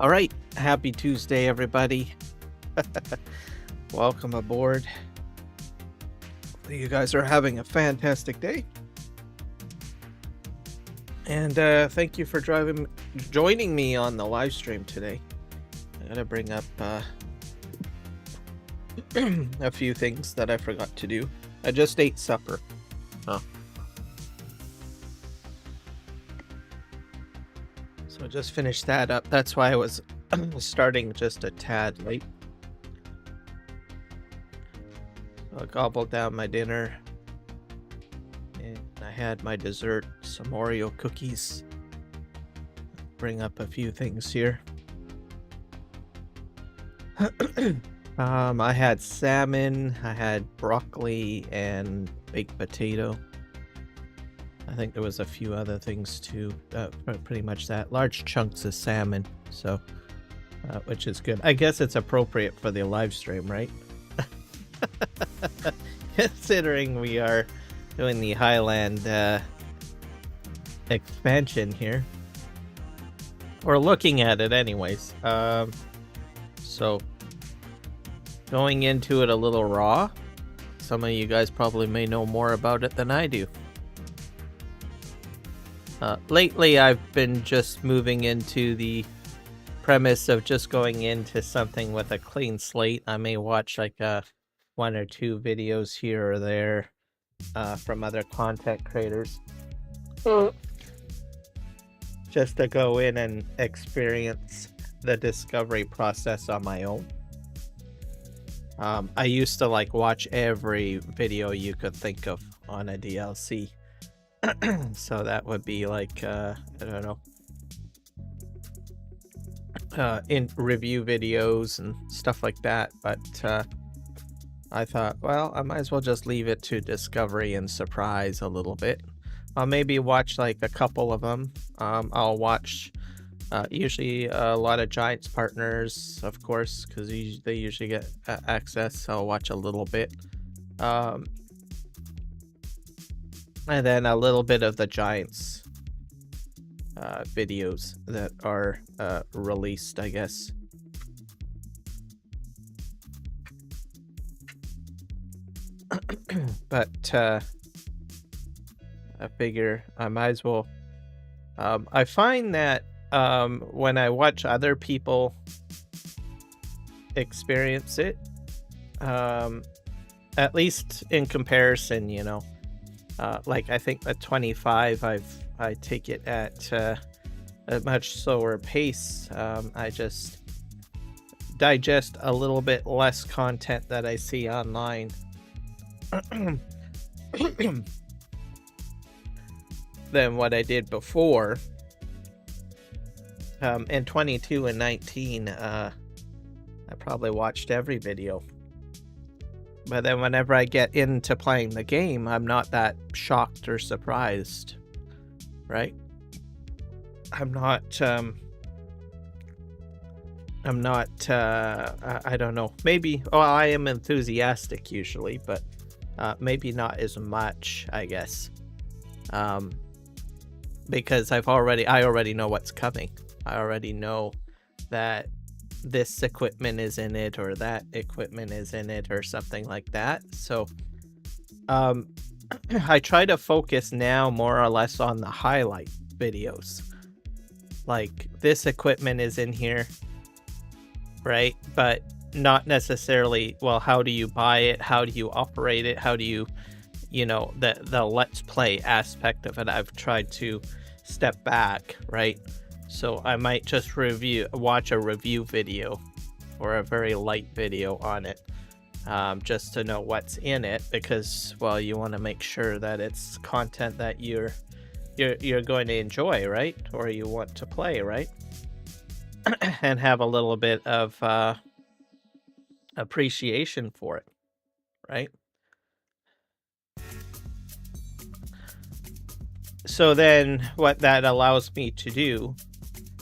All right, happy Tuesday, everybody. Welcome aboard. Hopefully you guys are having a fantastic day. And thank you for joining me on the live stream today. I gotta bring up a few things that I forgot to do. I just ate supper. So just finished that up. That's why I was starting just a tad late. So I gobbled down my dinner. And I had my dessert, some Oreo cookies. Bring up a few things here. I had salmon, I had broccoli and baked potato. I think there was a few other things too. Pretty much that. Large chunks of salmon, so which is good. I guess it's appropriate for the live stream, right? Considering we are doing the Highland expansion here. Or looking at it anyways. So going into it a little raw. Some of you guys probably may know more about it than I do. Lately, I've been just moving into the premise of just going into something with a clean slate. I may watch like one or two videos here or there from other content creators. Just to go in and experience the discovery process on my own. I used to like watch every video you could think of on a DLC. So that would be like, I don't know, in review videos and stuff like that. But I thought, well, I might as well just leave it to discovery and surprise a little bit. I'll maybe watch like a couple of them. I'll watch usually a lot of Giants partners, of course, because they usually get access. So I'll watch a little bit. And then a little bit of the Giants videos that are released, I guess. But I figure I might as well. I find that when I watch other people experience it, at least in comparison, you know, like I think at 25, I take it at a much slower pace. I just digest a little bit less content that I see online than what I did before. In 22 and 19, I probably watched every video. But then whenever I get into playing the game, I'm not that shocked or surprised, right? I'm not, I don't know. Maybe, well, I am enthusiastic usually, but maybe not as much, I guess. Because I already know what's coming. I already know that this equipment is in it or that equipment is in it or something like that. So I try to focus now more or less on the highlight videos. Like this equipment is in here, right? But not necessarily, well, how do you buy it? How do you operate it? How do you, you know, the let's play aspect of it. I've tried to step back, right? So I might just watch a review video or a very light video on it, just to know what's in it, because, well, you want to make sure that it's content that you're going to enjoy, right? Or you want to play, right? And have a little bit of appreciation for it, right? So then what that allows me to do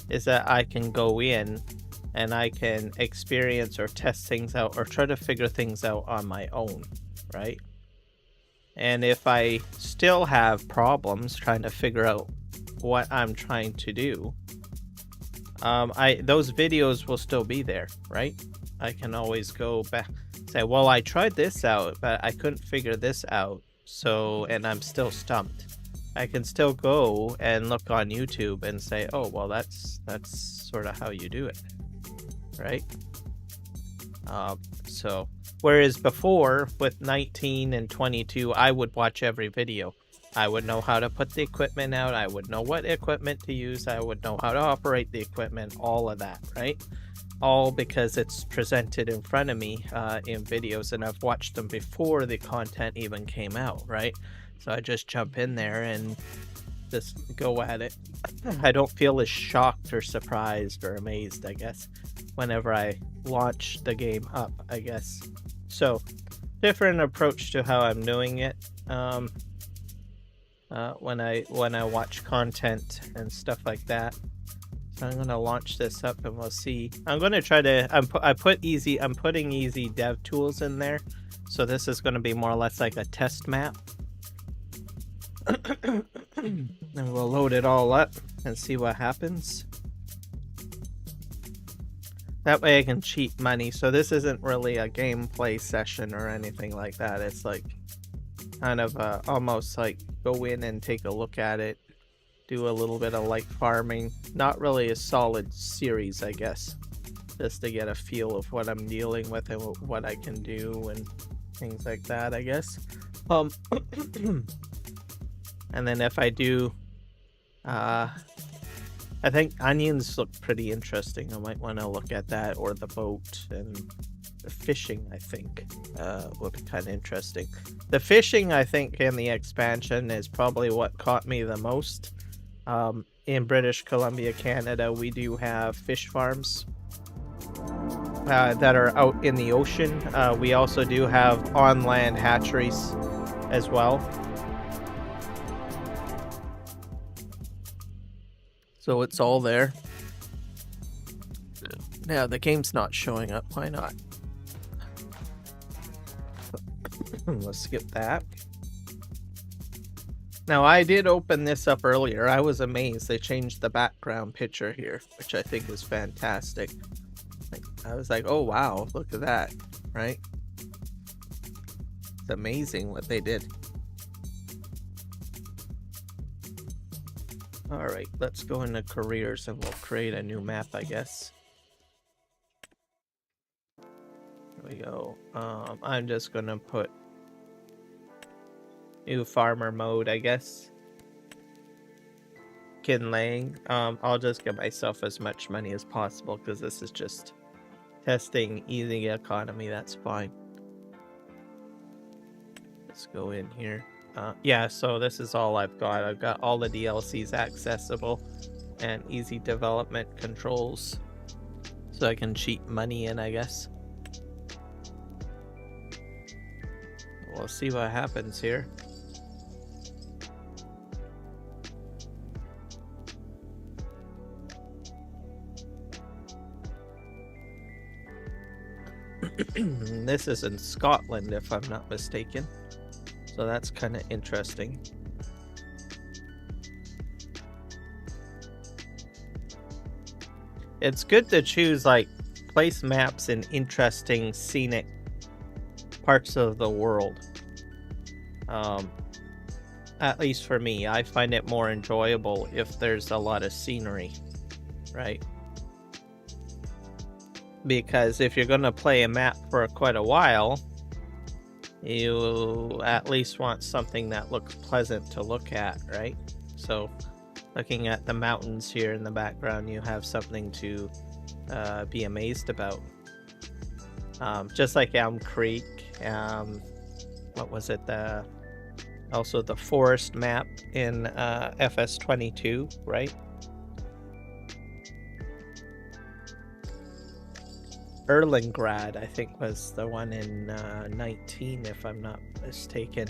is that I can go in and I can experience or test things out or try to figure things out on my own, right? And if I still have problems trying to figure out what I'm trying to do, those videos will still be there, right? I can always go back, say, well, I tried this out, but I couldn't figure this out, so, and I'm still stumped. I can still go and look on YouTube and say, oh, well, that's sort of how you do it, right? So, whereas before, with 19 and 22, I would watch every video. I would know how to put the equipment out. I would know what equipment to use. I would know how to operate the equipment, all of that, right? All because it's presented in front of me in videos, and I've watched them before the content even came out, right? So I just jump in there and just go at it. I don't feel as shocked or surprised or amazed, I guess, whenever I launch the game up, I guess. So, different approach to how I'm doing it. When I watch content and stuff like that. So I'm gonna launch this up and we'll see. I'm gonna try to. I'm putting easy dev tools in there. So this is gonna be more or less like a test map. And we'll load it all up and see what happens. That way I can cheat money. So this isn't really a gameplay session or anything like that. It's like kind of almost like go in and take a look at it, do a little bit of like farming. Not really a solid series, I guess, just to get a feel of what I'm dealing with and what I can do and things like that, I guess. And then if I do, I think onions look pretty interesting. I might want to look at that, or the boat, and the fishing, I think, will be kind of interesting. The fishing, I think, in the expansion is probably what caught me the most. In British Columbia, Canada, we do have fish farms that are out in the ocean. We also do have on-land hatcheries as well. So it's all there. Now the game's not showing up. Why not? Let's skip that. Now I did open this up earlier. I was amazed. They changed the background picture here, which I think is fantastic. I was like, oh wow, look at that, right? It's amazing what they did. Alright, let's go into careers and we'll create a new map, I guess. Here we go. I'm just gonna put new farmer mode, I guess. Kinlaig. I'll just give myself as much money as possible because this is just testing easy economy. That's fine. Let's go in here. Yeah, so this is all I've got. I've got all the DLCs accessible and easy development controls, so I can cheat money in, I guess. We'll see what happens here. This is in Scotland, if I'm not mistaken. So that's kind of interesting. It's good to choose, like, place maps in interesting scenic parts of the world. At least for me, I find it more enjoyable if there's a lot of scenery, right? Because if you're going to play a map for quite a while, you at least want something that looks pleasant to look at, right? So looking at the mountains here in the background, you have something to be amazed about. Just like Elm Creek, what was it, also the forest map in FS22, right? Erlingrad, I think, was the one in 19, if I'm not mistaken.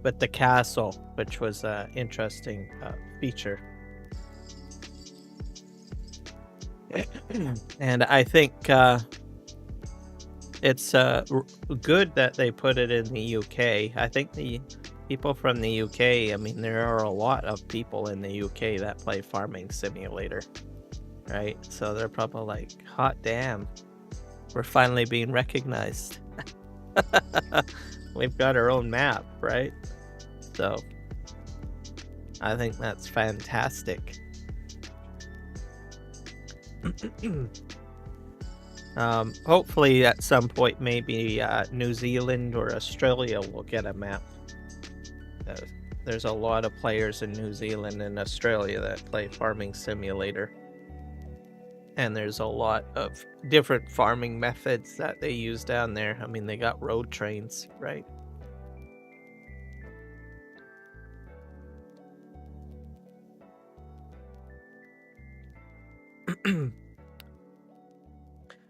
But the castle, which was an interesting feature. And I think it's good that they put it in the UK. I think the people from the UK, I mean, there are a lot of people in the UK that play Farming Simulator. right? So they're probably like, hot damn, we're finally being recognized. We've got our own map, right? So I think that's fantastic. Hopefully at some point, maybe New Zealand or Australia will get a map. There's a lot of players in New Zealand and Australia that play Farming Simulator. And there's a lot of different farming methods that they use down there. I mean, they got road trains, right?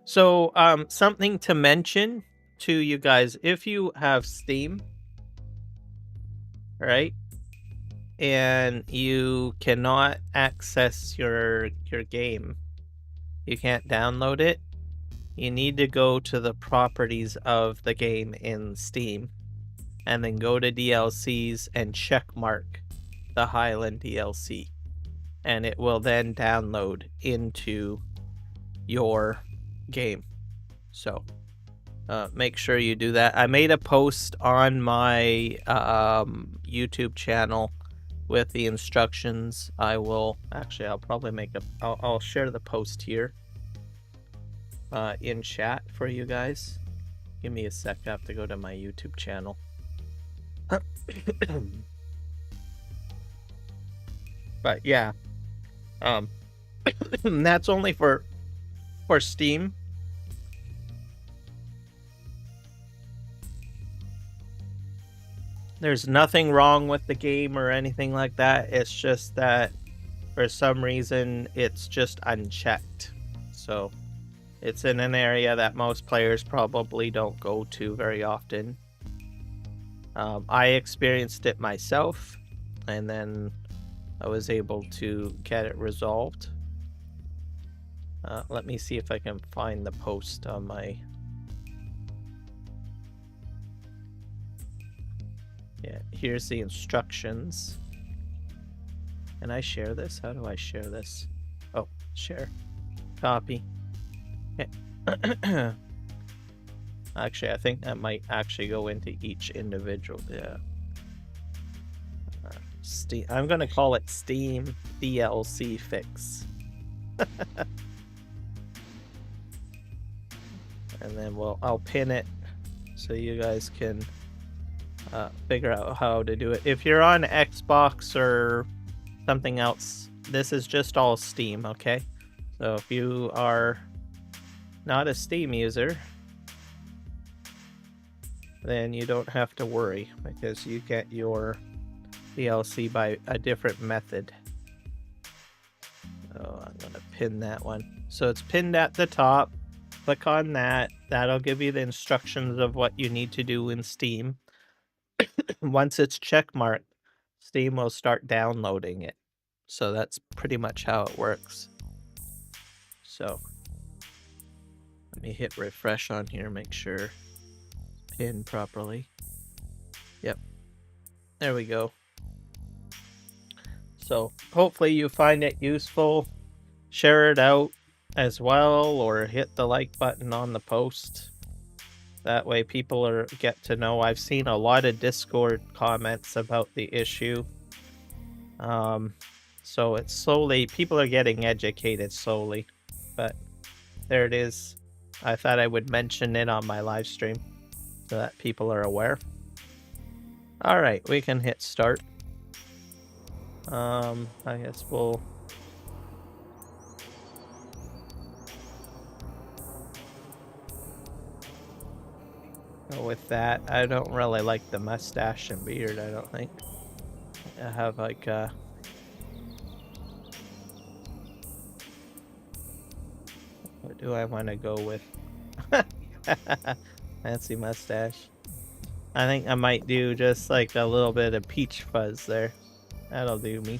So, something to mention to you guys, if you have Steam, right, and you cannot access your game, you can't download it, you need to go to the properties of the game in Steam, and then go to DLCs and check mark the Highland DLC, and it will then download into your game. So make sure you do that. I made a post on my YouTube channel with the instructions. I'll probably make I'll share the post here in chat for you guys. Give me a sec. I have to go to my YouTube channel. But yeah, that's only for Steam. There's nothing wrong with the game or anything like that. It's just that for some reason it's just unchecked. So it's in an area that most players probably don't go to very often. I experienced it myself, and then I was able to get it resolved. Let me see if I can find the post on my... Yeah, here's the instructions. Can I share this? How do I share this? Oh, share. Copy. Okay. Actually, I think that might actually go into each individual. Yeah. Steam. I'm gonna call it Steam DLC fix. And then I'll pin it so you guys can figure out how to do it. If you're on Xbox or something else, this is just all Steam, okay? So if you are not a Steam user, then you don't have to worry, because you get your DLC by a different method. Oh, I'm gonna pin that one. So it's pinned at the top. Click on that. That'll give you the instructions of what you need to do in Steam. Once it's checkmarked, Steam will start downloading it. So that's pretty much how it works. So let me hit refresh on here, make sure it's pinned properly. Yep. There we go. So hopefully you find it useful. Share it out as well, or hit the like button on the post. That way people get to know. I've seen a lot of Discord comments about the issue. So it's slowly, people are getting educated slowly. But there it is. I thought I would mention it on my live stream so that people are aware. Alright, we can hit start. I guess we'll... go with that. I don't really like the mustache and beard, I don't think. I have like what do I want to go with? Fancy mustache. I think I might do just like a little bit of peach fuzz there. That'll do me.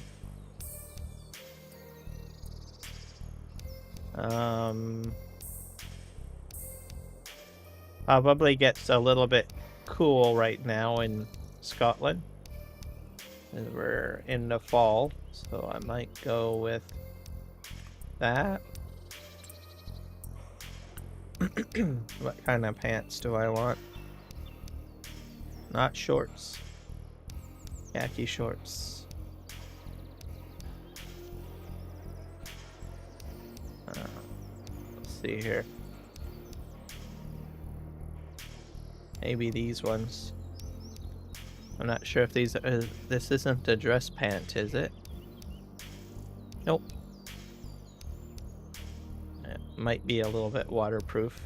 Probably gets a little bit cool right now in Scotland, as we're in the fall, so I might go with that. What kind of pants do I want? Not shorts. Khaki shorts. Let's see here. Maybe these ones. I'm not sure if these are, this isn't a dress pant, is it? Nope. It might be a little bit waterproof.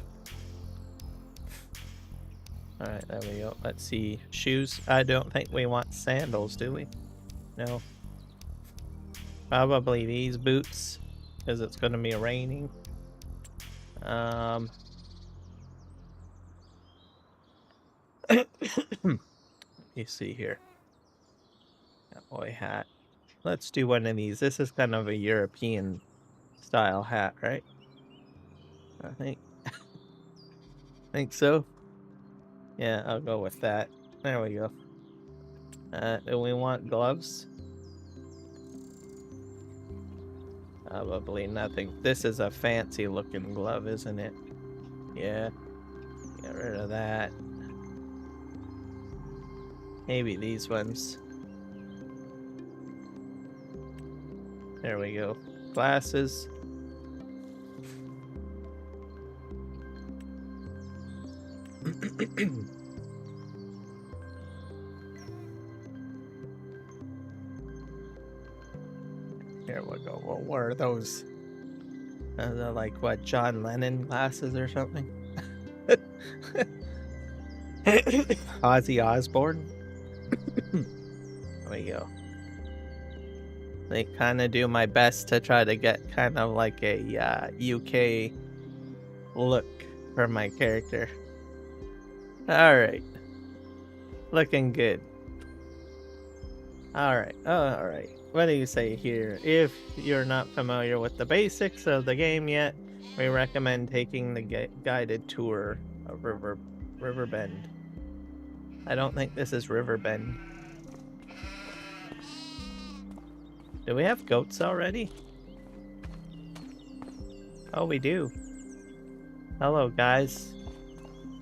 Alright, there we go. Let's see. Shoes. I don't think we want sandals, do we? No. Probably these boots, because it's going to be raining. You see here. Cowboy hat. Let's do one of these. This is kind of a European style hat, right? I think so. Yeah, I'll go with that. There we go. Do we want gloves? Probably nothing. This is a fancy looking glove, isn't it? Yeah. Get rid of that. Maybe these ones. There we go. Glasses. Here we go. Well, what are those? They're like what, John Lennon glasses or something? Ozzy Osbourne. There we go. They kind of do my best to try to get kind of like a UK look for my character. Alright. Looking good. Alright. Alright. What do you say here? If you're not familiar with the basics of the game yet, we recommend taking the guided tour of Riverbend. I don't think this is Riverbend. Do we have goats already? Oh, we do. Hello, guys.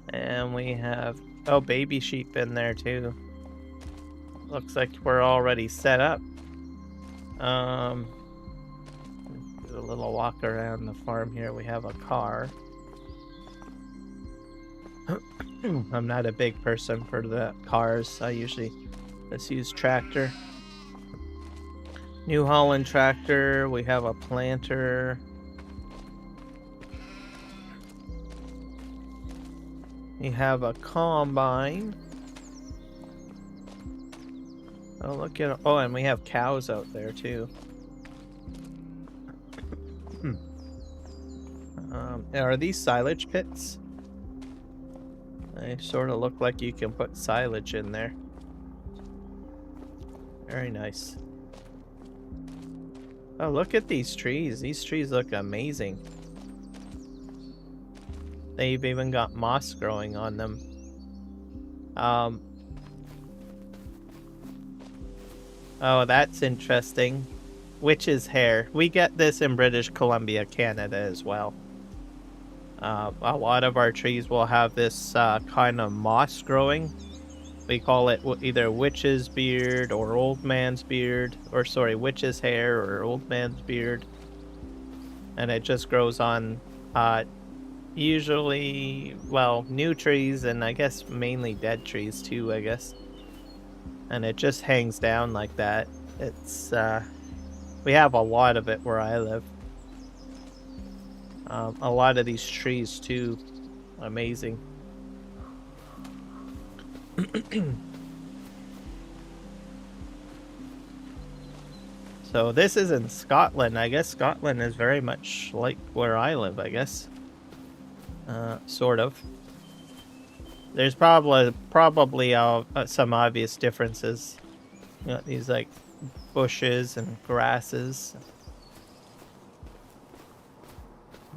And we have, oh, baby sheep in there too. Looks like we're already set up. Do a little walk around the farm here. We have a car. I'm not a big person for the cars. I usually just use tractor. New Holland tractor. We have a planter. We have a combine. Oh, look at, oh, and we have cows out there too. Are these silage pits? They sort of look like you can put silage in there. Very nice. Oh, look at these trees. These trees look amazing. They've even got moss growing on them. Oh, that's interesting. Witch's hair. We get this in British Columbia, Canada as well. A lot of our trees will have this kind of moss growing. We call it either witch's beard or old man's beard. Or sorry, witch's hair or old man's beard. And it just grows on usually, well, new trees and I guess mainly dead trees too, I guess. And it just hangs down like that. It's, we have a lot of it where I live. A lot of these trees too. Amazing. So this is in Scotland. I guess Scotland is very much like where I live, I guess. Sort of. There's probably some obvious differences. You got these like bushes and grasses.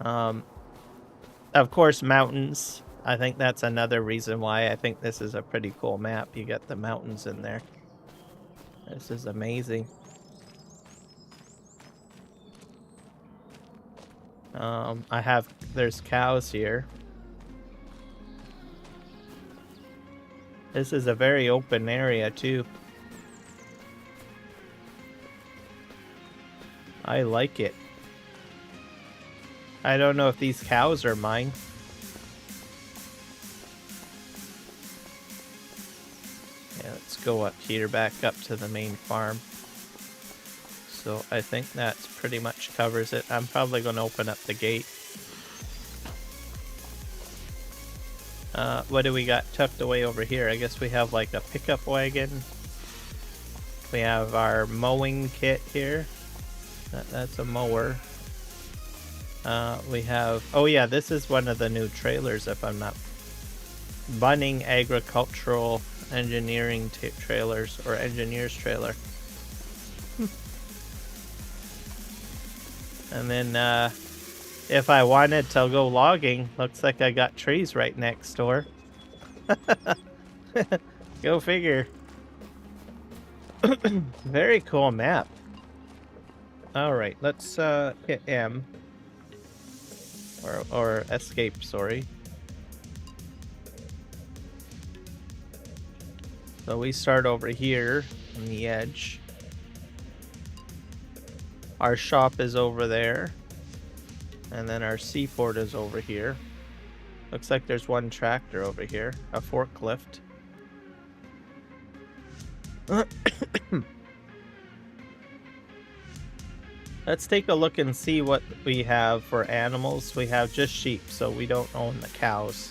Of course, mountains. I think that's another reason why I think this is a pretty cool map. You got the mountains in there. This is amazing. There's cows here. This is a very open area too. I like it. I don't know if these cows are mine. Yeah, let's go up here, back up to the main farm. So I think that's pretty much covers it. I'm probably going to open up the gate. What do we got tucked away over here? I guess we have like a pickup wagon. We have our mowing kit here. That's a mower. We have... Oh yeah, this is one of the new trailers, if I'm not... Bunning Agricultural Engineering trailers, or Engineer's trailer. And then, if I wanted to go logging, looks like I got trees right next door. Go figure. Very cool map. Alright, let's hit M. Or escape, sorry. So we start over here on the edge. Our shop is over there. And then our seaport is over here. Looks like there's one tractor over here. A forklift. Let's take a look and see what we have for animals. We have just sheep, so we don't own the cows.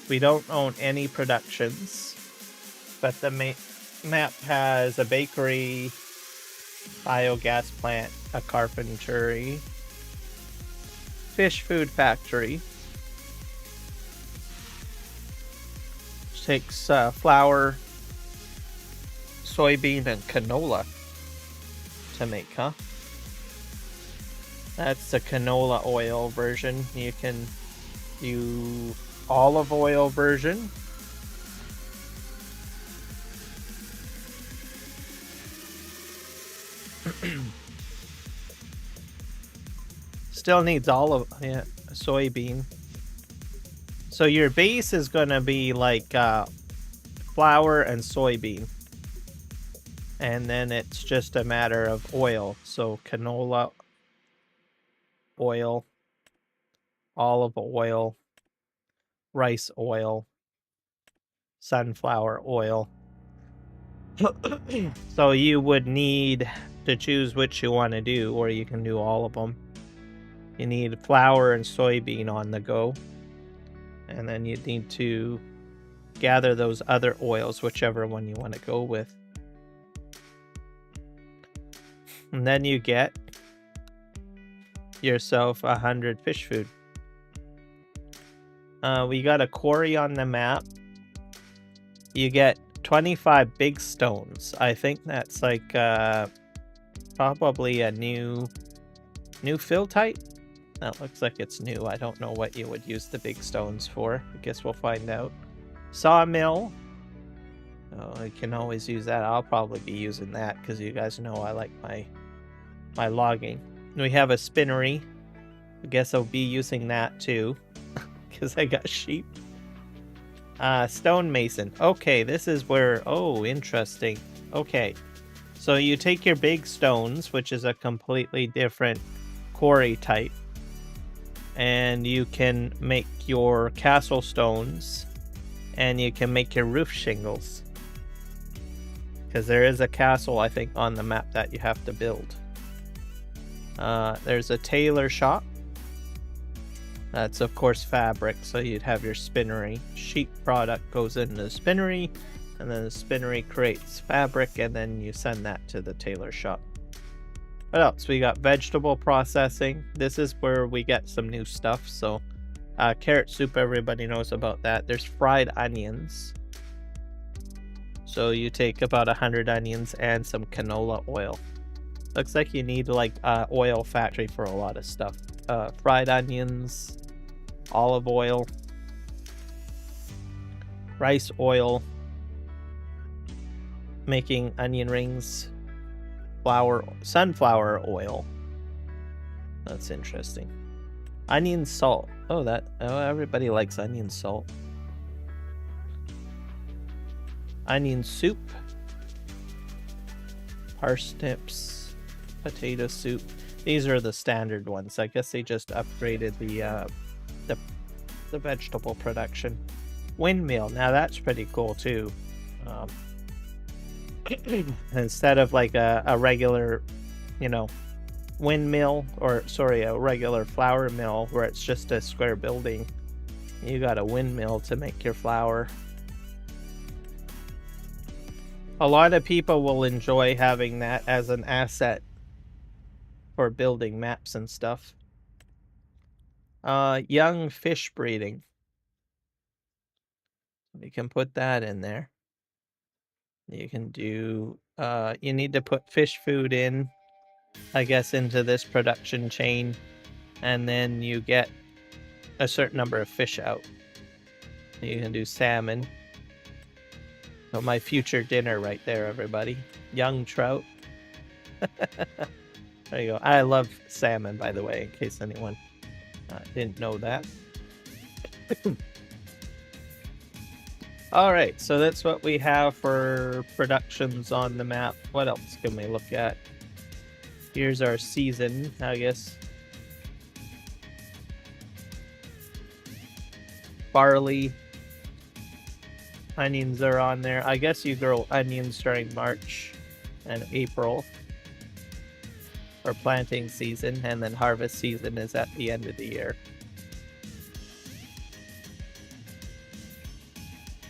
We don't own any productions, but the map has a bakery, biogas plant, a carpentry, fish food factory, which takes flour, soybean, and canola to make, huh? That's the canola oil version. You can do olive oil version. Still needs olive, yeah, soybean. So your base is gonna be like flour and soybean, and then it's just a matter of oil. So canola oil, olive oil, rice oil, sunflower oil. So you would need to choose which you want to do, or you can do all of them. You need flour and soybean on the go, and then you need to gather those other oils, whichever one you want to go with. And then you get yourself 100 fish food. We got a quarry on the map. You get 25 big stones. I think that's like probably a new fill type. That looks like it's new. I don't know what you would use the big stones for. I guess we'll find out. Sawmill. Oh, I can always use that. I'll probably be using that because you guys know I like my logging. We have a spinnery. I guess I'll be using that too because I got sheep. Stonemason. Okay, this is where... Oh, interesting. Okay. So you take your big stones, which is a completely different quarry type, and you can make your castle stones, and you can make your roof shingles. Because there is a castle, I think, on the map that you have to build. There's a tailor shop. That's, of course, fabric, so you'd have your spinnery. Sheep product goes into the spinnery, and then the spinnery creates fabric, and then you send that to the tailor shop. What else? We got vegetable processing. This is where we get some new stuff, so carrot soup, everybody knows about that. There's fried onions. So you take about 100 onions and some canola oil. Looks like you need like oil factory for a lot of stuff. Fried onions, olive oil, rice oil, making onion rings, sunflower oil. That's interesting. Onion salt. Oh, everybody likes onion salt. Onion soup. Parsnips. Potato soup. These are the standard ones. I guess they just upgraded the vegetable production. Windmill. Now that's pretty cool too. Instead of like a regular, you know, windmill, or sorry, a regular flour mill where it's just a square building, you got a windmill to make your flour. A lot of people will enjoy having that as an asset for building maps and stuff. Young fish breeding. We can put that in there. You can do, you need to put fish food in, I guess, into this production chain, and then you get a certain number of fish out. You can do salmon. So my future dinner right there, everybody. Young trout. There you go. I love salmon, by the way, in case anyone didn't know that. All right, so that's what we have for productions on the map. What else can we look at? Here's our season, I guess. Barley. Onions are on there. I guess you grow onions during March and April for planting season, and then harvest season is at the end of the year.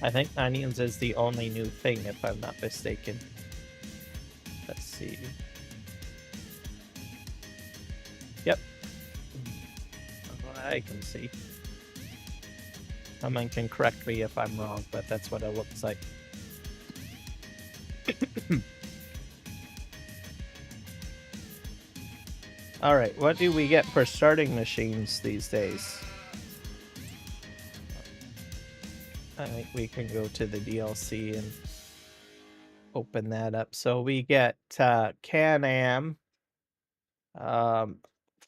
I think onions is the only new thing, if I'm not mistaken. Let's see. Yep. I can see. Someone can correct me if I'm wrong, but that's what it looks like. All right, what do we get for starting machines these days? I think we can go to the DLC and open that up. So we get Can-Am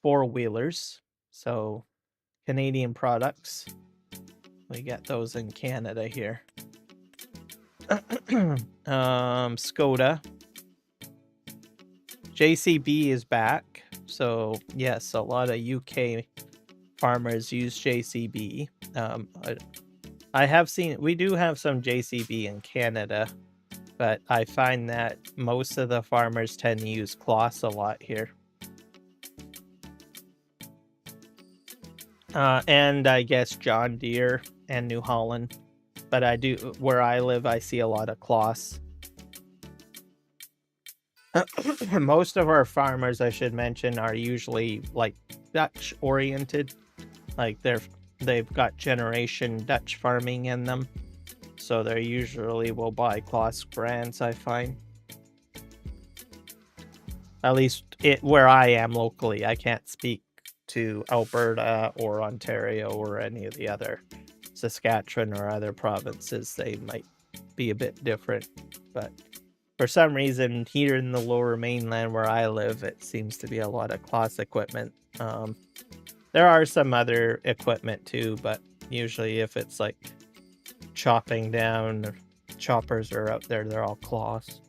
four-wheelers, so Canadian products. We get those in Canada here. Skoda. JCB is back. So yes, a lot of UK farmers use JCB. I have seen, we do have some JCB in Canada, but I find that most of the farmers tend to use cloths a lot here. And I guess John Deere and New Holland, but I do, where I live, I see a lot of cloths. Most of our farmers, I should mention, are usually like Dutch oriented, like they've got generation Dutch farming in them, so they usually will buy cloths brands, I find. At least where I am locally. I can't speak to Alberta or Ontario or any of the other Saskatchewan or other provinces. They might be a bit different, but for some reason here in the lower mainland where I live, it seems to be a lot of cloth equipment. There are some other equipment too, but usually if it's like chopping down, choppers are out there, they're all cloths.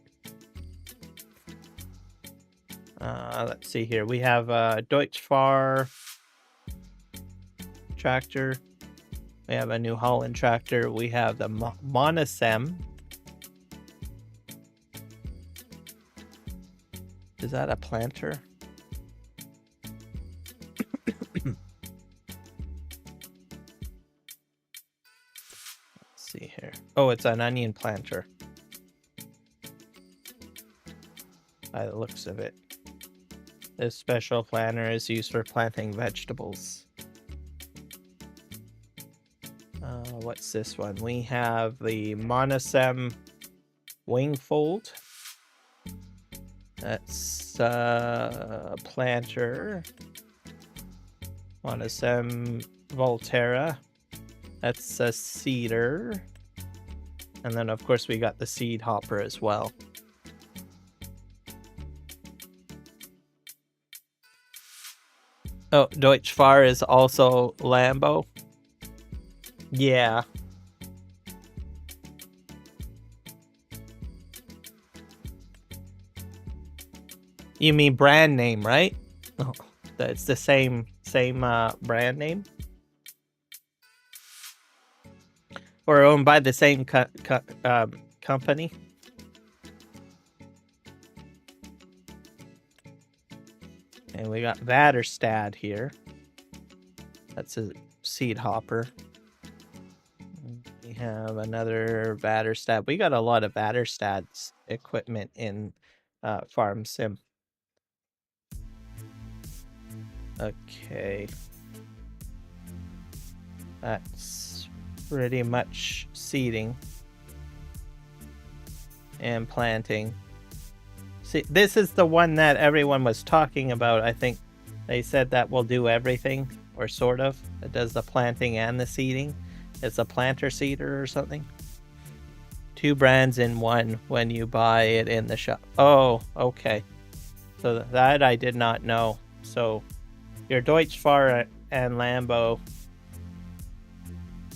Let's see here. We have a Deutschfahr tractor. We have a New Holland tractor. We have the Monosem. Is that a planter? Let's see here. Oh, it's an onion planter. By the looks of it. This special planter is used for planting vegetables. What's this one? We have the Monosem Wingfold. That's a planter. Monosem Volterra. That's a seeder. And then, of course, we got the seed hopper as well. Oh, Deutschfahr is also Lambo. Yeah. You mean brand name, right? Oh, it's the same brand name. Or owned by the same company. And we got Vaderstad here. That's a seed hopper. We have another Vaderstad. We got a lot of Vaderstad's equipment in Farm Sim. Okay. That's pretty much seeding and planting. See, this is the one that everyone was talking about. I think they said that will do everything, or sort of. It does the planting and the seeding. It's a planter seeder or something. 2 brands in one when you buy it in the shop. Oh, okay. So that I did not know. So your Deutschfahr and Lambo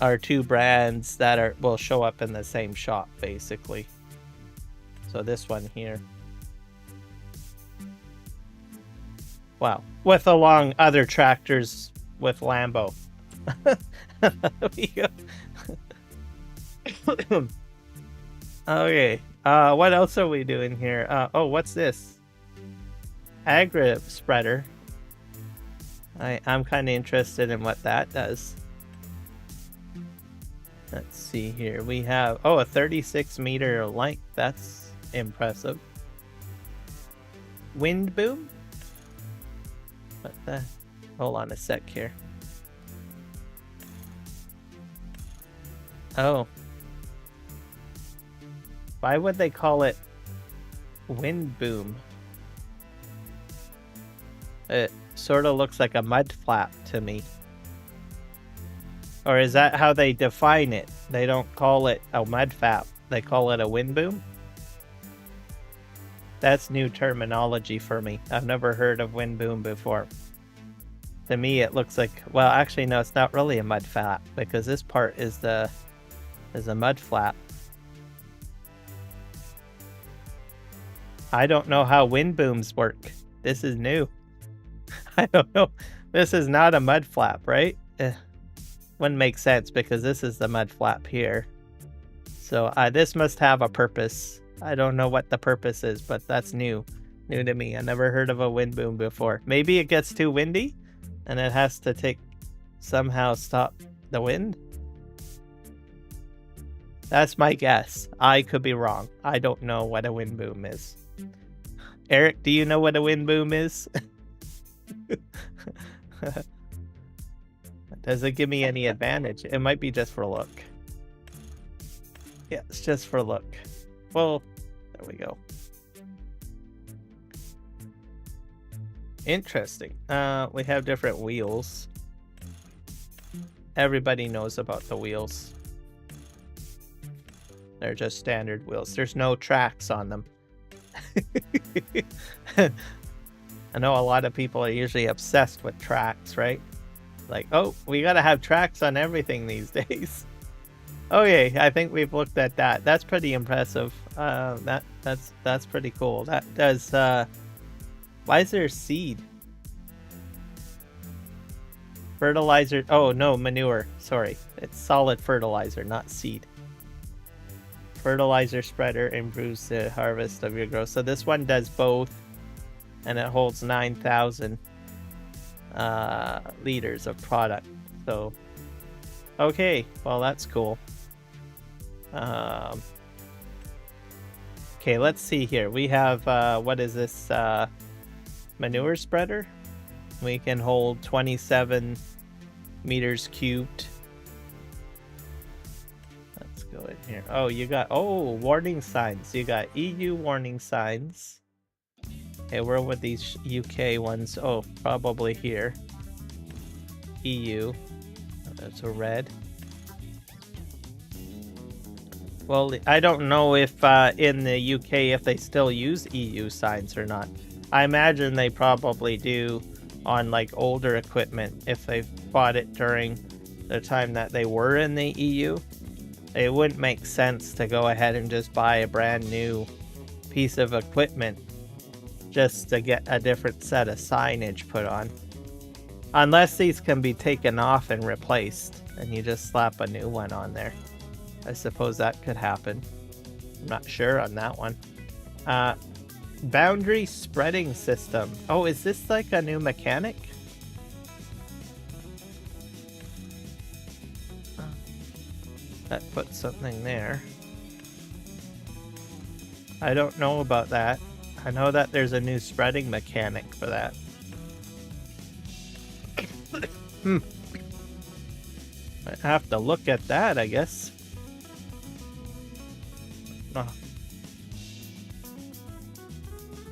are 2 brands that will show up in the same shop, basically. So this one here. Wow. With along other tractors with Lambo. Okay. What else are we doing here? Oh, what's this? Agri spreader. I'm kind of interested in what that does. Let's see here. We have, a 36-meter length. That's impressive. Wind boom? What the? Hold on a sec here. Oh. Why would they call it wind boom? It sort of looks like a mud flap to me. Or is that how they define it? They don't call it a mud flap. They call it a wind boom? That's new terminology for me. I've never heard of wind boom before. To me, it looks like... Well, actually, no, it's not really a mud flap, because this part is a mud flap. I don't know how wind booms work. This is new. I don't know. This is not a mud flap, right? Wouldn't make sense because this is the mud flap here. So this must have a purpose. I don't know what the purpose is, but that's new to me. I never heard of a wind boom before. Maybe it gets too windy and it has to somehow stop the wind. That's my guess. I could be wrong. I don't know what a wind boom is. Eric, do you know what a wind boom is? Does it give me any advantage? It might be just for look. Yeah, it's just for look. Well, there we go. Interesting. We have different wheels. Everybody knows about the wheels. They're just standard wheels. There's no tracks on them. I know a lot of people are usually obsessed with tracks, right? Like, oh, we gotta have tracks on everything these days. Okay, I think we've looked at that. That's pretty impressive. That's pretty cool. That does. Why is there seed? Fertilizer. Oh no, manure. Sorry, it's solid fertilizer, not seed. Fertilizer spreader improves the harvest of your growth. So this one does both, and it holds 9,000 liters of product. So, okay, well that's cool. Okay, let's see here. We have what is this manure spreader? We can hold 27 meters cubed. Let's go in here. Oh, you got warning signs. You got EU warning signs. Okay, where would these UK ones? Oh, probably here. EU. That's a red. Well, I don't know if in the UK if they still use EU signs or not. I imagine they probably do, on like older equipment if they bought it during the time that they were in the EU. It wouldn't make sense to go ahead and just buy a brand new piece of equipment just to get a different set of signage put on. Unless these can be taken off and replaced, and you just slap a new one on there. I suppose that could happen. I'm not sure on that one. Boundary spreading system. Oh, is this like a new mechanic? That puts something there. I don't know about that. I know that there's a new spreading mechanic for that. I have to look at that, I guess. Oh.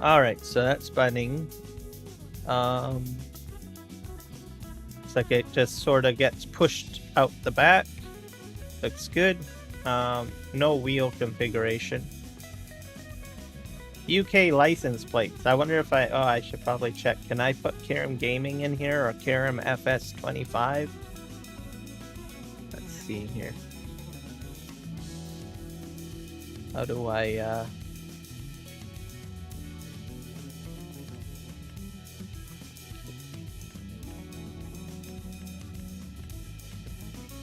Alright, so that's bunning. Looks like it just sort of gets pushed out the back. Looks good. No wheel configuration. UK license plates. I wonder if I should probably check. Can I put Karam Gaming in here or Karam FS25? Let's see here. How do I,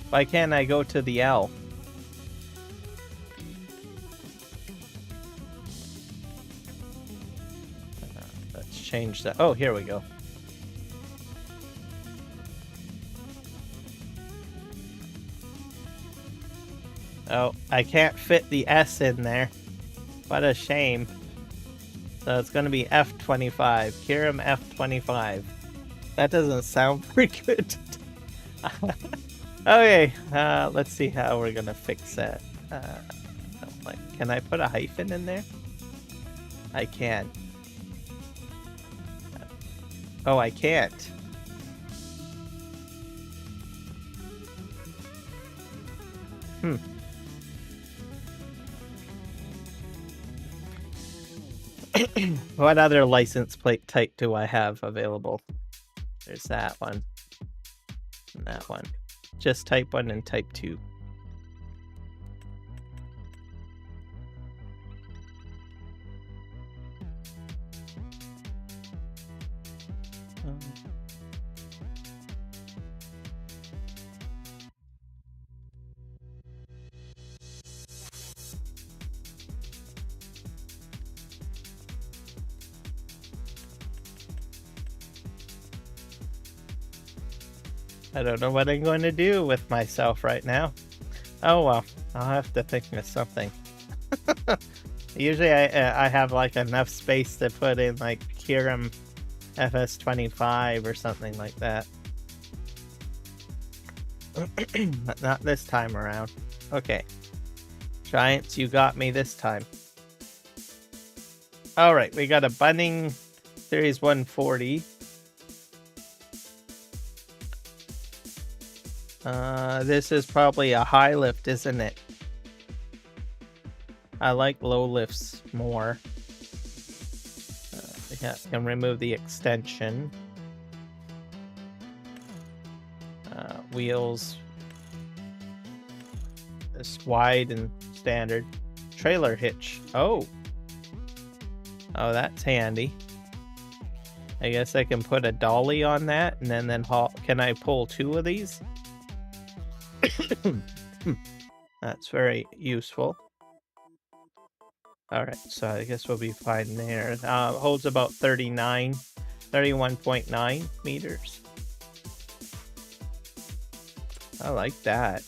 why can't I go to the L? Let's change that. Oh, here we go. Oh, I can't fit the S in there. What a shame. So it's going to be F25. Karam F25. That doesn't sound very good. Okay, let's see how we're going to fix that. Can I put a hyphen in there? I can. Oh, I can't. What other license plate type do I have available? There's that one. And that one. Just type 1 and type 2. I don't know what I'm going to do with myself right now. Oh well, I'll have to think of something. Usually I have like enough space to put in like Karam FS25 or something like that. But not this time around. Okay. Giants, you got me this time. Alright, we got a Bunning Series 140. This is probably a high lift, isn't it? I like low lifts more. Yeah, can remove the extension. Wheels. This wide and standard. Trailer hitch. Oh, that's handy. I guess I can put a dolly on that, and then haul. Can I pull 2 of these? That's very useful. Alright, so I guess we'll be fine there. Holds about 31.9 meters. I like that.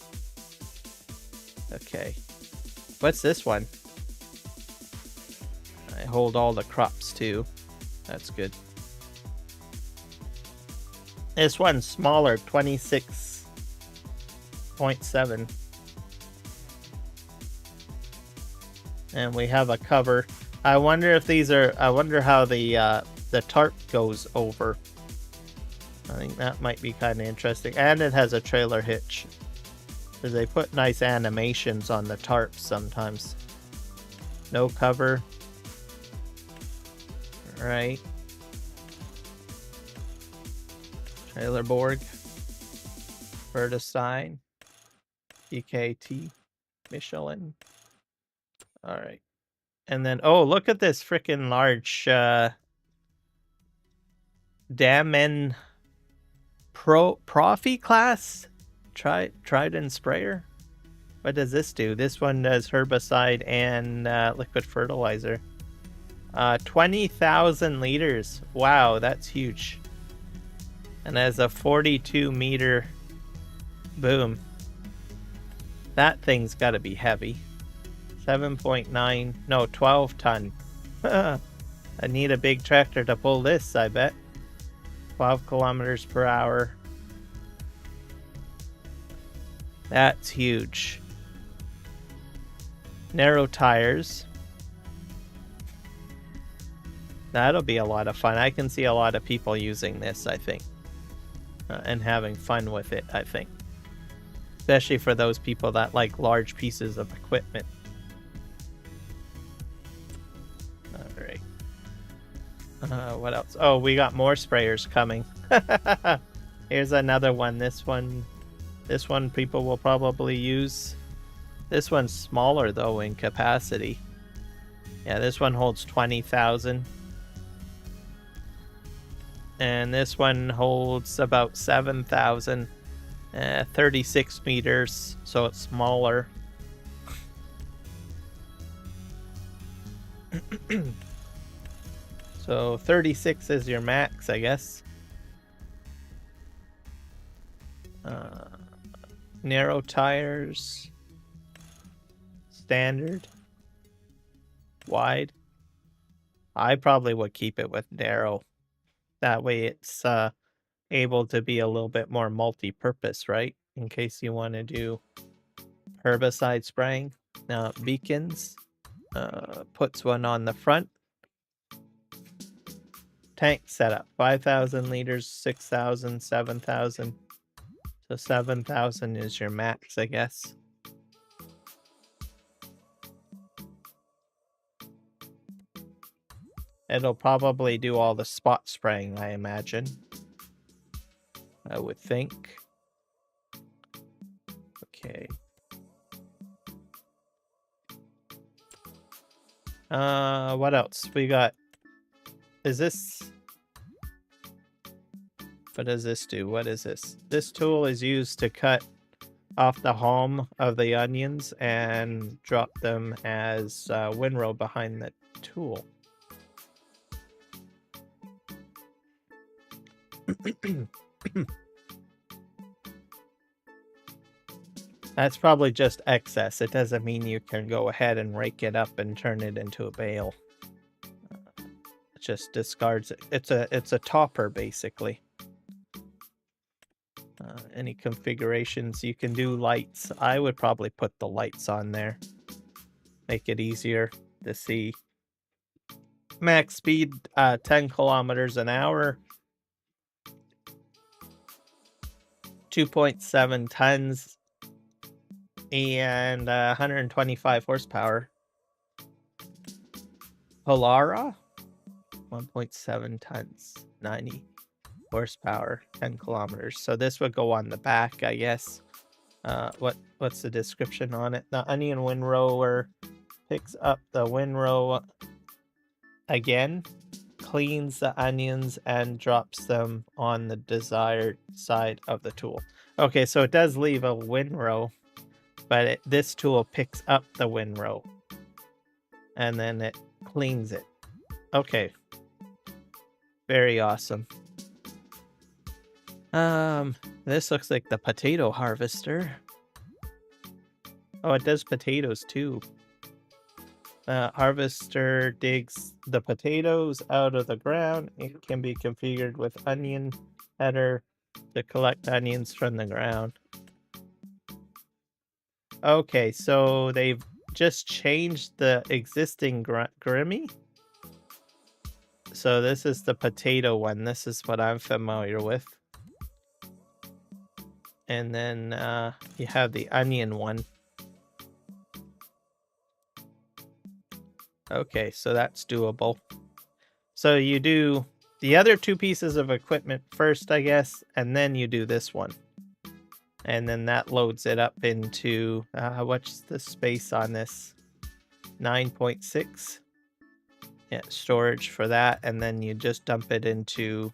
Okay. What's this one? I hold all the crops too. That's good. This one's smaller, 26.7. And we have a cover. I wonder if these are, I wonder how the tarp goes over. I think that might be kind of interesting. And it has a trailer hitch. Because they put nice animations on the tarps sometimes. No cover. Right. Trailerborg, Vertestein, EKT, Michelin. All right. And then, oh, look at this freaking large Damen Profi class Trident sprayer. What does this do? This one does herbicide and liquid fertilizer. 20,000 liters. Wow, that's huge. And has a 42-meter boom. That thing's got to be heavy. 7.9, no, 12 ton. I need a big tractor to pull this, I bet. 12 kilometers per hour. That's huge. Narrow tires. That'll be a lot of fun. I can see a lot of people using this, I think. And having fun with it, I think. Especially for those people that like large pieces of equipment. Alright. What else? Oh, we got more sprayers coming. Here's another one. This one people will probably use. This one's smaller though in capacity. Yeah, this one holds 20,000. And this one holds about 7,000. 36 meters, so it's smaller. So 36 is your max, I guess. Narrow tires. Standard. Wide. I probably would keep it with narrow. That way it's able to be a little bit more multi-purpose, right? In case you want to do herbicide spraying. Now, beacons. Puts one on the front. Tank setup. 5,000 liters, 6,000, 7,000. So 7,000 is your max, I guess. It'll probably do all the spot spraying, I imagine. I would think. Okay. What else? We got... Is this... What does this do? What is this? This tool is used to cut off the haulm of the onions and drop them as windrow behind the tool. That's probably just excess. It doesn't mean you can go ahead and rake it up and turn it into a bale. It just discards it. It's a topper, basically. Any configurations you can do lights. I would probably put the lights on there. Make it easier to see. Max speed 10 kilometers an hour. 2.7 tons. And 125 horsepower. Polara. 1.7 tons. 90 horsepower, 10 kilometers. So this would go on the back, I guess. What's the description on it? The onion windrower picks up the windrow again, cleans the onions, and drops them on the desired side of the tool. Okay, so it does leave a windrow, but this tool picks up the windrow and then it cleans it. Okay. Very awesome. This looks like the potato harvester. Oh, it does potatoes too. Harvester digs the potatoes out of the ground. It can be configured with onion header to collect onions from the ground. Okay, so they've just changed the existing Grimmy. So this is the potato one. This is what I'm familiar with. And then you have the onion one. Okay, so that's doable. So you do the other two pieces of equipment first, I guess, and then you do this one. And then that loads it up into, what's the space on this? 9.6. Yeah, storage for that, and then you just dump it into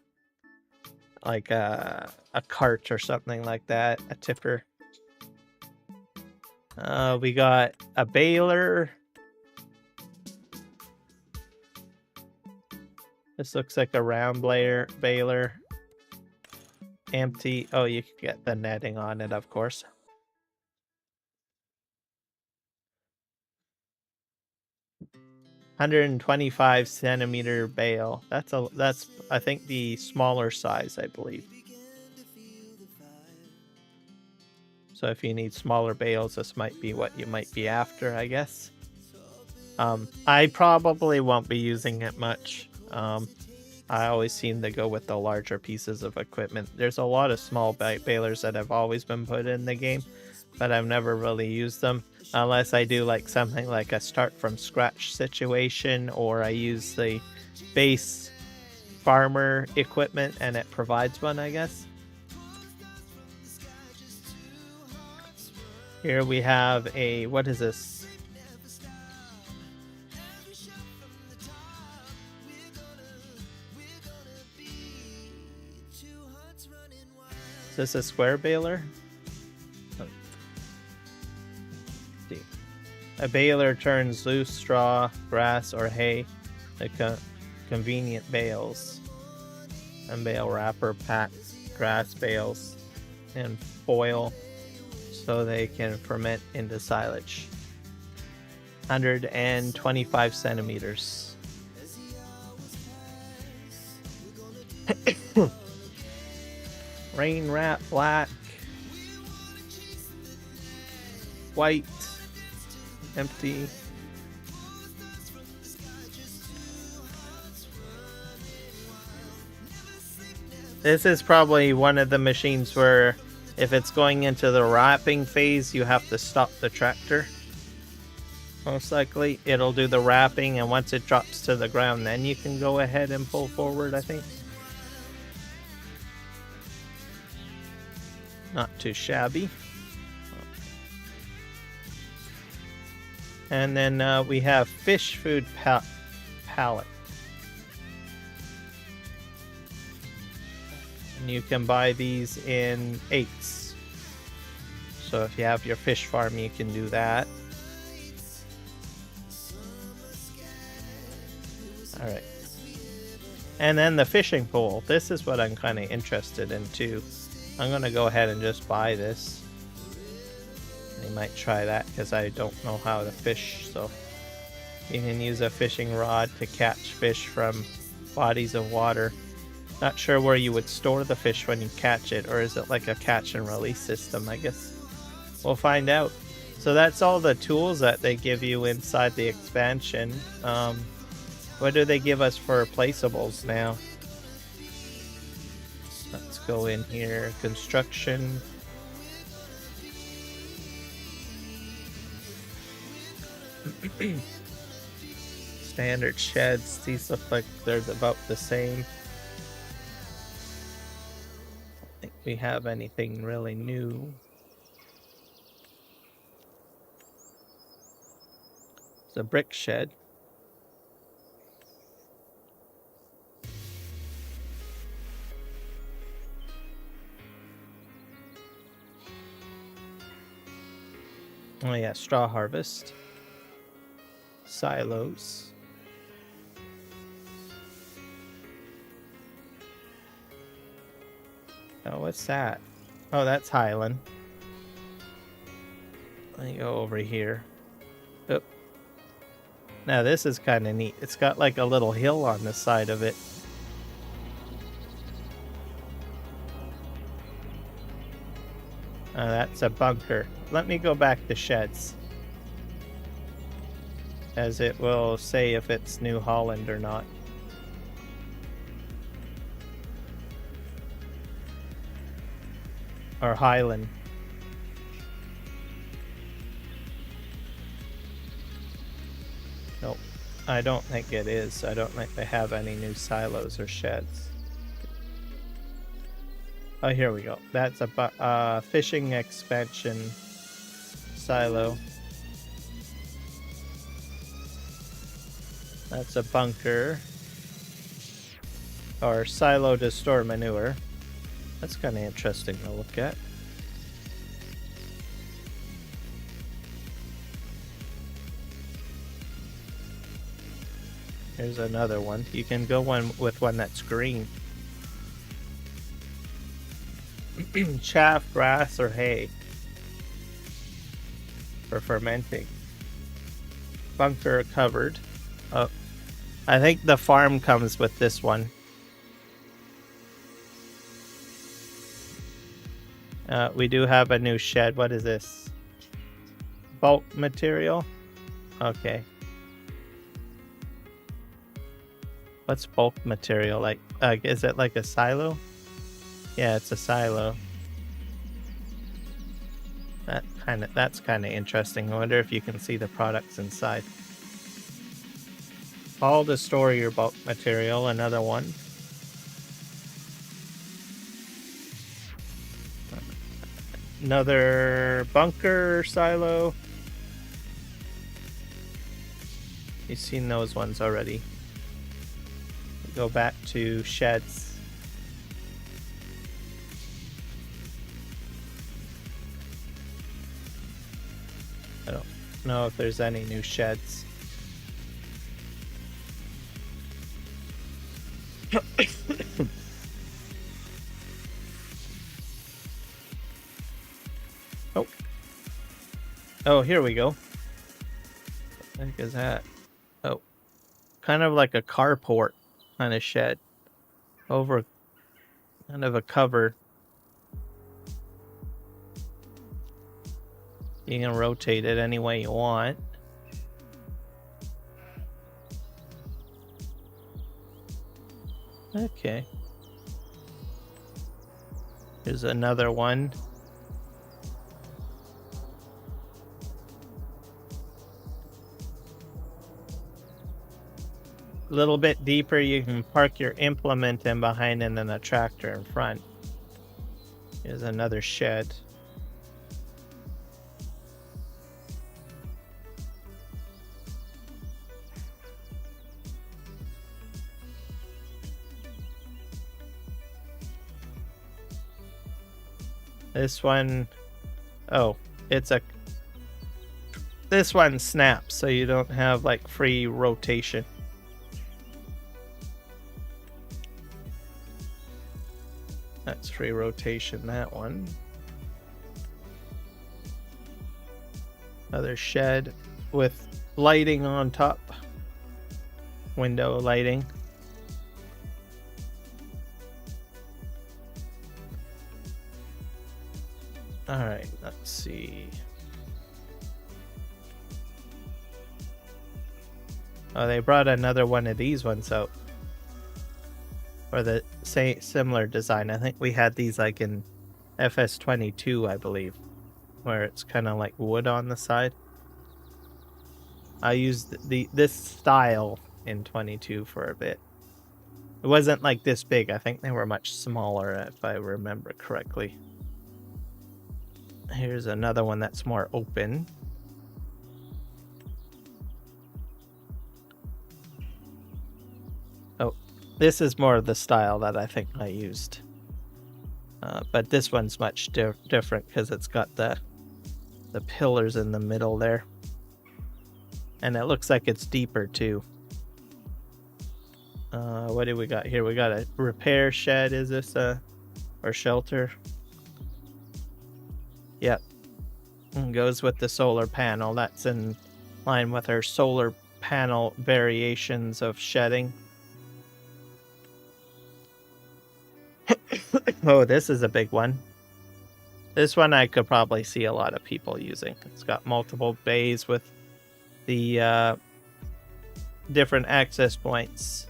like a cart or something like that, a tipper. We got a baler. This looks like a round baler. Empty. Oh, you can get the netting on it, of course. "125-centimeter bale." That's I think the smaller size, I believe. So if you need smaller bales, this might be what you might be after, I guess. I probably won't be using it much. I always seem to go with the larger pieces of equipment. There's a lot of small balers that have always been put in the game, but I've never really used them unless I do like something like a start from scratch situation, or I use the base farmer equipment and it provides one, I guess. Here we have a, what is this? Is this a square baler? Oh. See. A baler turns loose straw, grass, or hay to convenient bales. And bale wrapper packs grass bales and foil so they can ferment into silage. 125 centimeters. Rain wrap black, white, empty. This is probably one of the machines where if it's going into the wrapping phase, you have to stop the tractor. Most likely it'll do the wrapping, and once it drops to the ground, then you can go ahead and pull forward, I think. Not too shabby. And then we have fish food pallet. And you can buy these in 8s. So if you have your fish farm, you can do that. Alright. And then the fishing pole. This is what I'm kind of interested in too. I'm going to go ahead and just buy this. I might try that because I don't know how to fish. So you can use a fishing rod to catch fish from bodies of water. Not sure where you would store the fish when you catch it, or is it like a catch and release system, I guess. We'll find out. So that's all the tools that they give you inside the expansion. What do they give us for placeables now? Let's go in here. Construction. Standard sheds. These look like they're about the same. I think we have anything really new. It's a brick shed. Oh yeah, straw harvest. Silos. Oh, what's that? Oh, that's Highland. Let me go over here. Oop. Now this is kind of neat. It's got like a little hill on the side of it. That's a bunker. Let me go back to sheds, as it will say if it's New Holland or not. Or Highland. Nope. I don't think it is. I don't think they have any new silos or sheds. Oh, here we go. That's a fishing expansion silo. That's a bunker. Or silo to store manure. That's kind of interesting to look at. Here's another one. You can go with one that's green. Chaff, grass, or hay for fermenting. Bunker covered. Oh, I think the farm comes with this one. We do have a new shed. What is this? Bulk material? Okay. What's bulk material? Like, is it like a silo? Yeah, it's a silo. That's kind of interesting. I wonder if you can see the products inside. Hall to store your bulk material, another one. Another bunker silo. You've seen those ones already. Go back to sheds. I don't know if there's any new sheds. Oh, here we go. What the heck is that? Oh, kind of like a carport kind of shed. Over kind of a cover. You can rotate it any way you want. Okay. Here's another one. A little bit deeper, you can park your implement in behind and then a tractor in front. Here's another shed. This one, oh, this one snaps, so you don't have like free rotation. That's free rotation, that one. Another shed with lighting on top. Window lighting. Alright, let's see. Oh, they brought another one of these ones out. Or the similar design. I think we had these like in FS22, I believe, where it's kind of like wood on the side. I used this style in 22 for a bit. It wasn't like this big. I think they were much smaller, if I remember correctly. Here's another one that's more open. Oh, this is more of the style that I think I used. But this one's much different because it's got the pillars in the middle there. And it looks like it's deeper too. What do we got here? We got a repair shed. Is this or shelter? Yep. And goes with the solar panel. That's in line with our solar panel variations of shedding. Oh, this is a big one. This one I could probably see a lot of people using. It's got multiple bays with the different access points.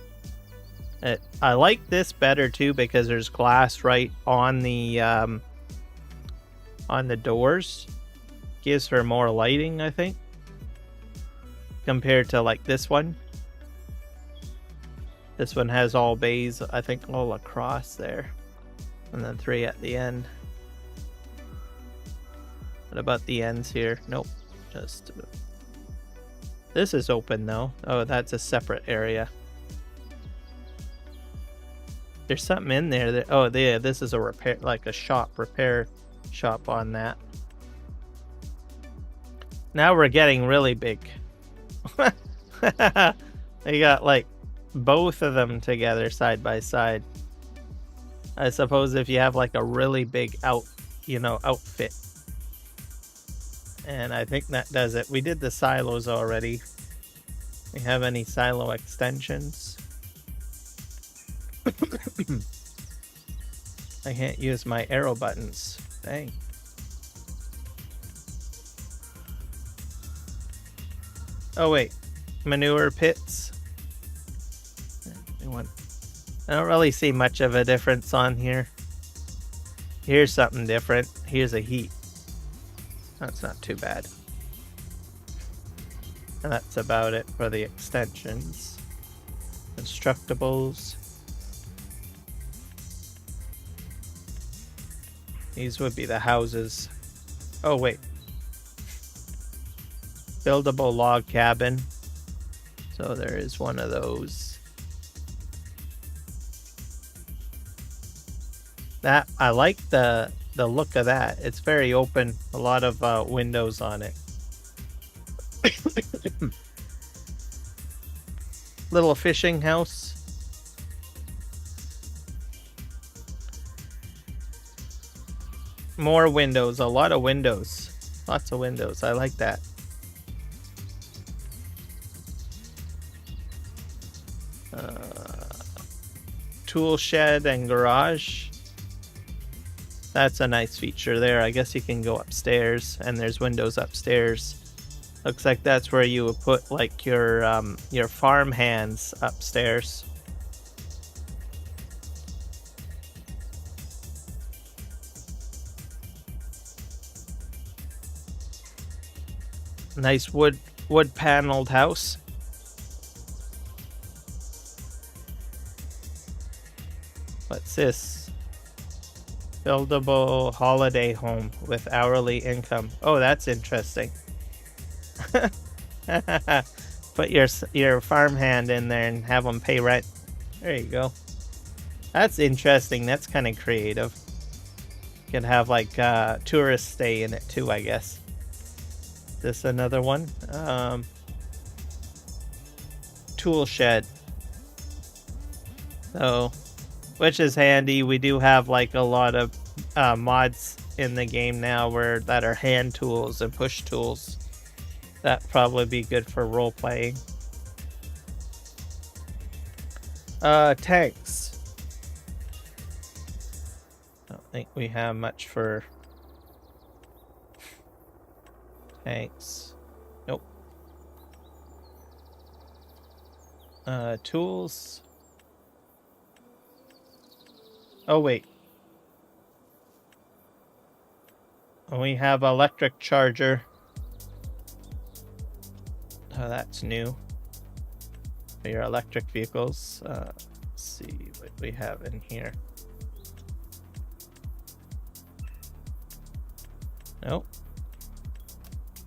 I like this better too because there's glass right on the doors. Gives her more lighting, I think, compared to like this one. This one has all bays, I think, all across there. And then 3 at the end. What about the ends here? Nope. Just... This is open, though. Oh, that's a separate area. There's something in there that... Oh, yeah, this is a repair... Like a shop. Repair shop on that. Now we're getting really big. They got, like, both of them together side by side. I suppose if you have, like, a really big outfit. And I think that does it. We did the silos already. We have any silo extensions? I can't use my arrow buttons. Dang. Oh wait, manure pits. I don't really see much of a difference on here. Here's something different. Here's a heat. That's not too bad. And that's about it for the extensions. Constructibles. These would be the houses. Oh wait. Buildable log cabin. So there is one of those. That I like the look of that. It's very open. A lot of windows on it. Little fishing house. More windows. A lot of windows. Lots of windows. I like that. Tool shed and garage. That's a nice feature there. I guess you can go upstairs, and there's windows upstairs. Looks like that's where you would put like your farm hands upstairs. Nice wood paneled house. What's this? Buildable holiday home with hourly income. Oh, that's interesting. Put your farmhand in there and have them pay rent. There you go. That's interesting. That's kind of creative. You can have like tourists stay in it too, I guess. This another one. Tool shed. So, which is handy. We do have like a lot of mods in the game now that are hand tools and push tools. That'd probably be good for role playing. Tanks. Don't think we have much for tanks. Nope. Tools. Oh wait. We have electric charger. Oh, that's new. For your electric vehicles. Let's see what we have in here. Nope.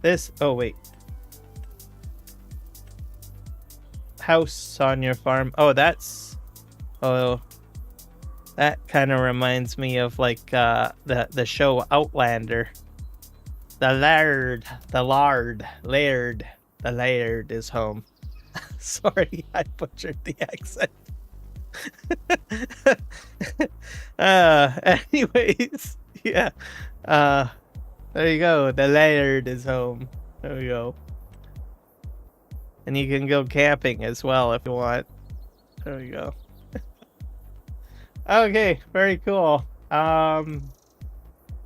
This, oh wait. House on your farm. Oh, that's, oh, that kind of reminds me of like the show Outlander. The laird is home. Sorry, I butchered the accent. Anyways, yeah. There you go. The laird is home. There we go. And you can go camping as well if you want. There we go. Okay, very cool.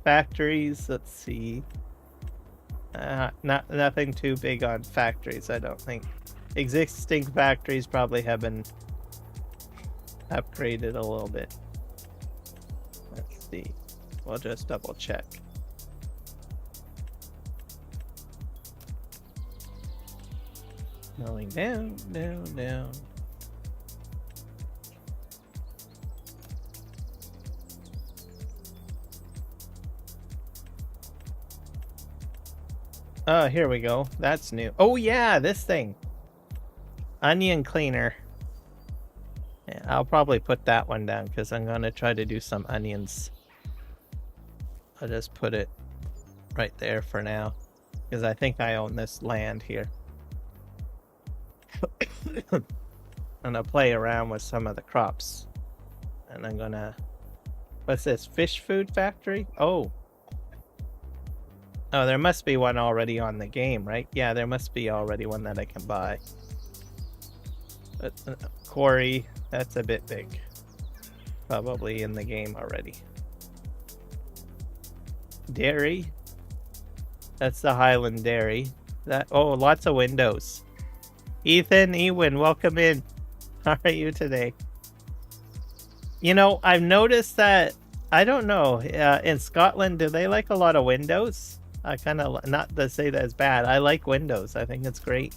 Factories, let's see. Nothing too big on factories, I don't think. Existing factories probably have been upgraded a little bit. Let's see. We'll just double check. Going down, down, down. Oh, here we go. That's new. Oh yeah, this thing. Onion cleaner. Yeah, I'll probably put that one down because I'm going to try to do some onions. I'll just put it right there for now because I think I own this land here. I'm gonna play around with some of the crops. And I'm gonna... What's this? Fish food factory? Oh. Oh, there must be one already on the game, right? Yeah, there must be already one that I can buy. But, quarry, that's a bit big. Probably in the game already. Dairy. That's the Highland Dairy. That... Oh, lots of windows. Ethan, Ewan, welcome in. How are you today? You know, I've noticed that, I don't know, in Scotland, do they like a lot of windows? I kind of, not to say that it's bad, I like windows. I think it's great.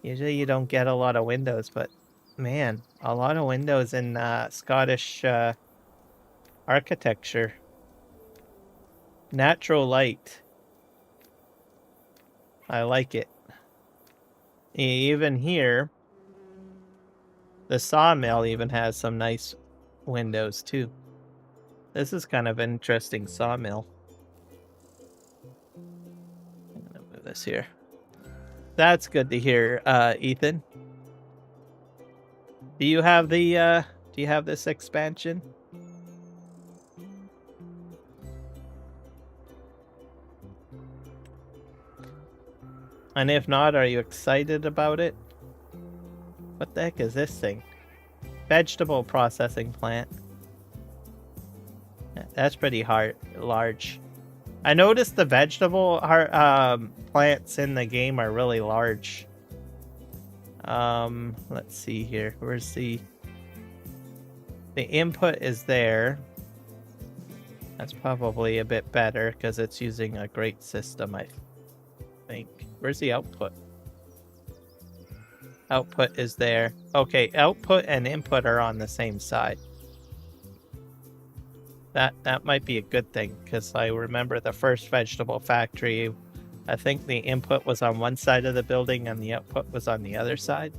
Usually you don't get a lot of windows, but man, a lot of windows in Scottish architecture. Natural light. I like it. Even here, the sawmill even has some nice windows too. This is kind of an interesting sawmill. I'm gonna move this here. That's good to hear, Ethan. Do you have the do you have this expansion? And if not, are you excited about it? What the heck is this thing? Vegetable processing plant. That's pretty large. I noticed the vegetable plants in the game are really large. Let's see here. Where's the input is there. That's probably a bit better because it's using a great system, I think. Where's the output? Output is there. Okay, output and input are on the same side. That might be a good thing, because I remember the first vegetable factory, I think the input was on one side of the building and the output was on the other side.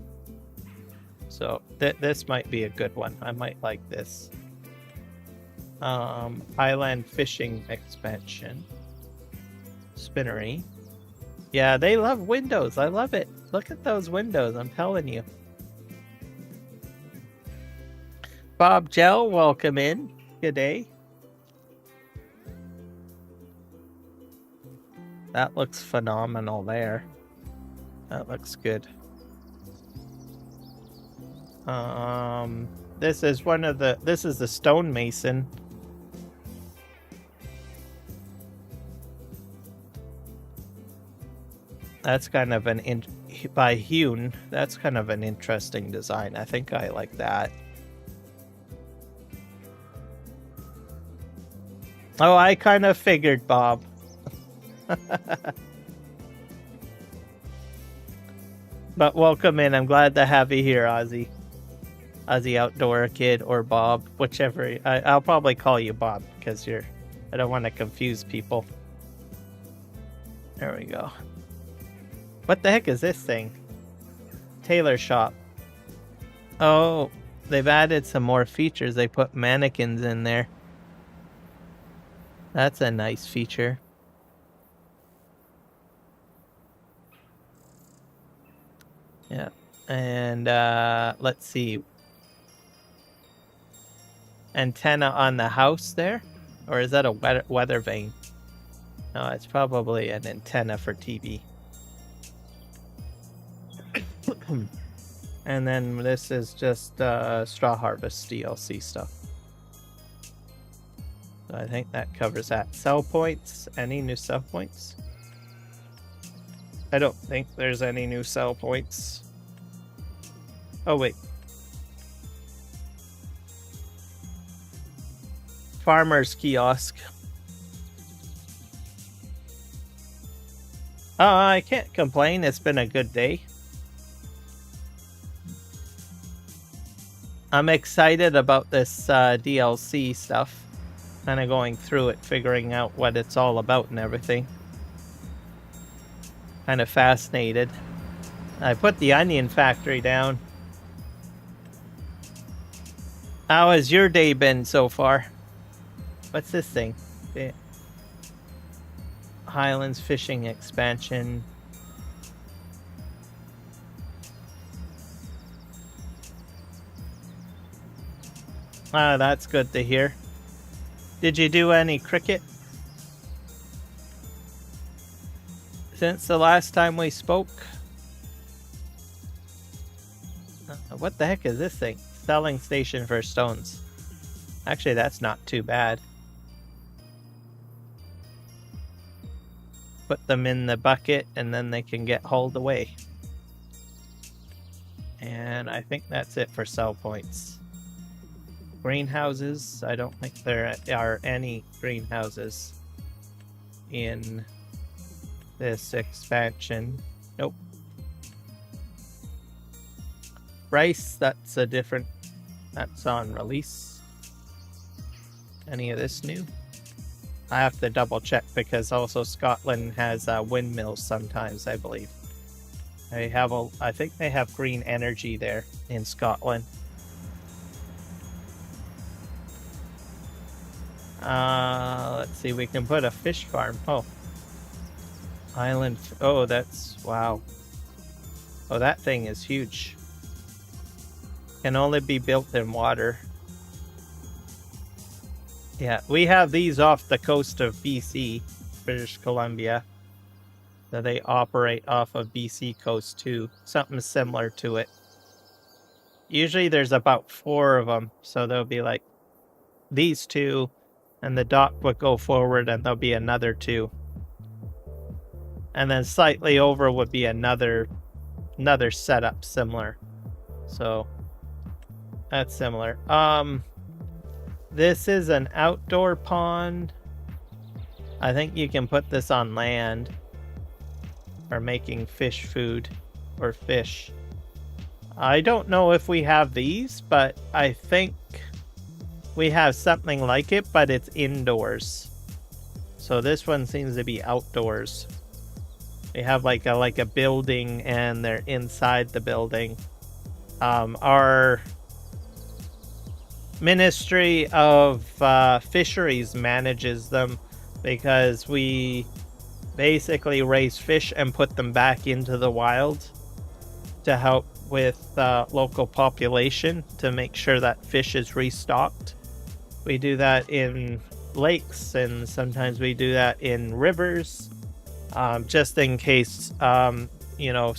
So this might be a good one. I might like this. Highland fishing expansion. Spinnery. Yeah, they love windows. I love it. Look at those windows, I'm telling you. Bob Gel, welcome in. Good day. That looks phenomenal there. That looks good. This is this is the stonemason. That's kind of by Hewn. That's kind of an interesting design. I think I like that. Oh, I kind of figured, Bob. But welcome in. I'm glad to have you here, Ozzy. Ozzy Outdoor Kid or Bob, whichever. I'll probably call you Bob because I don't want to confuse people. There we go. What the heck is this thing? Tailor shop. Oh, they've added some more features. They put mannequins in there. That's a nice feature. Yeah. And let's see. Antenna on the house there? Or is that a weather vane? No, it's probably an antenna for TV. And then this is just Straw Harvest DLC stuff. So I think that covers that. Sell points. Any new sell points? I don't think there's any new sell points. Oh, wait. Farmer's kiosk. Oh, I can't complain. It's been a good day. I'm excited about this DLC stuff. Kind of going through it, figuring out what it's all about and everything. kind of fascinated. I put the onion factory down. How has your day been so far? What's this thing? The Highlands fishing expansion. Ah, that's good to hear. Did you do any cricket since the last time we spoke? What the heck is this thing? Selling station for stones. Actually, that's not too bad. Put them in the bucket and then they can get hauled away. And I think that's it for sell points. Greenhouses. I don't think there are any greenhouses in this expansion. Nope. Rice, that's a different... That's on release. Any of this new? I have to double check because also Scotland has windmills sometimes, I believe. I think they have green energy there in Scotland. Let's see, we can put a fish farm. Oh. Island. Oh, that's... Wow. Oh, that thing is huge. Can only be built in water. Yeah, we have these off the coast of BC, British Columbia. So they operate off of BC coast too. Something similar to it. Usually there's about 4 of them. So there'll be like these 2. And the dock would go forward and there'll be another 2. And then slightly over would be another setup similar. So that's similar. This is an outdoor pond. I think you can put this on land for making fish food or fish. I don't know if we have these, but I think we have something like it, but it's indoors. So this one seems to be outdoors. We have like a building and they're inside the building. Our Ministry of Fisheries manages them because we basically raise fish and put them back into the wild to help with local population to make sure that fish is restocked. We do that in lakes and sometimes we do that in rivers, just in case, you know,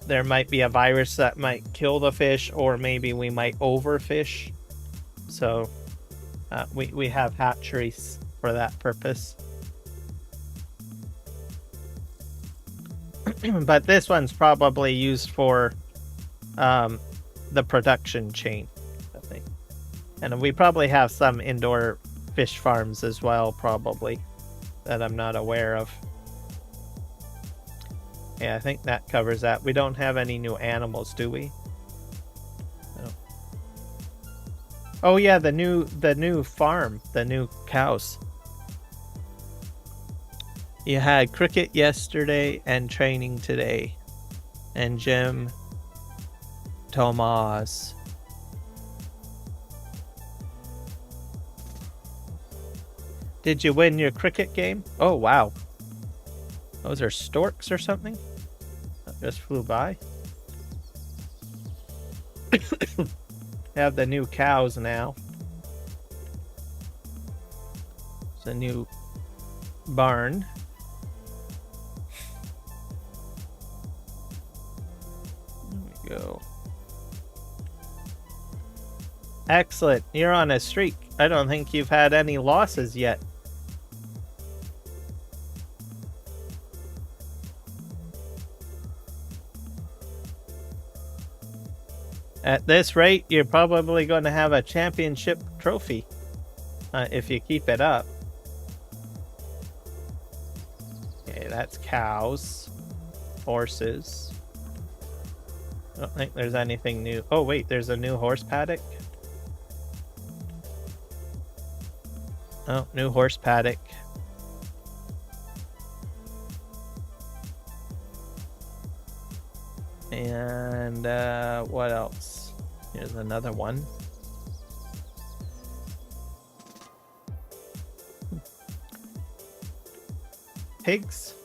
there might be a virus that might kill the fish, or maybe we might overfish. So we have hatcheries for that purpose. But this one's probably used for the production chain, I think. And we probably have some indoor fish farms as well, probably, that I'm not aware of. Yeah, I think that covers that. We don't have any new animals, do we? No. Oh yeah, the new farm, the new cows. You had cricket yesterday and training today. And Jim Tomas. Did you win your cricket game? Oh wow. Those are storks or something? That just flew by. Have the new cows now. It's a new barn. There we go. Excellent. You're on a streak. I don't think you've had any losses yet. At this rate, you're probably going to have a championship trophy if you keep it up. Okay, that's cows, horses. I don't think there's anything new. Oh wait, there's a new horse paddock. Oh, new horse paddock. And what else? Here's another one. Pigs?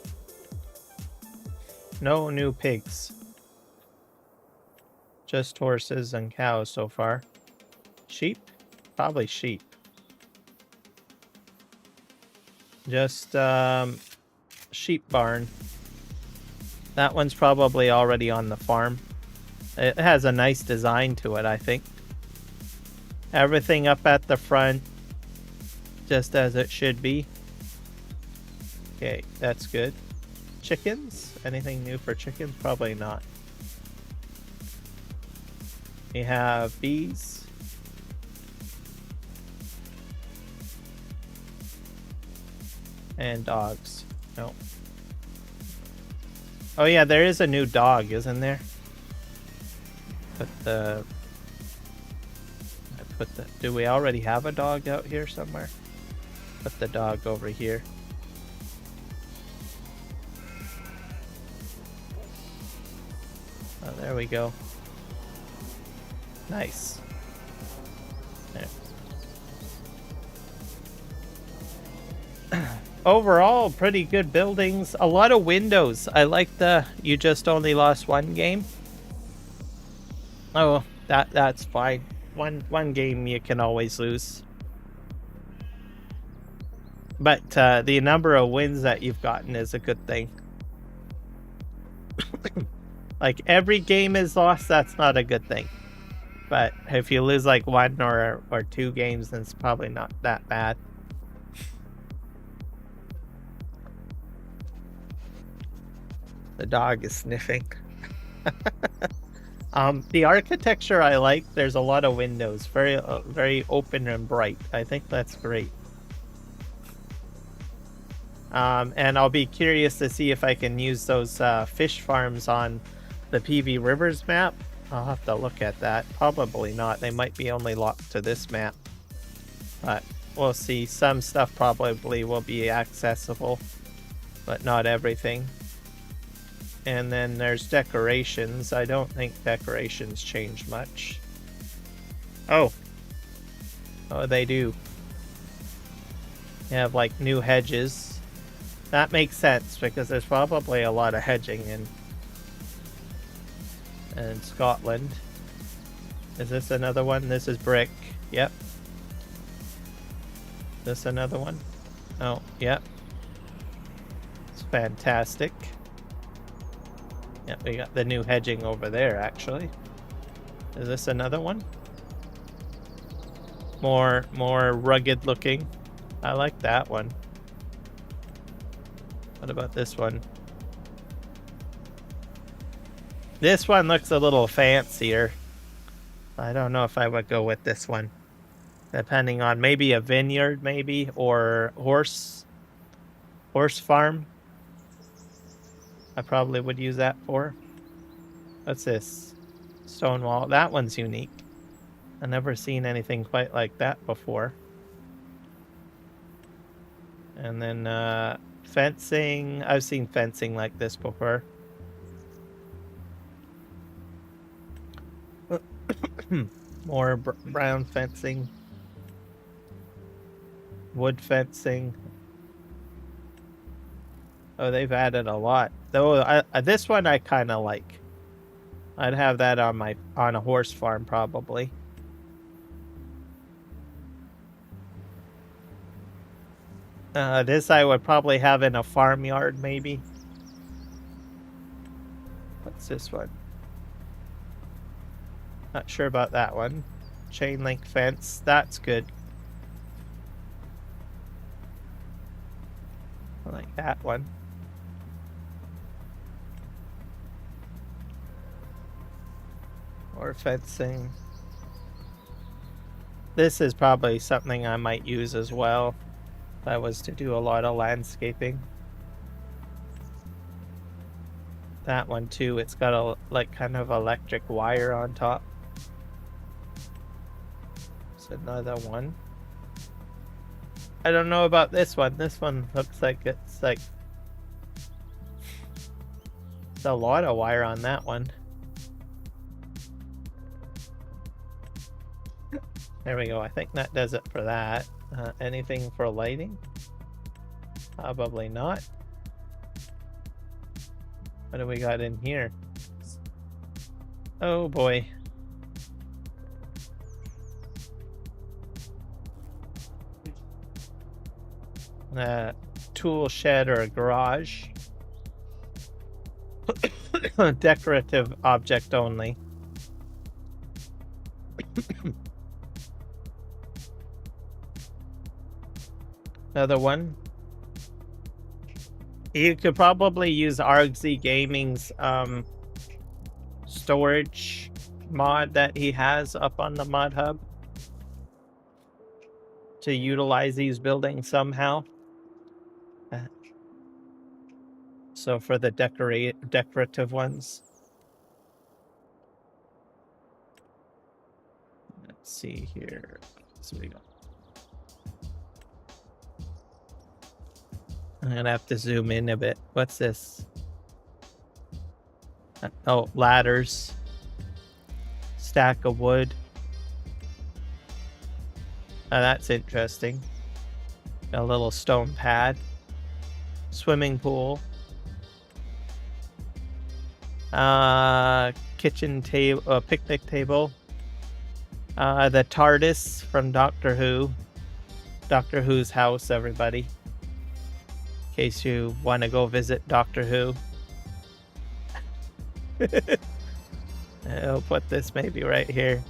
No new pigs. Just horses and cows so far. Sheep? Probably sheep. Just sheep barn. That one's probably already on the farm. It has a nice design to it, I think. Everything up at the front, just as it should be. Okay, that's good. Chickens? Anything new for chickens? Probably not. We have bees. And dogs. No. Oh yeah, there is a new dog, isn't there? Do we already have a dog out here somewhere? Put the dog over here. Oh, there we go. Nice. There. Overall, pretty good buildings. A lot of windows. I like the you just only lost one game. Oh, that's fine. One game you can always lose. But the number of wins that you've gotten is a good thing. Like every game is lost, that's not a good thing. But if you lose like one or two games, then it's probably not that bad. The dog is sniffing. The architecture I like. There's a lot of windows, very open and bright. I think that's great. And I'll be curious to see if I can use those fish farms on the PV Rivers map. I'll have to look at that. Probably not. They might be only locked to this map. But we'll see. Some stuff probably will be accessible, but not everything. And then there's decorations. I don't think decorations change much. Oh, they do. You have like new hedges. That makes sense because there's probably a lot of hedging in Scotland. Is this another one? This is brick. Yep. This another one? Oh, yep. It's fantastic. Yep, we got the new hedging over there, actually. Is this another one? More rugged looking. I like that one. What about this one? This one looks a little fancier. I don't know if I would go with this one. Depending on maybe a vineyard, maybe, or horse farm. I probably would use that for. What's this? Stone wall. That one's unique. I've never seen anything quite like that before. And then fencing. I've seen fencing like this before. More brown fencing. Wood fencing. Oh, they've added a lot. Though this one I kind of like. I'd have that on a horse farm probably. This I would probably have in a farmyard maybe. What's this one? Not sure about that one. Chain link fence. That's good. I like that one. Or fencing. This is probably something I might use as well if I was to do a lot of landscaping. That one too, it's got a like kind of electric wire on top. It's another one. I don't know about this one. This one looks like it's a lot of wire on that one. There we go. I think that does it for that. Anything for lighting? Probably not. What do we got in here? Oh boy. Tool shed or a garage. Decorative object only. Another one. You could probably use Argsy Gaming's storage mod that he has up on the mod hub to utilize these buildings somehow. So for the decorative ones. Let's see here. So we go. I'm gonna have to zoom in a bit. What's this? Oh, ladders. Stack of wood. Oh, that's interesting. Got a little stone pad. Swimming pool. Kitchen table, picnic table. The TARDIS from Doctor Who. Doctor Who's house, everybody. In case you want to go visit Doctor Who. I'll put this maybe right here.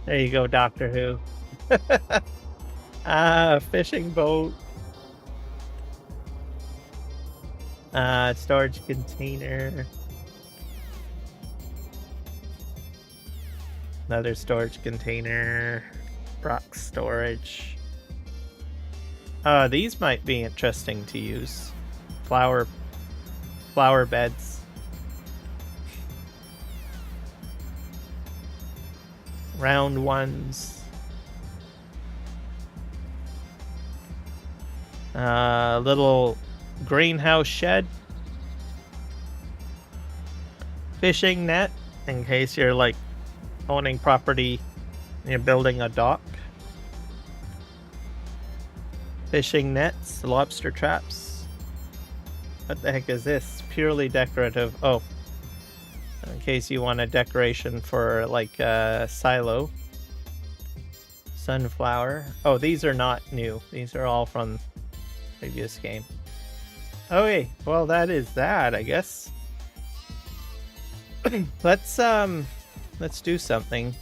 There you go, Doctor Who. Fishing boat. Storage container. Another storage container. Rock storage. These might be interesting to use. Flower beds. Round ones. Little greenhouse shed. Fishing net, in case you're like owning property and you're building a dock. Fishing nets, lobster traps. What the heck is this? Purely decorative. Oh, in case you want a decoration for like a silo. Sunflower. Oh, these are not new. These are all from previous game. Okay, well that is that, I guess. Let's do something.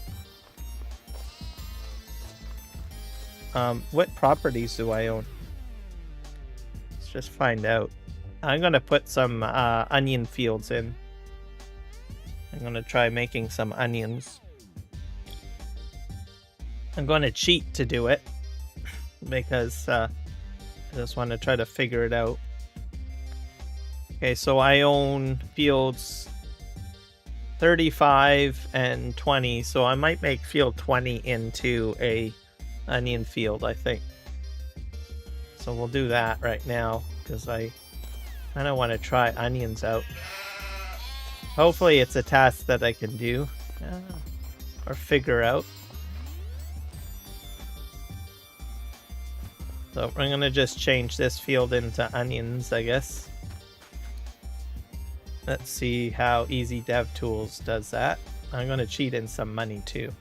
What properties do I own? Let's just find out. I'm gonna put some onion fields in. I'm gonna try making some onions. I'm gonna cheat to do it because I just want to try to figure it out. Okay, so I own fields 35 and 20, so I might make field 20 into a onion field, I think. So we'll do that right now because I kind of want to try onions out. Hopefully it's a task that I can do or figure out. So I'm gonna just change this field into onions, I guess. Let's see how Easy Dev Tools does that. I'm gonna cheat in some money too.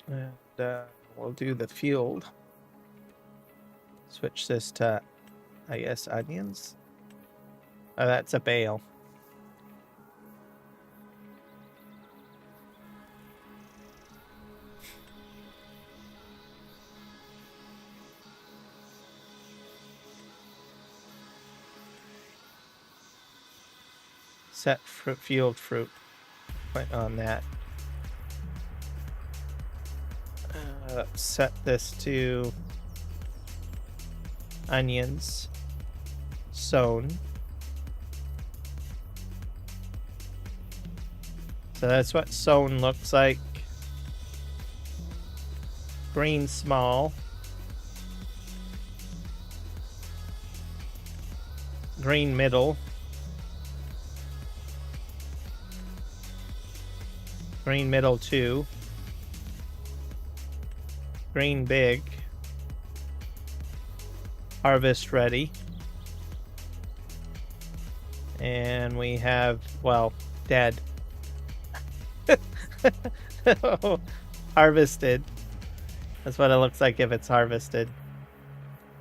And we'll do the field. Switch this to, I guess, onions. Oh, that's a bale. Set field fruit. Put on that. Set this to onions sown. So that's what sown looks like. green small, green middle, green middle 2, green big, harvest ready, and we have, well, dead. Harvested. That's what it looks like if it's harvested.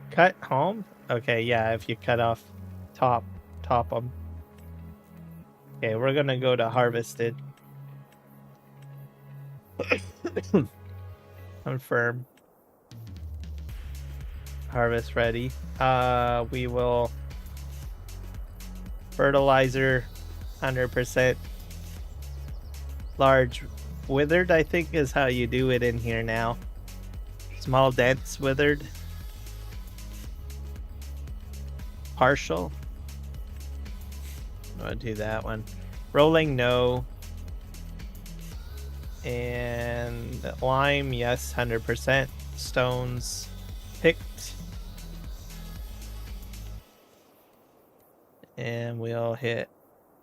Cut home? Okay, yeah, if you cut off top them. Okay, we're gonna go to harvested. Confirm. Harvest ready. We will fertilizer 100%. Large withered, I think, is how you do it in here now. Small dense withered. Partial. I'm gonna do that one. Rolling, no. And lime, yes, 100%. Stones picked. And we'll hit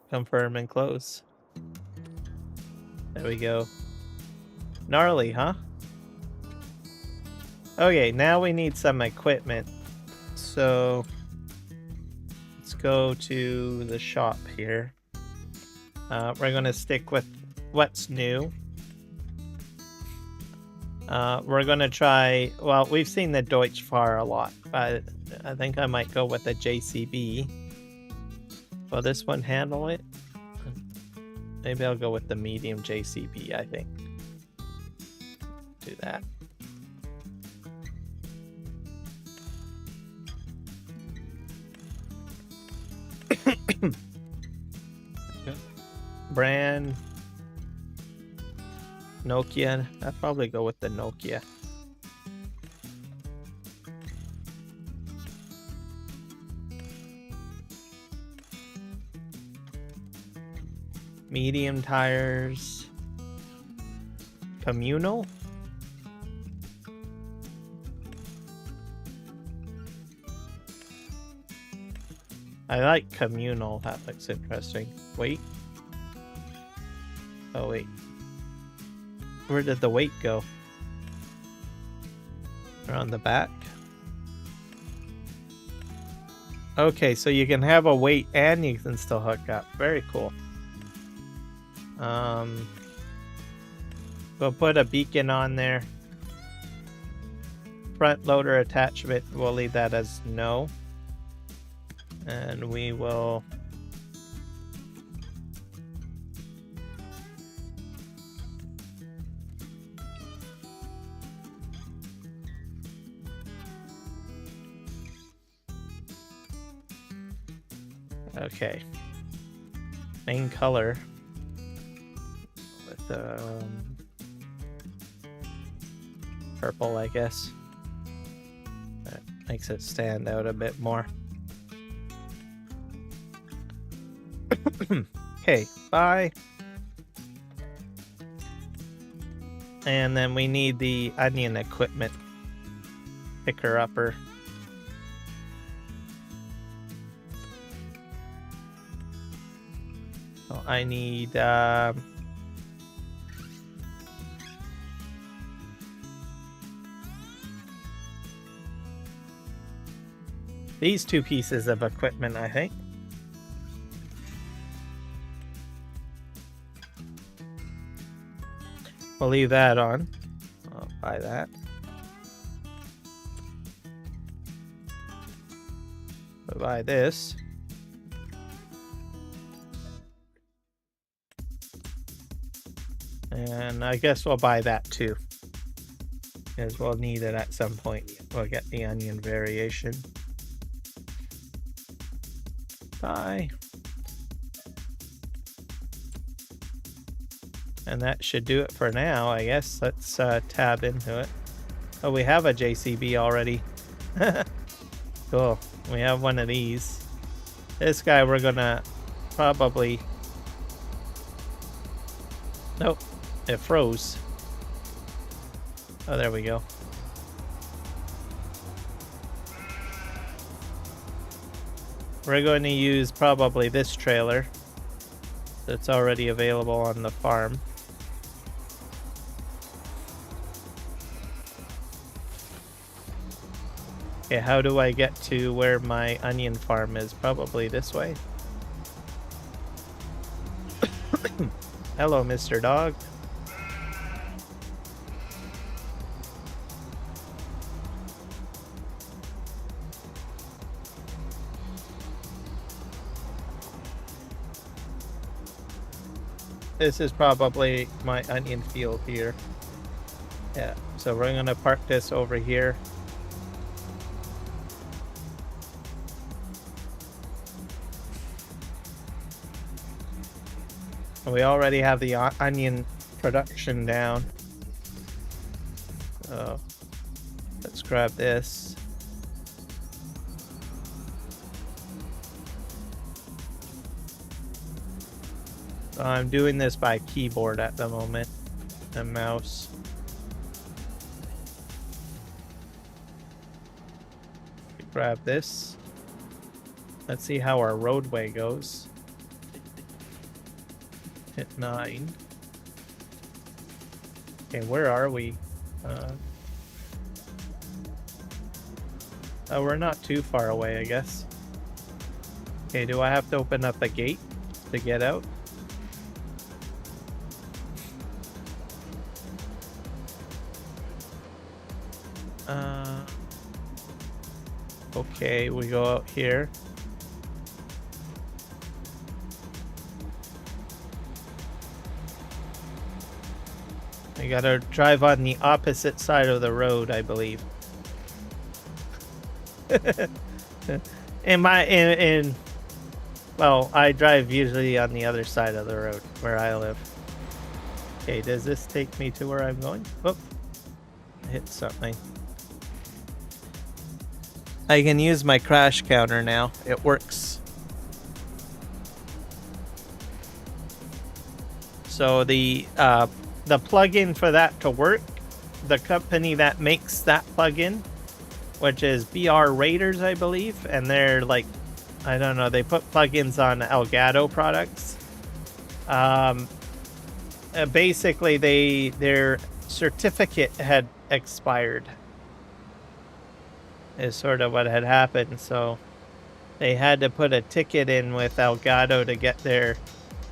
confirm and close. There we go. Gnarly, huh? Okay, now we need some equipment. So let's go to the shop here. We're gonna stick with what's new. We're gonna try, well, we've seen the Deutsch Fahr a lot, but I think I might go with the JCB. Will this one handle it? Maybe I'll go with the medium JCB, I think. Do that. Brand Nokia. I'd probably go with the Nokia. Medium tires. Communal. I like communal. That looks interesting. Wait. Oh, wait. Where did the weight go? Around the back? Okay, so you can have a weight and you can still hook up. Very cool. We'll put a beacon on there. Front loader attachment, we'll leave that as no. And we will okay. Main color with purple, I guess. That makes it stand out a bit more. Okay, bye. And then we need the onion equipment picker upper. So I need these two pieces of equipment, I think. We'll leave that on. I'll buy that. We'll buy this. And I guess we'll buy that too, because we'll need it at some point. We'll get the onion variation. Buy. And that should do it for now, I guess. Let's tab into it. Oh, we have a JCB already. Cool. We have one of these. This guy we're gonna probably... Nope. It froze. Oh, there we go. We're going to use probably this trailer that's already available on the farm. Okay, how do I get to where my onion farm is? Probably this way. Hello, Mr. Dog. This is probably my onion field here. Yeah, so we're gonna park this over here. We already have the onion production down. So let's grab this. So I'm doing this by keyboard at the moment, and mouse. Grab this. Let's see how our roadway goes. Hit 9. Okay, where are we? Oh, we're not too far away, I guess. Okay, do I have to open up a gate to get out? Okay, we go out here. I gotta drive on the opposite side of the road, I believe. Well, I drive usually on the other side of the road where I live. Okay, does this take me to where I'm going? Oh, I hit something. I can use my crash counter now. It works. So the plugin for that to work, the company that makes that plugin, which is BR Raiders, I believe, and they're like, I don't know, they put plugins on Elgato products. Basically, their certificate had expired. Is sort of what had happened, so they had to put a ticket in with Elgato to get their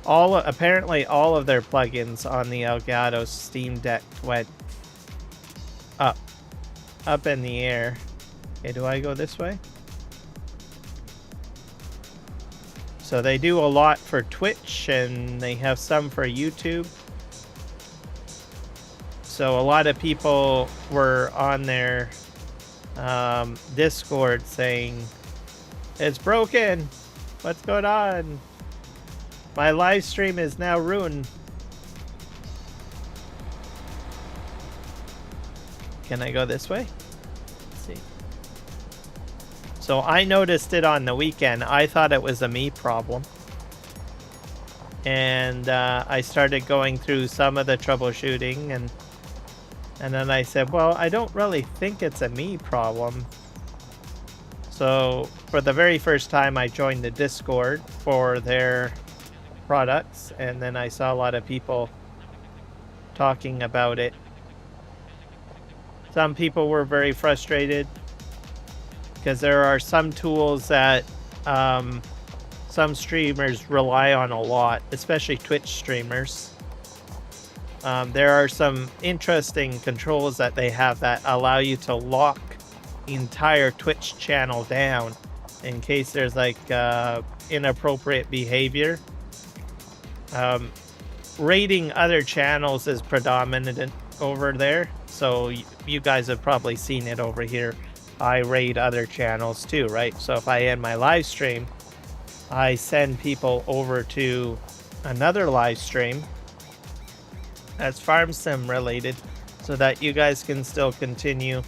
apparently all of their plugins on the Elgato Steam Deck went up in the air. Okay, do I go this way? So they do a lot for Twitch and they have some for YouTube. So a lot of people were on their Discord saying, it's broken, what's going on? My live stream is now ruined. Can I go this way? Let's see. So I noticed it on the weekend. I thought it was a me problem. And I started going through some of the troubleshooting and then I said, well, I don't really think it's a me problem. So for the very first time, I joined the Discord for their products, and then I saw a lot of people talking about it. Some people were very frustrated because there are some tools that some streamers rely on a lot, especially Twitch streamers. There are some interesting controls that they have that allow you to lock the entire Twitch channel down in case there's like inappropriate behavior. Raiding other channels is predominant over there, so you guys have probably seen it over here. I raid other channels too, right? So if I end my live stream, I send people over to another live stream that's farm sim related so that you guys can still continue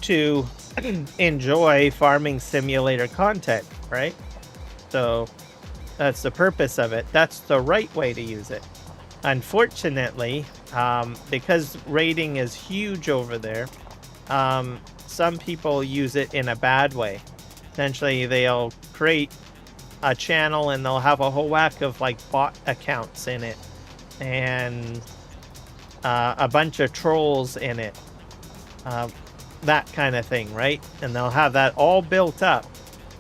to enjoy farming simulator content, right? So that's the purpose of it. That's the right way to use it. Unfortunately, because raiding is huge over there, some people use it in a bad way. Essentially, they'll create a channel and they'll have a whole whack of like bot accounts in it and a bunch of trolls in it, that kind of thing, right? And they'll have that all built up.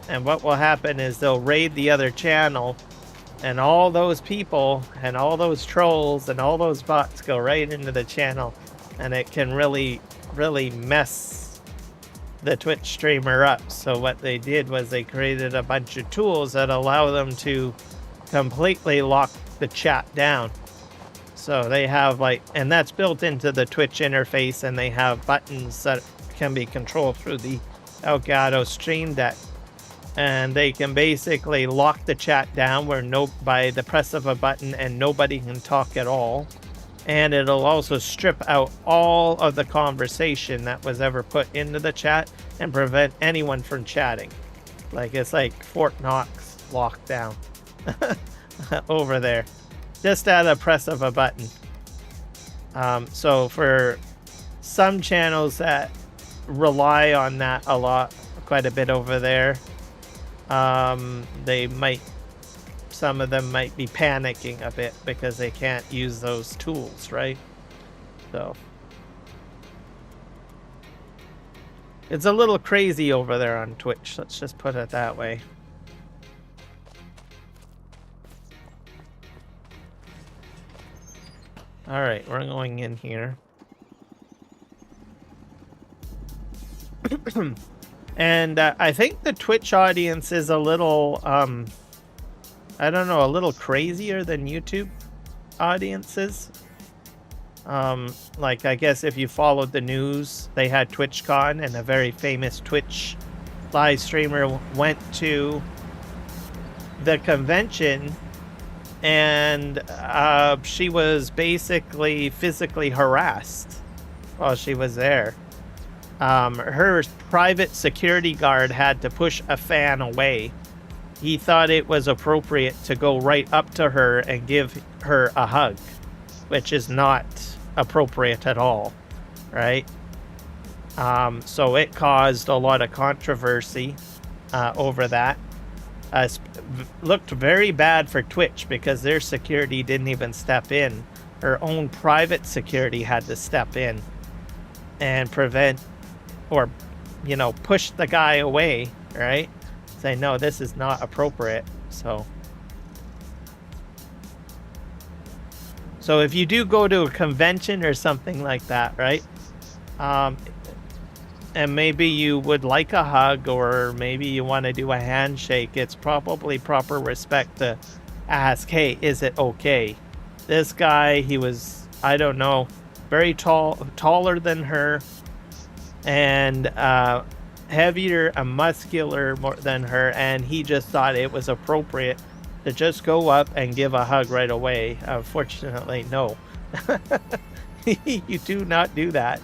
And what will happen is they'll raid the other channel, and all those people and all those trolls and all those bots go right into the channel, and it can really, really mess the Twitch streamer up. So what they did was they created a bunch of tools that allow them to completely lock the chat down. So they have like, and that's built into the Twitch interface, and they have buttons that can be controlled through the Elgato Stream Deck. And they can basically lock the chat down where by the press of a button, and nobody can talk at all. And it'll also strip out all of the conversation that was ever put into the chat and prevent anyone from chatting. Like, it's like Fort Knox locked down over there, just at a press of a button. So for some channels that rely on that quite a bit over there, some of them might be panicking a bit because they can't use those tools, right? So it's a little crazy over there on Twitch, let's just put it that way. All right, we're going in here. And I think the Twitch audience is a little, I don't know, a little crazier than YouTube audiences. Like, I guess if you followed the news, they had TwitchCon, and a very famous Twitch live streamer went to the convention, and she was basically physically harassed while she was there. Her private security guard had to push a fan away. He thought it was appropriate to go right up to her and give her a hug, which is not appropriate at all, right? So it caused a lot of controversy over that. Looked very bad for Twitch because their security didn't even step in. Her own private security had to step in and prevent, or, you know, push the guy away, right? Say, no, this is not appropriate. So if you do go to a convention or something like that, right? And maybe you would like a hug, or maybe you want to do a handshake, it's probably proper respect to ask, hey, is it okay? This guy, he was, I don't know, very taller than her, and heavier and muscular more than her, and he just thought it was appropriate to just go up and give a hug right away. Unfortunately, no. You do not do that.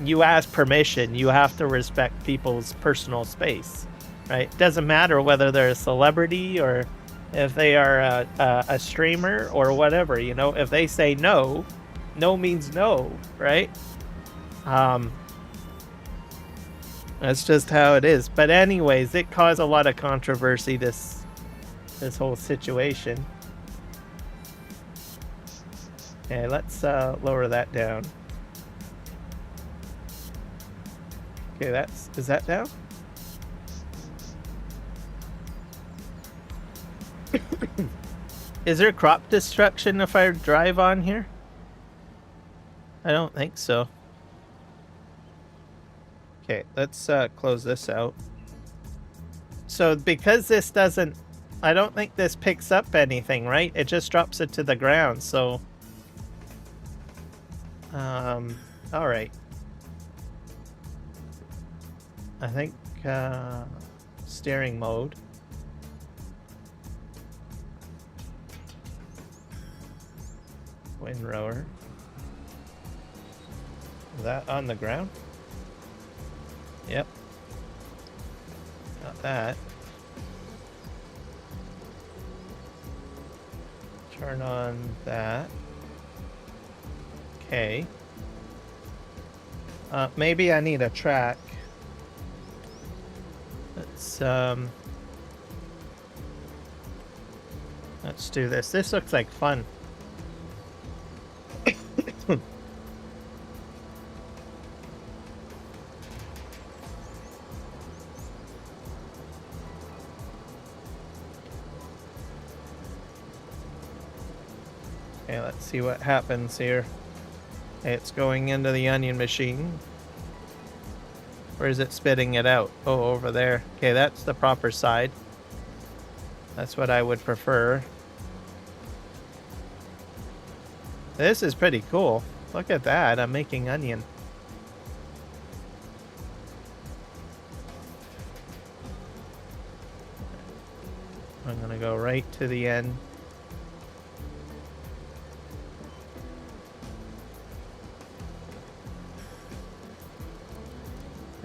You ask permission. You have to respect people's personal space, right? Doesn't matter whether they're a celebrity or if they are a streamer or whatever, you know. If they say no, no means no, right? That's just how it is. But anyways, it caused a lot of controversy, this whole situation. Okay, let's lower that down. Okay, is that down? Is there crop destruction if I drive on here? I don't think so. Okay, let's close this out. So because this doesn't, I don't think this picks up anything, right? It just drops it to the ground, so all right. I think steering mode. Wind rower. Is that on the ground? Yep. Not that. Turn on that. Okay. Maybe I need a track. Let's do this. This looks like fun. Okay, let's see what happens here. It's going into the onion machine. Or is it spitting it out? Oh, over there. Okay, that's the proper side. That's what I would prefer. This is pretty cool. Look at that. I'm making onion. I'm gonna go right to the end.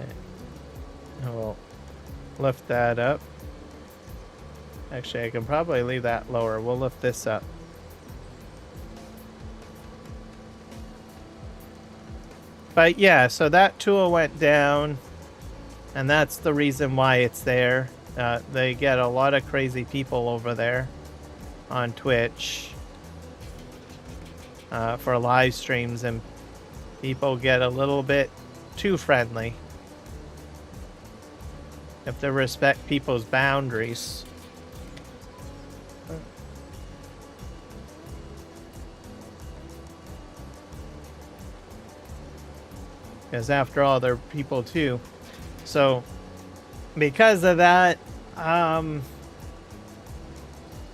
Okay. I will lift that up. Actually, I can probably leave that lower. We'll lift this up. But yeah, so that tool went down, and that's the reason why it's there. They get a lot of crazy people over there on Twitch for live streams, and people get a little bit too friendly. You have to respect people's boundaries. Because after all, they're people too. So because of that,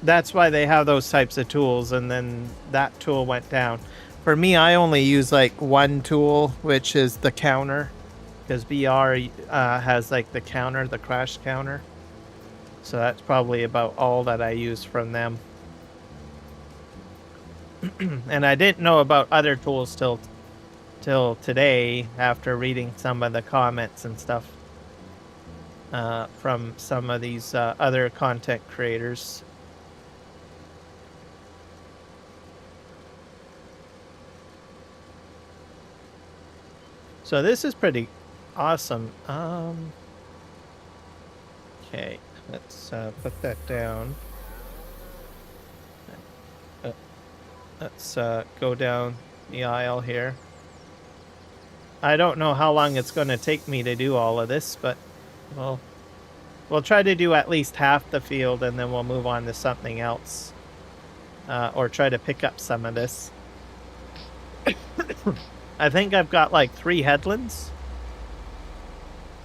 that's why they have those types of tools, and then that tool went down. For me, I only use like one tool, which is the counter, because BR has like the counter, the crash counter. So that's probably about all that I use from them. And I didn't know about other tools till today, after reading some of the comments and stuff from some of these other content creators. So this is pretty awesome. Okay, let's put that down. Let's go down the aisle here. I don't know how long it's going to take me to do all of this, but we'll try to do at least half the field, and then we'll move on to something else. Or try to pick up some of this. I think I've got like 3 headlands.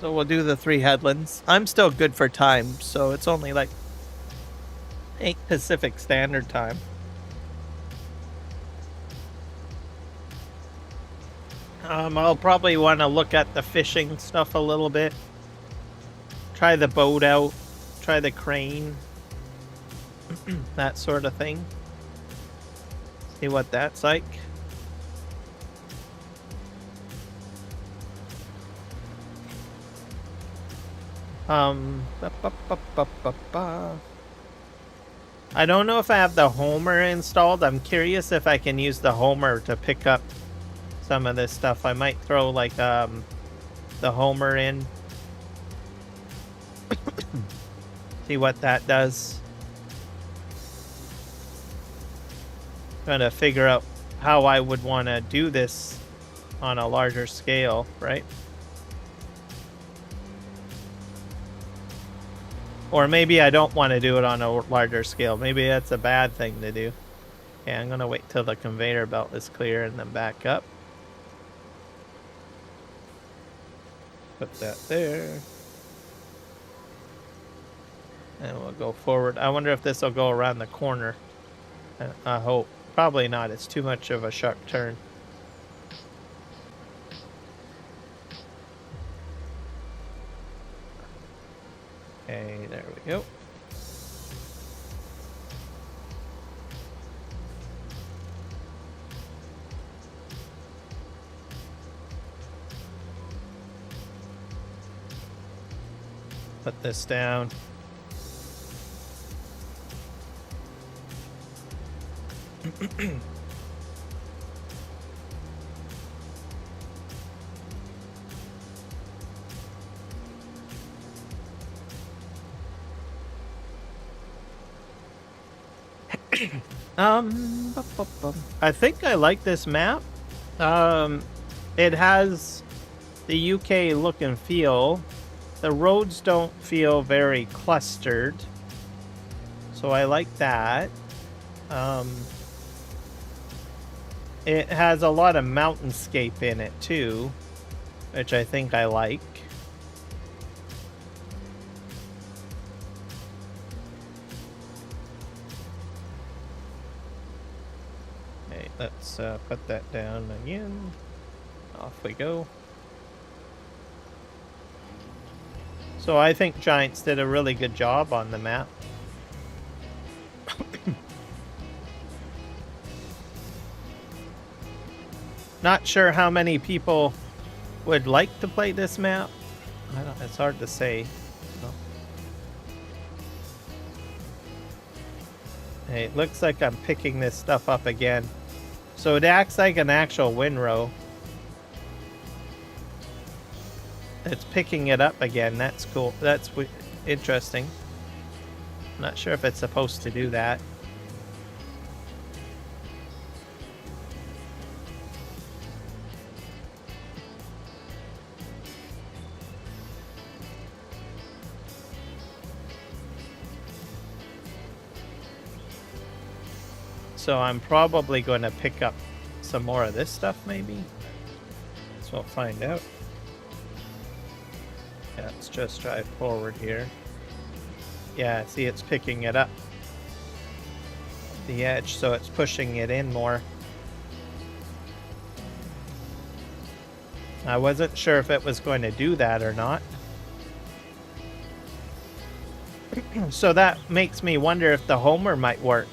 So we'll do the 3 headlands. I'm still good for time, so it's only like 8 Pacific Standard Time. I'll probably want to look at the fishing stuff a little bit. Try the boat out. Try the crane. That sort of thing. See what that's like. I don't know if I have the Homer installed. I'm curious if I can use the Homer to pick up some of this stuff. I might throw like the Homer in. See what that does. Trying to figure out how I would want to do this on a larger scale, right? Or maybe I don't want to do it on a larger scale. Maybe that's a bad thing to do. Okay, I'm going to wait till the conveyor belt is clear and then back up. Put that there. And we'll go forward. I wonder if this will go around the corner. I hope. Probably not. It's too much of a sharp turn. Okay, there we go. Put this down. I think I like this map. It has the UK look and feel. The roads don't feel very clustered, so I like that. It has a lot of mountainscape in it too, which I think I like. Okay, let's put that down again. Off we go. So I think Giants did a really good job on the map. Not sure how many people would like to play this map. It's hard to say. No. Hey, it looks like I'm picking this stuff up again. So it acts like an actual windrow. It's picking it up again. That's cool. That's interesting. Not sure if it's supposed to do that. So I'm probably going to pick up some more of this stuff, maybe. So we'll find out. Yeah, let's just drive forward here. Yeah, see, it's picking it up. The edge, so it's pushing it in more. I wasn't sure if it was going to do that or not. So that makes me wonder if the Homer might work.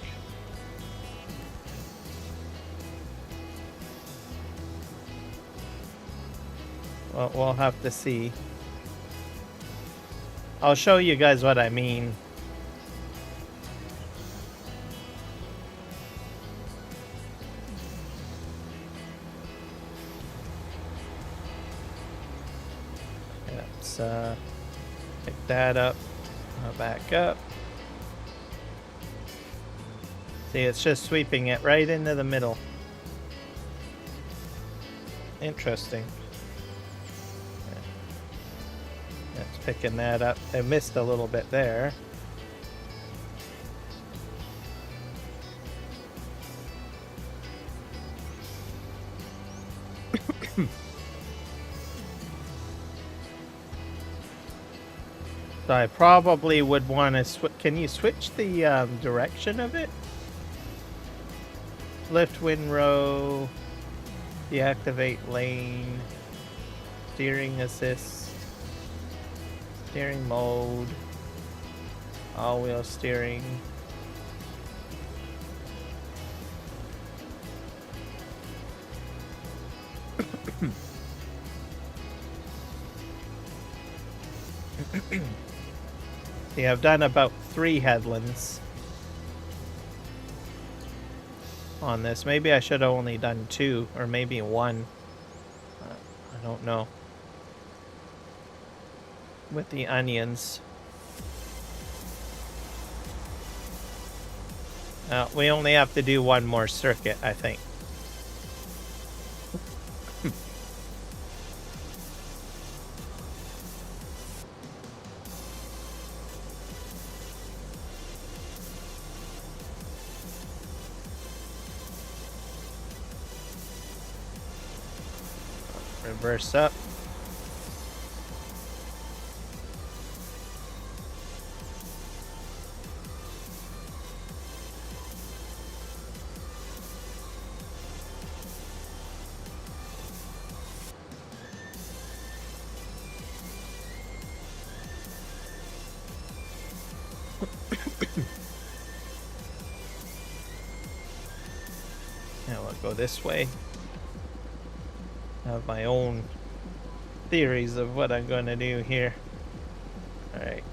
Well, we'll have to see. I'll show you guys what I mean. Let's pick that up. Back up. See, it's just sweeping it right into the middle. Interesting. It's picking that up. I missed a little bit there. So I probably would want to can you switch the direction of it? Lift windrow, deactivate lane, steering assist, steering mode, all-wheel steering. See, I've done about 3 headlands on this. Maybe I should have only done 2, or maybe 1. I don't know. With the onions. We only have to do 1 more circuit, I think. Reverse up. Now we'll go this way. I have my own theories of what I'm going to do here. All right.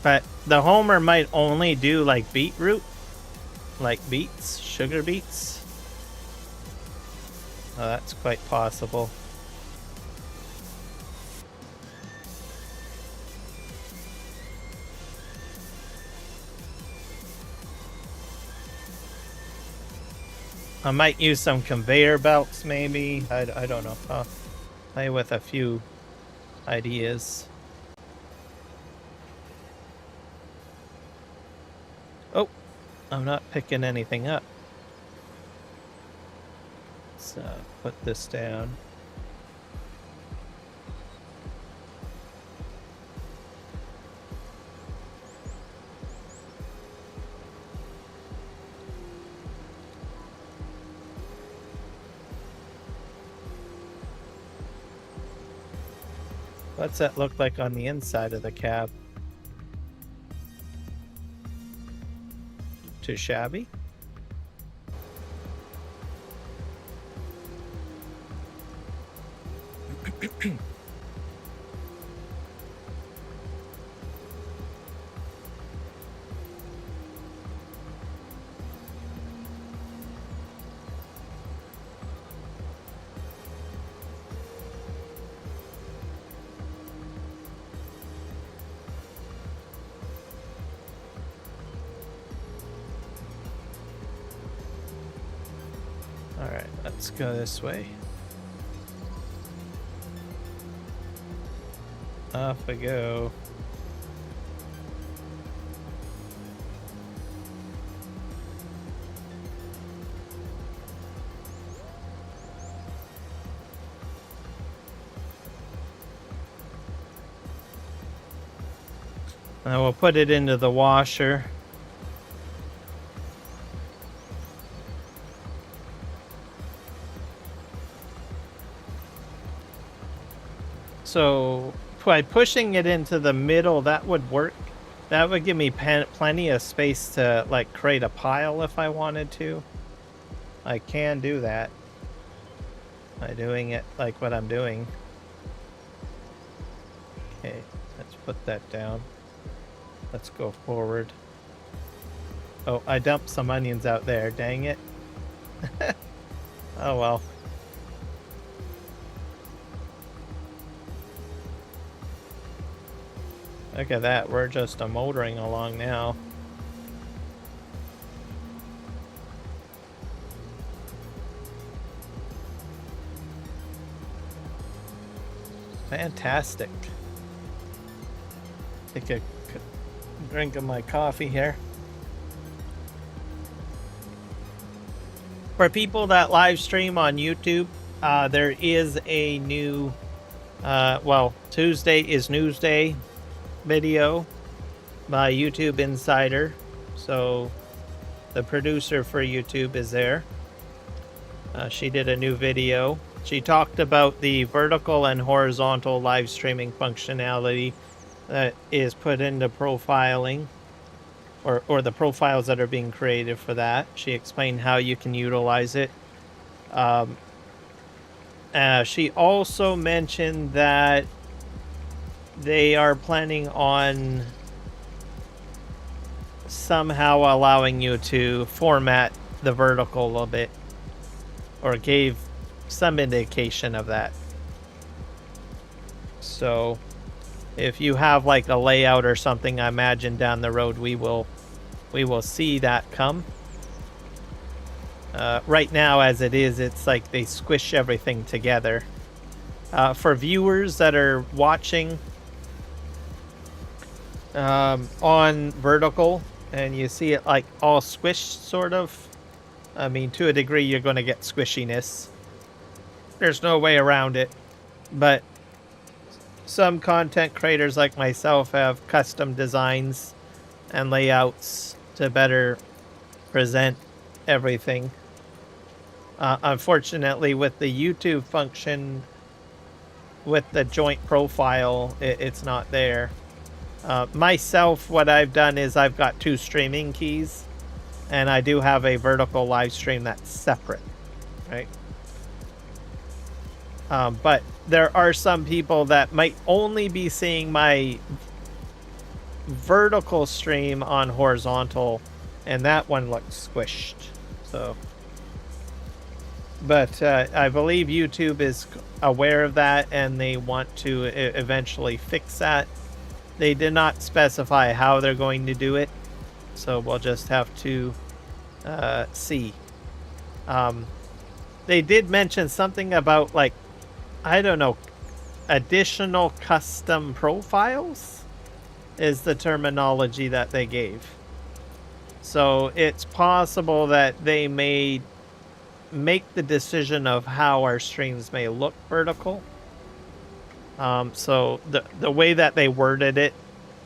But the Homer might only do like beetroot, like beets, sugar beets. Oh, that's quite possible. I might use some conveyor belts, maybe. I don't know. I'll play with a few ideas. Oh, I'm not picking anything up. Let's put this down. What's that look like on the inside of the cab? Too shabby? Alright, let's go this way. Off we go. I will put it into the washer. So by pushing it into the middle, that would work. That would give me plenty of space to like create a pile if I wanted to. I can do that by doing it like what I'm doing. Okay, let's put that down. Let's go forward. Oh, I dumped some onions out there, dang it. Oh well. Look at that, we're just motoring along now. Fantastic. Take a drink of my coffee here. For people that live stream on YouTube, there is a new, well, Tuesday is Newsday video by YouTube Insider. So the producer for YouTube is there. She did a new video. She talked about the vertical and horizontal live streaming functionality that is put into profiling, or the profiles that are being created for that. She explained how you can utilize it. She also mentioned that they are planning on somehow allowing you to format the vertical a little bit, or gave some indication of that. So if you have like a layout or something, I imagine down the road we will see that come. Right now, as it is, it's like they squish everything together. For viewers that are watching on vertical and you see it like all squished, sort of, I mean, to a degree you're going to get squishiness. There's no way around it. But some content creators like myself have custom designs and layouts to better present everything. Unfortunately, with the YouTube function, with the joint profile, it's not there. Myself, what I've done is I've got 2 streaming keys, and I do have a vertical live stream that's separate, right? But there are some people that might only be seeing my vertical stream on horizontal, and that one looks squished. So, but I believe YouTube is aware of that, and they want to eventually fix that. They did not specify how they're going to do it, so we'll just have to see. They did mention something about, like, I don't know, additional custom profiles is the terminology that they gave. So it's possible that they may make the decision of how our streams may look vertical. So the way that they worded it,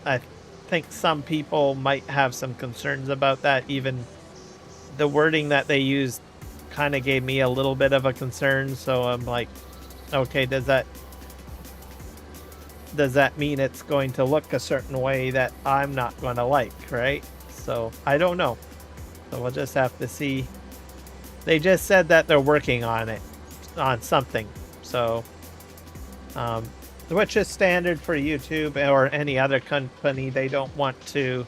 I think some people might have some concerns about that. Even the wording that they used kind of gave me a little bit of a concern. So I'm like, okay, does that mean it's going to look a certain way that I'm not going to like, right? So I don't know. So we'll just have to see. They just said that they're working on it, on something. So, which is standard for YouTube or any other company. They don't want to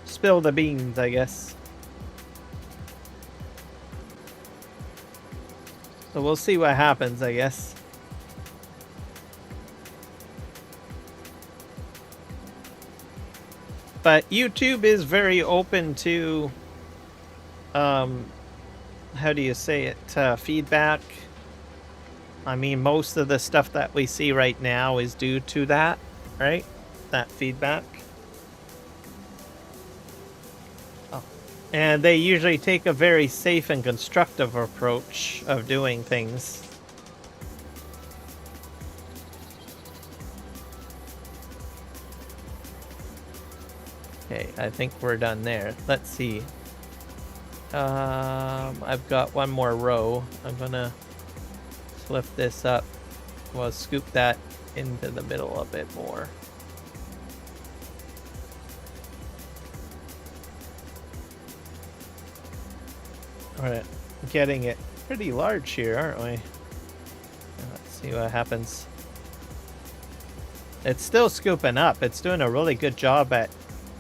spill the beans, I guess. So we'll see what happens, I guess. But YouTube is very open to, how do you say it, feedback. I mean, most of the stuff that we see right now is due to that, right? That feedback. Oh. And they usually take a very safe and constructive approach of doing things. Okay, I think we're done there. Let's see. I've got one more row. I'm gonna lift this up. We'll scoop that into the middle a bit more. We're getting it pretty large here, aren't we? Let's see what happens. It's still scooping up. It's doing a really good job at,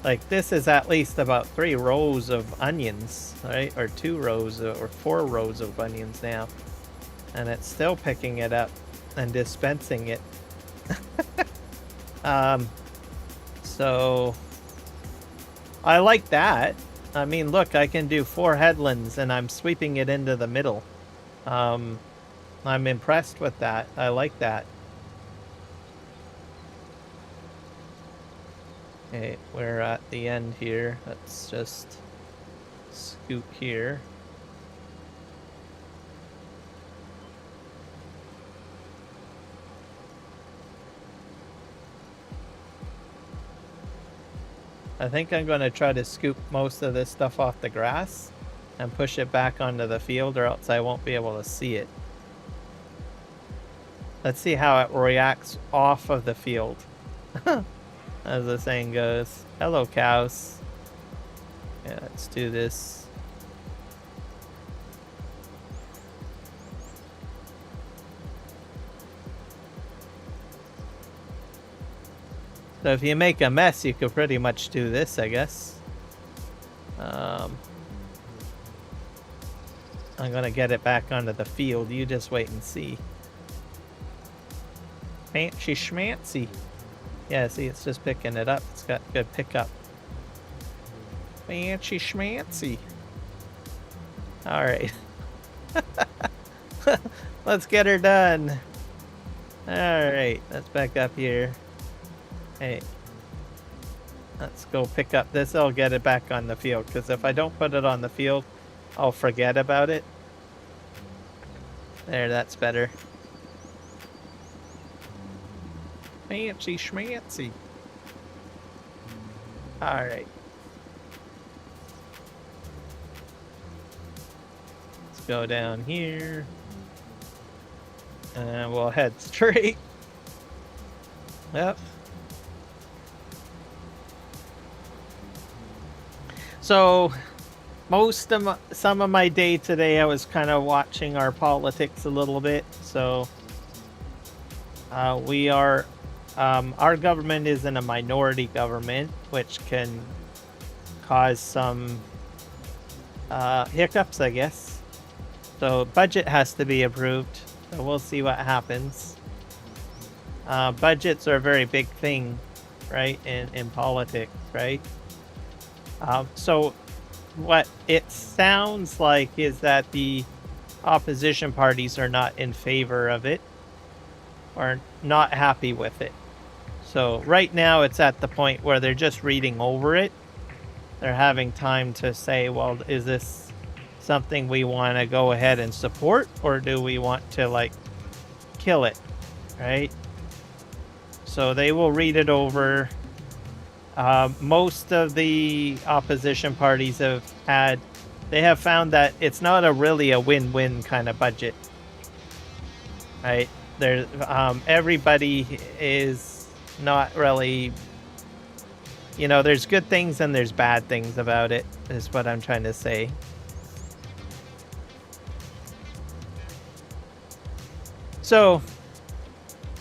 like, this is at least about 3 rows of onions, right? Or 2 rows or 4 rows of onions now. And it's still picking it up and dispensing it. So I like that. I mean, look, I can do 4 headlands and I'm sweeping it into the middle. I'm impressed with that. I like that. Okay, we're at the end here. Let's just scoop here. I think I'm going to try to scoop most of this stuff off the grass and push it back onto the field, or else I won't be able to see it. Let's see how it reacts off of the field. As the saying goes. Hello, cows. Yeah, let's do this. So if you make a mess, you could pretty much do this, I guess. I'm gonna get it back onto the field. You just wait and see. Fancy schmancy. Yeah, see, it's just picking it up. It's got good pickup. Fancy schmancy. Alright. Let's get her done. Alright, let's back up here. Hey. Let's go pick up this. I'll get it back on the field, because if I don't put it on the field, I'll forget about it. There, that's better. Fancy schmancy. Alright. Let's go down here. And we'll head straight. Yep. So, some of my day today, I was kind of watching our politics a little bit, so We are, our government is in a minority government, which can cause some hiccups, I guess. So budget has to be approved. So we'll see what happens. Budgets are a very big thing, right? In politics, right? So what it sounds like is that the opposition parties are not in favor of it or not happy with it. So right now it's at the point where they're just reading over it. They're having time to say, well, is this something we want to go ahead and support, or do we want to like kill it, right? So they will read it over. Most of the opposition parties have found that it's not really a win-win kind of budget, right? Everybody is not really, there's good things and there's bad things about it, is what I'm trying to say. So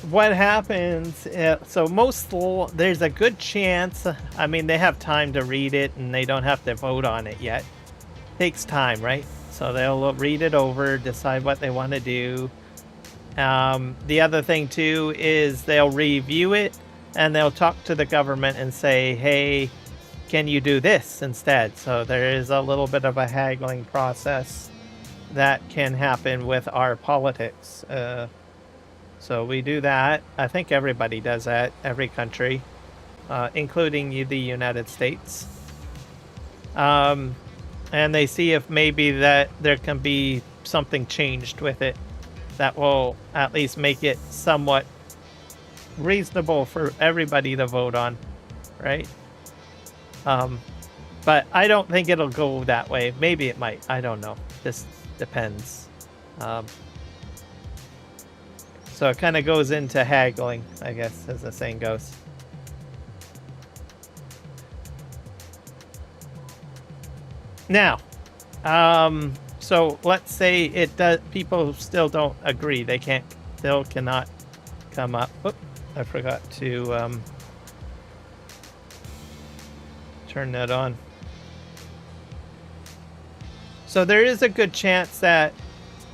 what happens, there's a good chance, I mean, they have time to read it and they don't have to vote on it yet. Takes time, right? So they'll read it over, decide what they want to do. The other thing too is they'll review it and they'll talk to the government and say, hey, can you do this instead? So there is a little bit of a haggling process that can happen with our politics. So we do that. I think everybody does that, every country, including the United States. And they see if maybe that there can be something changed with it that will at least make it somewhat reasonable for everybody to vote on, right? But I don't think it'll go that way. Maybe it might. I don't know. This depends. So it kind of goes into haggling, I guess, as the saying goes. Now, so let's say it does. People still don't agree. They cannot come up. Oop, I forgot to turn that on. So there is a good chance that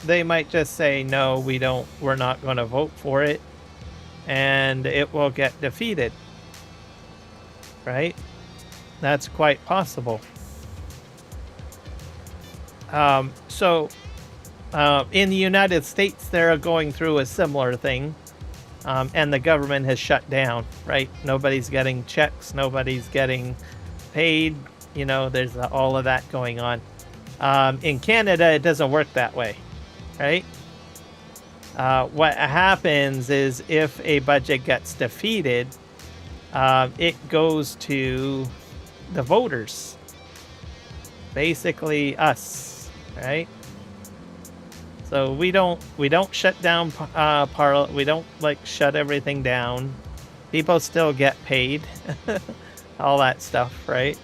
they might just say, no, we're not going to vote for it, and it will get defeated, right? That's quite possible. In the United States, they're going through a similar thing, and the government has shut down, right? Nobody's getting checks, nobody's getting paid, there's all of that going on. In Canada, it doesn't work that way. Right? What happens is if a budget gets defeated, it goes to the voters, basically us, right? So we don't shut down Parliament. We don't shut everything down. People still get paid, all that stuff, right?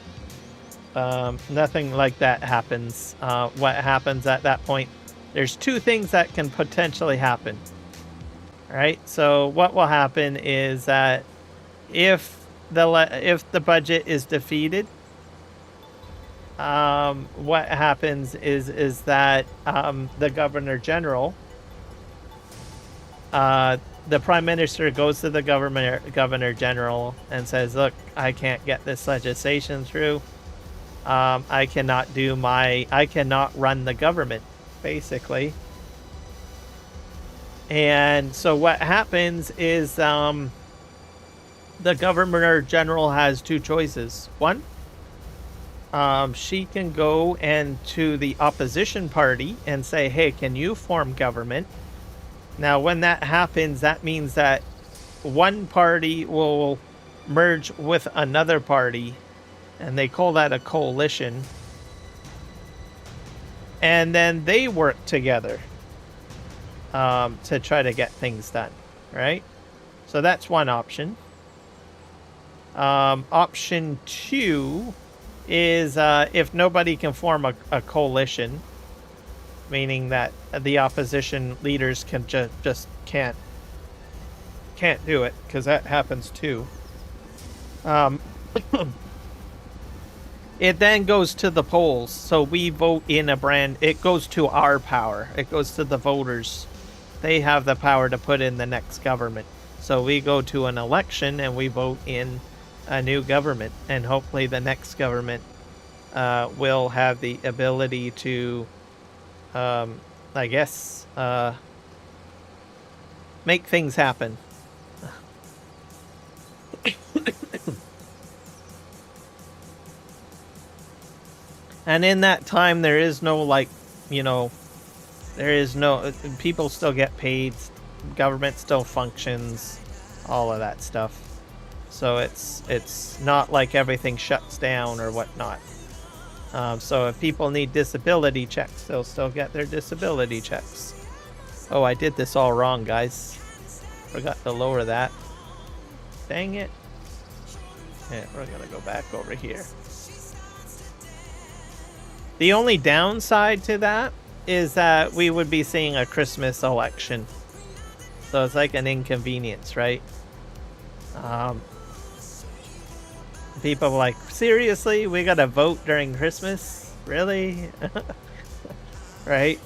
Nothing like that happens. What happens at that point? There's two things that can potentially happen. All right. So what will happen is that if the budget is defeated, what happens is that the governor general, the prime minister goes to the governor general and says, "Look, I can't get this legislation through. I cannot run the government." Basically. And so what happens is the governor general has two choices. One, she can go to the opposition party and say, hey, can you form government? Now, when that happens, that means that one party will merge with another party, and they call that a coalition. And then they work together to try to get things done, right? So that's one option. Option two is if nobody can form a coalition, meaning that the opposition leaders can just can't can't do it because that happens too. Um, it then goes to the polls, so we vote in a brand. It goes to our power. It goes to the voters. They have the power to put in the next government. So we go to an election and we vote in a new government, and hopefully the next government will have the ability to, I guess, make things happen. And in that time, there is no, like, there is no, people still get paid, government still functions, all of that stuff. So it's not like everything shuts down or whatnot. So if people need disability checks, they'll still get their disability checks. Oh, I did this all wrong, guys. Forgot to lower that. Dang it. Yeah, we're gonna go back over here. The only downside to that is that we would be seeing a Christmas election. So it's like an inconvenience, right? People are like, seriously? We gotta vote during Christmas? Really? Right?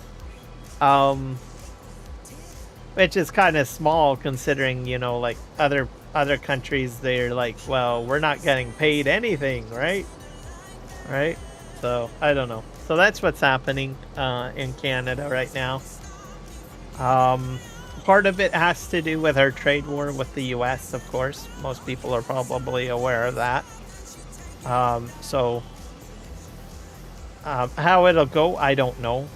Which is kind of small considering, like other countries, they're like, well, we're not getting paid anything, right? Right? So, I don't know. So that's what's happening in Canada right now. Part of it has to do with our trade war with the US, of course. Most people are probably aware of that. How it'll go, I don't know.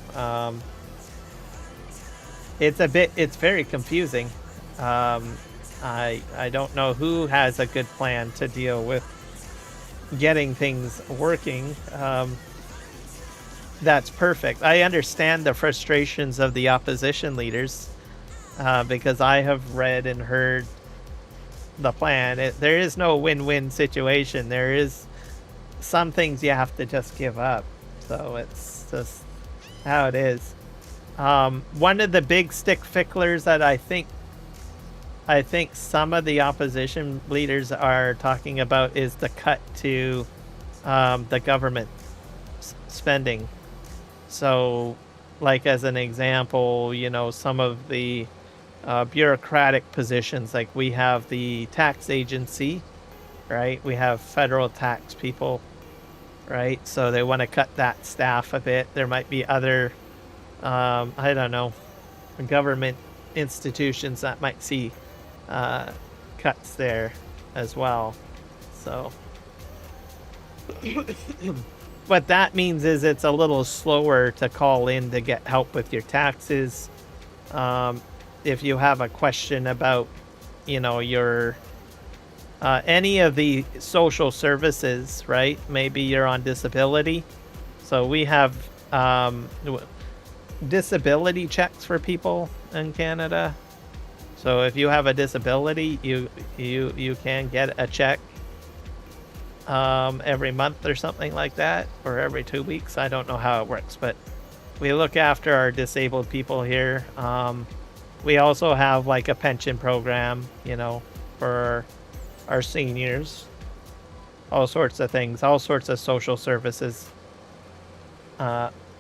It's very confusing. I don't know who has a good plan to deal with getting things working. That's perfect. I understand the frustrations of the opposition leaders because I have read and heard the plan. There is no win-win situation. There is some things you have to just give up. So it's just how it is. One of the big stick ficklers that I think some of the opposition leaders are talking about is the cut to the government spending. So, like as an example, some of the bureaucratic positions, like we have the tax agency, right? We have federal tax people, right? So they want to cut that staff a bit. There might be other, I don't know, government institutions that might see cuts there as well. So what that means is it's a little slower to call in to get help with your taxes. If you have a question about your any of the social services, right? Maybe you're on disability, so we have disability checks for people in Canada. So if you have a disability, you can get a check every month or something like that, or every 2 weeks. I don't know how it works, but we look after our disabled people here. We also have like a pension program, for our seniors, all sorts of things, all sorts of social services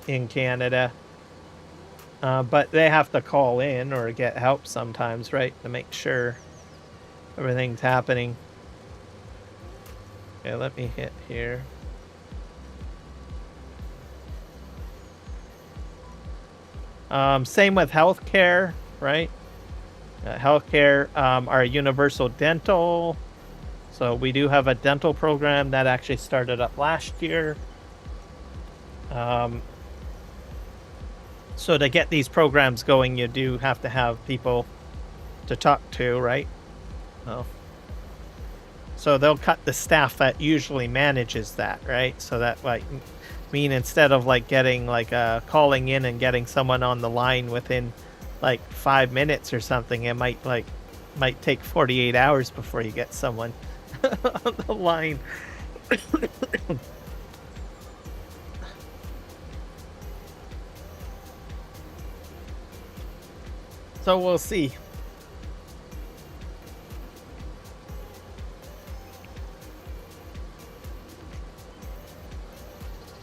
in Canada. But they have to call in or get help sometimes, right, to make sure everything's happening. Okay, let me hit here. Same with healthcare, right? Healthcare, our universal dental. So we do have a dental program that actually started up last year. So to get these programs going, you do have to have people to talk to, right? Oh. So they'll cut the staff that usually manages that, right? So that instead of like getting like calling in and getting someone on the line within like 5 minutes or something, it might take 48 hours before you get someone on the line. So we'll see.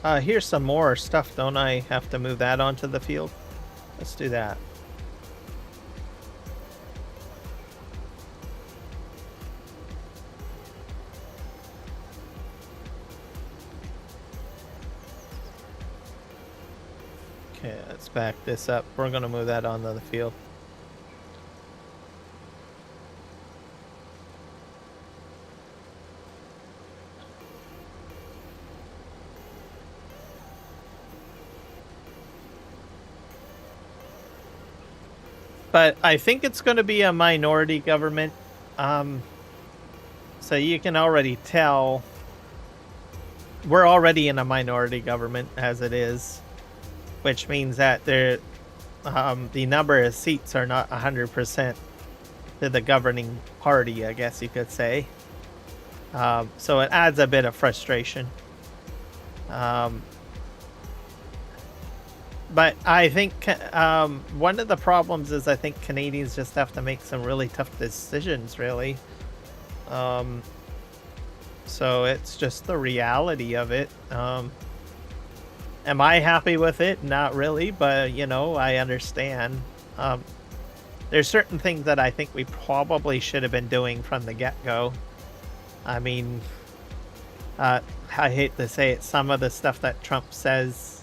Here's some more stuff, don't I have to move that onto the field? Let's do that. Okay, let's back this up. We're gonna move that onto the field. But I think it's going to be a minority government. So you can already tell we're already in a minority government as it is, which means that the number of seats are not 100% to the governing party, I guess you could say. So it adds a bit of frustration. But I think one of the problems is I think Canadians just have to make some really tough decisions, really. So it's just the reality of it. Am I happy with it? Not really, but you know, I understand. There's certain things that I think we probably should have been doing from the get-go. I mean, I hate to say it, some of the stuff that Trump says,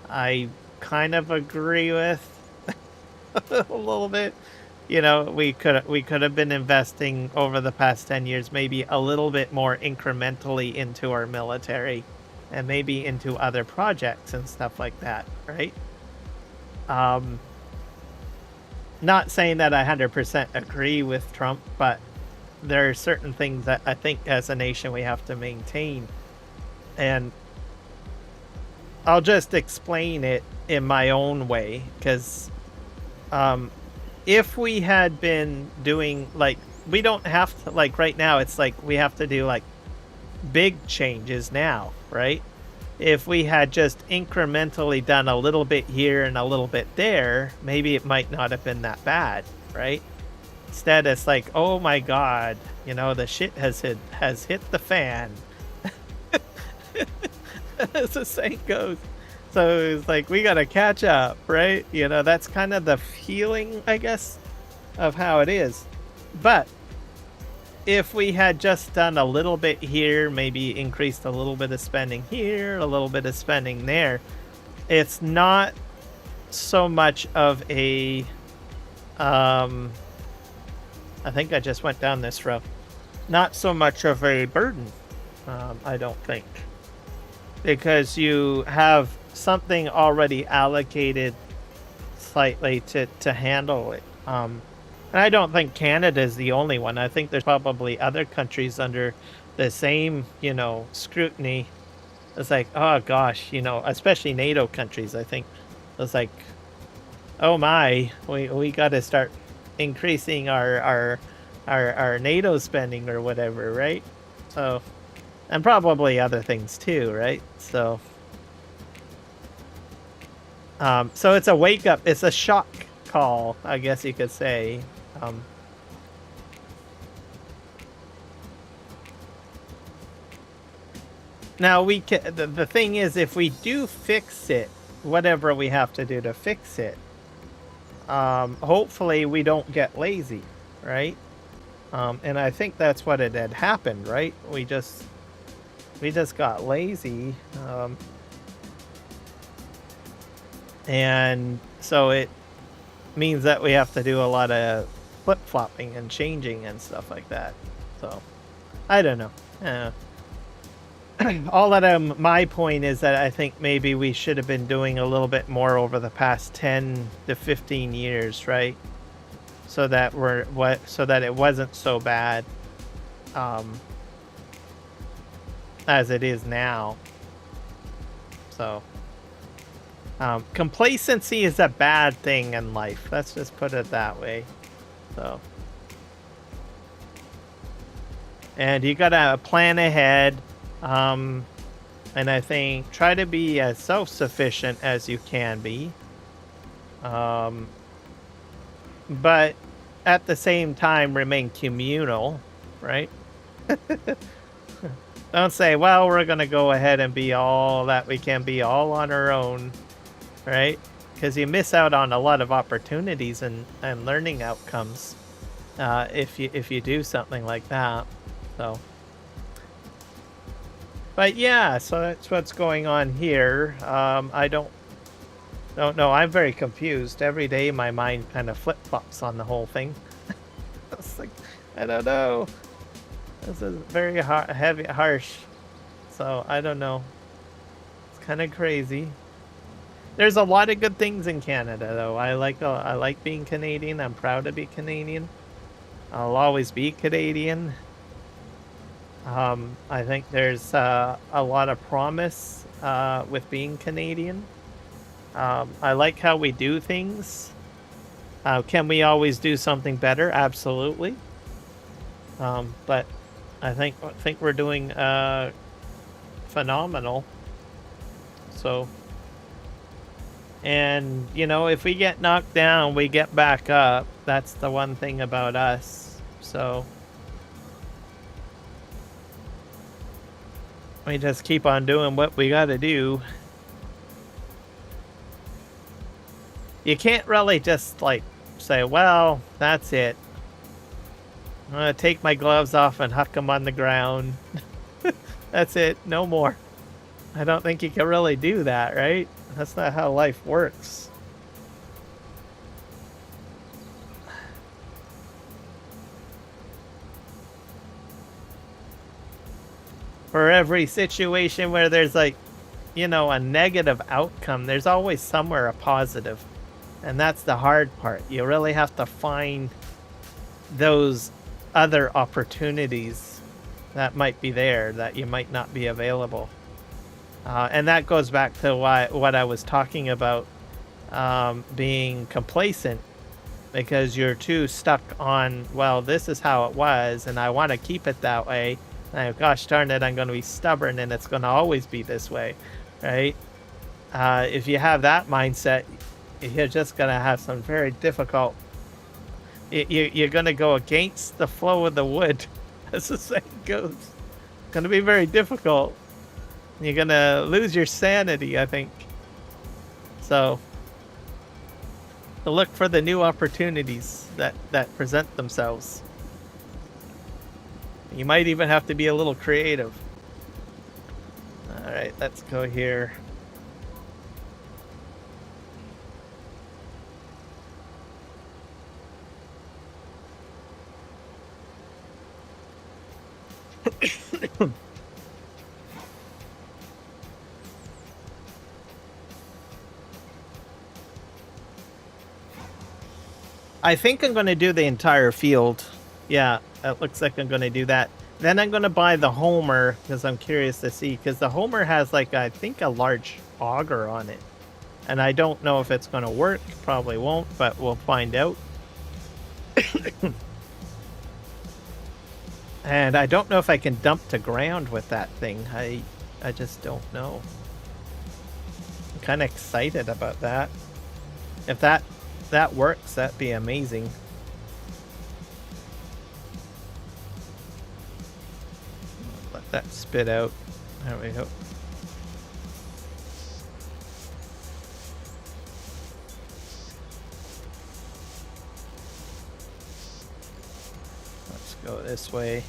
I kind of agree with a little bit. You know, we could have been investing over the past 10 years maybe a little bit more incrementally into our military and maybe into other projects and stuff like that, right? Not saying that I 100% agree with Trump, but there are certain things that I think as a nation we have to maintain. And I'll just explain it in my own way, because if we had been doing, like, we don't have to, like, right now it's like we have to do like big changes now, right? If we had just incrementally done a little bit here and a little bit there, maybe it might not have been that bad, right? Instead it's like, oh my god, you know, the shit has hit the fan. As the saying goes. So it's like, we gotta catch up, right? You know, that's kind of the feeling, I guess, of how it is. But if we had just done a little bit here, maybe increased a little bit of spending here, a little bit of spending there, it's not so much of a I think I just went down this road. Not so much of a burden, I don't think. Because you have something already allocated slightly to handle it. And I don't think Canada is the only one. I think there's probably other countries under the same, you know, scrutiny. It's like, oh gosh, you know, especially NATO countries, I think. It's like, oh my, we got to start increasing our NATO spending or whatever, right? So, and probably other things too, right? So, so it's a wake up, it's a shock call, I guess you could say. Now we can, the thing is, if we do fix it, whatever we have to do to fix it, hopefully we don't get lazy, right? And I think that's what it had happened, right? We just got lazy, and so it means that we have to do a lot of flip-flopping and changing and stuff like that. So I don't know. All that my point is that I think maybe we should have been doing a little bit more over the past 10 to 15 years, right? So that it wasn't so bad as it is now. So complacency is a bad thing in life. Let's just put it that way. So, and you gotta plan ahead. And I think try to be as self-sufficient as you can be. But at the same time remain communal, right? Don't say, well, we're gonna go ahead and be all that we can be all on our own, right? Because you miss out on a lot of opportunities and learning outcomes if you do something like that. So, but yeah, so that's what's going on here. I don't know. I'm very confused. Every day, my mind kind of flip flops on the whole thing. It's like, I don't know. This is very heavy, harsh. So I don't know. It's kind of crazy. There's a lot of good things in Canada, though. I like being Canadian. I'm proud to be Canadian. I'll always be Canadian. I think there's a lot of promise with being Canadian. I like how we do things. Can we always do something better? Absolutely. But I think we're doing phenomenal. So, and you know, if we get knocked down, we get back up. That's the one thing about us. So we just keep on doing what we got to do. You can't really just like say, well, that's it. I'm gonna take my gloves off and huck them on the ground. That's it. No more. I don't think you can really do that, right? That's not how life works. For every situation where there's like, you know, a negative outcome, there's always somewhere a positive. And that's the hard part. You really have to find those other opportunities that might be there that you might not be available. And that goes back to what I was talking about, being complacent, because you're too stuck on, well, this is how it was, and I want to keep it that way. And gosh darn it, I'm going to be stubborn, and it's going to always be this way, right? If you have that mindset, you're just going to have some very difficult. You're going to go against the flow of the wood, as the saying goes. It's going to be very difficult. You're going to lose your sanity, I think. So, to look for the new opportunities that present themselves. You might even have to be a little creative. All right, let's go here. I think I'm going to do the entire field. Yeah, it looks like I'm going to do that. Then I'm going to buy the Homer because I'm curious to see, because the Homer has like, I think, a large auger on it. And I don't know if it's going to work. Probably won't, but we'll find out. And I don't know if I can dump to ground with that thing. I just don't know. I'm kind of excited about that. If that works, that'd be amazing. Let that spit out. There we go. Let's go this way.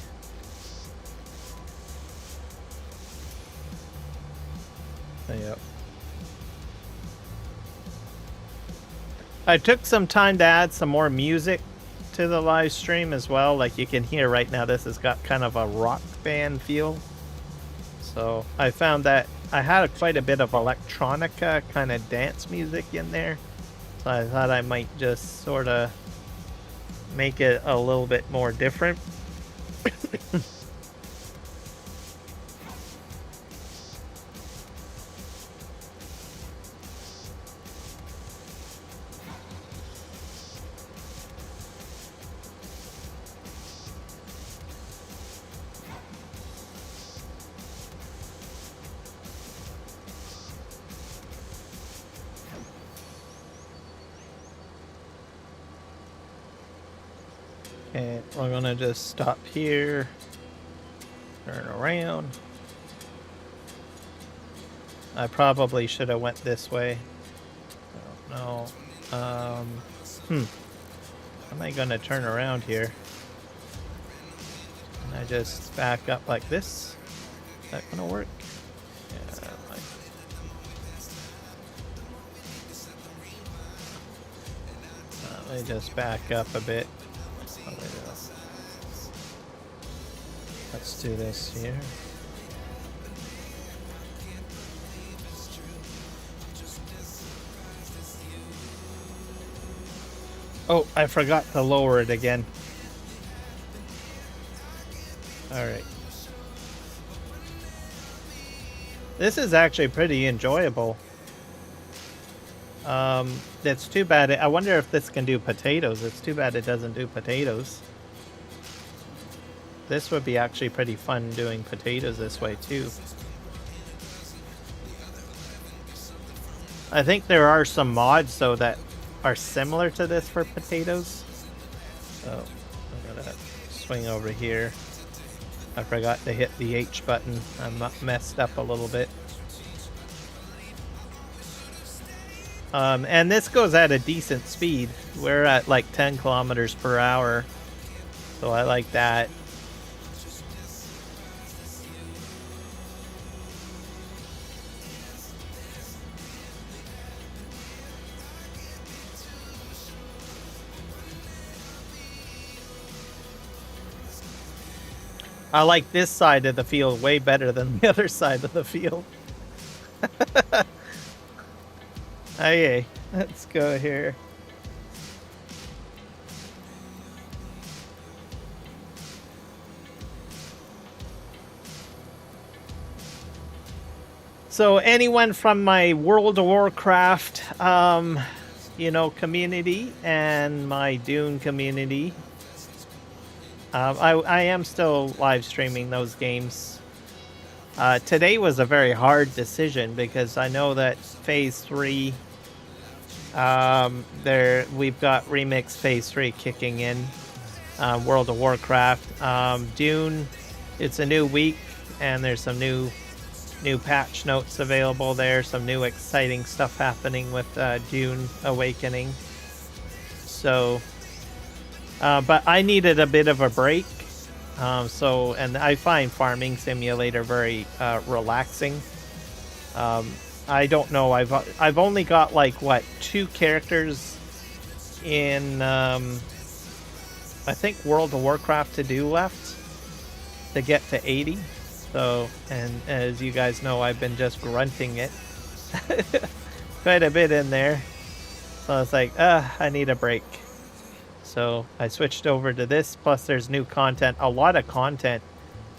Yep. I took some time to add some more music to the live stream as well. Like you can hear right now, this has got kind of a rock band feel. So I found that I had quite a bit of electronica kind of dance music in there. So I thought I might just sort of make it a little bit more different. Okay, we're gonna just stop here, turn around. I probably should have went this way. No. How am I gonna turn around here? Can I just back up like this? Is that gonna work? Yeah, let me just back up a bit. Let's do this here. Oh, I forgot to lower it again. Alright. This is actually pretty enjoyable. It's too bad. I wonder if this can do potatoes. It's too bad it doesn't do potatoes. This would be actually pretty fun doing potatoes this way too. I think there are some mods though that are similar to this for potatoes. So I'm gonna swing over here. I forgot to hit the H button. I'm messed up a little bit. And this goes at a decent speed. We're at like 10 kilometers per hour. So I like that. I like this side of the field way better than the other side of the field. Okay, let's go here. So anyone from my World of Warcraft, you know, community and my Dune community, I am still live streaming those games. Today was a very hard decision because I know that Phase 3, we've got Remix Phase 3 kicking in, World of Warcraft. Dune, it's a new week, and there's some new patch notes available there, some new exciting stuff happening with Dune Awakening. So... but I needed a bit of a break, and I find Farming Simulator very relaxing. I don't know. I've only got like what 2 characters in I think World of Warcraft to do left to get to 80. So, and as you guys know, I've been just grunting it quite a bit in there. So it's like, I need a break. So I switched over to this, plus there's new content, a lot of content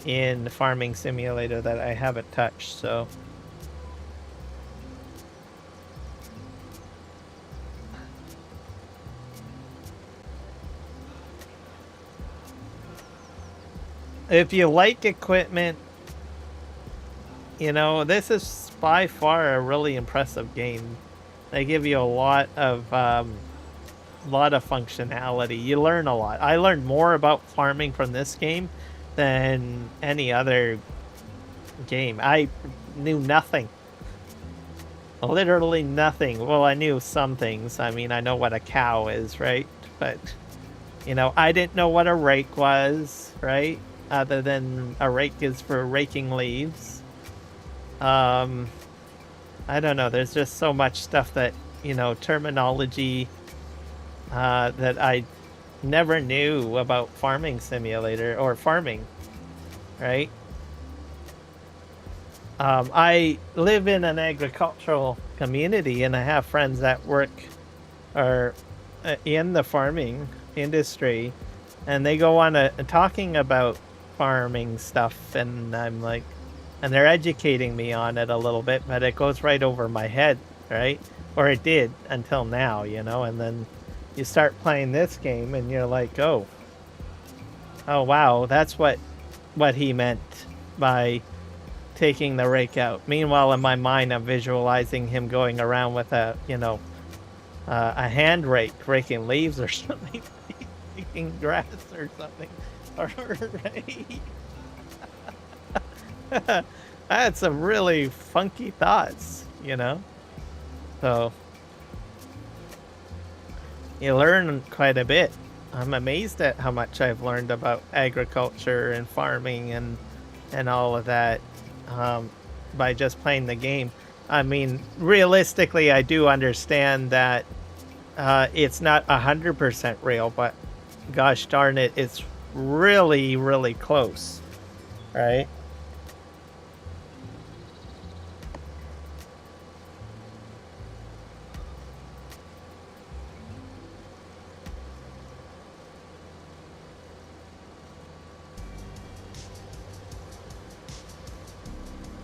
in Farming Simulator that I haven't touched, so. If you like equipment, you know, this is by far a really impressive game. They give you a lot of functionality. You learn a lot. I learned more about farming from this game than any other game. I knew nothing. Literally nothing. Well, I knew some things. I mean, I know what a cow is, right? But, you know, I didn't know what a rake was, right? Other than a rake is for raking leaves. I don't know. There's just so much stuff that, you know, terminology that I never knew about Farming Simulator or farming, right? I live in an agricultural community, and I have friends that work or in the farming industry, and they go on talking about farming stuff, and I'm like, and they're educating me on it a little bit, but it goes right over my head, right? Or it did until now, you know, and then you start playing this game and you're like, oh wow, that's what he meant by taking the rake out. Meanwhile, in my mind, I'm visualizing him going around with a, you know, a hand rake, raking leaves or something, raking grass or something. I had some really funky thoughts, you know? So you learn quite a bit. I'm amazed at how much I've learned about agriculture and farming and all of that by just playing the game. I mean, realistically, I do understand that it's not 100% real, but gosh darn it, it's really, really close, right?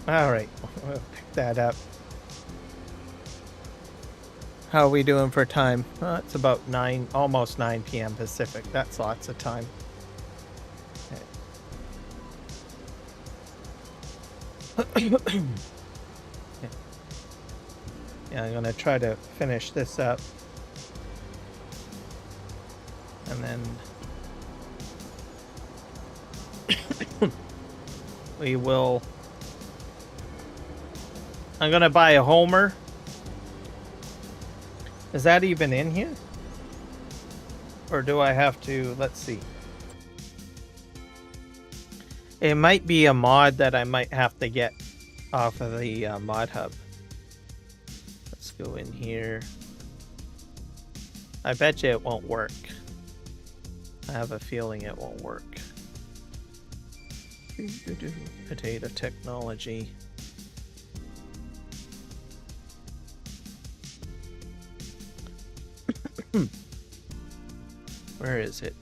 All right, we'll pick that up. How are we doing for time? It's about 9, almost 9 p.m. Pacific. That's lots of time. Okay. Yeah, I'm gonna try to finish this up. And then we will... I'm gonna buy a Homer. Is that even in here? Or do I have to... Let's see. It might be a mod that I might have to get off of the mod hub. Let's go in here. I bet you it won't work. I have a feeling it won't work. Potato technology. Where is it?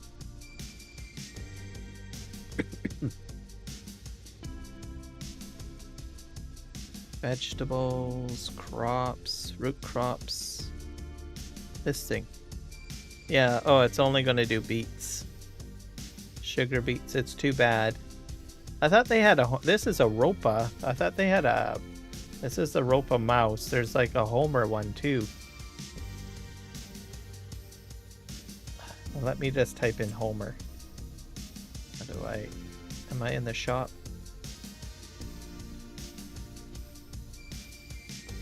Vegetables, crops, root crops. This thing. Yeah, oh, it's only going to do beets. Sugar beets, it's too bad. I thought they had a... This is a Ropa. I thought they had a... This is the Ropa mouse. There's like a Homer one too. Well, let me just type in Homer. How do I... Am I in the shop?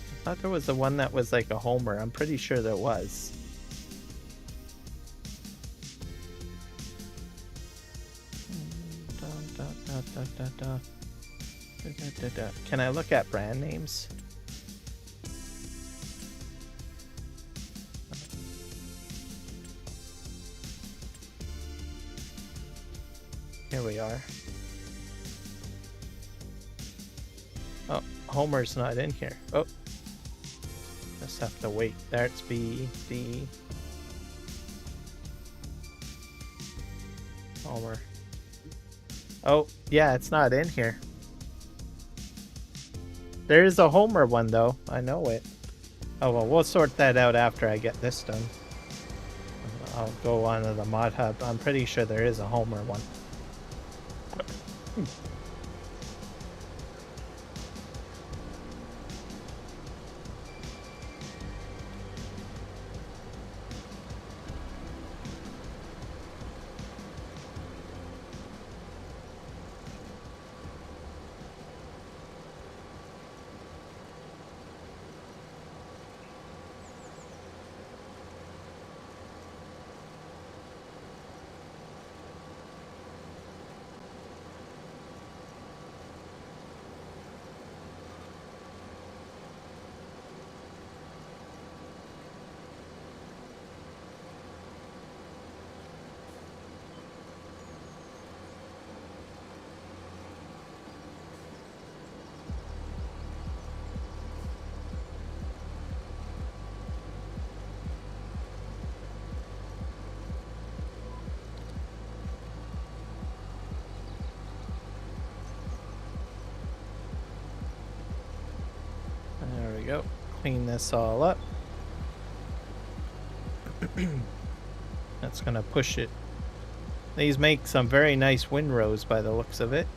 I thought there was the one that was like a Homer. I'm pretty sure there was. Can I look at brand names? Here we are. Oh, Homer's not in here. Oh. Just have to wait. There's B, D. Homer. Oh, yeah, it's not in here. There is a Homer one, though. I know it. Oh, well, we'll sort that out after I get this done. I'll go on to the mod hub. I'm pretty sure there is a Homer one. There we go. Clean this all up. That's gonna push it. These make some very nice windrows by the looks of it.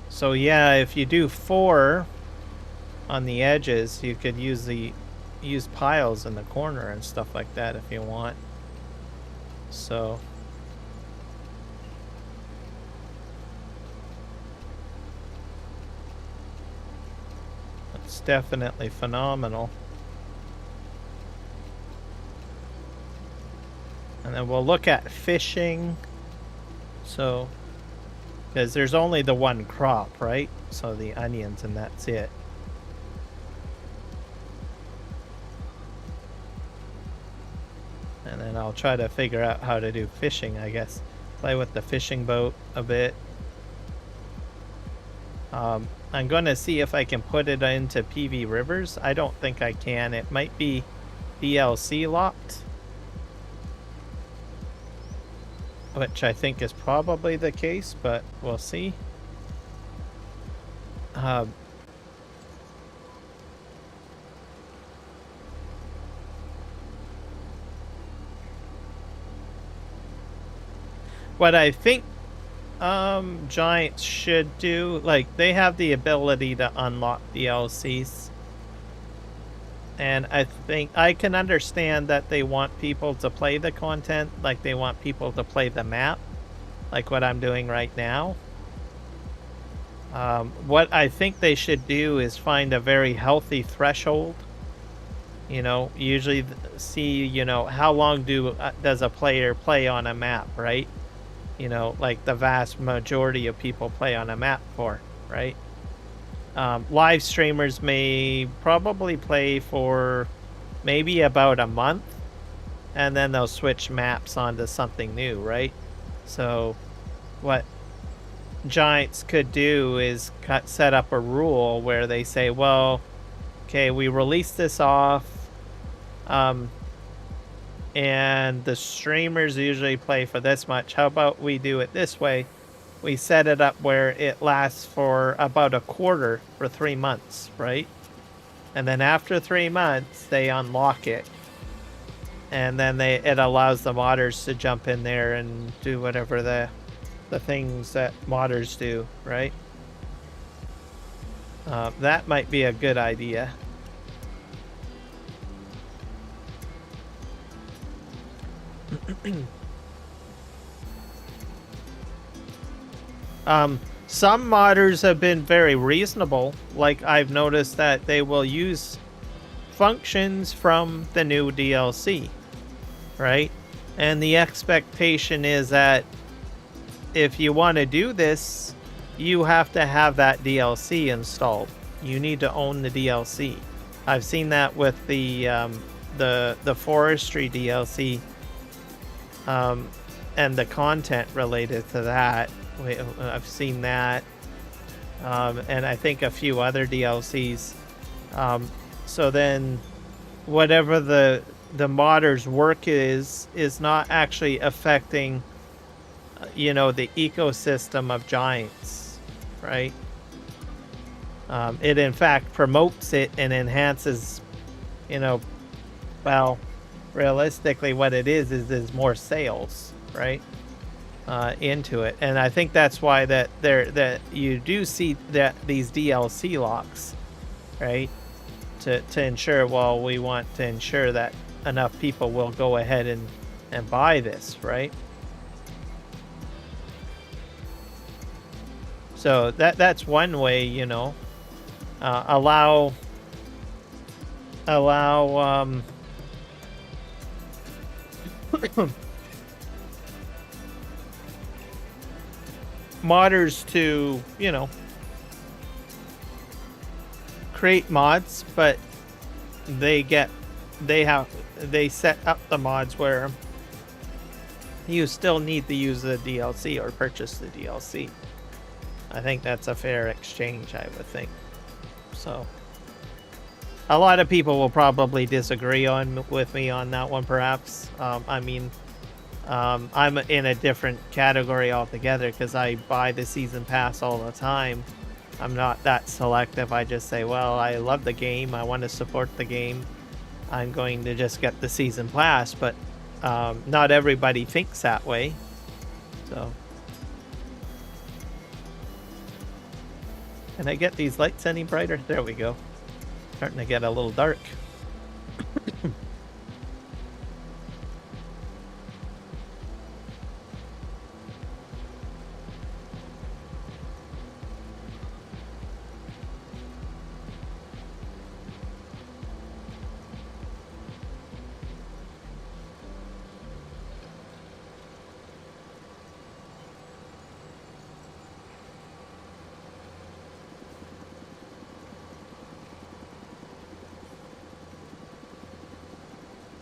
So yeah, if you do 4 on the edges, you could use piles in the corner and stuff like that if you want. So It's definitely phenomenal. And then we'll look at fishing. So, because there's only the one crop, right? So the onions, and that's it. And then I'll try to figure out how to do fishing, I guess. Play with the fishing boat a bit. I'm going to see if I can put it into PV Rivers. I don't think I can. It might be DLC locked, which I think is probably the case, but we'll see. What I think Giants should do, like, they have the ability to unlock DLCs. And I think I can understand that they want people to play the content, like they want people to play the map, like what I'm doing right now. What I think they should do is find a very healthy threshold. You know, usually see, you know, how long does a player play on a map, right? You know, like the vast majority of people play on a map for, right? Live streamers may probably play for maybe about a month, and then they'll switch maps onto something new, right? So what Giants could do is set up a rule where they say, well, okay, we release this off, and the streamers usually play for this much. How about we do it this way? We set it up where it lasts for about a quarter for 3 months, right? And then after 3 months, they unlock it. And then it allows the modders to jump in there and do whatever the things that modders do, right? That might be a good idea. Some modders have been very reasonable. Like, I've noticed that they will use functions from the new DLC, right? And the expectation is that if you want to do this, you have to have that DLC installed. You need to own the DLC. I've seen that with the forestry DLC, and the content related to that. I've seen that, and I think a few other DLCs. So then, whatever the modders' work is not actually affecting, you know, the ecosystem of Giants, right? It in fact promotes it and enhances, you know, well, realistically what it is more sales, right? Into it. And I think that's why that you do see that these DLC locks, right? To ensure, well, we want to ensure that enough people will go ahead and buy this, right? So that's one way, you know, allow modders to, you know, create mods, but they set up the mods where you still need to use the DLC or purchase the DLC. I think that's a fair exchange, I would think. So a lot of people will probably disagree with me on that one, perhaps. I mean, I'm in a different category altogether because I buy the season pass all the time. I'm not that selective. I just say, well, I love the game. I want to support the game. I'm going to just get the season pass. But not everybody thinks that way. So, can I get these lights any brighter? There we go. Starting to get a little dark.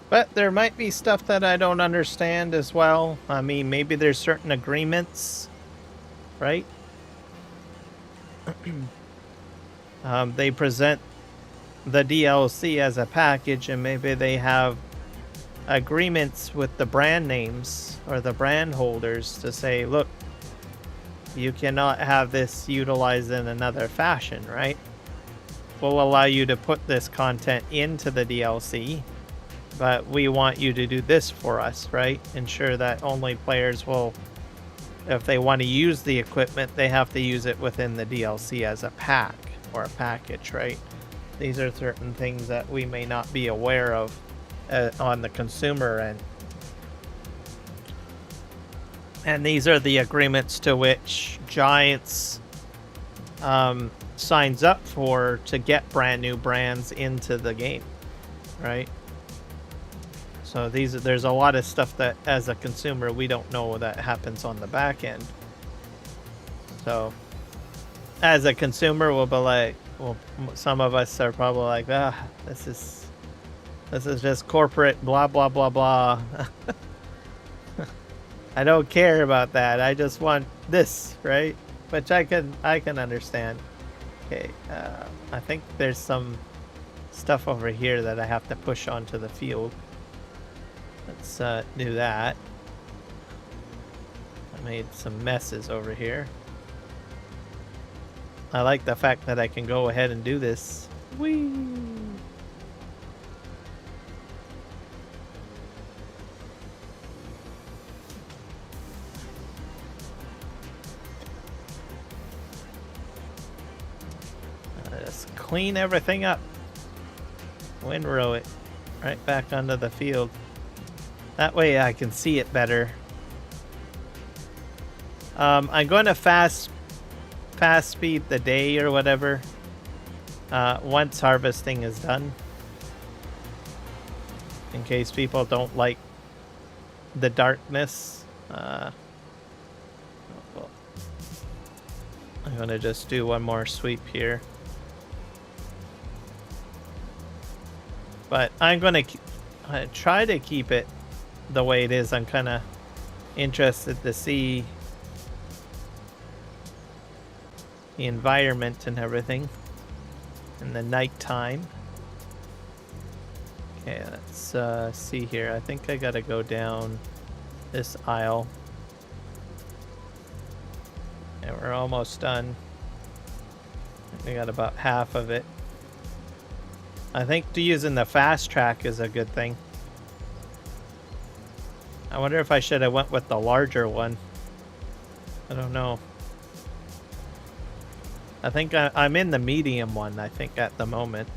But there might be stuff that I don't understand as well. I mean, maybe there's certain agreements, right? They present the DLC as a package, and maybe they have agreements with the brand names or the brand holders to say, look, you cannot have this utilized in another fashion, right? We'll allow you to put this content into the DLC, but we want you to do this for us, right? Ensure that only players will, if they want to use the equipment, they have to use it within the DLC as a pack or a package, right? These are certain things that we may not be aware of on the consumer end. And these are the agreements to which Giants signs up for to get brand new brands into the game, right? So there's a lot of stuff that as a consumer we don't know that happens on the back end. So as a consumer we'll be like, well, some of us are probably like, this is just corporate blah blah blah blah. I don't care about that. I just want this, right? Which I can understand. Okay, I think there's some stuff over here that I have to push onto the field. Let's do that. I made some messes over here. I like the fact that I can go ahead and do this. Whee! Just clean everything up. Windrow it right back onto the field. That way I can see it better. I'm going to fast speed the day or whatever once harvesting is done, in case people don't like the darkness. I'm going to just do one more sweep here, but I'm going to try to keep it the way it is. I'm kind of interested to see the environment and everything in the nighttime. Okay, let's see here. I think I gotta go down this aisle. And we're almost done. We got about half of it. I think using the fast track is a good thing. I wonder if I should have went with the larger one. I don't know. I think I'm in the medium one, I think, at the moment.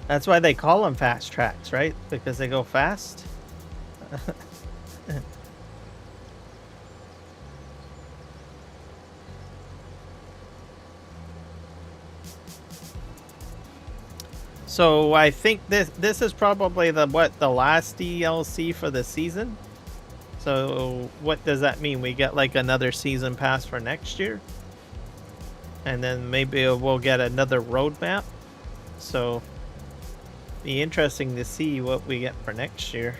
That's why they call them fast tracks, right? Because they go fast? So I think this is probably the last DLC for the season. So what does that mean? We get like another season pass for next year? And then maybe we'll get another roadmap. So be interesting to see what we get for next year.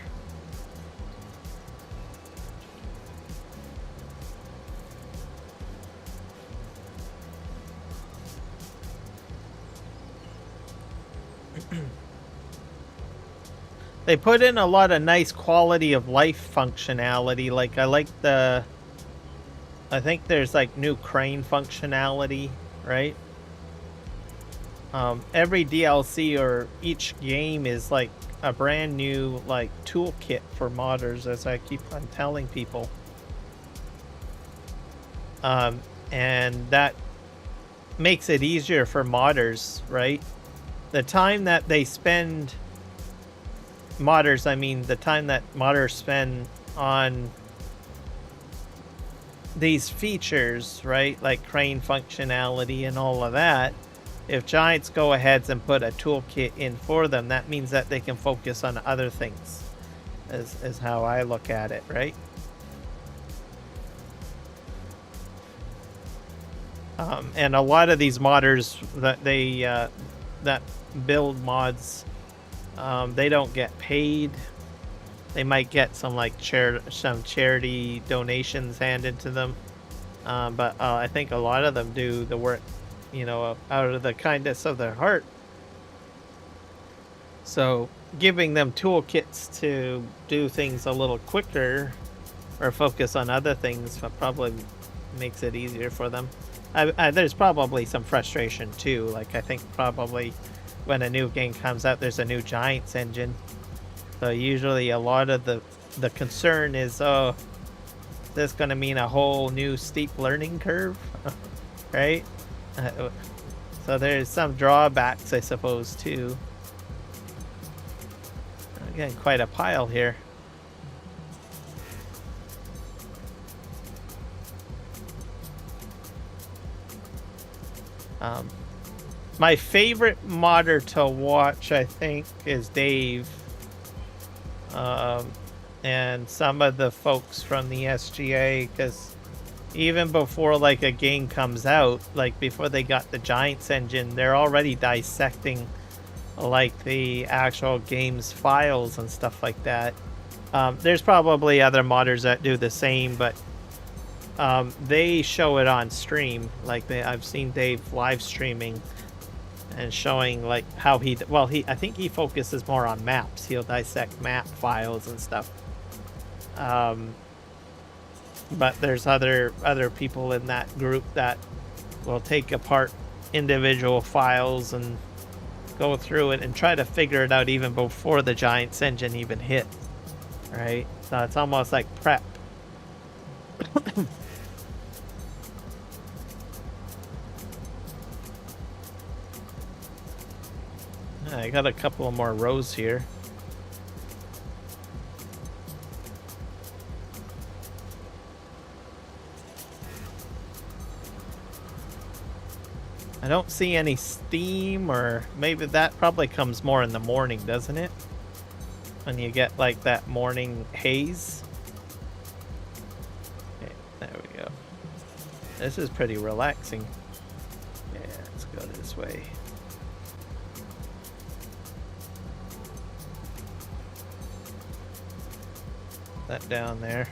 They put in a lot of nice quality of life functionality. Like, I like I think there's like new crane functionality, right? Every DLC or each game is like a brand new like toolkit for modders, as I keep on telling people. And that makes it easier for modders, right? The time that they spend... Modders, I mean the time that modders spend on these features, right? Like crane functionality and all of that. If Giants go ahead and put a toolkit in for them, that means that they can focus on other things, is how I look at it, right? And a lot of these modders that that build mods, they don't get paid. They might get some like some charity donations handed to them, but I think a lot of them do the work, you know, out of the kindness of their heart. So giving them toolkits to do things a little quicker or focus on other things probably makes it easier for them. There's probably some frustration too. Like I think probably when a new game comes out, there's a new Giants engine. So usually a lot of the concern is, oh, this going to mean a whole new steep learning curve, right? So there's some drawbacks, I suppose, too. Again, quite a pile here. My favorite modder to watch, I think, is Dave. And some of the folks from the SGA, because even before like a game comes out, like before they got the Giants engine, they're already dissecting like the actual game's files and stuff like that. There's probably other modders that do the same, but they show it on stream. Like I've seen Dave live streaming and showing like how I think he focuses more on maps. He'll dissect map files and stuff. But there's other people in that group that will take apart individual files and go through it and try to figure it out even before the Giants engine even hit. Right? So it's almost like prep. I got a couple of more rows here. I don't see any steam, or maybe that probably comes more in the morning, doesn't it? When you get like that morning haze. Okay, there we go. This is pretty relaxing. Yeah, let's go this way. That down there.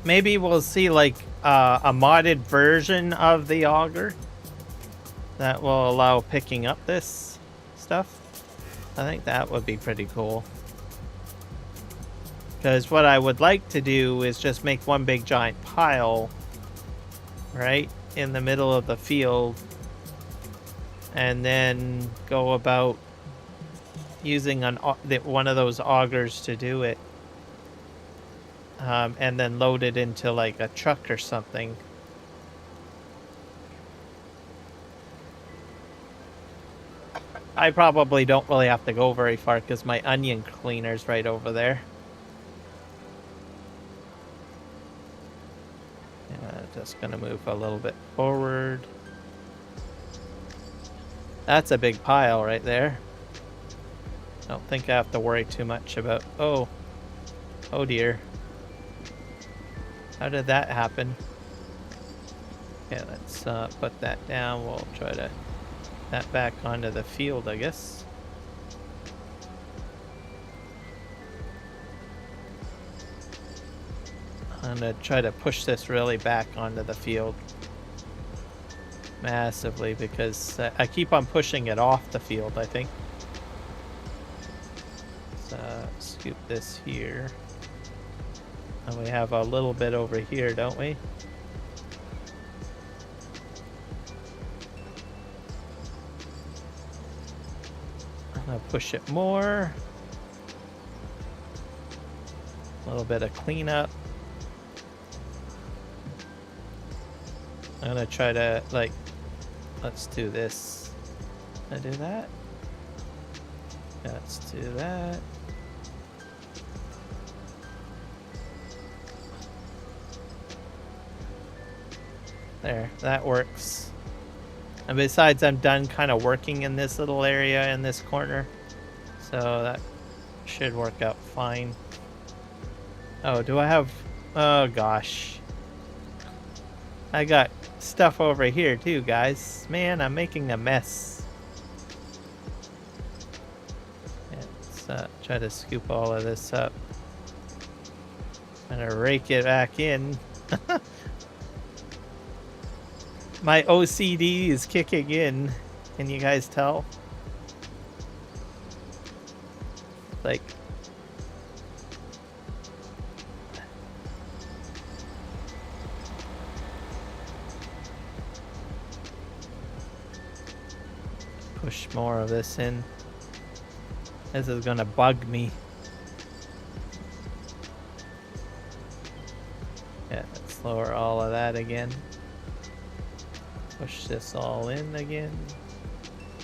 Maybe we'll see like a modded version of the auger that will allow picking up this stuff. I think that would be pretty cool. Because what I would like to do is just make one big giant pile right in the middle of the field, and then go about using one of those augers to do it. And then load it into like a truck or something. I probably don't really have to go very far because my onion cleaner's right over there. Yeah, just gonna move a little bit forward. That's a big pile right there. Don't think I have to worry too much about... Oh dear. How did that happen? Okay, let's put that down. We'll try to that back onto the field, I guess. I'm gonna try to push this really back onto the field massively because I keep on pushing it off the field, I think. Let's scoop this here. And we have a little bit over here, don't we? I'm gonna push it more. A little bit of cleanup. I'm gonna try to, like, let's do this. Can I do that? Let's do that. There, that works. And besides, I'm done kind of working in this little area in this corner. So that should work out fine. Oh, do I have... Oh, gosh. I got stuff over here, too, guys. Man, I'm making a mess. Yeah, let's try to scoop all of this up. I'm gonna rake it back in. My OCD is kicking in. Can you guys tell? Like... Push more of this in. This is gonna bug me. Yeah, let's lower all of that again. Push this all in again.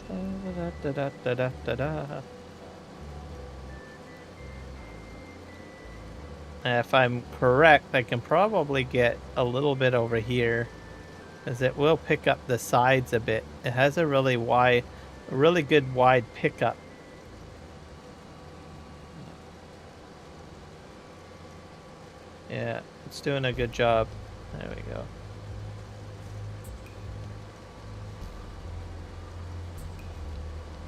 Da, da, da, da, da, da. If I'm correct, I can probably get a little bit over here, because it will pick up the sides a bit. It has a really good wide pickup. Yeah, it's doing a good job. There we go.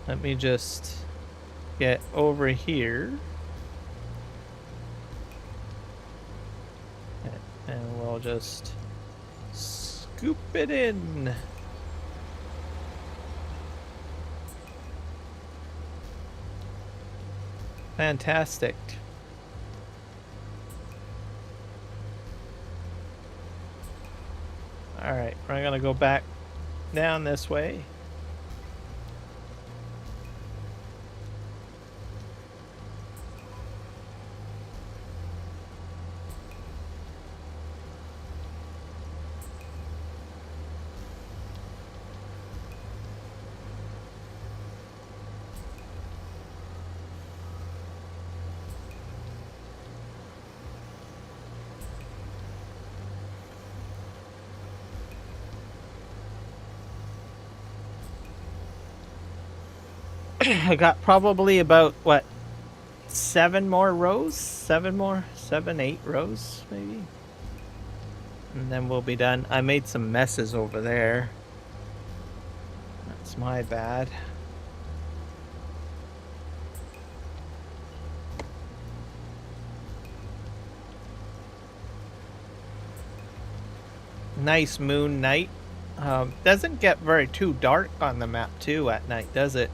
Let me just get over here. And we'll just scoop it in. Fantastic. All right, we're gonna go back down this way. I got probably about, what, 7 more rows? 8 rows, maybe? And then we'll be done. I made some messes over there. That's my bad. Nice moon night. Doesn't get too dark on the map, too, at night, does it?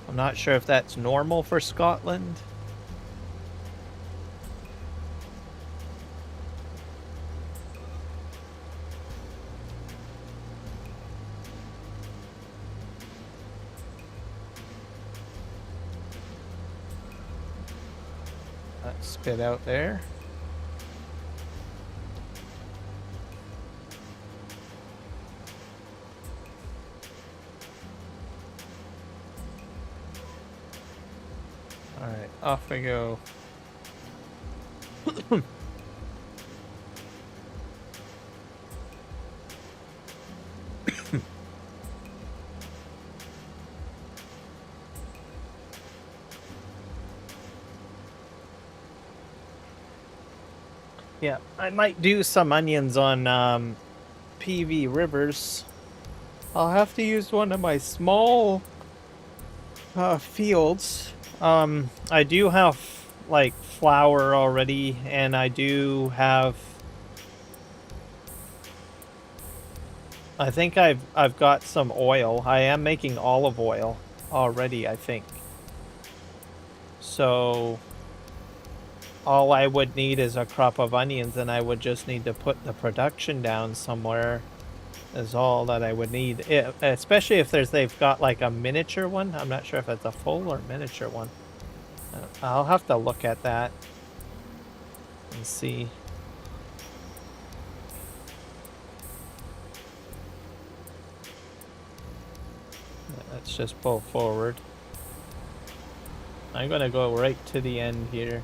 I'm not sure if that's normal for Scotland. Let's spit out there. Alright, off we go. Yeah, I might do some onions on PV Rivers. I'll have to use one of my small fields. I do have like flour already, and I do have. I think I've got some oil. I am making olive oil already, I think. So all I would need is a crop of onions, and I would just need to put the production down somewhere. Is all that I would need, especially if they've got like a miniature one. I'm not sure if it's a full or miniature one. I'll have to look at that and see. Let's just pull forward. I'm gonna go right to the end here.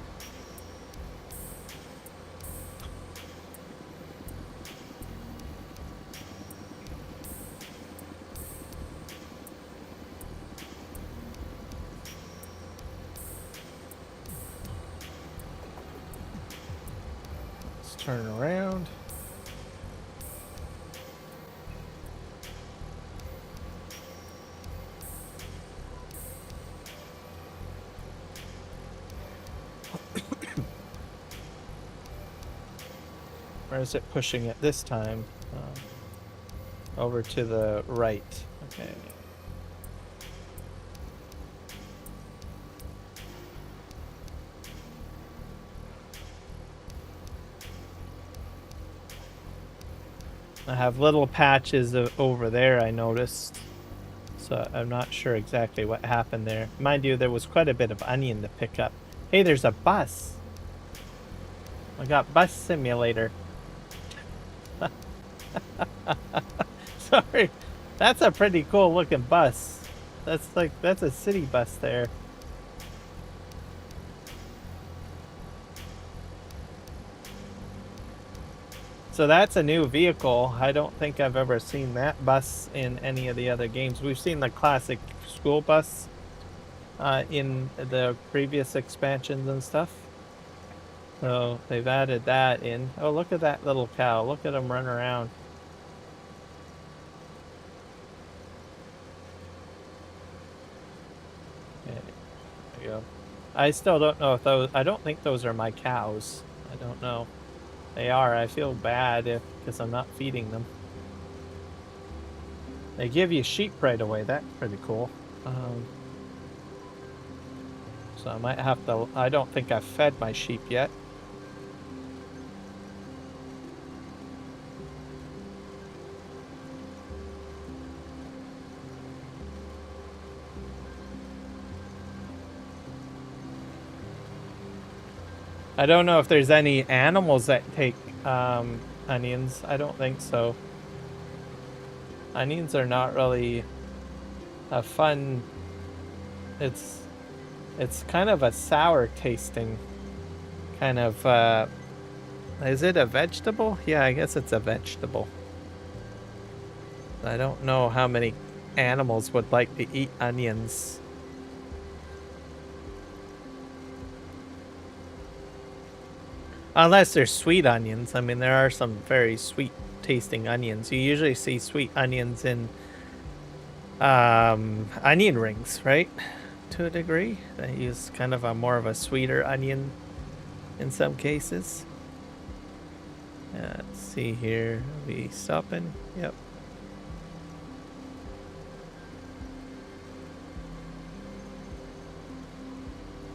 Let's turn around. Where is it pushing it this time? Over to the right. Okay. I have little patches over there, I noticed. So I'm not sure exactly what happened there. Mind you, there was quite a bit of onion to pick up. Hey, there's a bus. I got bus simulator. Sorry. That's a pretty cool looking bus. That's a city bus there. So that's a new vehicle. I don't think I've ever seen that bus in any of the other games. We've seen the classic school bus in the previous expansions and stuff. So they've added that in. Oh, look at that little cow. Look at him run around. Okay, there you go. I still don't know if those... I don't think those are my cows. I don't know. They are. I feel bad because I'm not feeding them. They give you sheep right away. That's pretty cool. So I might have to... I don't think I've fed my sheep yet. I don't know if there's any animals that take onions. I don't think so. Onions are not really a fun... It's kind of a sour tasting kind of... Is it a vegetable? Yeah, I guess it's a vegetable. I don't know how many animals would like to eat onions. Unless they're sweet onions. I mean, there are some very sweet tasting onions. You usually see sweet onions in onion rings, right? To a degree. They use kind of a more of a sweeter onion in some cases. Let's see here. Are we stopping? Yep.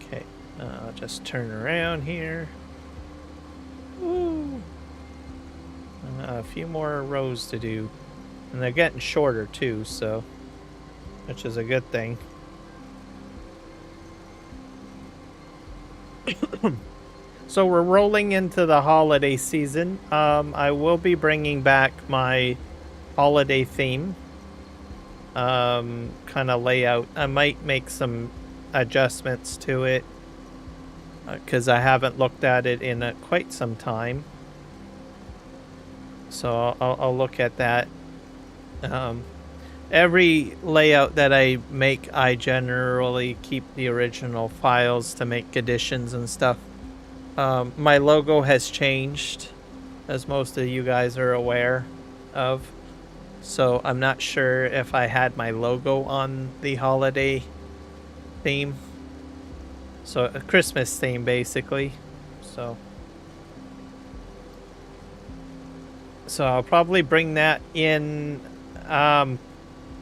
Okay. I'll just turn around here. Woo. A few more rows to do. And they're getting shorter too, so... which is a good thing. So we're rolling into the holiday season. I will be bringing back my holiday theme kind of layout. I might make some adjustments to it because I haven't looked at it in quite some time. So I'll look at that. Every layout that I make, I generally keep the original files to make additions and stuff. My logo has changed, as most of you guys are aware of. So I'm not sure if I had my logo on the holiday theme. So a Christmas theme, basically. So I'll probably bring that in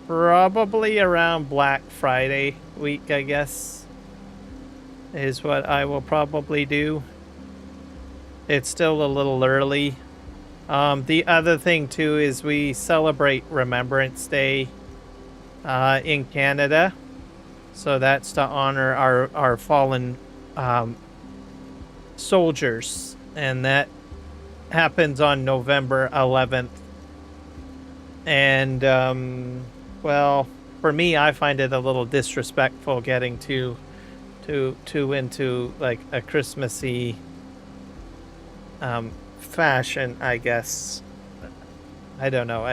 probably around Black Friday week, I guess, is what I will probably do. It's still a little early. The other thing, too, is we celebrate Remembrance Day in Canada. So that's to honor our fallen soldiers. And that happens on November 11th. And, well, for me, I find it a little disrespectful getting too into like a Christmassy fashion, I guess. I don't know.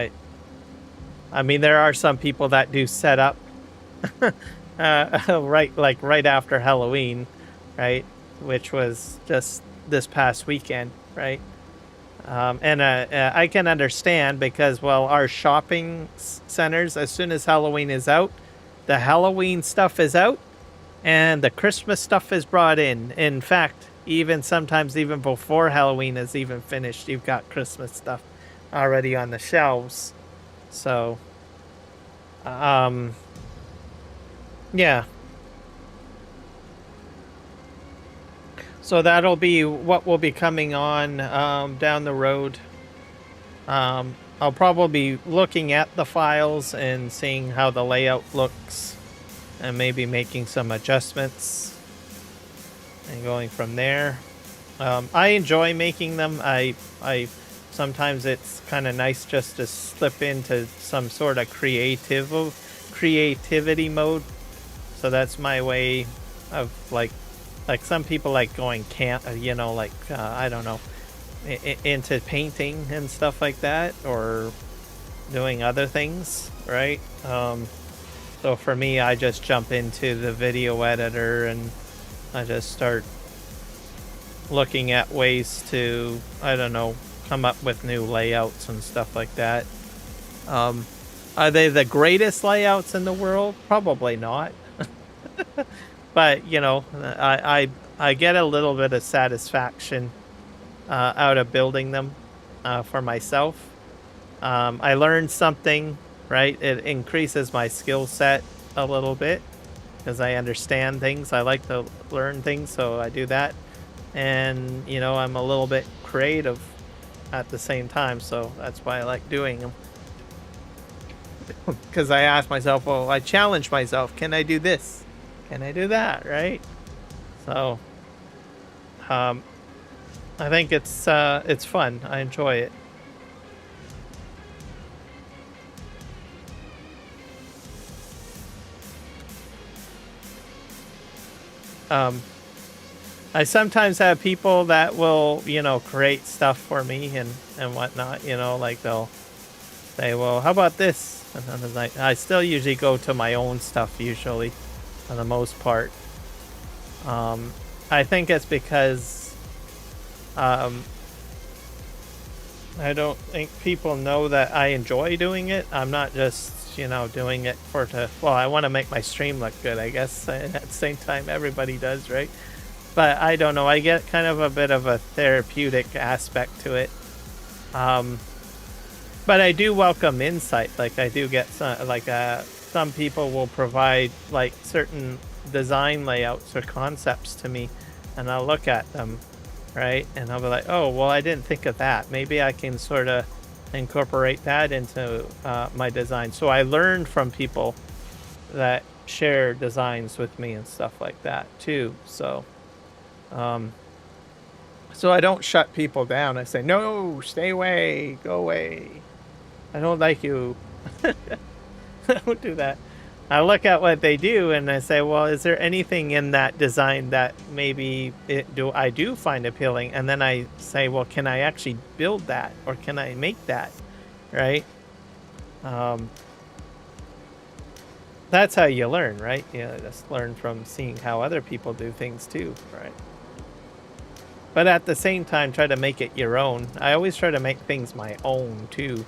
I mean, there are some people that do set up right after Halloween, right? Which was just this past weekend, right? And I can understand because, well, our shopping centers, as soon as Halloween is out, the Halloween stuff is out and the Christmas stuff is brought in. In fact, even sometimes even before Halloween is even finished, you've got Christmas stuff already on the shelves. So, yeah. So that'll be what will be coming on down the road. I'll probably be looking at the files and seeing how the layout looks and maybe making some adjustments and going from there. I enjoy making them. I sometimes it's kind of nice just to slip into some sort of creativity mode. So that's my way of like some people like going camp, I don't know, into painting and stuff like that, or doing other things, right? So for me, I just jump into the video editor and I just start looking at ways to, I don't know, come up with new layouts and stuff like that. Are they the greatest layouts in the world? Probably not. But, I get a little bit of satisfaction out of building them for myself. I learned something, right? It increases my skill set a little bit because I understand things. I like to learn things, so I do that. And, I'm a little bit creative at the same time, so that's why I like doing them. Because I ask myself, well, I challenge myself, can I do this? Can I do that, right? So, I think it's fun. I enjoy it. I sometimes have people that will, create stuff for me and whatnot, like they'll say, well, how about this? And then I still usually go to my own stuff usually, for the most part. I think it's because I don't think people know that I enjoy doing it. I'm not just, doing it well, I want to make my stream look good, I guess. And at the same time, everybody does, right? But I don't know. I get kind of a bit of a therapeutic aspect to it. But I do welcome insight. Like I do get some people will provide like certain design layouts or concepts to me, and I'll look at them, right? And I'll be like, oh, well, I didn't think of that. Maybe I can sort of incorporate that into my design. So I learned from people that share designs with me and stuff like that too. So I don't shut people down. I say, no, stay away, go away. I don't like you. I don't do that. I look at what they do and I say, well, is there anything in that design that maybe I do find appealing? And then I say, well, can I actually build that, or can I make that, right? That's how you learn, right? Just learn from seeing how other people do things too, right? But at the same time, try to make it your own. I always try to make things my own too.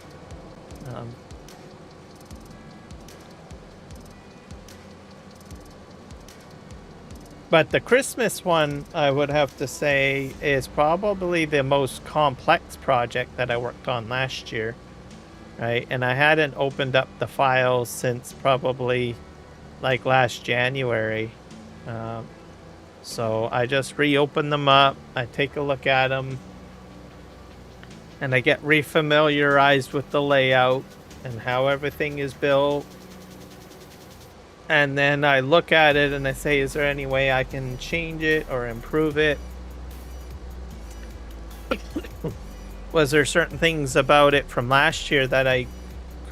But the Christmas one, I would have to say, is probably the most complex project that I worked on last year, right? And I hadn't opened up the files since probably like last January. So I just reopen them up, I take a look at them, and I get refamiliarized with the layout and how everything is built. And then I look at it and I say, is there any way I can change it or improve it? Was there certain things about it from last year that I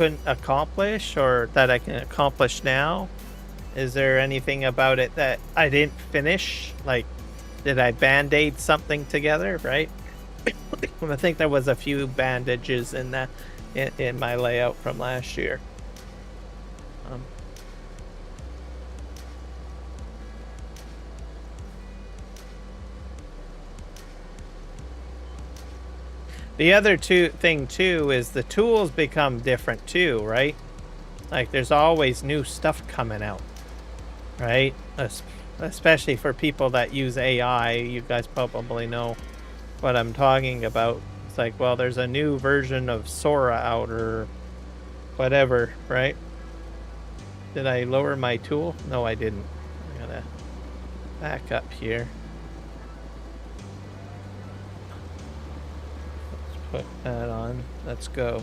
couldn't accomplish or that I can accomplish now? Is there anything about it that I didn't finish? Like, did I band-aid something together, right? I think there was a few bandages in that in my layout from last year. The other thing too is the tools become different too, right? Like there's always new stuff coming out, right? Especially for people that use AI. You guys probably know what I'm talking about. It's like, well, there's a new version of Sora out or whatever, right? Did I lower my tool? No, I didn't. I gotta back up here. Let's put that on. Let's go.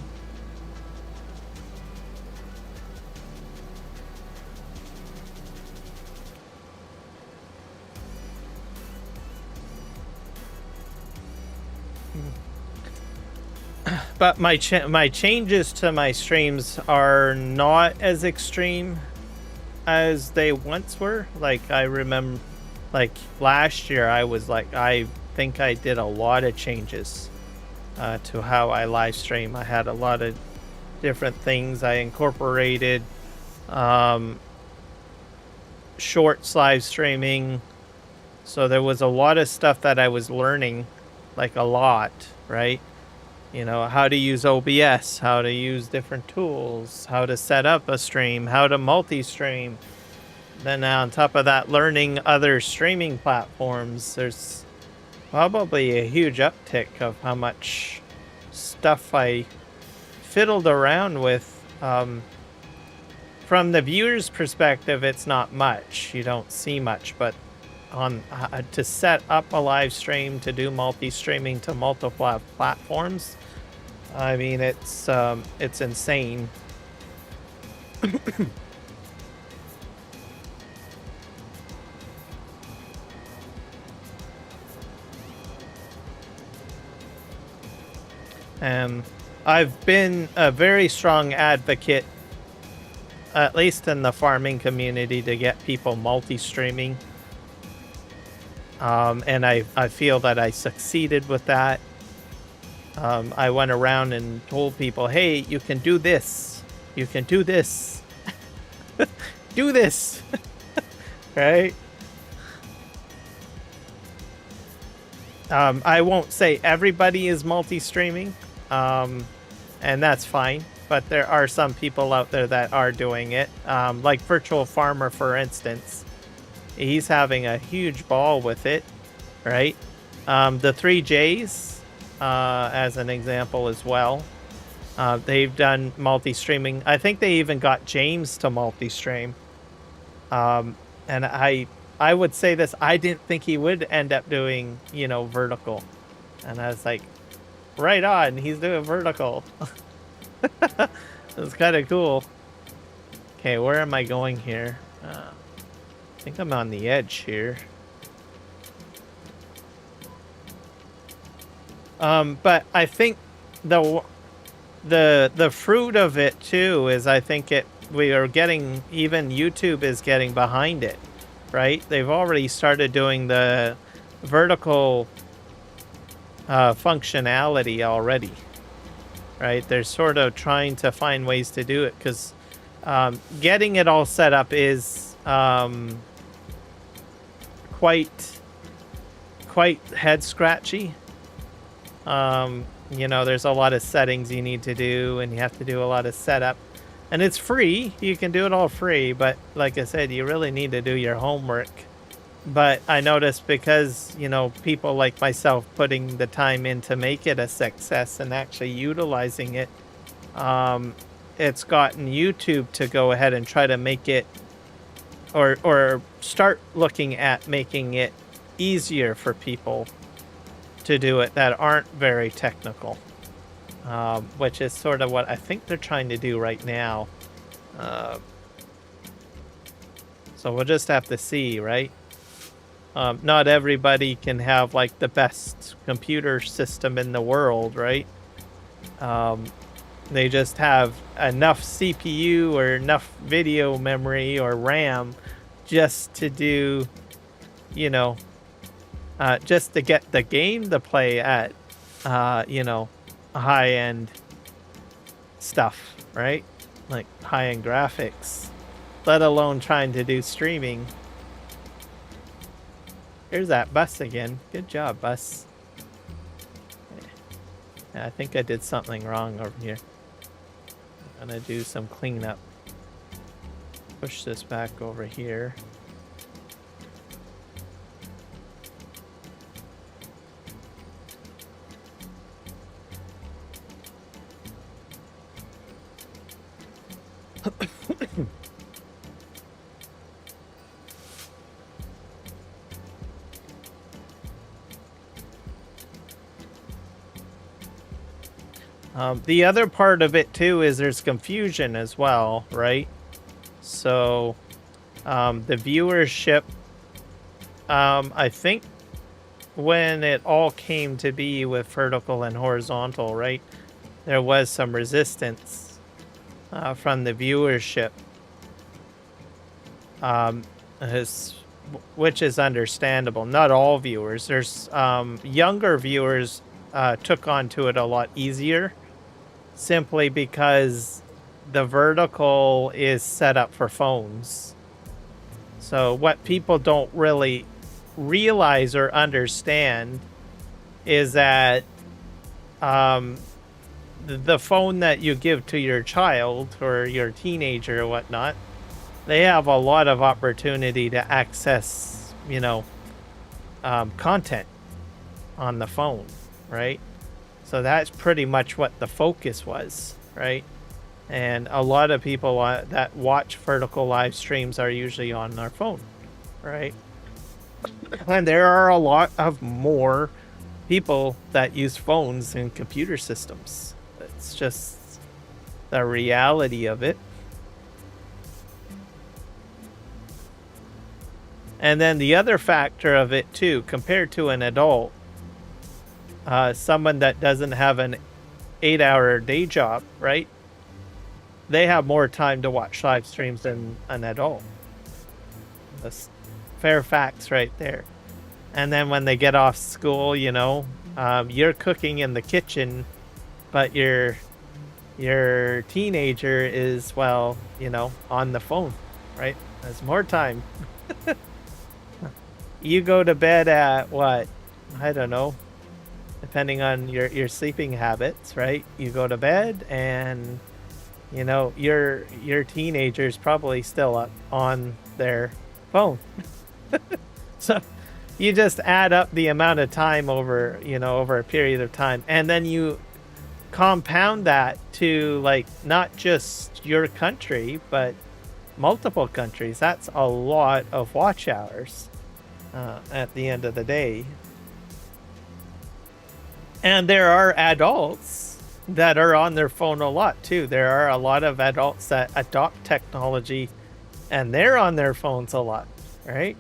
But my changes to my streams are not as extreme as they once were. Like I remember, like last year, I was like, I think I did a lot of changes to how I live stream. I had a lot of different things. I incorporated shorts live streaming. So there was a lot of stuff that I was learning, like a lot, right? You know, how to use OBS, how to use different tools, how to set up a stream, how to multi-stream. Then on top of that, learning other streaming platforms. There's probably a huge uptick of how much stuff I fiddled around with. From the viewer's perspective, it's not much. You don't see much, but on to set up a live stream, to do multi-streaming to multiple platforms, I mean, it's insane. I've been a very strong advocate, at least in the farming community, to get people multi-streaming. And I feel that I succeeded with that. I went around and told people, hey, you can do this. You can do this. Do this. Right? I won't say everybody is multi-streaming, and that's fine. But there are some people out there that are doing it. Like Virtual Farmer, for instance. He's having a huge ball with it, right? The 3Js, as an example as well. They've done multi-streaming. I think they even got James to multi-stream. And I would say this, I didn't think he would end up doing, you know, vertical. And I was like, right on, he's doing vertical. It's kind of cool. Okay, where am I going here? I think I'm on the edge here. But I think the fruit of it too is, I think we are getting, even YouTube is getting behind it, right? They've already started doing the vertical functionality already, right? They're sort of trying to find ways to do it, because getting it all set up is quite head scratchy. You know, there's a lot of settings you need to do, and you have to do a lot of setup. And it's free. You can do it all free, but like I said, you really need to do your homework. But I noticed, because, you know, people like myself putting the time in to make it a success and actually utilizing it, it's gotten YouTube to go ahead and try to make it, or start looking at making it easier for people to do it that aren't very technical, which is sort of what I think they're trying to do right now. So we'll just have to see, right? Not everybody can have like the best computer system in the world, right? They just have enough CPU or enough video memory or RAM just to do, you know, just to get the game to play at, you know, high-end stuff, right? Like high-end graphics, let alone trying to do streaming. Here's that bus again. Good job, bus. Yeah, I think I did something wrong over here. I'm gonna do some cleanup. Push this back over here. The other part of it too is there's confusion as well, right? So, the viewership, I think when it all came to be with vertical and horizontal, right, there was some resistance from the viewership, which is understandable. Not all viewers. There's younger viewers took onto it a lot easier, simply because the vertical is set up for phones. So what people don't really realize or understand is that the phone that you give to your child or your teenager or whatnot, they have a lot of opportunity to access, you know, content on the phone, right? So that's pretty much what the focus was, right? And a lot of people that watch vertical live streams are usually on their phone, right? And there are a lot of more people that use phones and computer systems. It's just the reality of it. And then the other factor of it too, compared to an adult, someone that doesn't have an 8-hour day job, right? They have more time to watch live streams than an adult. That's fair facts right there. And then when they get off school, you know, you're cooking in the kitchen, but your teenager is, well, you know, on the phone, right? There's more time. You go to bed at what? I don't know. Depending on your sleeping habits, right? You go to bed and, you know, your teenager's probably still up on their phone. So you just add up the amount of time over, you know, over a period of time. And then you compound that to, like, not just your country, but multiple countries. That's a lot of watch hours at the end of the day. And there are adults that are on their phone a lot too. There are a lot of adults that adopt technology and they're on their phones a lot, right?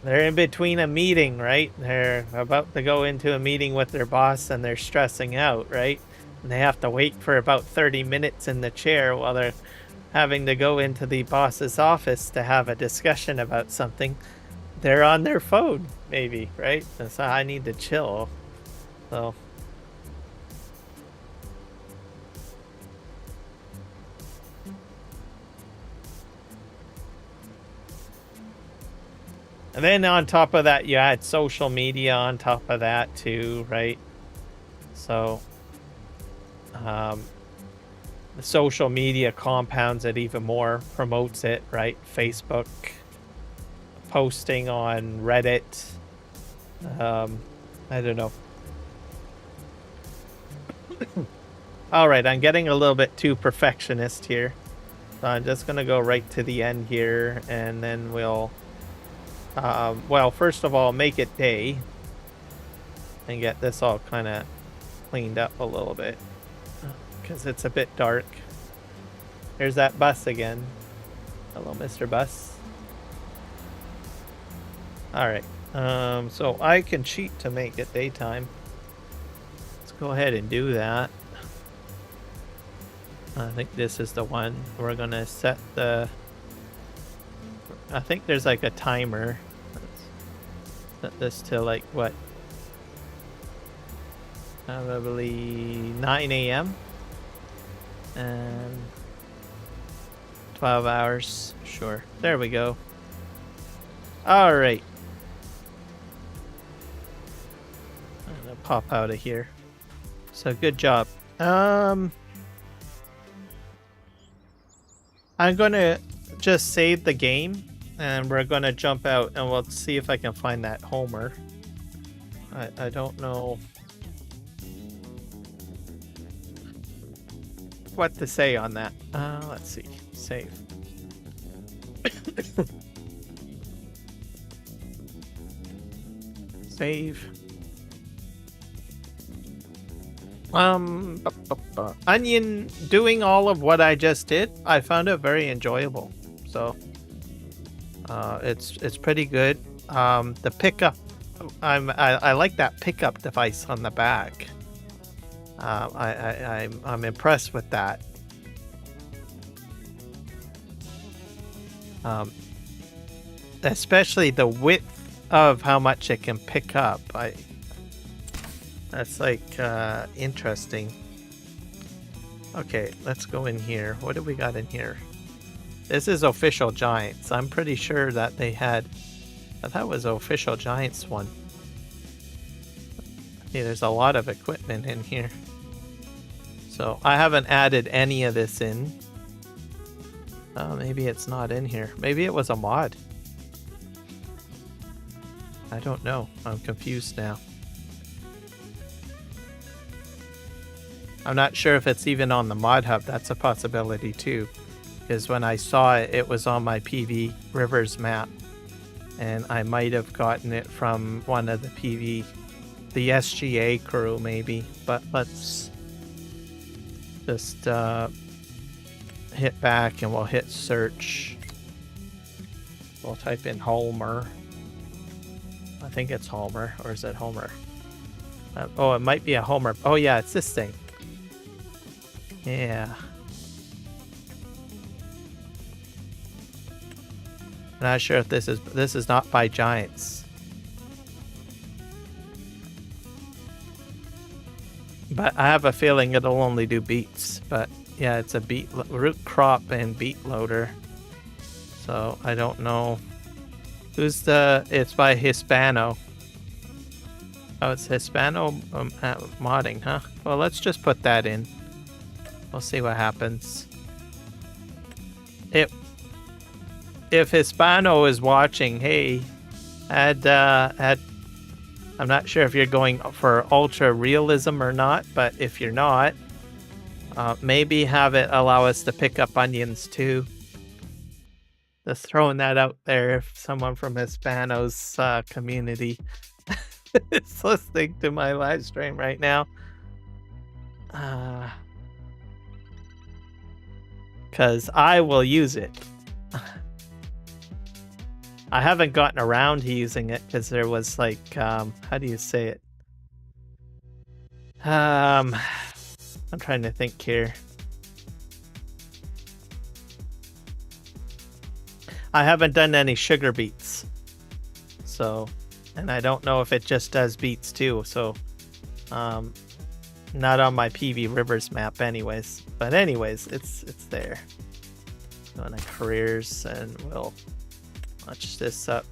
They're in between a meeting, right? They're about to go into a meeting with their boss and they're stressing out, right? And they have to wait for about 30 minutes in the chair while they're having to go into the boss's office to have a discussion about something. They're on their phone, maybe, right? And so I need to chill. So and then on top of that, you add social media on top of that too, right? So the social media compounds it even more, promotes it, right? Facebook, posting on Reddit. I don't know. All right, I'm getting a little bit too perfectionist here. So I'm just going to go right to the end here, and then we'll, well, first of all, make it day and get this all kind of cleaned up a little bit because it's a bit dark. There's that bus again. Hello, Mr. Bus. All right, so I can cheat to make it daytime. Let's go ahead and do that. I think this is the one. We're gonna set the... I think there's like a timer. Let's set this to like what? Probably 9 a.m. and 12 hours. Sure. There we go. All right. I'm gonna pop out of here. So good job. I'm gonna just save the game and we're gonna jump out and we'll see if I can find that Homer. I don't know what to say on that. Let's see. Save. Save. Onion doing all of what I just did, I found it very enjoyable. So it's pretty good. The pickup, I like that pickup device on the back. I'm impressed with that. Especially the width of how much it can pick up. That's like interesting. Okay, let's go in here. What do we got in here? This is Official Giants. I'm pretty sure that they had... that was Official Giants one. Yeah, there's a lot of equipment in here. So I haven't added any of this in. Maybe it's not in here. Maybe it was a mod. I don't know. I'm confused now. I'm not sure if it's even on the mod hub. That's a possibility too. Because when I saw it, it was on my PV Rivers map. And I might have gotten it from one of the SGA crew maybe. But let's just hit back and we'll hit search. We'll type in Homer. I think it's Homer, or is it Homer? Oh, it might be a Homer. Oh yeah, it's this thing. Yeah. Not sure if this is not by Giants. But I have a feeling it'll only do beets. But yeah, it's a root crop and beet loader. So I don't know. It's by Hispano. Oh, it's Hispano modding, huh? Well, let's just put that in. We'll see what happens. If Hispano is watching, hey, I'm not sure if you're going for ultra realism or not, but if you're not, maybe have it allow us to pick up onions too. Just throwing that out there if someone from Hispano's community is listening to my live stream right now. Because I will use it. I haven't gotten around to using it because there was like, how do you say it? I'm trying to think here. I haven't done any sugar beets. So, and I don't know if it just does beets too. So, not on my PV Rivers map anyways. But anyways, it's there. Go to careers and we'll launch this up.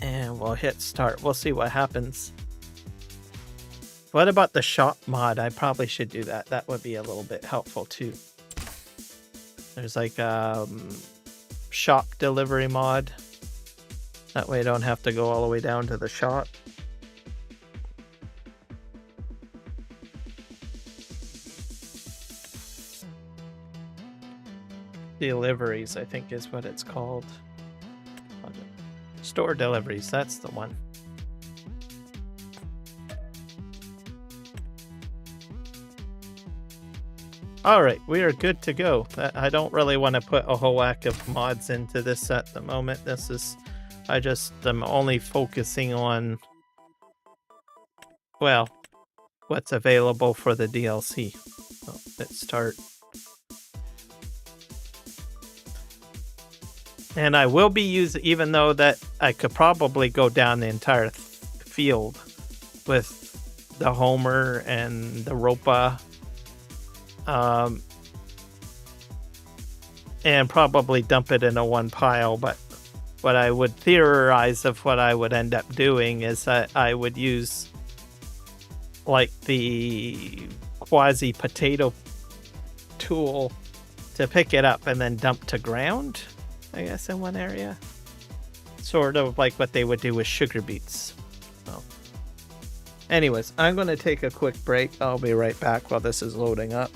And we'll hit start. We'll see what happens. What about the shop mod? I probably should do that. That would be a little bit helpful too. There's like shop delivery mod. That way I don't have to go all the way down to the shop. Deliveries, I think is what it's called. Store deliveries, that's the one. Alright, we are good to go. I don't really want to put a whole whack of mods into this at the moment. I just am only focusing on, well, what's available for the DLC. So let's start. And I will be using, even though that I could probably go down the entire field with the Homer and the Ropa, and probably dump it into one pile, but what I would theorize of what I would end up doing is that I would use like the quasi potato tool to pick it up and then dump to ground, I guess, in one area. Sort of like what they would do with sugar beets. So, anyways, I'm going to take a quick break. I'll be right back while this is loading up.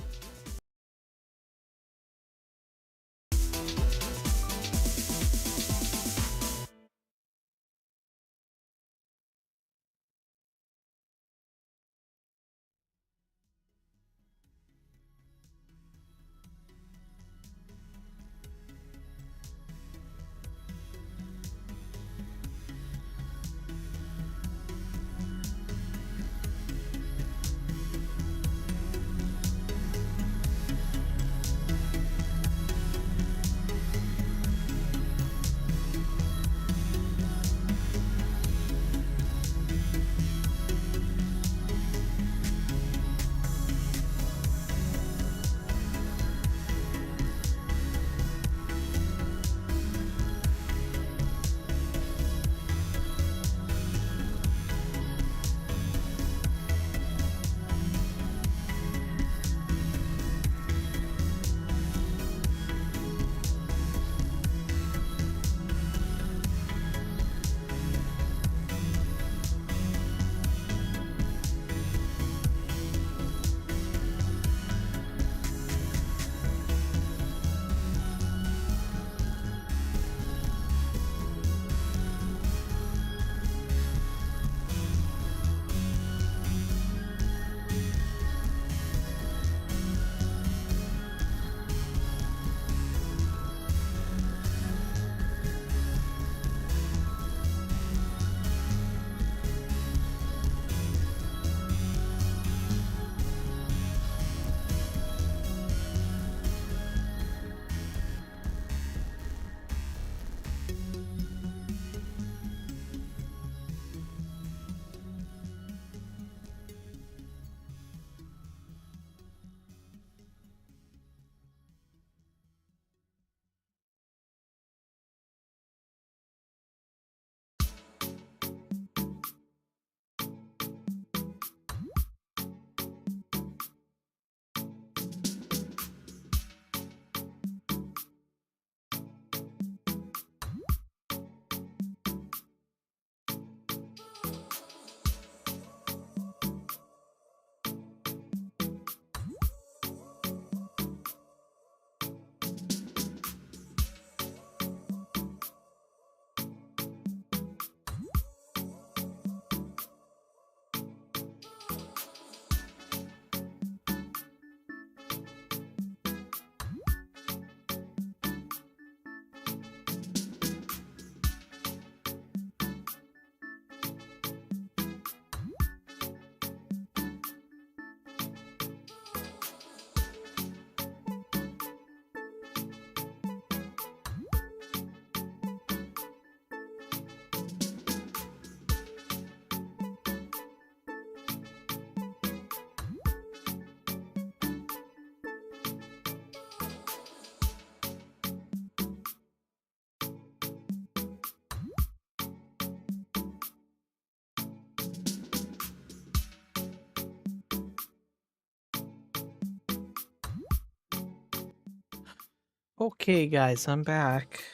Okay, guys, I'm back.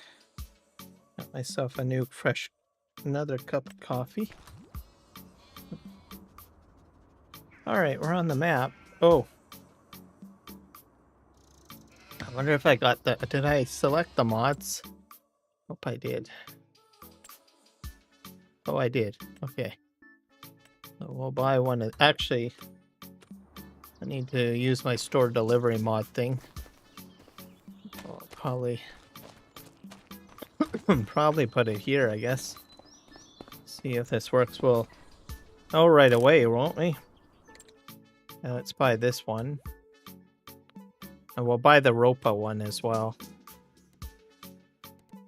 Got myself a new, fresh, another cup of coffee. Alright, we're on the map. Oh. I wonder if I got the... Did I select the mods? Hope I did. Oh, I did. Okay. So we'll buy one of... Actually, I need to use my store delivery mod thing. I'll probably... probably put it here, I guess. See if this works well. Oh, right away, won't we? Now let's buy this one. And we'll buy the Ropa one as well.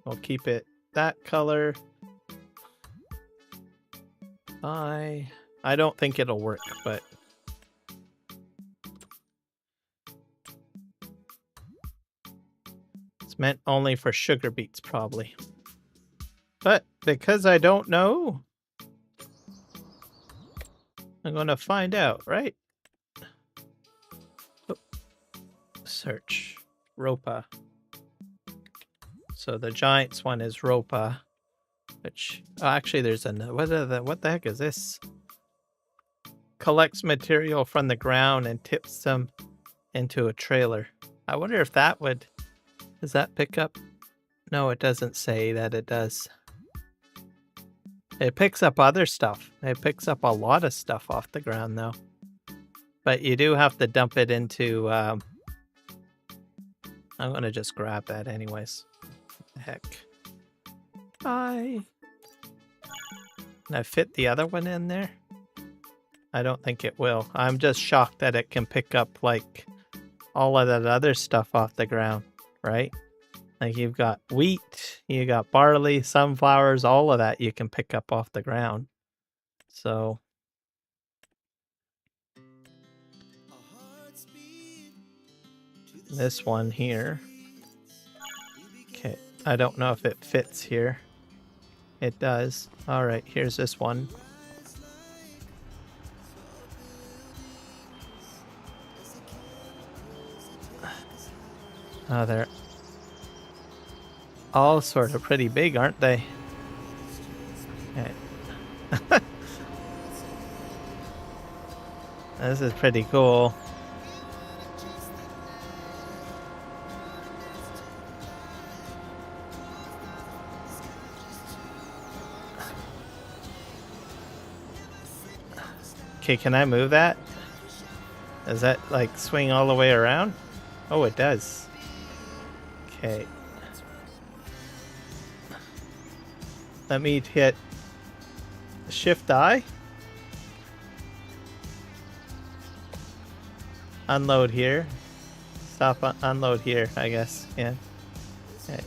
We'll keep it that color. I don't think it'll work, but it's meant only for sugar beets, probably. But because I don't know, I'm gonna find out, right? Oh. Search Ropa. So the Giants one is Ropa, which actually there's another. What the heck is this? Collects material from the ground and tips them into a trailer. I wonder if that would. Does that pick up? No, it doesn't say that it does. It picks up other stuff. It picks up a lot of stuff off the ground, though. But you do have to dump it into... I'm going to just grab that anyways. What the heck. Bye. Can I fit the other one in there? I don't think it will. I'm just shocked that it can pick up, like, all of that other stuff off the ground, right? Like, you've got wheat, you got barley, sunflowers, all of that you can pick up off the ground. So... this one here. Okay, I don't know if it fits here. It does. Alright, here's this one. Oh, they're all sort of pretty big, aren't they? Okay. This is pretty cool. Okay, can I move that? Does that, like, swing all the way around? Oh, it does. Okay. Let me hit Shift I. Unload here. Stop, unload here, I guess. Yeah. Okay.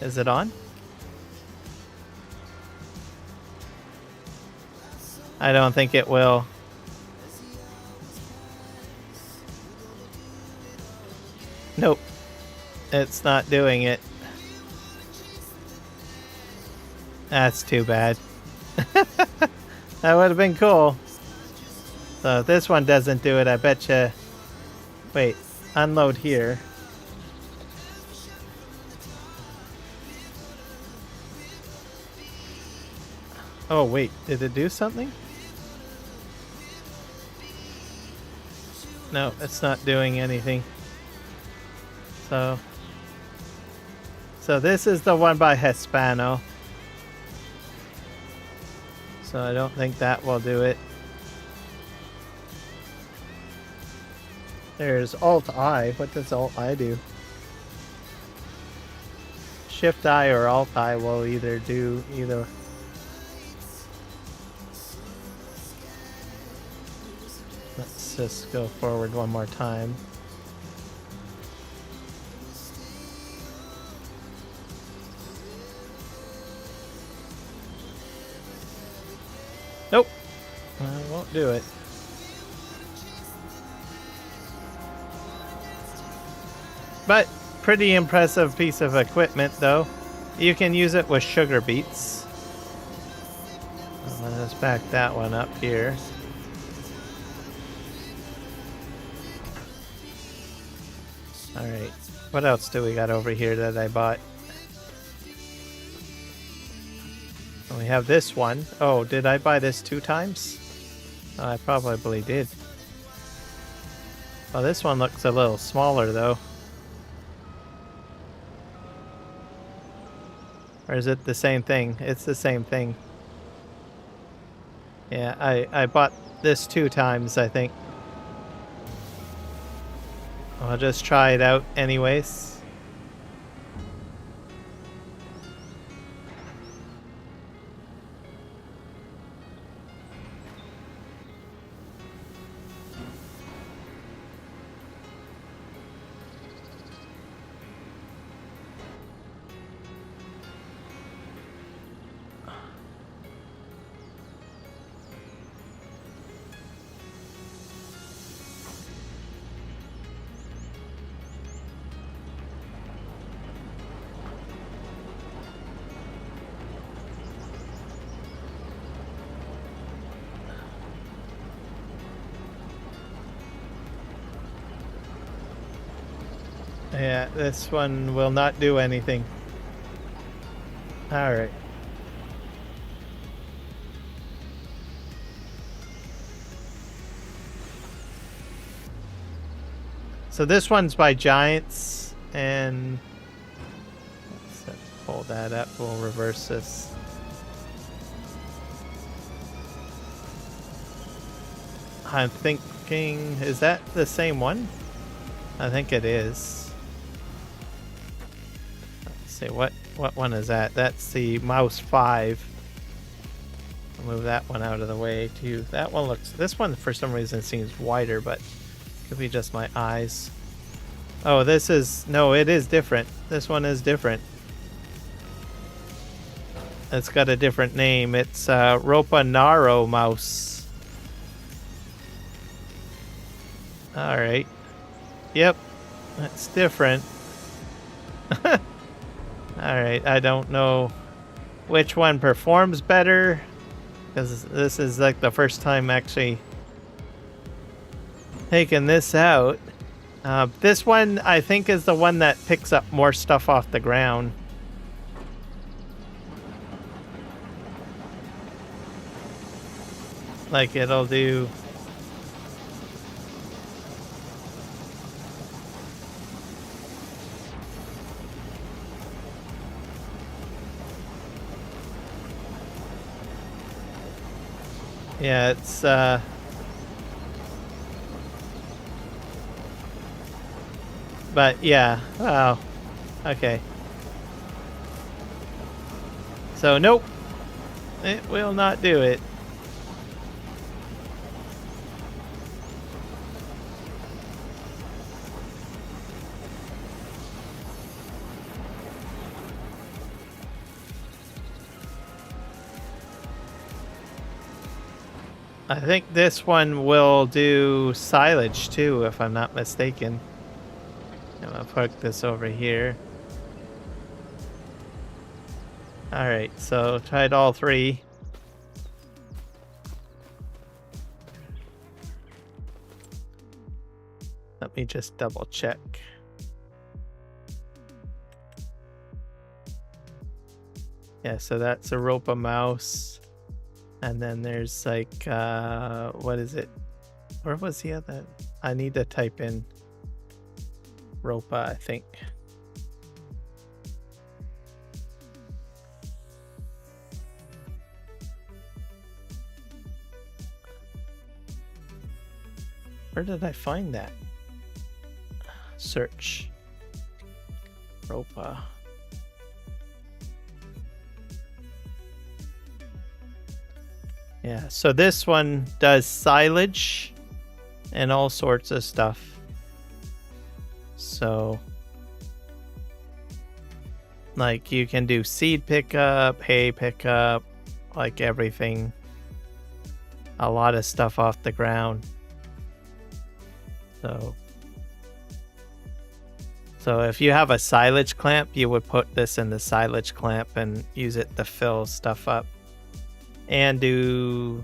Is it on? I don't think it will. Nope. It's not doing it. That's too bad. That would have been cool. So if this one doesn't do it, I bet you... Wait, unload here. Oh wait, did it do something? No, it's not doing anything. So this is the one by Hispano. So I don't think that will do it. There's Alt-I. What does Alt-I do? Shift-I or Alt-I will either do either. Let's just go forward one more time. Nope. I won't do it. But pretty impressive piece of equipment, though. You can use it with sugar beets. Let's back that one up here. Alright, what else do we got over here that I bought? We have this one. Oh, did I buy this 2 times? Oh, I probably did. Well, this one looks a little smaller, though. Or is it the same thing? It's the same thing. Yeah, I bought this 2 times, I think. I'll just try it out anyways. Yeah, this one will not do anything. All right. So this one's by Giants, and let's pull that up. We'll reverse this. I'm thinking, is that the same one? I think it is. Let's see, what one is that? That's the Mouse 5. I'll move that one out of the way too. That one looks, this one for some reason seems wider, but could be just my eyes. Oh, this is, no, it is different. This one is different. It's got a different name. It's Ropanaro mouse. All right. Yep, that's different. All right, I don't know which one performs better, because this is like the first time actually taking this out. This one, I think, is the one that picks up more stuff off the ground. Like, it'll do... Yeah, it's, but, yeah. Oh, okay. So, nope. It will not do it. I think this one will do silage too, if I'm not mistaken. I'm gonna put this over here. Alright, so tried all three. Let me just double check. Yeah, so that's a Ropa mouse. And then there's like, what is it? Where was the other? I need to type in Ropa, I think. Where did I find that? Search. Ropa. Yeah, so this one does silage and all sorts of stuff. So, like, you can do seed pickup, hay pickup, like everything. A lot of stuff off the ground. So if you have a silage clamp, you would put this in the silage clamp and use it to fill stuff up. And do...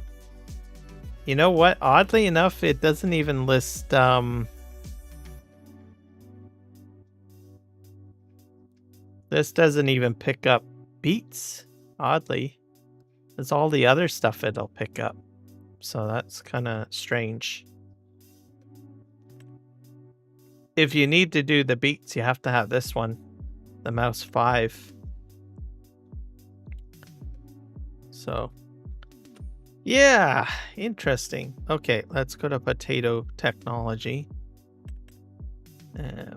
You know what? Oddly enough, it doesn't even list... This doesn't even pick up beets, oddly. It's all the other stuff it'll pick up. So that's kind of strange. If you need to do the beets, you have to have this one, the Mouse 5. So, yeah, interesting. Okay, let's go to potato technology. And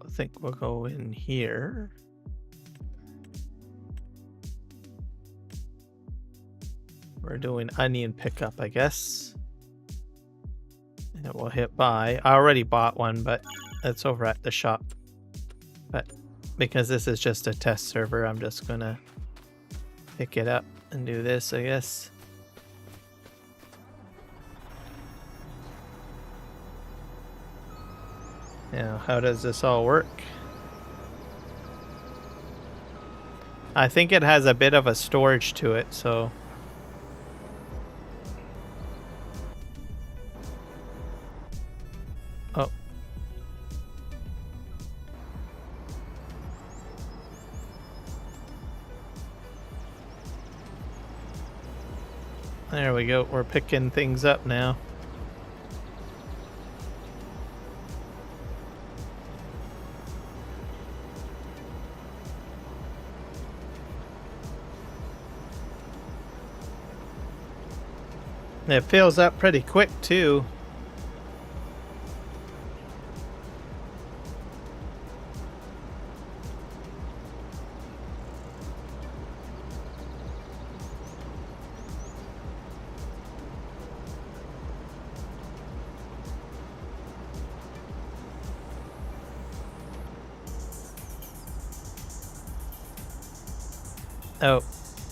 I think we'll go in here. We're doing onion pickup, I guess. And we'll hit buy. I already bought one, but it's over at the shop. But because this is just a test server, I'm just gonna pick it up and do this, I guess. Now, how does this all work? I think it has a bit of a storage to it, so... There we go. We're picking things up now. It fills up pretty quick too. Oh,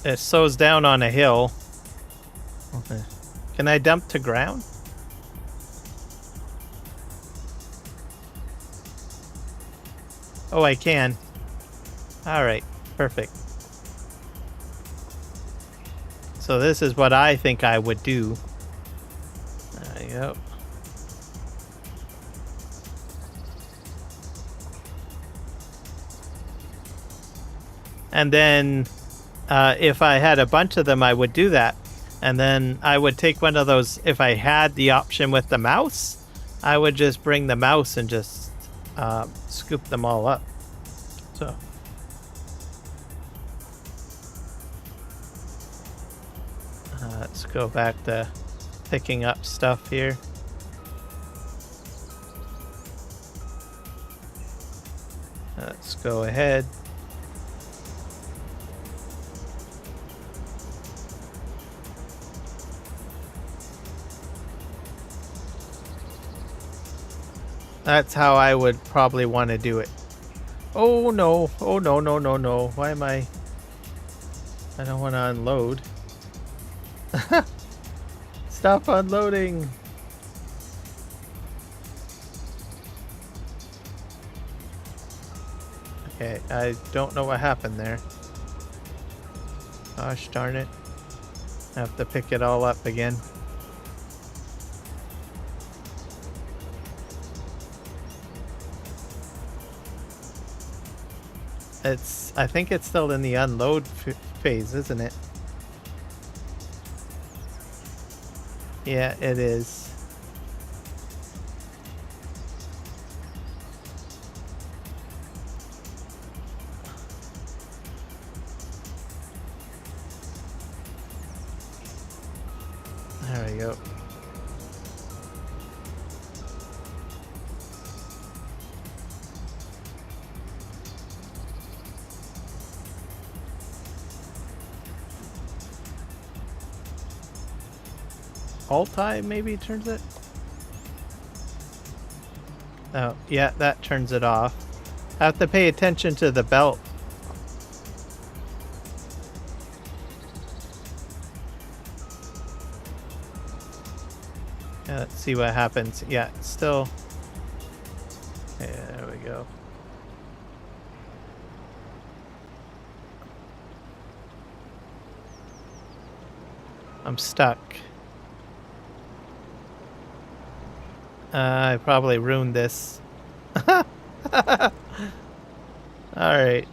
it slows down on a hill. Okay. Can I dump to ground? Oh, I can. Alright, perfect. So this is what I think I would do. There you go. And then if I had a bunch of them, I would do that. And then I would take one of those, if I had the option with the mouse, I would just bring the mouse and just scoop them all up. So. Let's go back to picking up stuff here. Let's go ahead. That's how I would probably want to do it. Oh no. Oh no, no, no, no. Why am I don't want to unload. Stop unloading. Okay, I don't know what happened there. Gosh darn it. I have to pick it all up again. I think it's still in the unload phase, isn't it? Yeah, it is. There we go. Alt-I maybe turns it? Oh, yeah, that turns it off. I have to pay attention to the belt. Yeah, let's see what happens. Yeah, it's still... Yeah, there we go. I'm stuck. I probably ruined this. Alright.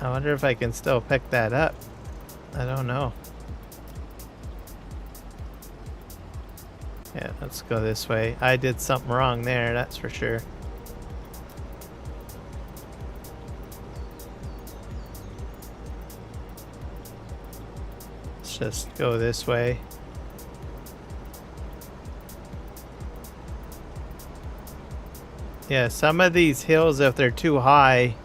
I wonder if I can still pick that up. I don't know. Yeah, let's go this way. I did something wrong there, that's for sure. Just go this way. Yeah, some of these hills, if they're too high,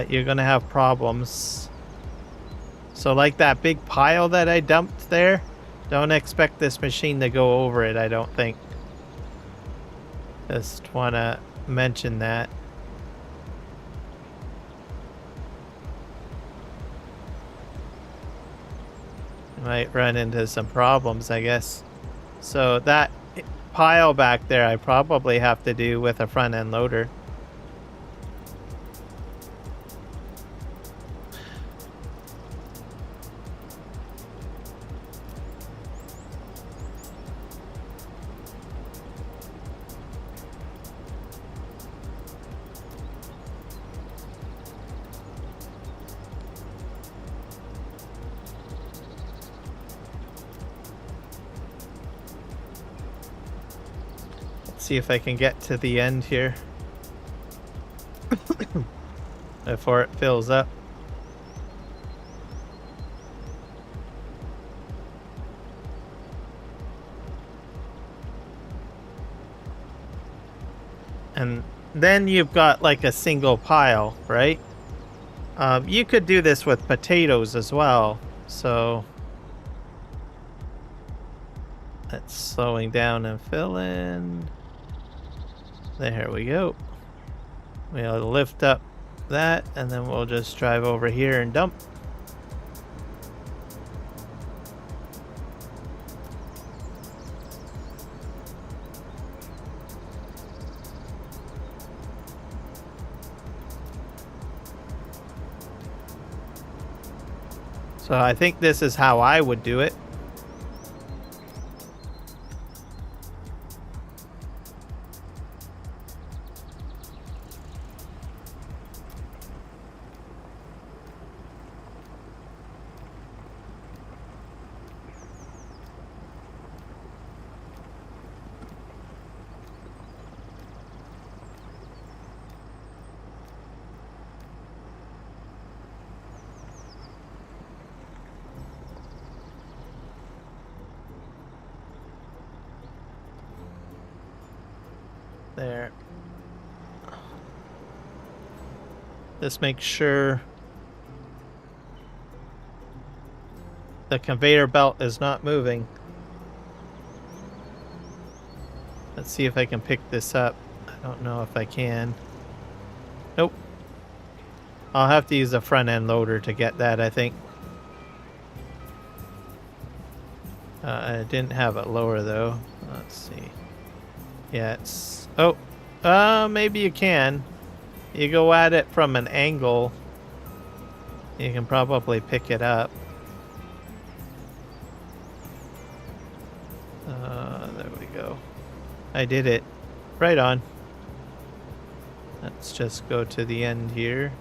you're gonna have problems. So like that big pile that I dumped there, don't expect this machine to go over it, I don't think. Just wanna mention that. Might run into some problems, I guess. So that pile back there I probably have to do with a front end loader. see if I can get to the end here before it fills up. And then you've got like a single pile, right? You could do this with potatoes as well. So that's slowing down and filling. There we go. We'll lift up that and then we'll just drive over here and dump. So I think this is how I would do it. There. Just make sure the conveyor belt is not moving. Let's see if I can pick this up. I don't know if I can. Nope. I'll have to use a front end loader to get that, I think. I didn't have it lower though. Let's see. Yeah, it's... Oh, maybe you can. You go at it from an angle. You can probably pick it up. There we go. I did it. Right on. Let's just go to the end here.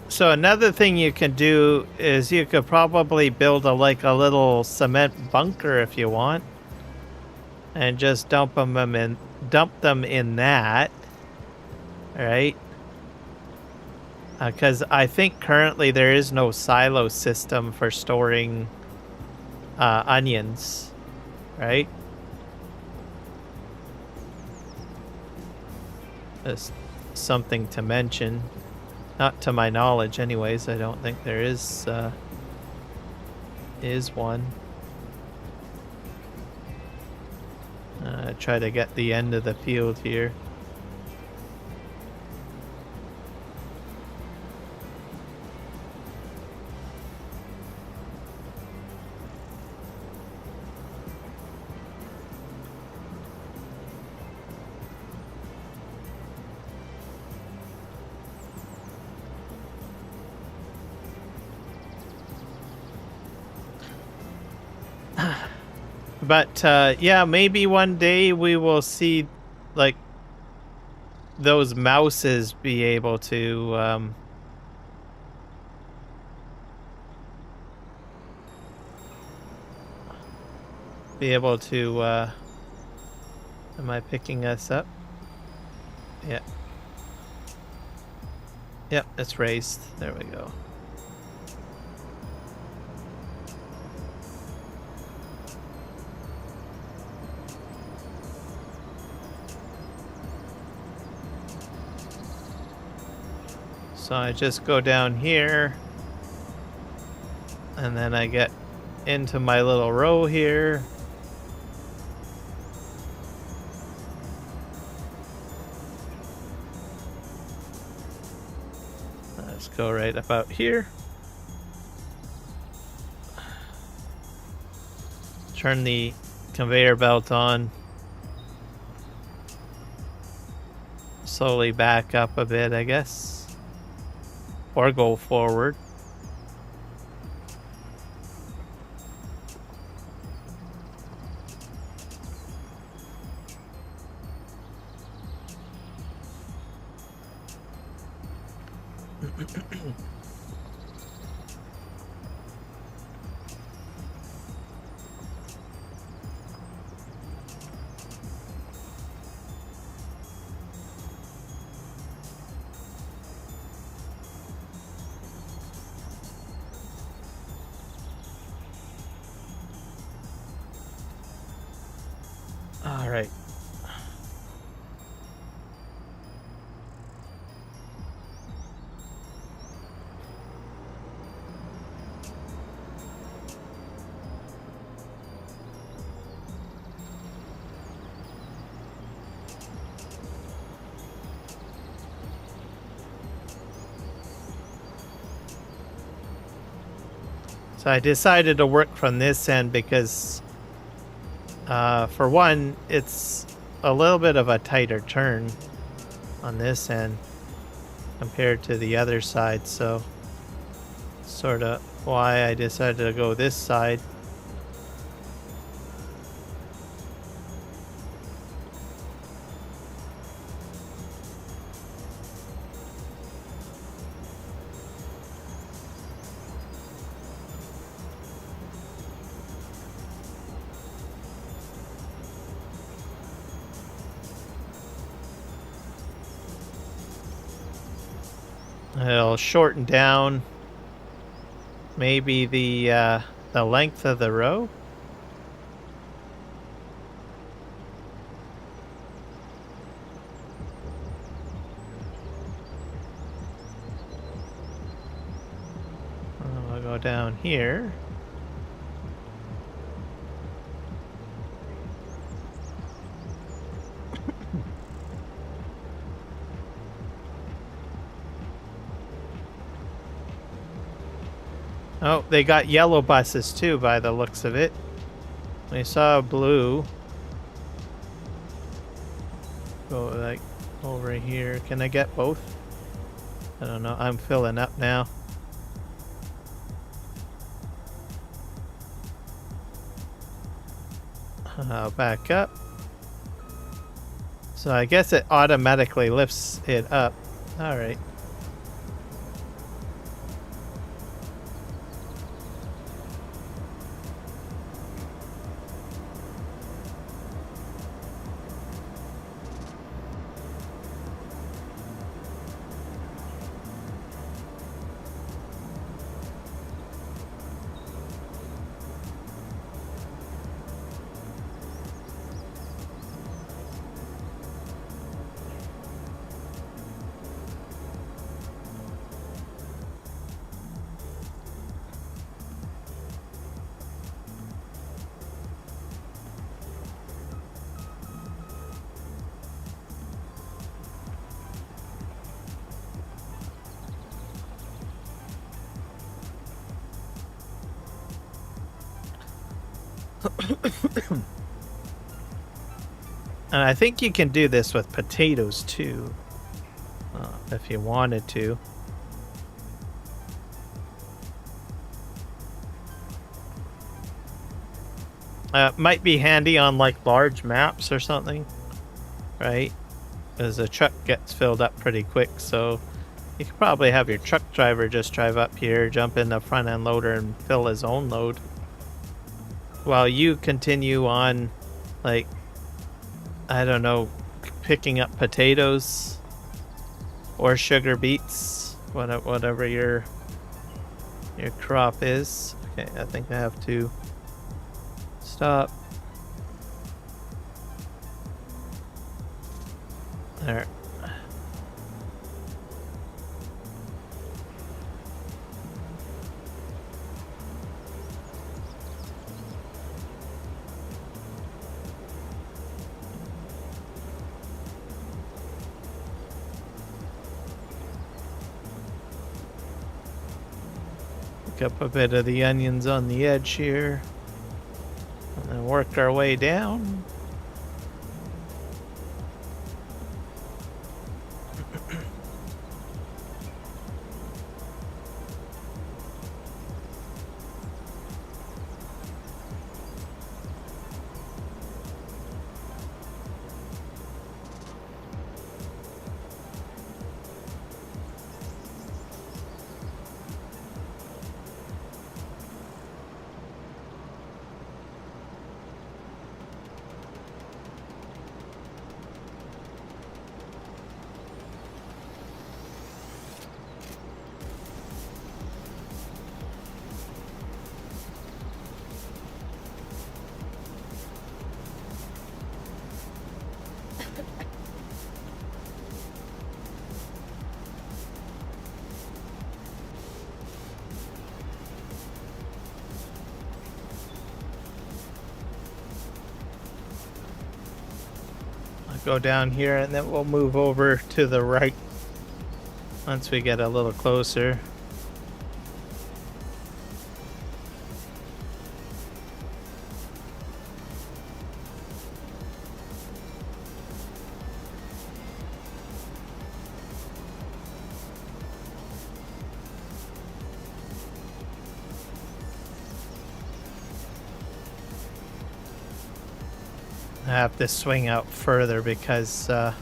So another thing you can do is you could probably build a little cement bunker if you want, and just dump them in that, right? Because I think currently there is no silo system for storing onions, right? Just something to mention. Not to my knowledge, anyways. I don't think there is one. Try to get the end of the field here. But yeah, maybe one day we will see like those mouses be able to am I picking us up? Yeah. Yep, it's raised. There we go. So I just go down here, and then I get into my little row here. Let's go right about here. Turn the conveyor belt on. slowly back up a bit, I guess. Or go forward. All right. So I decided to work from this end because, for one, it's a little bit of a tighter turn on this end compared to the other side, so sort of why I decided to go this side. It'll shorten down maybe the length of the row. I'll go down here. Oh, they got yellow buses too, by the looks of it. We saw blue. Go like over here. Can I get both? I don't know. I'm filling up now. I'll back up. So I guess it automatically lifts it up. All right. And I think you can do this with potatoes too, if you wanted to. Might be handy on like large maps or something, right? Because the truck gets filled up pretty quick, so you could probably have your truck driver just drive up here, jump in the front end loader and fill his own load, while you continue on, like, I don't know, picking up potatoes or sugar beets, whatever your crop is. Okay, I think I have to stop. There. Up a bit of the onions on the edge here and then work our way down. I'll go down here and then we'll move over to the right once we get a little closer. I have to swing out further because there,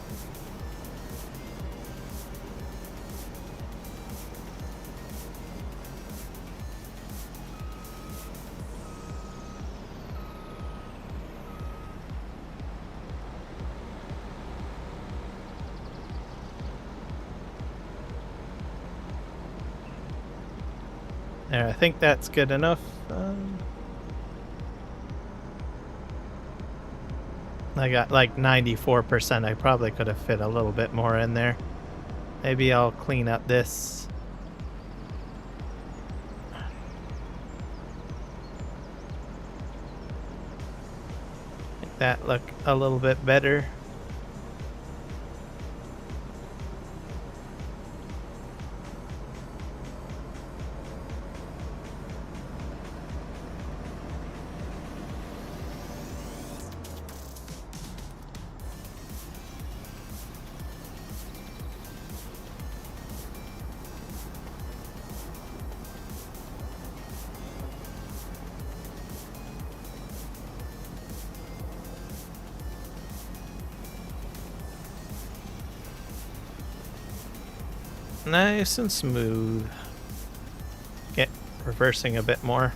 I think that's good enough. I got like 94%. I probably could have fit a little bit more in there. Maybe I'll clean up this. Make that look a little bit better. Nice and smooth. Get reversing a bit more.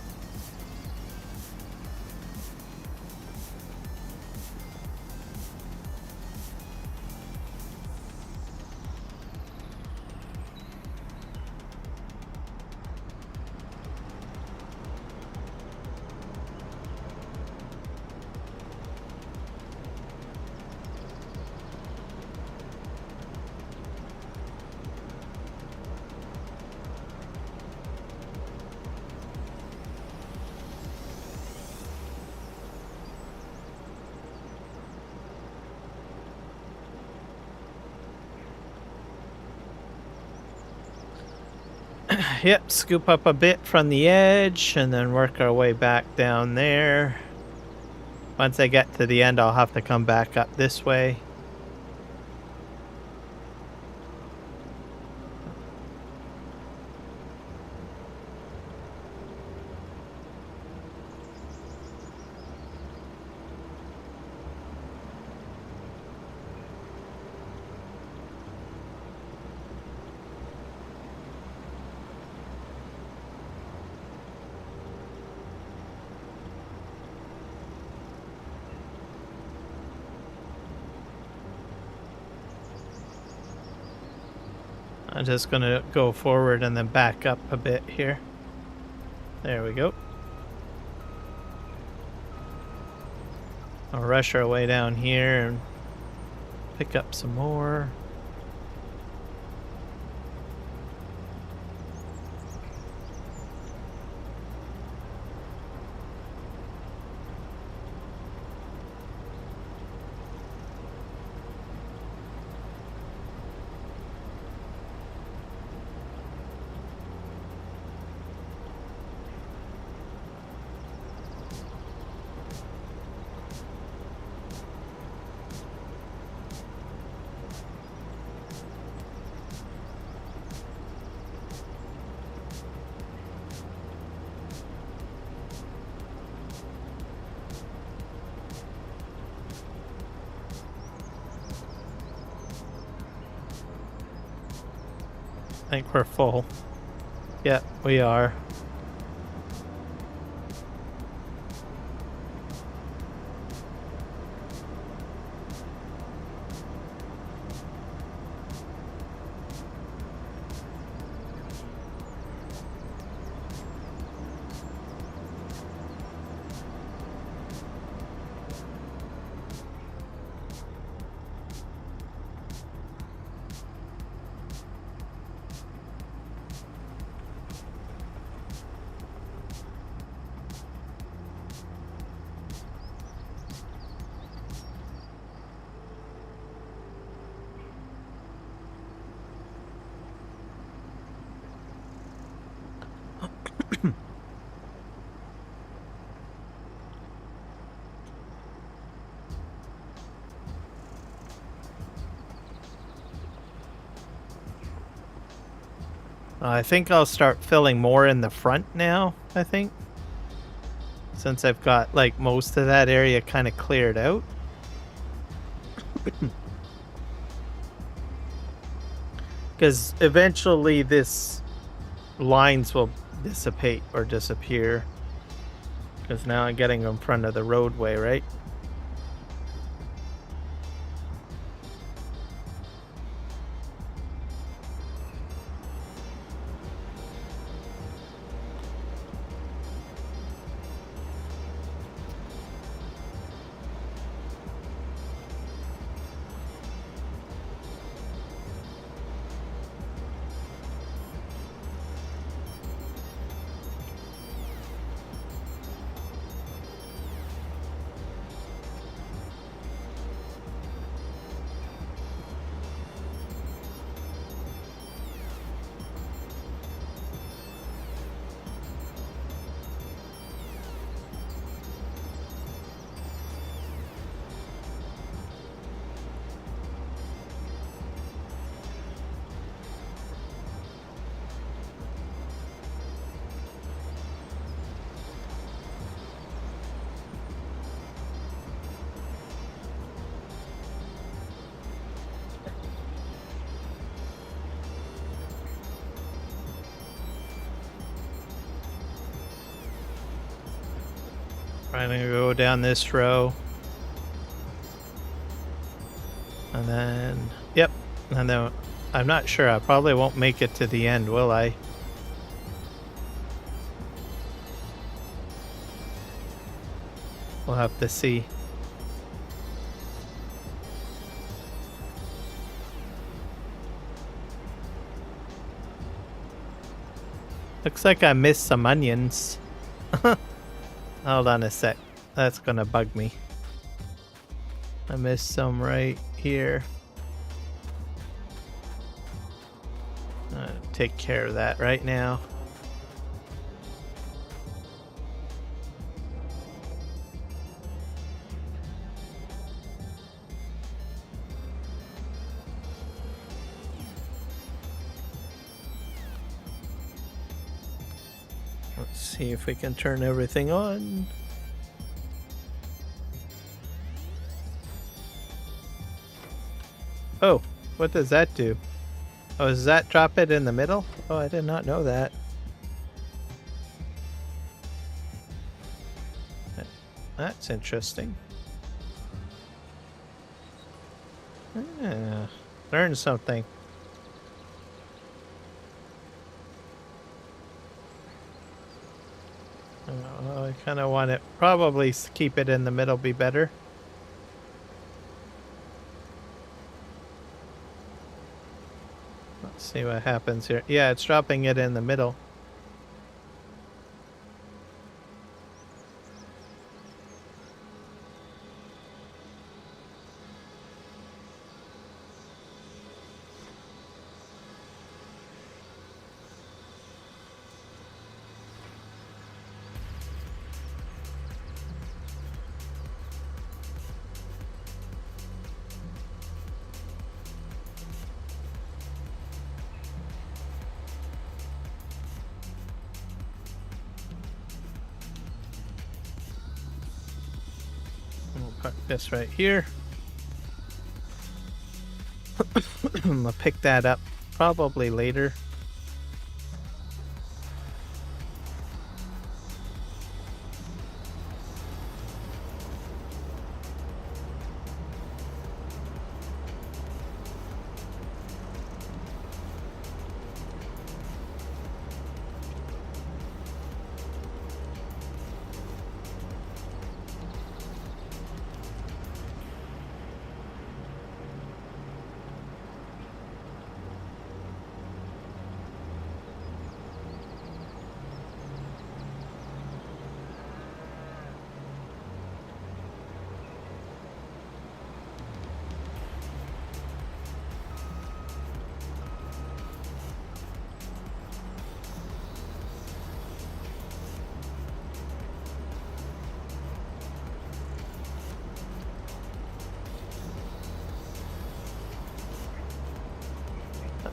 Yep, scoop up a bit from the edge and then work our way back down there. Once I get to the end, I'll have to come back up this way. I'm just gonna go forward and then back up a bit here. There we go. I'll rush our way down here and pick up some more. I think we're full. Yeah, we are. I think I'll start filling more in the front now, I think. Since I've got, like, most of that area kind of cleared out. Because eventually this lines will dissipate or disappear. Because now I'm getting in front of the roadway, right? I'm gonna go down this row. And then, yep. And then, I'm not sure. I probably won't make it to the end, will I? We'll have to see. Looks like I missed some onions. Hold on a sec. That's gonna bug me. I missed some right here. Take care of that right now. Let's see if we can turn everything on. Oh, what does that do? Oh, does that drop it in the middle? Oh, I did not know that. That's interesting. Yeah, learn something. I kind of want it, probably keep it in the middle be better. Let's see what happens here. Yeah, it's dropping it in the middle. Park this right here. I'll pick that up probably later.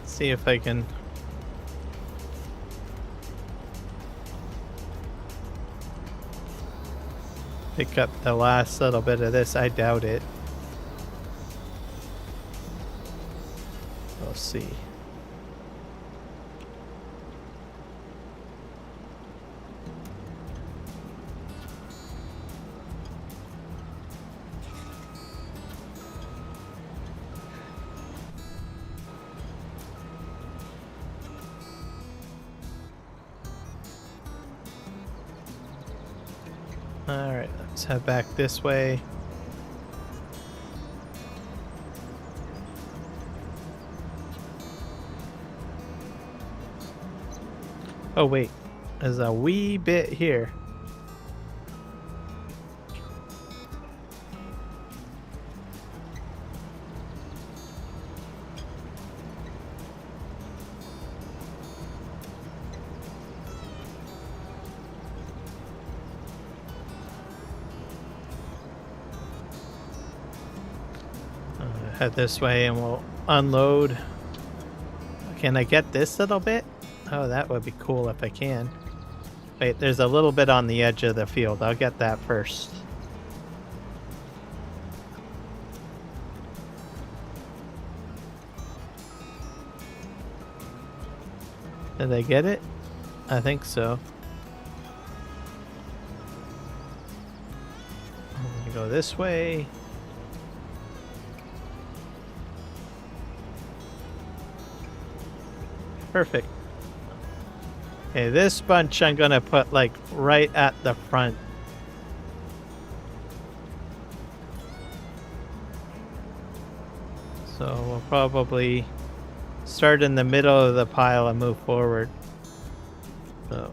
See if I can pick up the last little bit of this. I doubt it. We'll see. Alright, let's head back this way. Oh wait, there's a wee bit here. Head this way and we'll unload. Can I get this little bit? Oh, that would be cool if I can. Wait, there's a little bit on the edge of the field. I'll get that first. Did I get it? I think so. I'm gonna go this way. Perfect. Okay, this bunch I'm gonna put like right at the front. So we'll probably start in the middle of the pile and move forward. So.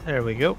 There we go.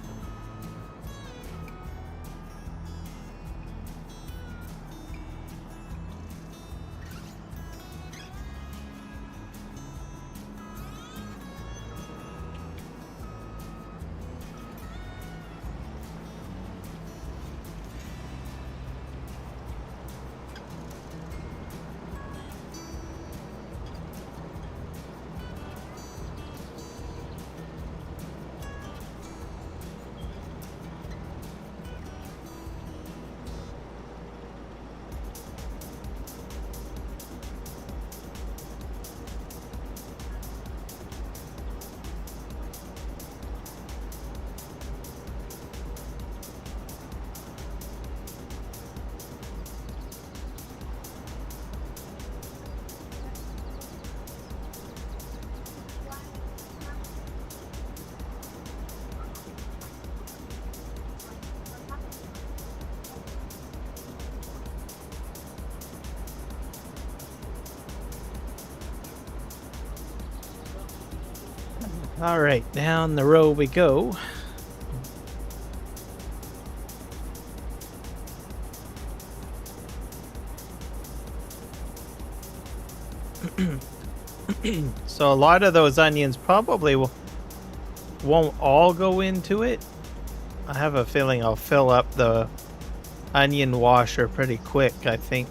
All right, down the road we go. So a lot of those onions probably won't all go into it. I have a feeling I'll fill up the onion washer pretty quick, I think.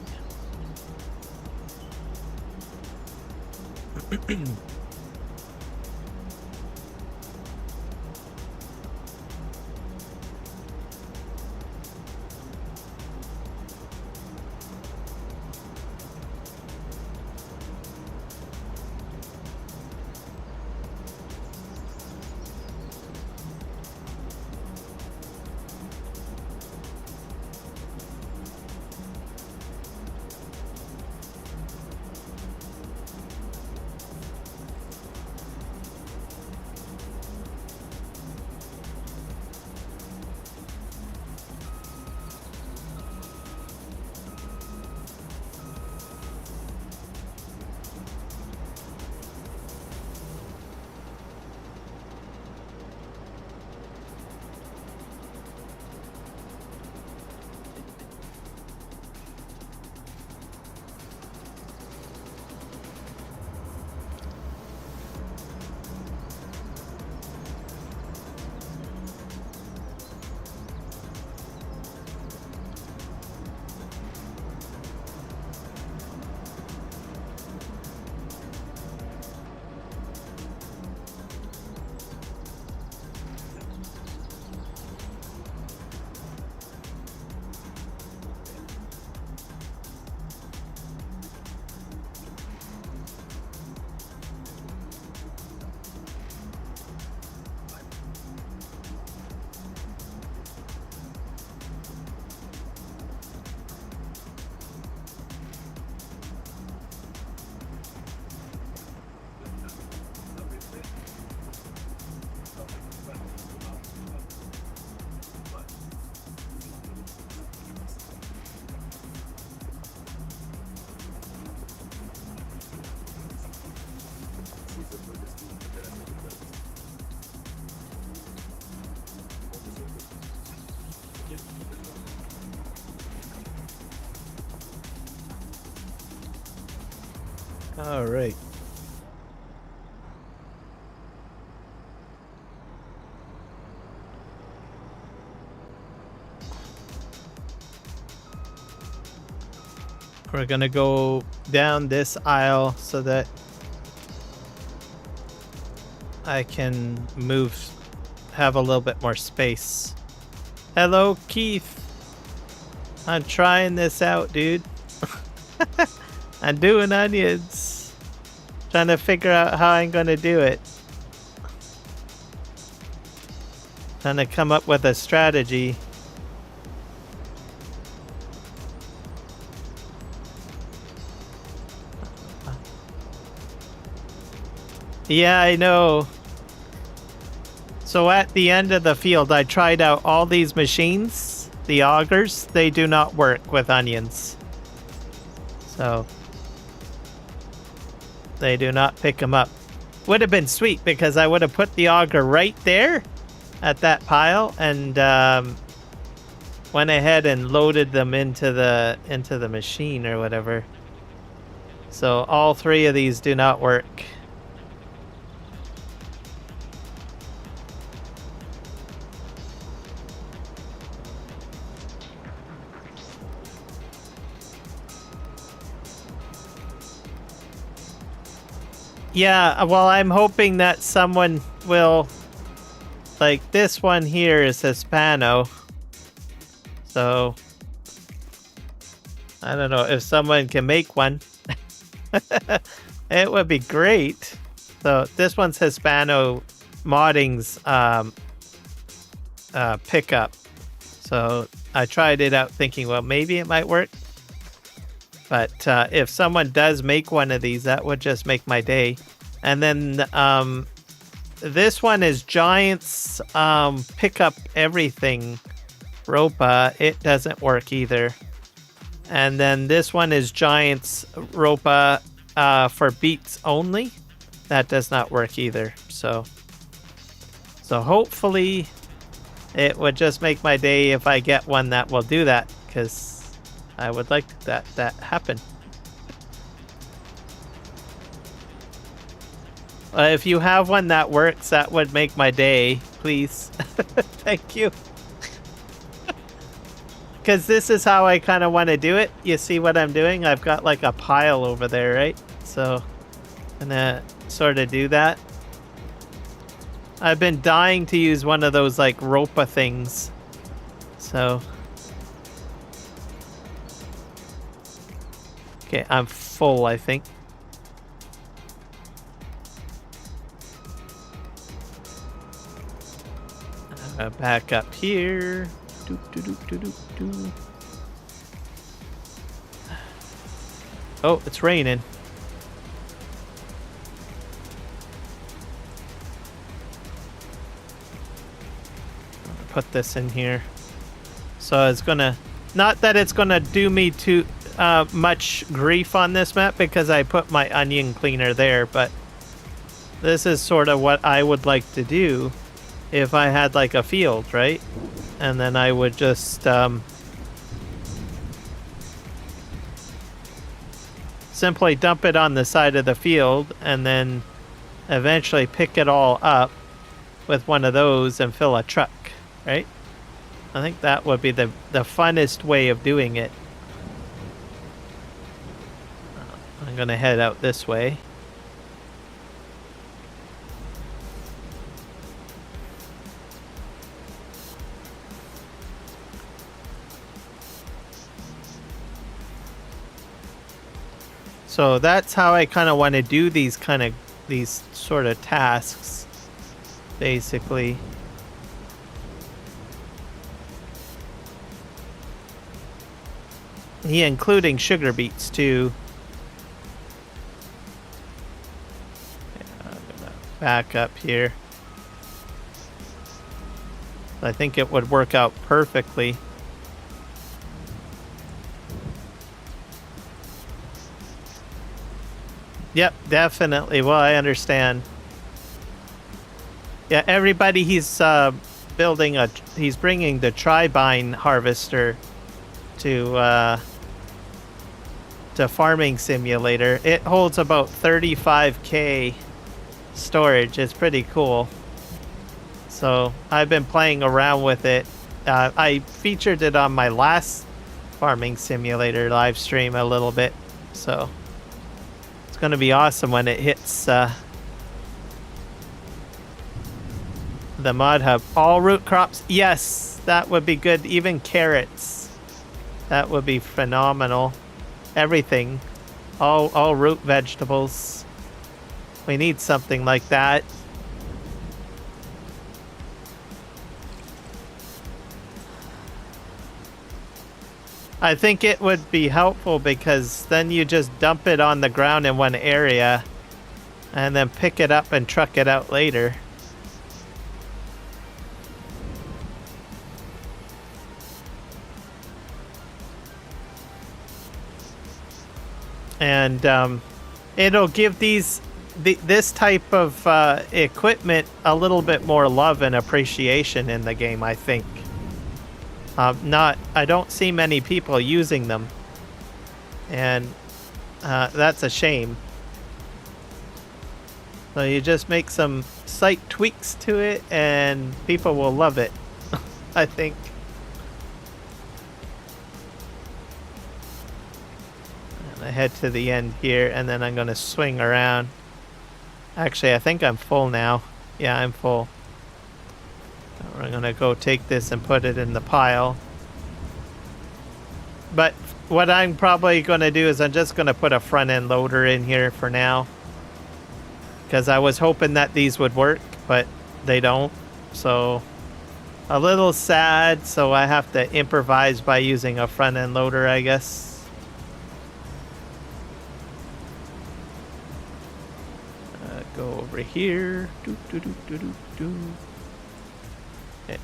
All right. We're gonna go down this aisle so that I can have a little bit more space. Hello, Keith. I'm trying this out, dude. I'm doing onions. Trying to figure out how I'm gonna do it. Trying to come up with a strategy. Yeah, I know. So at the end of the field, I tried out all these machines. The augers, they do not work with onions. So they do not pick them up. Would have been sweet because I would have put the auger right there at that pile and went ahead and loaded them into the machine or whatever. So all three of these do not work. Yeah, well, I'm hoping that someone will, like, this one here is Hispano. So, I don't know if someone can make one. It would be great. So, this one's Hispano modding's pickup. So, I tried it out thinking, well, maybe it might work. But if someone does make one of these, that would just make my day. And then this one is Giants pick up everything. Ropa, it doesn't work either. And then this one is Giants Ropa for beats only. That does not work either. So hopefully it would just make my day if I get one that will do that, because I would like that happen. If you have one that works, that would make my day, please. Thank you. Because this is how I kind of want to do it. You see what I'm doing? I've got like a pile over there, right? So I'm gonna sort of do that. I've been dying to use one of those like Ropa things. So okay, I'm full, I think. Back up here. Oh, it's raining. Put this in here. So it's gonna, not that it's gonna do me too much grief on this map because I put my onion cleaner there, but this is sort of what I would like to do if I had like a field, right? And then I would just simply dump it on the side of the field and then eventually pick it all up with one of those and fill a truck, right? I think that would be the funnest way of doing it. I'm gonna head out this way. So that's how I kind of want to do these sort of tasks, basically. Yeah, including sugar beets too. I'm gonna back up here. I think it would work out perfectly. Yep, definitely. Well, I understand. Yeah, everybody, he's bringing the Tribine harvester to farming simulator. It holds about 35K storage. It's pretty cool. So I've been playing around with it. I featured it on my last farming simulator live stream a little bit. So it's going to be awesome when it hits the mod hub. All root crops. Yes, that would be good. Even carrots. That would be phenomenal. Everything. All root vegetables. We need something like that. I think it would be helpful because then you just dump it on the ground in one area and then pick it up and truck it out later. And it'll give this type of equipment a little bit more love and appreciation in the game, I think. I don't see many people using them, and that's a shame. So you just make some slight tweaks to it and people will love it, I think. And I head to the end here and then I'm going to swing around. Actually, I think I'm full now. Yeah, I'm full. We're going to go take this and put it in the pile. But what I'm probably going to do is I'm just going to put a front end loader in here for now. Because I was hoping that these would work, but they don't. So a little sad, so I have to improvise by using a front end loader, I guess. Go over here. Okay.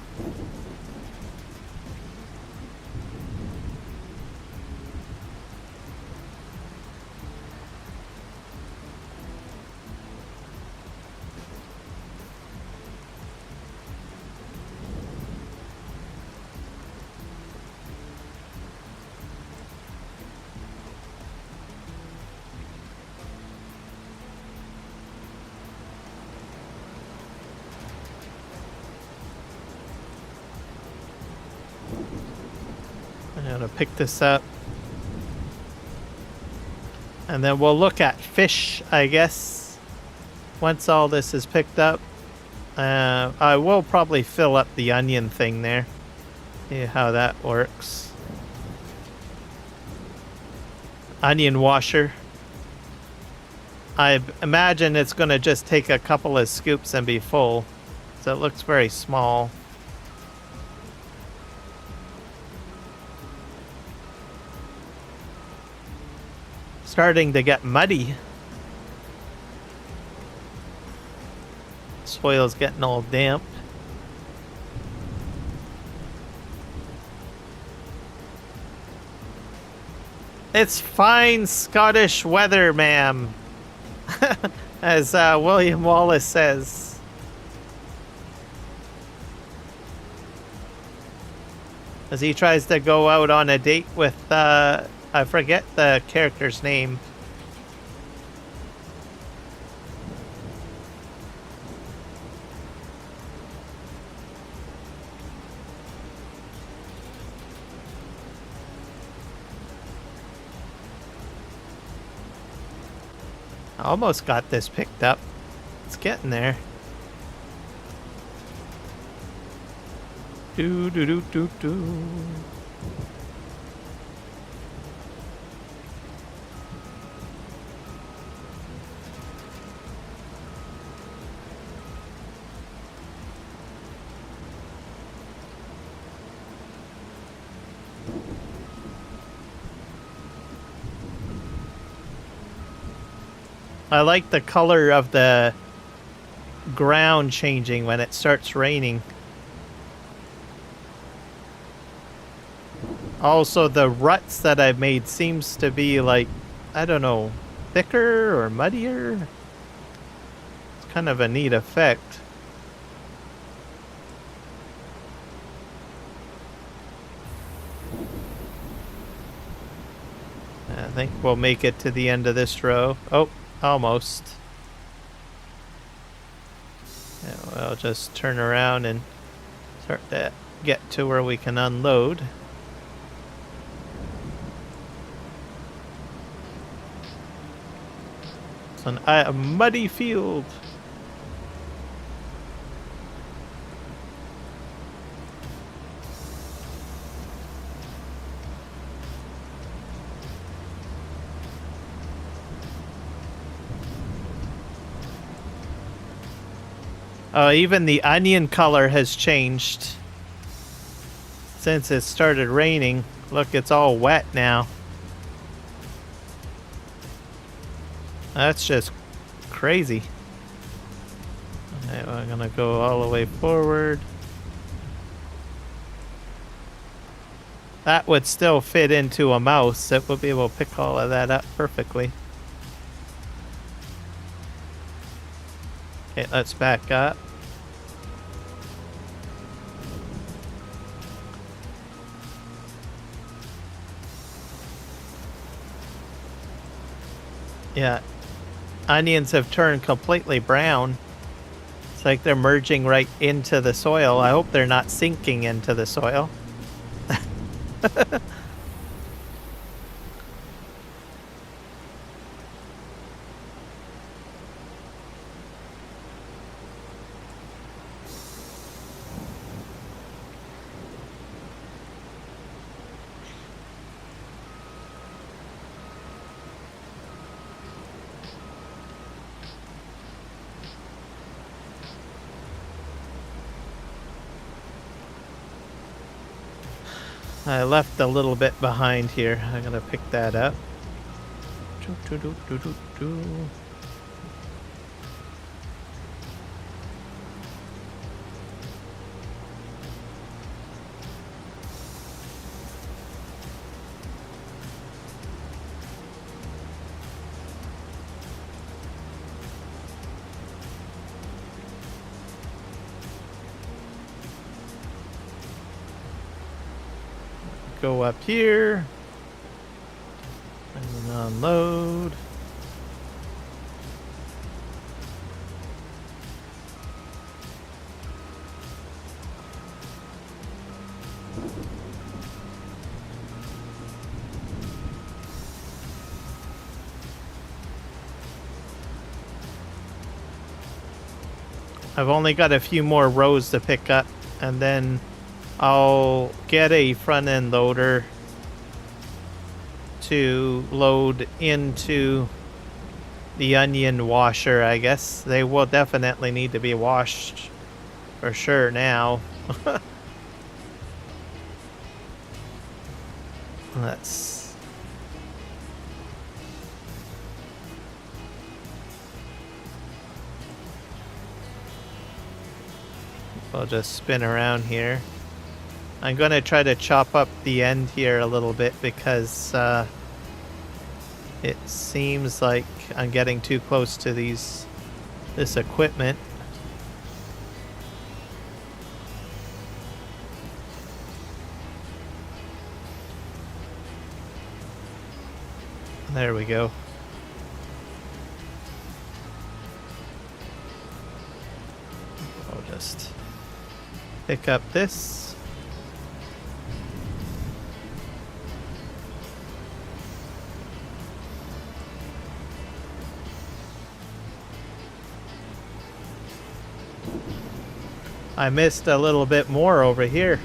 I'm gonna pick this up. And then we'll look at fish, I guess, once all this is picked up. I will probably fill up the onion thing there. See how that works. Onion washer. I imagine it's gonna just take a couple of scoops and be full. So it looks very small. Starting to get muddy. Soil's getting all damp. It's fine Scottish weather, ma'am. As William Wallace says. As he tries to go out on a date with I forget the character's name. I almost got this picked up. It's getting there. Do do do do do. I like the color of the ground changing when it starts raining. Also, the ruts that I've made seems to be like, I don't know, thicker or muddier. It's kind of a neat effect. think we'll make it to the end of this row. Oh, almost. Yeah, we'll just turn around and start to get to where we can unload. It's a muddy field. Even the onion color has changed since it started raining. Look, it's all wet now. That's just crazy. Okay, we're gonna go all the way forward. That would still fit into a mouse. It would be able to pick all of that up perfectly. Okay, let's back up. Yeah, onions have turned completely brown. It's like they're merging right into the soil. I hope they're not sinking into the soil. I left a little bit behind here. I'm gonna pick that up. Go up here and unload. I've only got a few more rows to pick up, and then I'll get a front end loader to load into the onion washer, I guess. They will definitely need to be washed for sure now. Let's... I'll just spin around here. I'm going to try to chop up the end here a little bit because it seems like I'm getting too close to this equipment. There we go. I'll just pick up this. I missed a little bit more over here.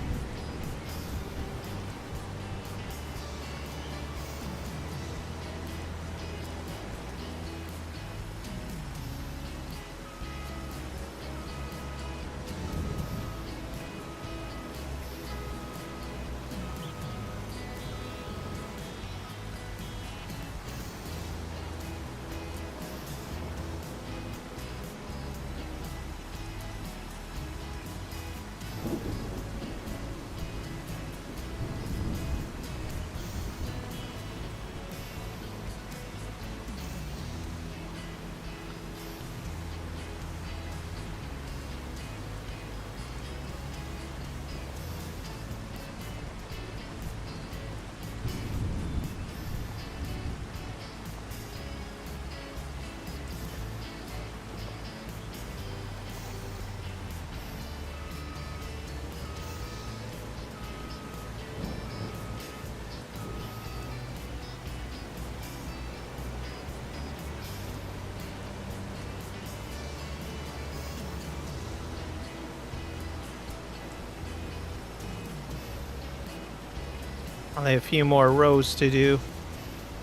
Only a few more rows to do.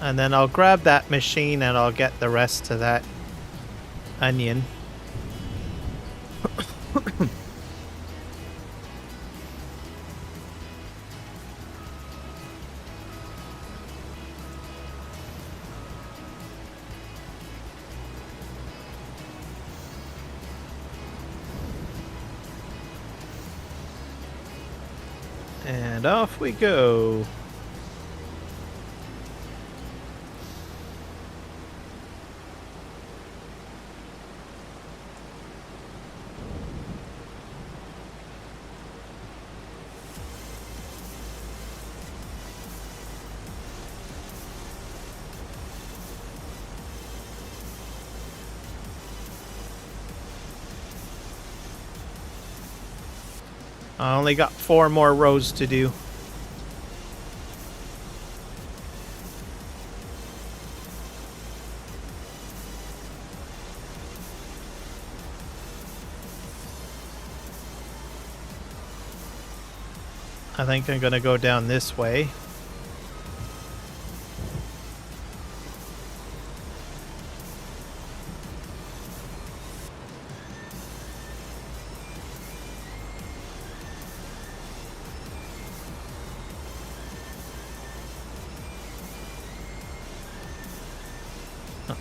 And then I'll grab that machine and I'll get the rest to that onion. And off we go. I only got 4 more rows to do. I think I'm gonna go down this way.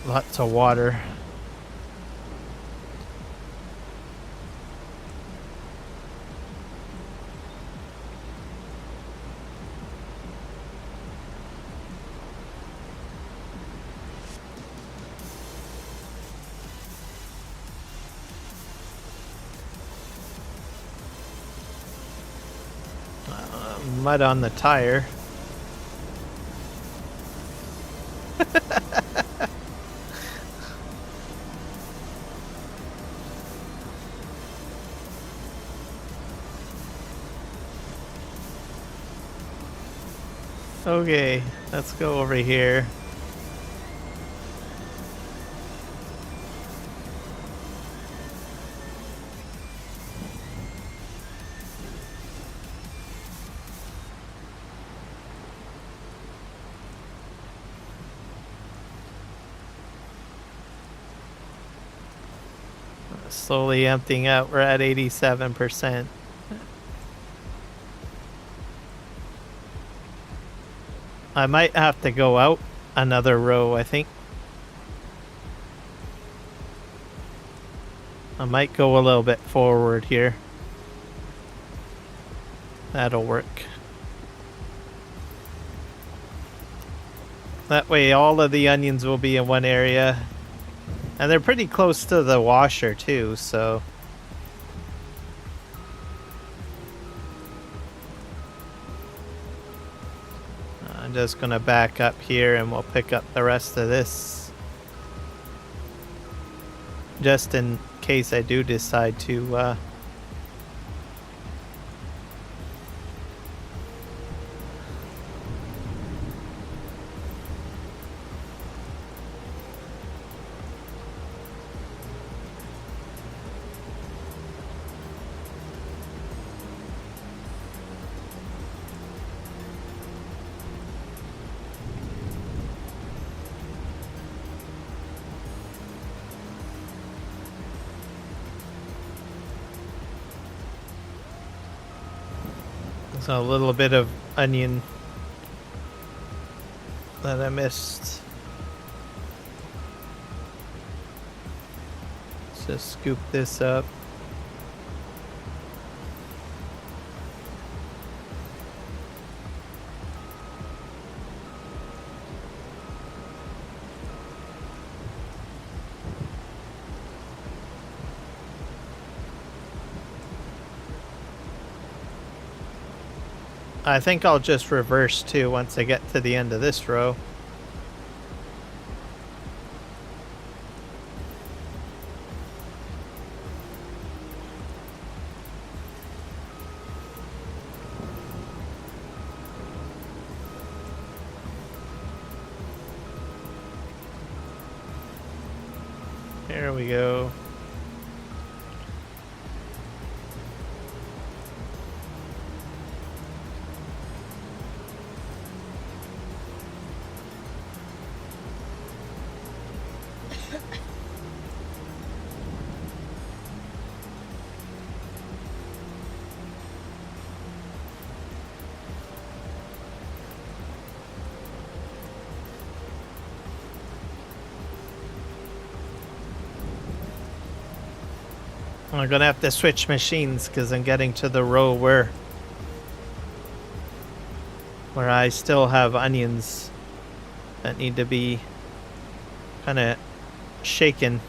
Lots of water. Mud on the tire. Okay, let's go over here. Slowly emptying out. We're at 87%. I might have to go out another row, I think. I might go a little bit forward here. That'll work. That way all of the onions will be in one area. And they're pretty close to the washer too, so... I'm just gonna back up here and we'll pick up the rest of this. Just in case I do decide to, so a little bit of onion that I missed. Let's just scoop this up. I think I'll just reverse too once I get to the end of this row. Here we go. I'm gonna have to switch machines because I'm getting to the row where I still have onions that need to be kind of shaken.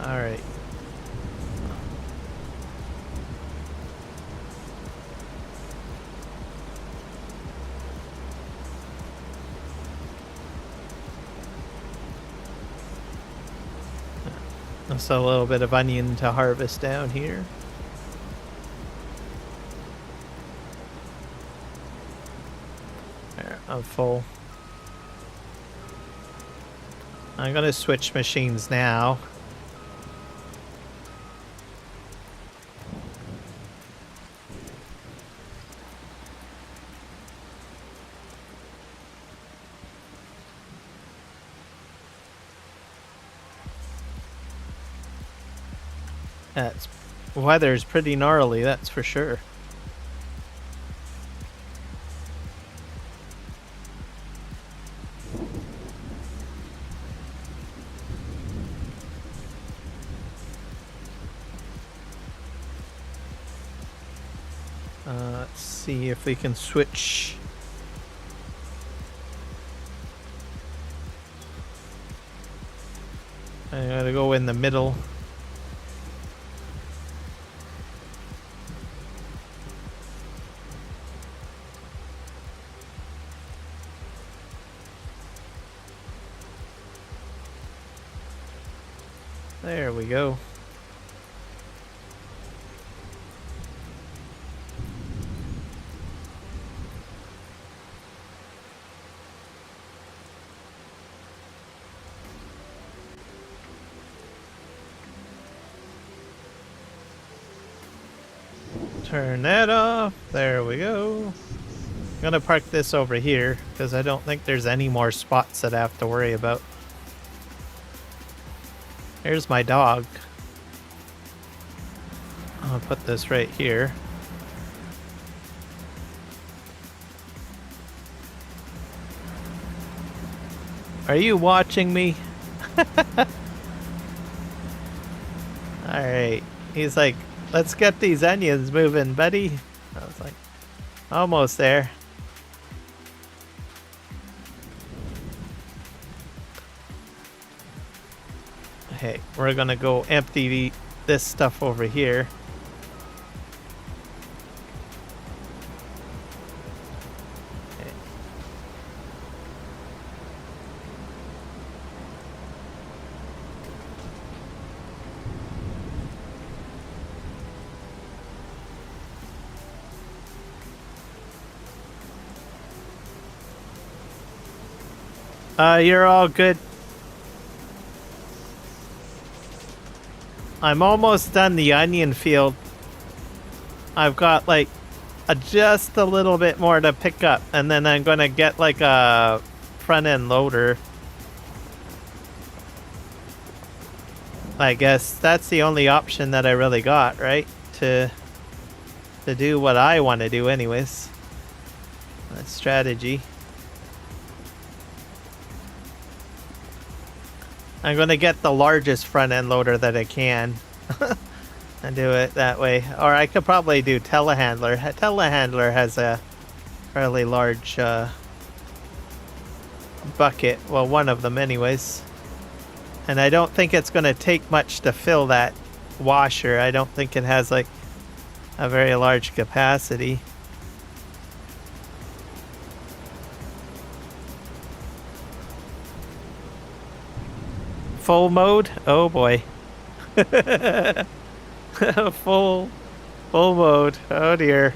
All right. That's a little bit of onion to harvest down here. There, I'm full. I'm gonna switch machines now. That's weather's pretty gnarly, that's for sure. Let's see if we can switch. I gotta go in the middle. There we go. Turn that off. There we go. I'm gonna park this over here because I don't think there's any more spots that I have to worry about. Here's my dog. I'll put this right here. Are you watching me? Alright. He's like, let's get these onions moving, buddy. I was like, almost there. Okay, we're gonna go empty this stuff over here. You're all good. I'm almost done the onion field. I've got like just a little bit more to pick up, and then I'm gonna get like a front end loader. I guess that's the only option that I really got, right? To do what I want to do anyways. That's strategy. I'm gonna get the largest front end loader that I can and do it that way. Or I could probably do telehandler. Telehandler has a fairly large bucket. Well, one of them anyways. And I don't think it's gonna take much to fill that washer. I don't think it has like a very large capacity. Full mode? Oh boy. full mode. Oh dear.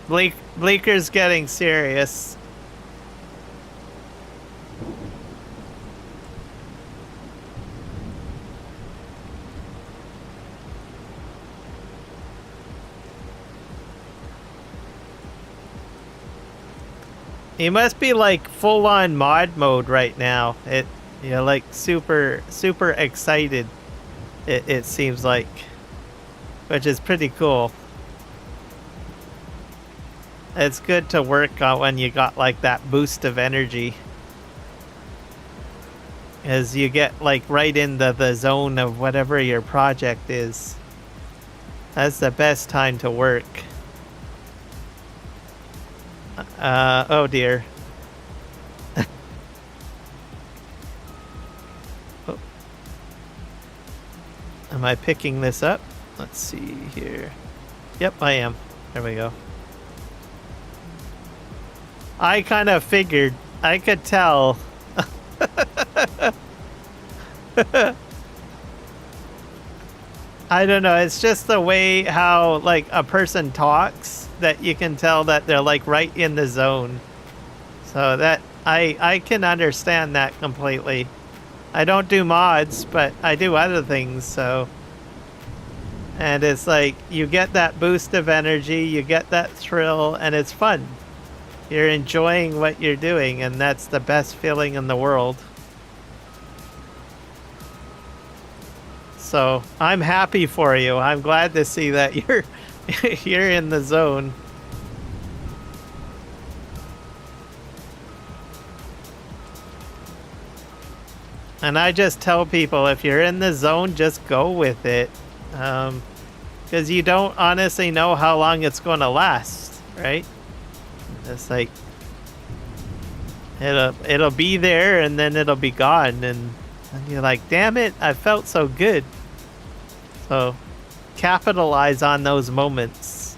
Bleaker's getting serious. You must be like full on mod mode right now. You're like super excited. It seems like, which is pretty cool. It's good to work on when you got like that boost of energy, as you get like right into the zone of whatever your project is. That's the best time to work. Oh dear. Oh. Am I picking this up? Let's see here. Yep, I am. There we go. I kind of figured. I could tell. I don't know. It's just the way how like a person talks that you can tell that they're like right in the zone. So that I can understand that completely. I don't do mods, but I do other things, so. And it's like you get that boost of energy, you get that thrill, and it's fun. You're enjoying what you're doing, and that's the best feeling in the world. So I'm happy for you. I'm glad to see that you're in the zone. And I just tell people, if you're in the zone, just go with it. Because you don't honestly know how long it's going to last, right? It's like it'll be there and then it'll be gone, and you're like, damn it, I felt so good. So capitalize on those moments.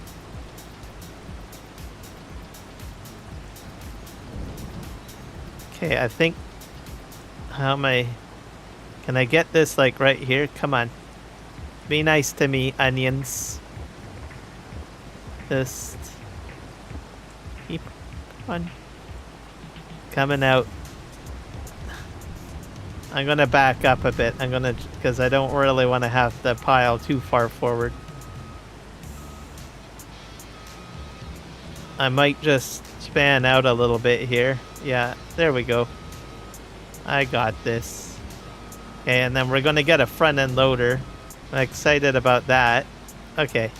Okay, I think can I get this like right here? Come on. Be nice to me, onions. Just keep on coming out. I'm gonna back up a bit. Because I don't really want to have the pile too far forward. I might just span out a little bit here. Yeah, there we go. I got this. Okay, and then we're gonna get a front end loader. I'm excited about that. Okay.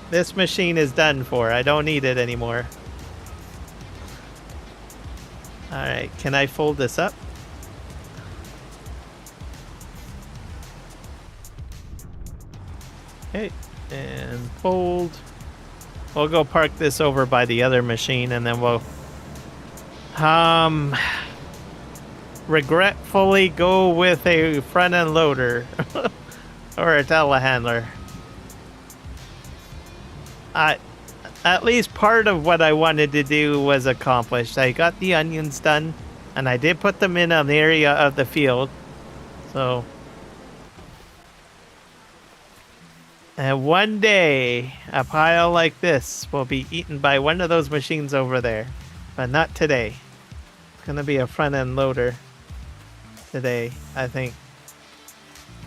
This machine is done for. I don't need it anymore. Alright, can I fold this up? Okay, and fold. We'll go park this over by the other machine, and then we'll regretfully go with a front end loader or a telehandler. At least part of what I wanted to do was accomplished. I got the onions done, and I did put them in an area of the field. So, and one day, a pile like this will be eaten by one of those machines over there. But not today. It's gonna be a front end loader today, I think.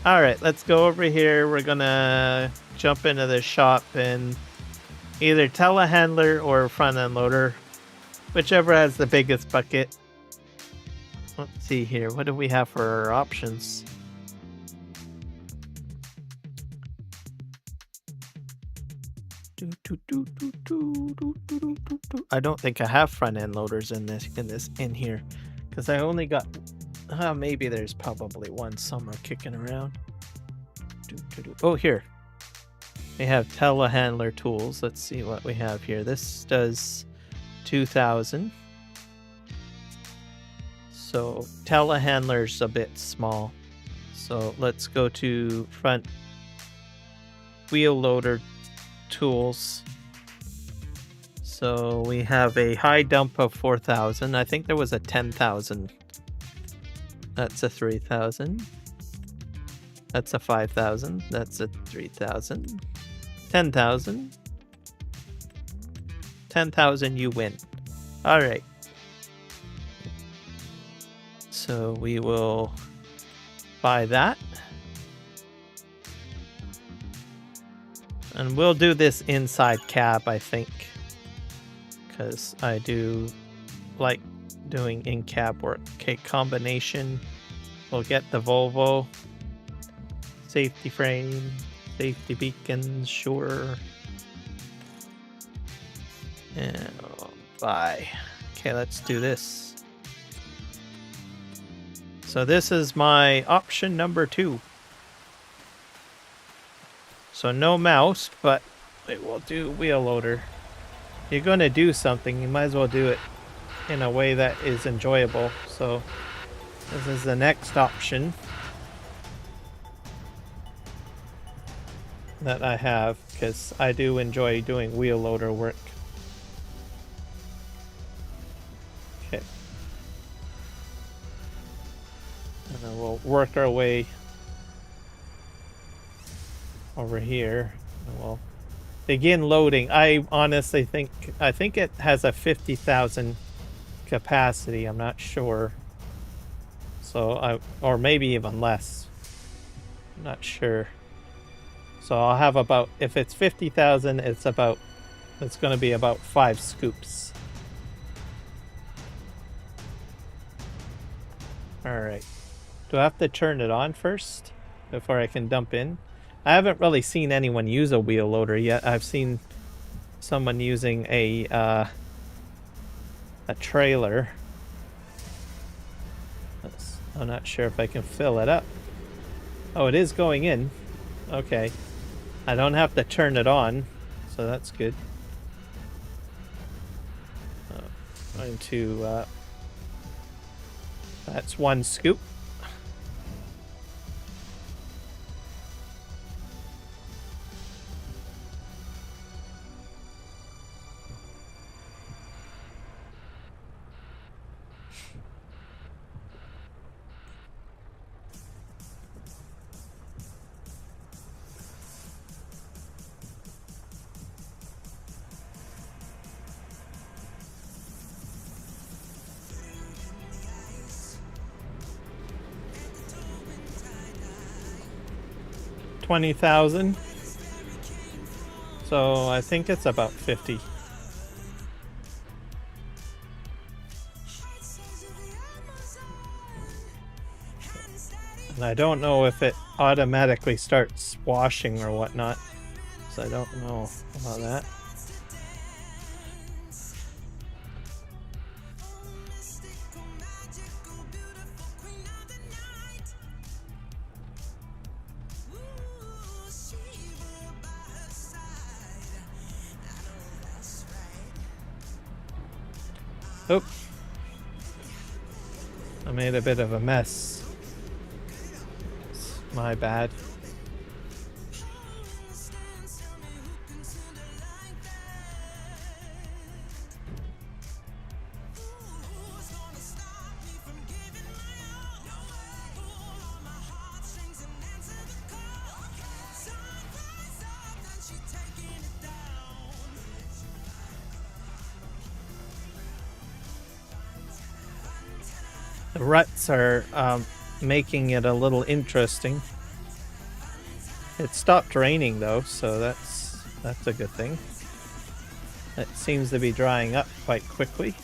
Alright, let's go over here. We're gonna jump into the shop and either telehandler or front end loader, whichever has the biggest bucket. Let's see here. What do we have for our options? I don't think I have front end loaders in here, because I only got. Maybe there's probably one somewhere kicking around. Oh, here. We have telehandler tools. Let's see what we have here. This does 2,000. So telehandler's a bit small. So let's go to front wheel loader tools. So we have a high dump of 4,000. I think there was a 10,000. That's a 3,000. That's a 5,000. That's a 3,000. 10,000. 10,000, you win. All right. So we will buy that. And we'll do this inside cab, I think. because I do like doing in-cab work. Okay, combination. We'll get the Volvo. Safety frame, safety beacons, sure. And buy. Okay, let's do this. So this is my option number 2. So no mouse, but it will do wheel loader. If you're going to do something, you might as well do it in a way that is enjoyable. So this is the next option that I have, because I do enjoy doing wheel loader work. Okay. And then we'll work our way over here. And we'll begin loading. I honestly think it has a 50,000 capacity. I'm not sure. So or maybe even less. I'm not sure. So I'll have about, if it's 50,000, it's going to be about 5 scoops. All right. Do I have to turn it on first before I can dump in? I haven't really seen anyone use a wheel loader yet. I've seen someone using a trailer. I'm not sure if I can fill it up. Oh, it is going in. Okay. I don't have to turn it on, so that's good. Going to... that's 1 scoop. $20,000. So I think it's about 50. And I don't know if it automatically starts washing or whatnot. So I don't know about that. Oop. I made a bit of a mess. It's my bad. The ruts are making it a little interesting. It stopped raining though, so that's a good thing. It seems to be drying up quite quickly.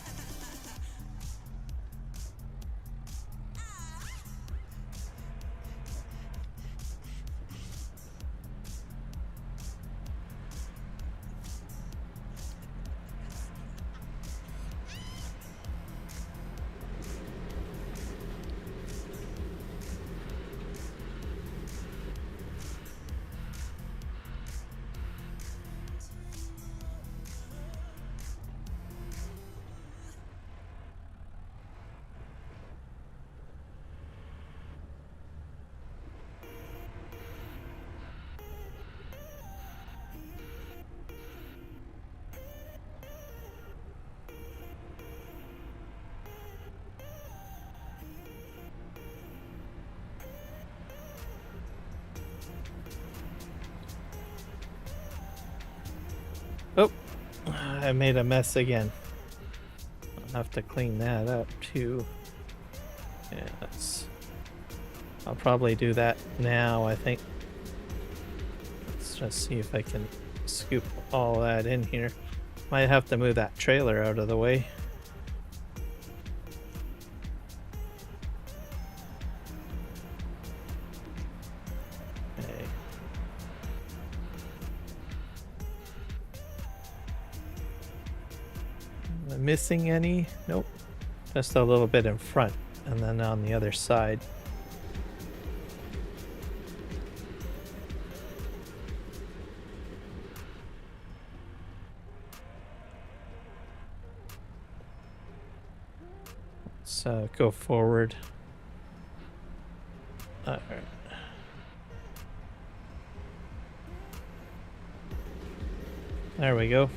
Oh, I made a mess again. I'll have to clean that up too. Yeah, I'll probably do that now, I think. Let's just see if I can scoop all that in here. Might have to move that trailer out of the way. Okay. Am I missing any? Nope. Just a little bit in front and then on the other side. Let's go forward. Alright. There we go.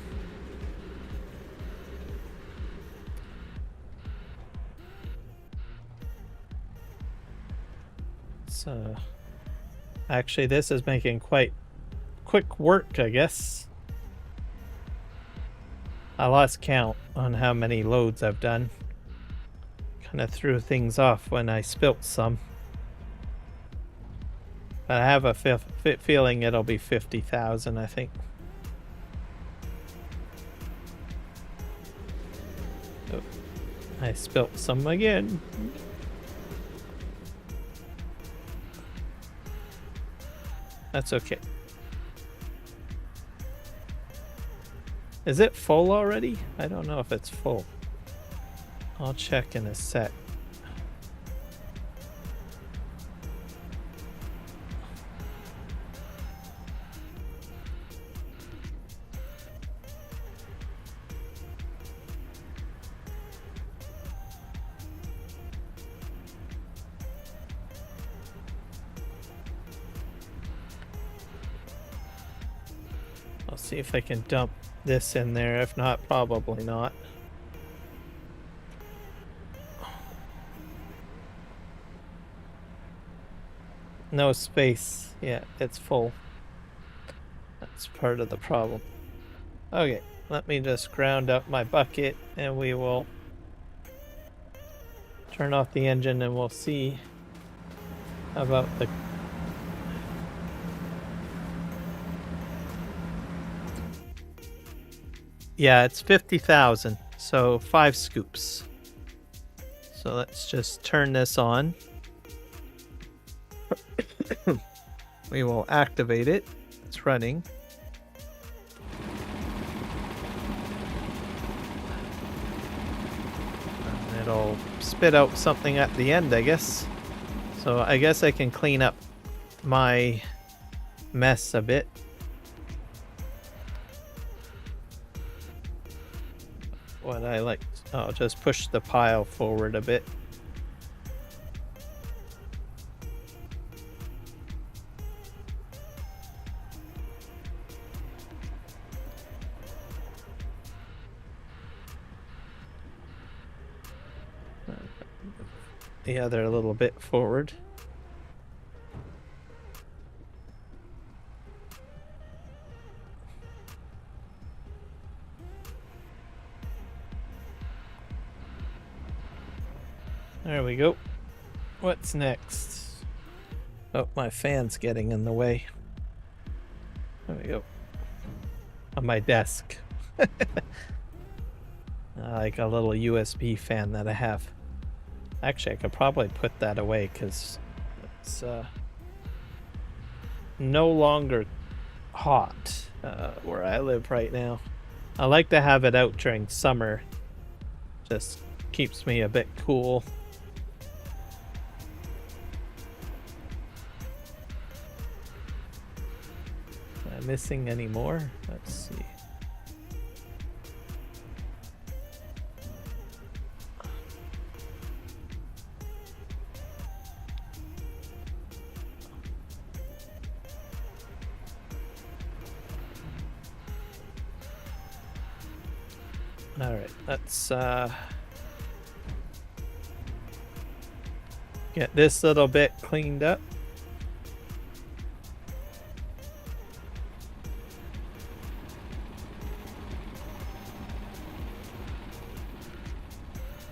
So, actually, this is making quite quick work, I guess. I lost count on how many loads I've done. Kind of threw things off when I spilt some. But I have a feeling it'll be 50,000, I think. Oh, I spilt some again. That's okay. Is it full already? I don't know if it's full. I'll check in a sec. I'll see if I can dump this in there. If not, probably not. No space. Yeah, it's full. That's part of the problem. Okay, let me just ground up my bucket and we will turn off the engine and we'll see about the... Yeah, it's 50,000, so 5 scoops. So let's just turn this on. We will activate it. It's running. And it'll spit out something at the end, I guess. So I guess I can clean up my mess a bit. What I like, I'll just push the pile forward a bit. The other little bit forward. There we go. What's next? Oh, my fan's getting in the way. There we go. On my desk. Like a little USB fan that I have. Actually, I could probably put that away because it's no longer hot where I live right now. I like to have it out during summer. Just keeps me a bit cool. Am I missing any more? Let's see. All right, let's get this little bit cleaned up.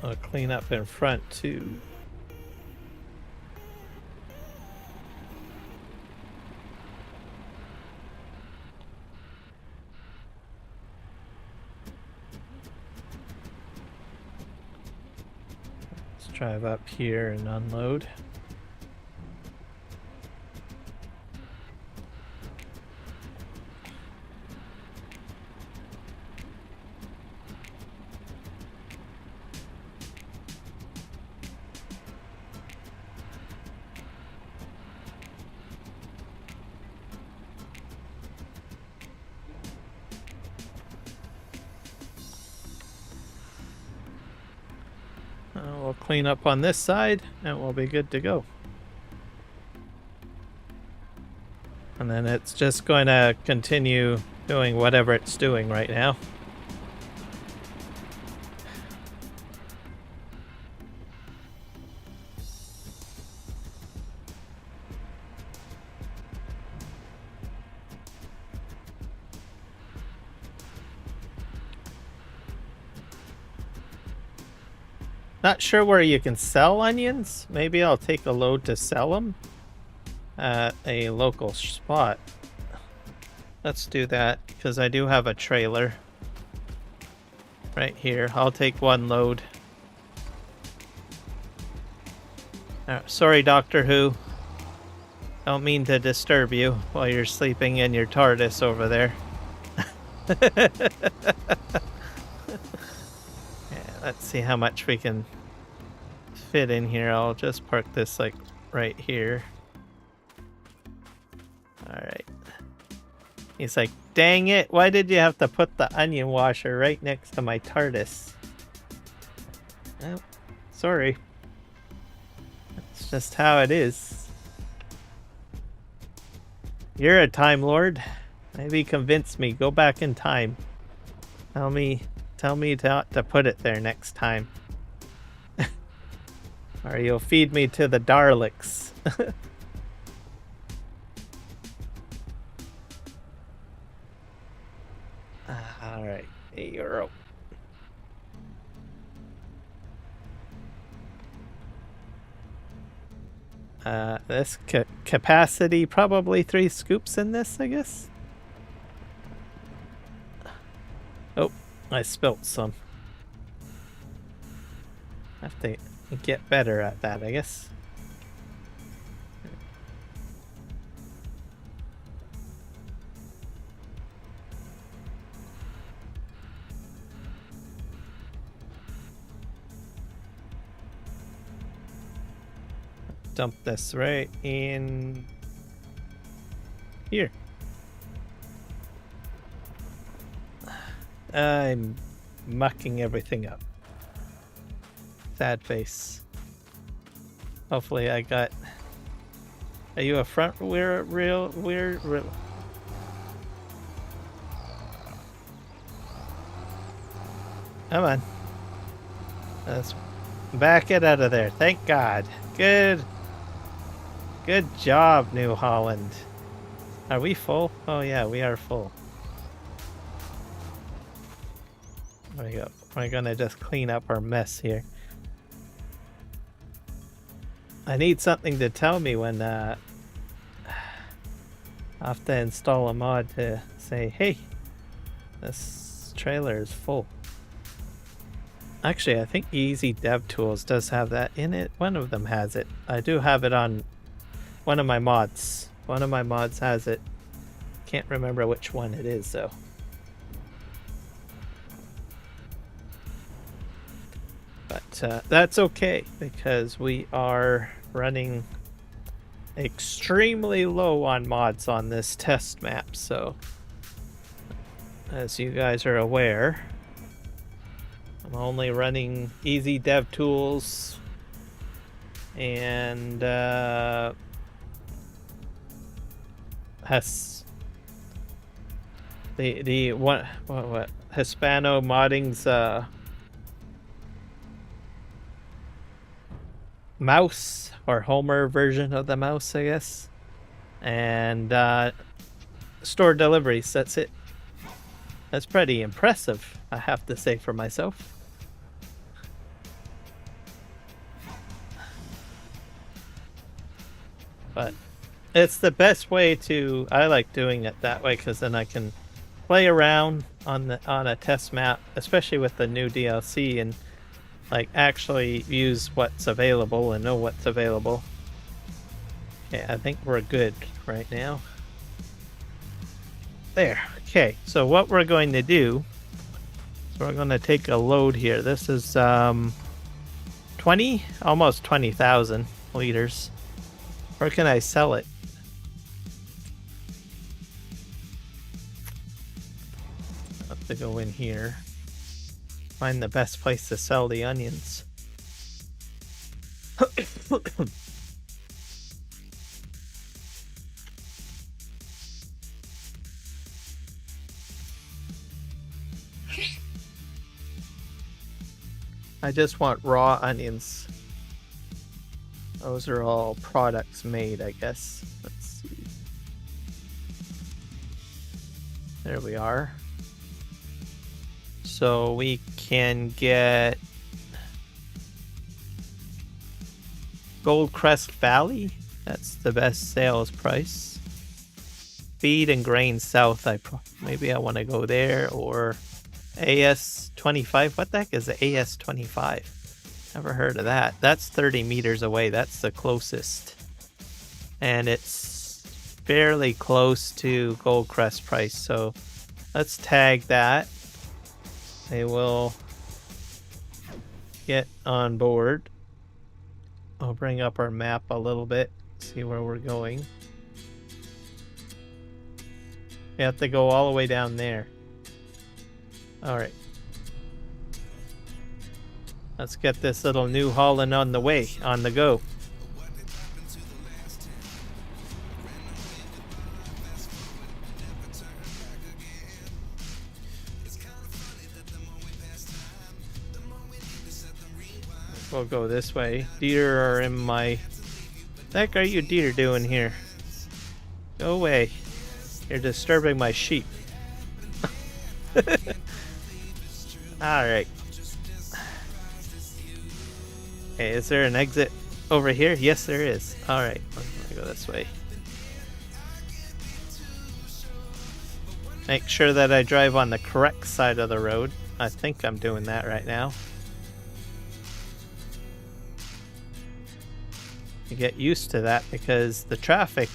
I'll clean up in front too. drive up here and unload. We'll clean up on this side and we'll be good to go. And then it's just going to continue doing whatever it's doing right now. Not sure where you can sell onions. Maybe I'll take a load to sell them at a local spot. Let's do that because I do have a trailer right here. I'll take one load. Sorry, Doctor Who. Don't mean to disturb you while you're sleeping in your TARDIS over there. Let's see how much we can fit in here. I'll just park this like right here. Alright. He's like, dang it, why did you have to put the onion washer right next to my TARDIS? Well, sorry. That's just how it is. You're a Time Lord. Maybe convince me. Go back in time. Tell me to put it there next time. Or you'll feed me to the Daleks. Alright, €8. This capacity, probably 3 scoops in this, I guess. Oh, I spilt some. Have to get better at that, I guess. Dump this right in here. I'm mucking everything up. Sad face. Hopefully I got... Are you a front real? Come on. Let's back it out of there. Thank God. Good job, New Holland. Are we full? Oh yeah, we are full. There we go. We're gonna just clean up our mess here. I need something to tell me when I have to install a mod to say, hey, this trailer is full. Actually, I think Easy Dev Tools does have that in it. One of them has it. I do have it on one of my mods. One of my mods has it. Can't remember which one it is though. But that's okay because we are running extremely low on mods on this test map. So as you guys are aware, I'm only running Easy Dev Tools and the what Hispano Modding's mouse or Homer version of the mouse, I guess, and store deliveries. That's it. That's pretty impressive, I have to say for myself. But it's the best way to. I like doing it that way because then I can play around on a test map, especially with the new DLC, and like actually use what's available and know what's available. Okay, I think we're good right now. There. Okay, so what we're going to do, so we're going to take a load here. This is 20, almost 20,000 liters. Where can I sell it? Have to go in here. Find the best place to sell the onions. I just want raw onions. Those are all products made, I guess. Let's see. There we are. So we can get Goldcrest Valley. That's the best sales price. Feed and Grain South. Maybe I want to go there, or AS25. What the heck is the AS25? Never heard of that. That's 30 meters away. That's the closest. And it's fairly close to Goldcrest price. So let's tag that. They will get on board. I'll bring up our map a little bit, see where we're going. We have to go all the way down there. Alright. Let's get this little New Holland on the way, on the go. We'll go this way. Deer are in my... What the heck are you deer doing here? Go away. You're disturbing my sheep. Alright. Okay, is there an exit over here? Yes, there is. Alright, I'm gonna go this way. Make sure that I drive on the correct side of the road. I think I'm doing that right now. You get used to that because the traffic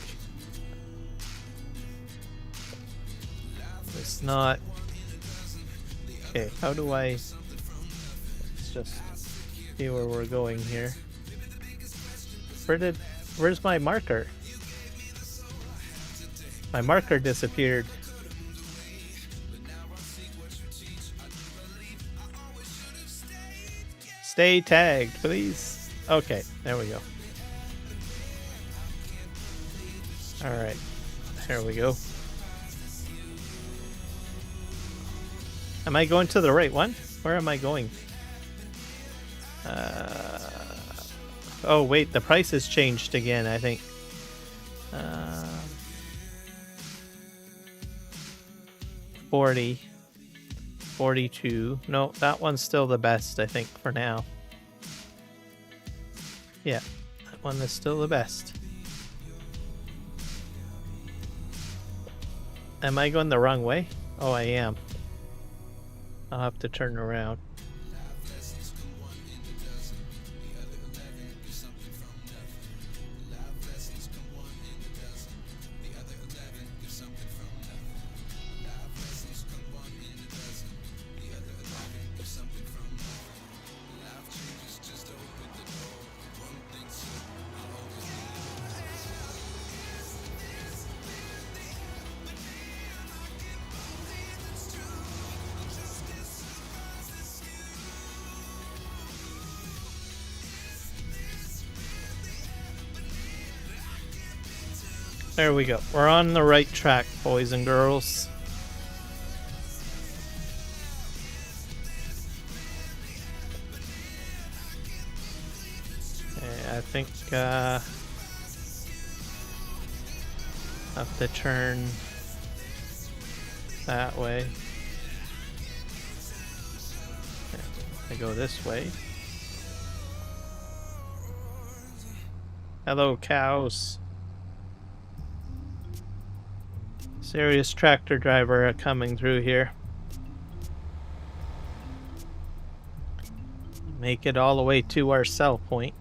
is not... Okay, how do I... Let's just see where we're going here. Where's my marker? My marker disappeared. Stay tagged, please. Okay, there we go. Alright, here we go. Am I going to the right one? Where am I going? Oh wait, the price has changed again, I think. 40. 42. No, that one's still the best, I think, for now. Yeah, that one is still the best. Am I going the wrong way? Oh, I am. I'll have to turn around. There we go. We're on the right track, boys and girls. Okay, I think have to turn that way. Okay, I go this way. Hello, cows. Serious tractor driver coming through here. Make it all the way to our sell point.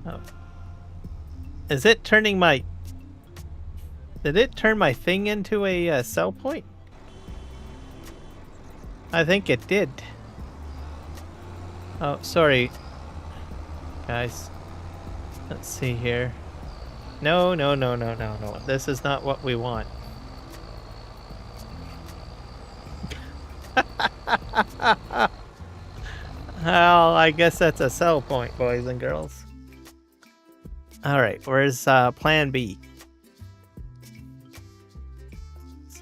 Oh. Is it turning my... Did it turn my thing into a sell point? I think it did. Oh, sorry. Guys. Let's see here. No. This is not what we want. Well, I guess that's a sell point, boys and girls. Alright, where's plan B?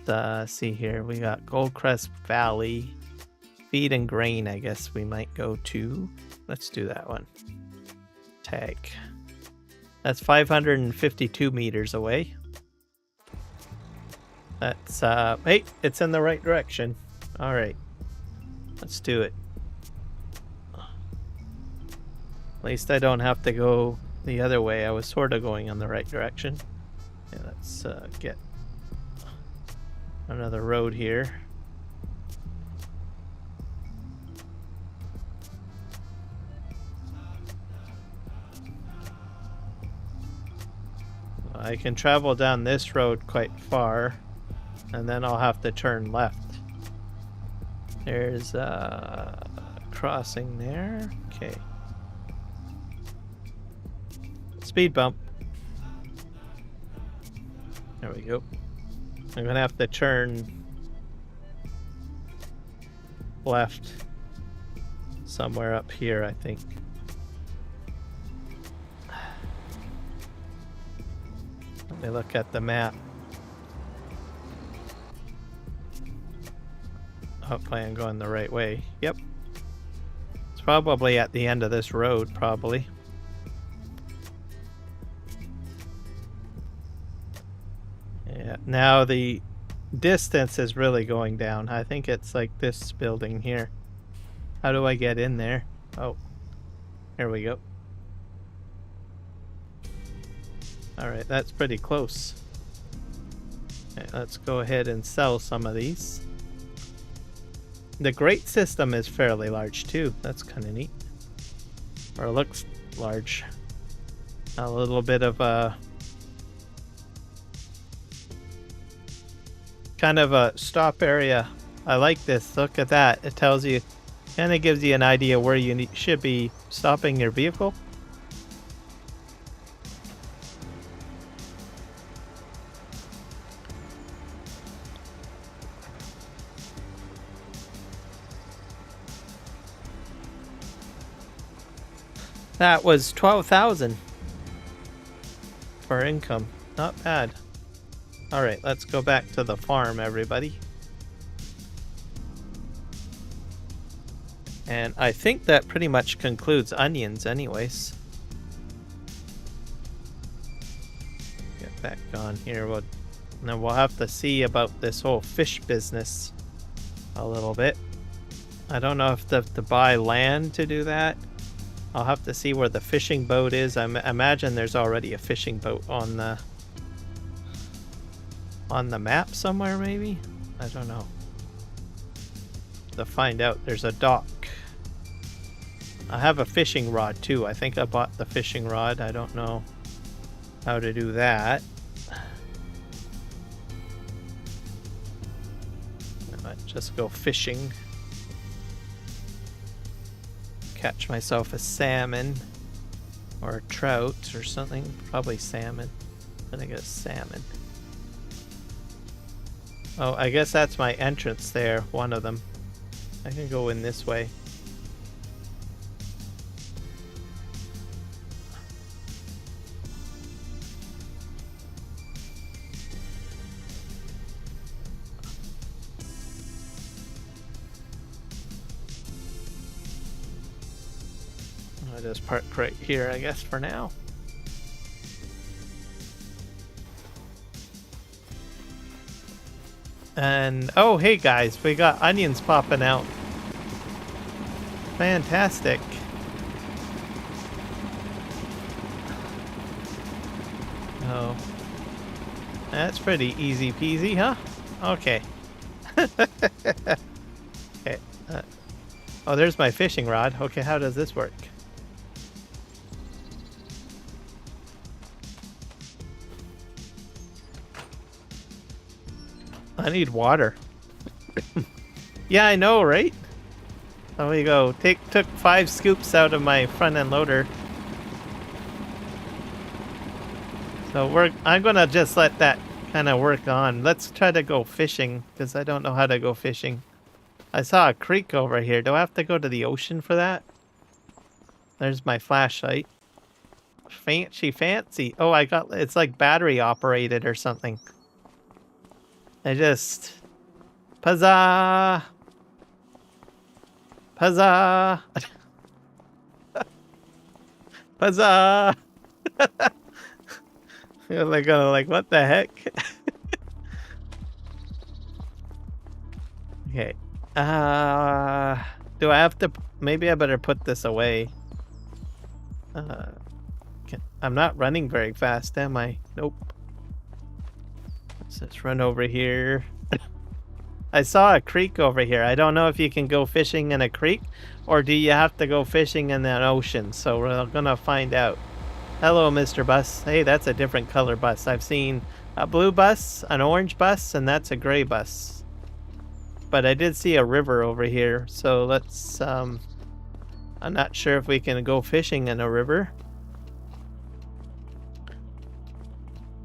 Let's see here. We got Goldcrest Valley. Feed and grain, I guess we might go to. Let's do that one. Tag. That's 552 meters away. That's, hey, it's in the right direction. Alright. Let's do it. At least I don't have to go the other way. I was sort of going in the right direction. Yeah, let's get another road here. I can travel down this road quite far, and then I'll have to turn left. There's a crossing there. Okay. Speed bump. There we go. I'm gonna have to turn left somewhere up here, I think. Let me look at the map. Hopefully I'm going the right way. Yep. It's probably at the end of this road, probably. Yeah, now the distance is really going down. I think it's like this building here. How do I get in there? Oh, here we go. Alright, that's pretty close. Okay, let's go ahead and sell some of these. The grate system is fairly large too. That's kind of neat. Or it looks large. A little bit of a... kind of a stop area. I like this. Look at that. It tells you... kind of gives you an idea where you should be stopping your vehicle. That was 12,000 for income. Not bad. Alright, let's go back to the farm, everybody. And I think that pretty much concludes onions anyways. Get back on here. Then we'll have to see about this whole fish business a little bit. I don't know if to buy land to do that. I'll have to see where the fishing boat is. I imagine there's already a fishing boat on the map somewhere, maybe? I don't know. To find out, there's a dock. I have a fishing rod too. I think I bought the fishing rod. I don't know how to do that. I might just go fishing. Catch myself a salmon or a trout or something. Probably salmon. I'm gonna get a salmon. Oh, I guess that's my entrance there, one of them. I can go in this way. I'll just park right here, I guess, for now. And, oh, hey guys, we got onions popping out. Fantastic. Oh. That's pretty easy peasy, huh? Okay. Okay. Oh, there's my fishing rod. Okay, how does this work? I need water. Yeah, I know, right? There we go. Took 5 scoops out of my front end loader. So I'm gonna just let that kind of work on. Let's try to go fishing, because I don't know how to go fishing. I saw a creek over here. Do I have to go to the ocean for that? There's my flashlight. Fancy. Oh, it's like battery operated or something. Huzzah! Huzzah! Huzzah! Like, what the heck? Okay. Do I have to... Maybe I better put this away. I'm not running very fast, am I? Nope. Let's just run over here. I saw a creek over here. I don't know if you can go fishing in a creek, or do you have to go fishing in an ocean? So we're gonna find out. Hello, Mr. Bus. Hey, that's a different color bus. I've seen a blue bus, an orange bus, and that's a gray bus. But I did see a river over here, so let's, I'm not sure if we can go fishing in a river.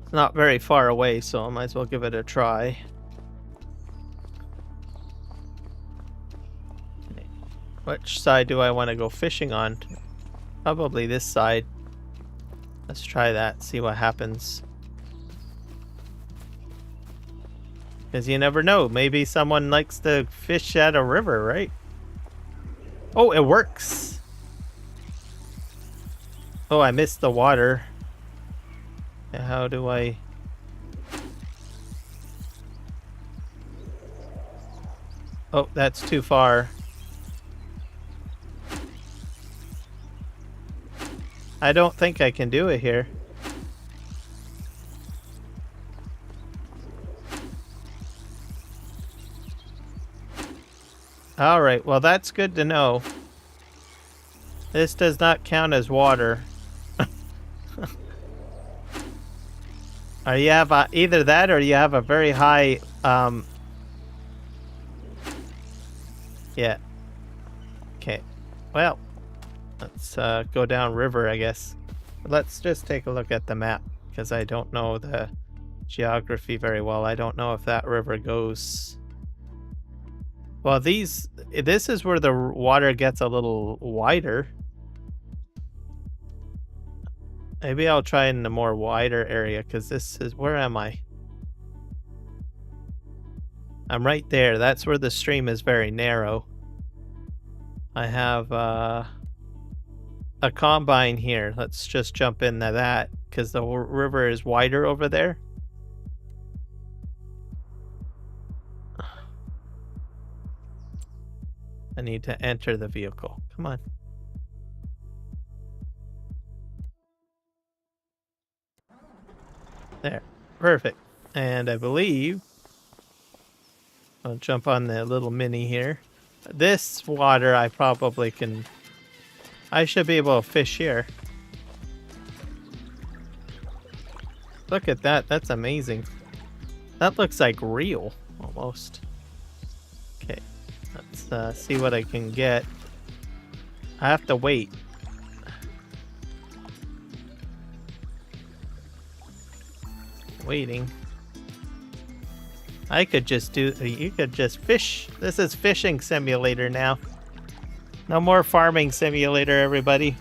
It's not very far away, so I might as well give it a try. Which side do I want to go fishing on? Probably this side. Let's try that, see what happens. Because you never know. Maybe someone likes to fish at a river, right? Oh, it works. Oh, I missed the water. How do I... Oh, that's too far. I don't think I can do it here. Alright, well that's good to know. This does not count as water. Or you have either that or you have a very high... Yeah. Okay. Well, let's go down river, I guess. Let's just take a look at the map, because I don't know the geography very well. I don't know if that river goes... Well, this is where the water gets a little wider. Maybe I'll try in the more wider area, because this is... Where am I? I'm right there. That's where the stream is very narrow. I have a combine here. Let's just jump into that, because the river is wider over there. I need to enter the vehicle. Come on. There. Perfect. And I believe I'll jump on the little mini here. This water I probably can... I should be able to fish here. Look at that. That's amazing. That looks like real, almost. Okay. Let's see what I can get. I have to wait. Waiting. I could just do... You could just fish. This is fishing simulator now. No more farming simulator, everybody.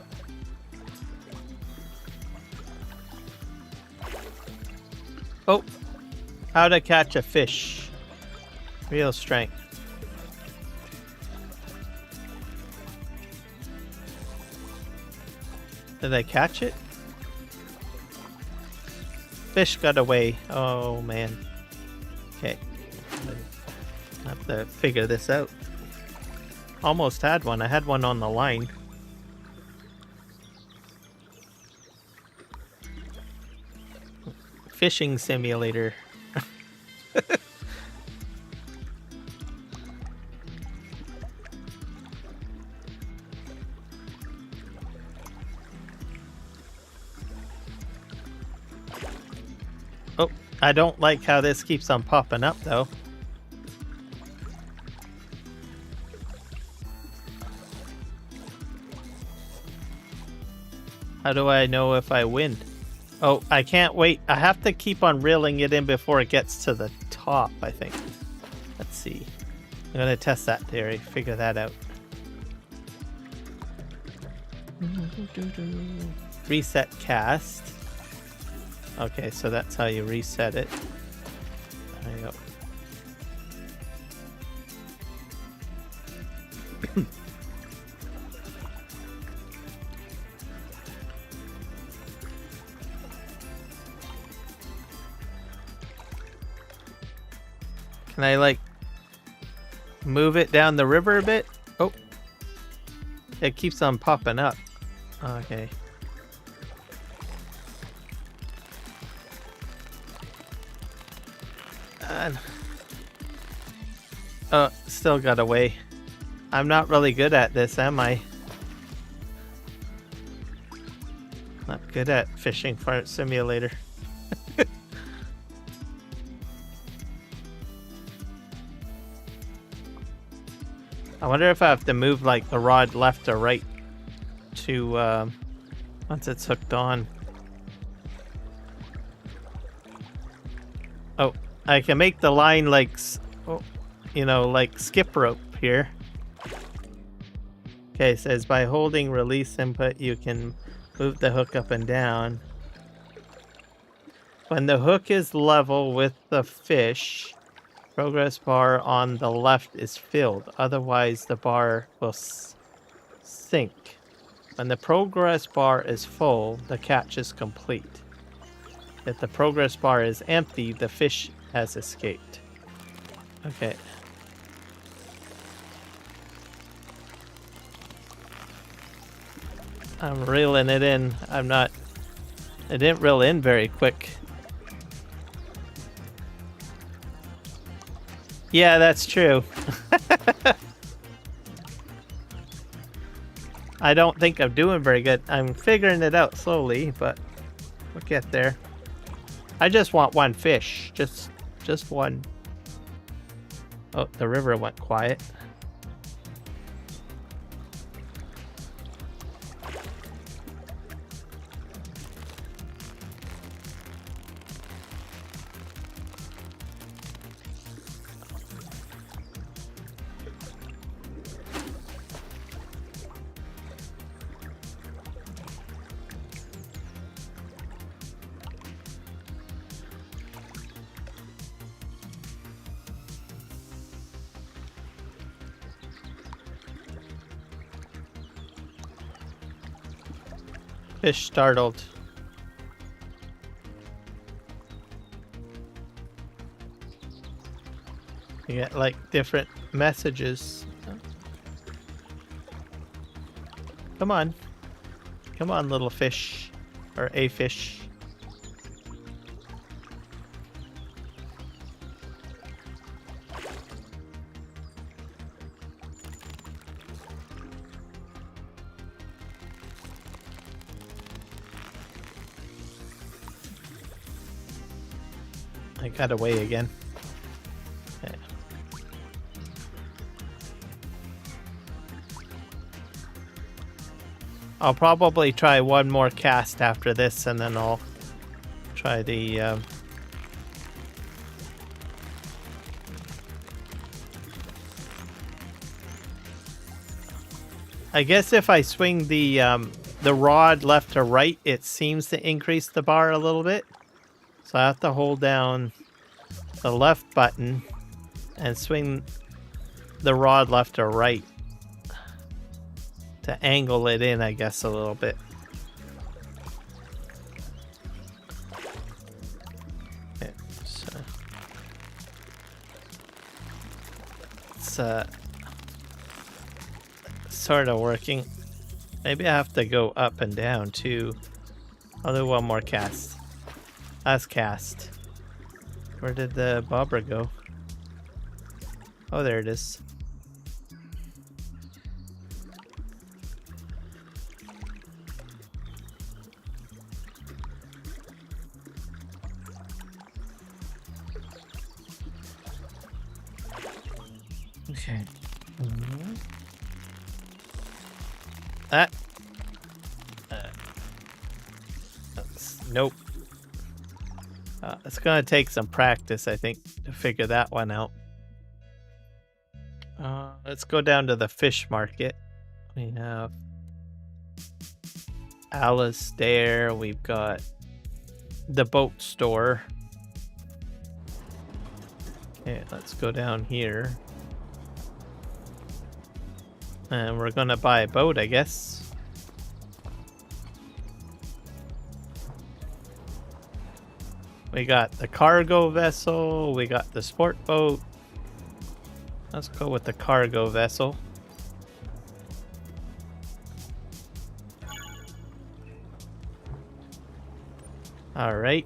Oh. How to catch a fish. Real strength. Did I catch it? Fish got away. Oh, man. Okay. I have to figure this out. Almost had one. I had one on the line. Fishing simulator. I don't like how this keeps on popping up, though. How do I know if I win? Oh, I can't wait. I have to keep on reeling it in before it gets to the top, I think. Let's see. I'm going to test that theory, figure that out. Reset cast. Okay, so that's how you reset it. There you go. Can I, like, move it down the river a bit? Oh. It keeps on popping up. Okay. Oh, still got away. I'm not really good at this, am I? Not good at fishing fart simulator. I wonder if I have to move like the rod left or right to once it's hooked on. Oh, I can make the line like, you know, like skip rope here. Okay, it says by holding release input, you can move the hook up and down. When the hook is level with the fish, progress bar on the left is filled. Otherwise, the bar will sink. When the progress bar is full, the catch is complete. If the progress bar is empty, the fish has escaped. Okay. I'm reeling it in. It didn't reel in very quick. Yeah, that's true. I don't think I'm doing very good. I'm figuring it out slowly, but we'll get there. I just want one fish. Just one. Oh, the river went quiet. Fish startled. You get like different messages. Come on. Come on, little fish. Or a fish. I got away again. Okay. I'll probably try one more cast after this, and then I'll try the I guess if I swing the rod left to right, it seems to increase the bar a little bit. So I have to hold down the left button and swing the rod left to right to angle it in, I guess, a little bit. Okay, so it's sort of working. Maybe I have to go up and down too. I'll do one more cast. Last cast. Where did the bobber go? Oh, there it is. Okay. That. Nope. It's gonna take some practice, I think, to figure that one out. Let's go down to the fish market. We have Alistair. We've got the boat store. Okay, let's go down here. And we're gonna buy a boat, I guess. We got the cargo vessel, we got the sport boat. Let's go with the cargo vessel. All right.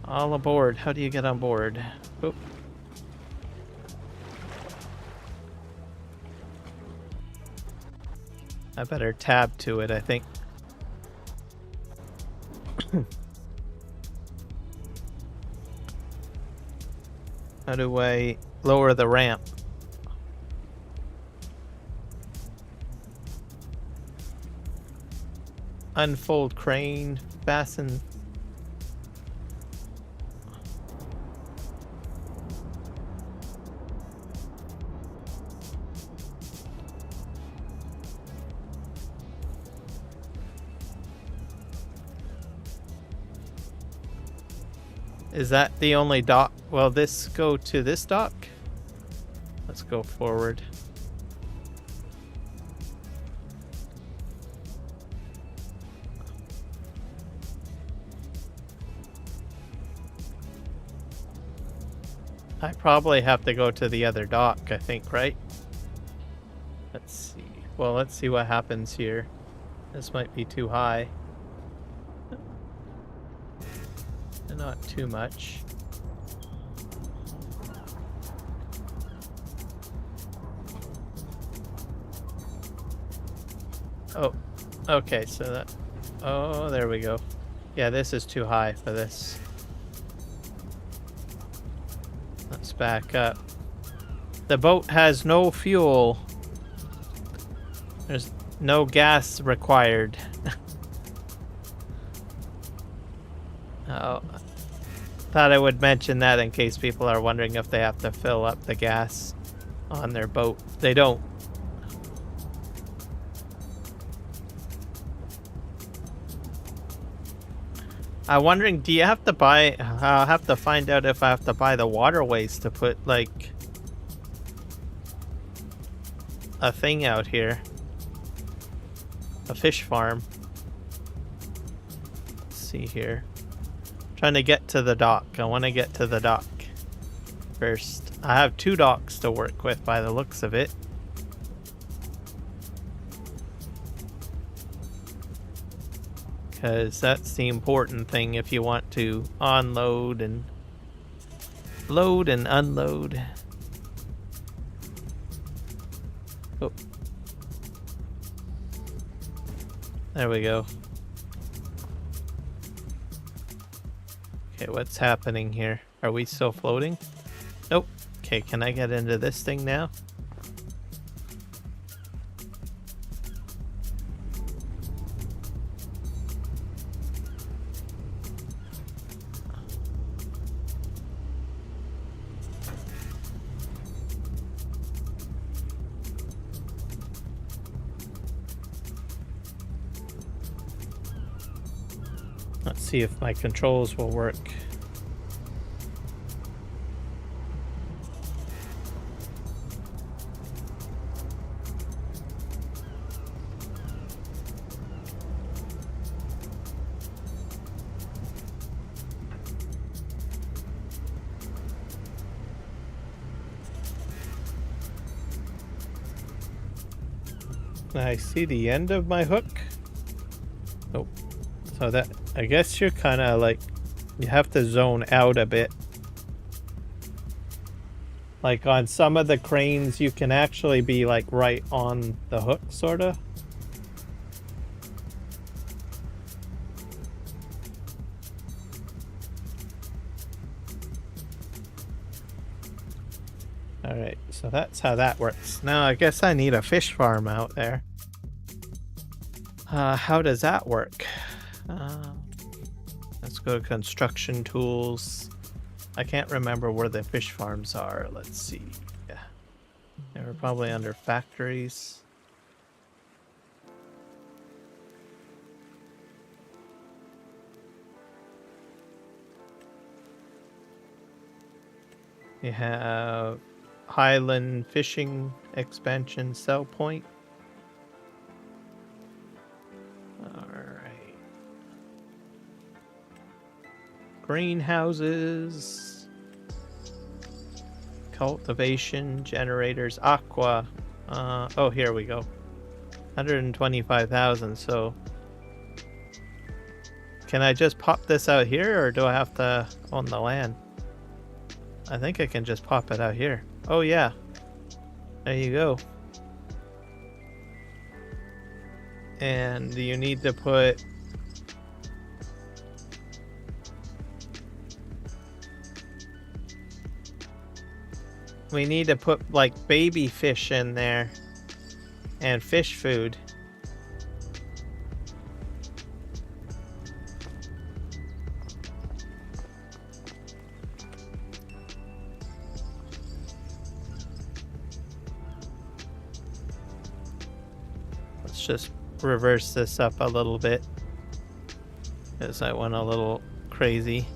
All aboard. How do you get on board? Oop. I better tab to it, I think. How do I lower the ramp? Unfold crane, fasten. Is that the only dock? Will this go to this dock? Let's go forward. I probably have to go to the other dock, I think, right? Let's see. Well, let's see what happens here. This might be too high. Not too much. Oh, okay, so that... Oh, there we go. Yeah, this is too high for this. Let's back up. The boat has no fuel. There's no gas required. Oh, thought I would mention that in case people are wondering if they have to fill up the gas on their boat. They don't. I'm wondering, do you have to buy... I'll have to find out if I have to buy the waterways to put, like, a thing out here. A fish farm. Let's see here. Trying to get to the dock. I want to get to the dock first. I have 2 docks to work with by the looks of it. Because that's the important thing if you want to unload and load and unload. Oh. There we go. Okay, what's happening here? Are we still floating? Nope. Okay, can I get into this thing now? Let's see if my controls will work. I see the end of my hook. Nope. So that, I guess you're kind of like, you have to zone out a bit. Like on some of the cranes, you can actually be like right on the hook, sort of. Alright, so that's how that works. Now I guess I need a fish farm out there. How does that work? Let's go to construction tools. I can't remember where the fish farms are. Let's see. Yeah. They were probably under factories. You have Highland fishing expansion sell point. Alright. Greenhouses. Cultivation, generators, aqua. Oh, here we go. 125,000, so... Can I just pop this out here, or do I have to own the land? I think I can just pop it out here. Oh yeah. There you go. And you need to put... We need to put like baby fish in there. And fish food. Just reverse this up a little bit because I went a little crazy.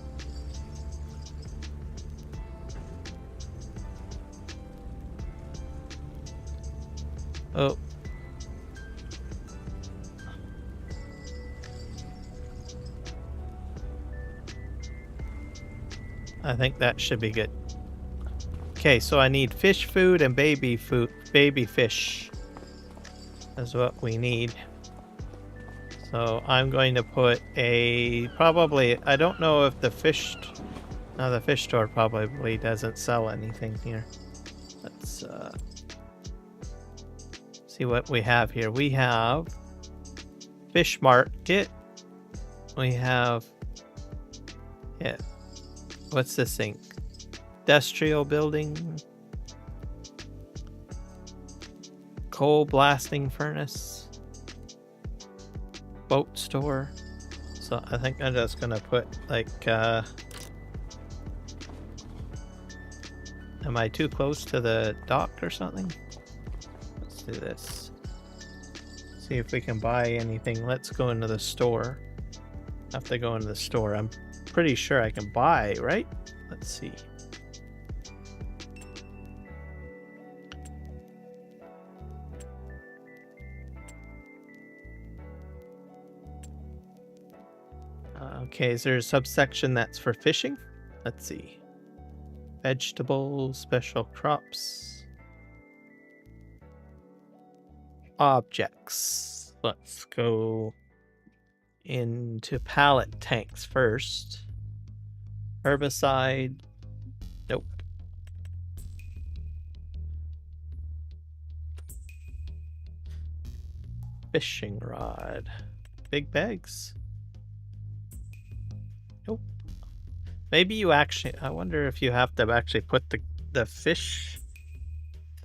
Oh. I think that should be good. Okay, so I need fish food and baby fish. Is what we need. So I'm going to put a probably, I don't know if the fish store probably doesn't sell anything here. Let's see what we have here. We have fish market. We have, yeah, what's this thing? Industrial building. Coal blasting furnace, boat store. So I think I'm just gonna put like am I too close to the dock or something? Let's do this. See if we can buy anything. Let's go into the store. I have to go into the store. I'm pretty sure I can buy, right? Let's see. Okay, is there a subsection that's for fishing? Let's see. Vegetables, special crops. Objects. Let's go into pallet tanks first. Herbicide. Nope. Fishing rod. Big bags. Nope. Maybe you actually, I wonder if you have to actually put the fish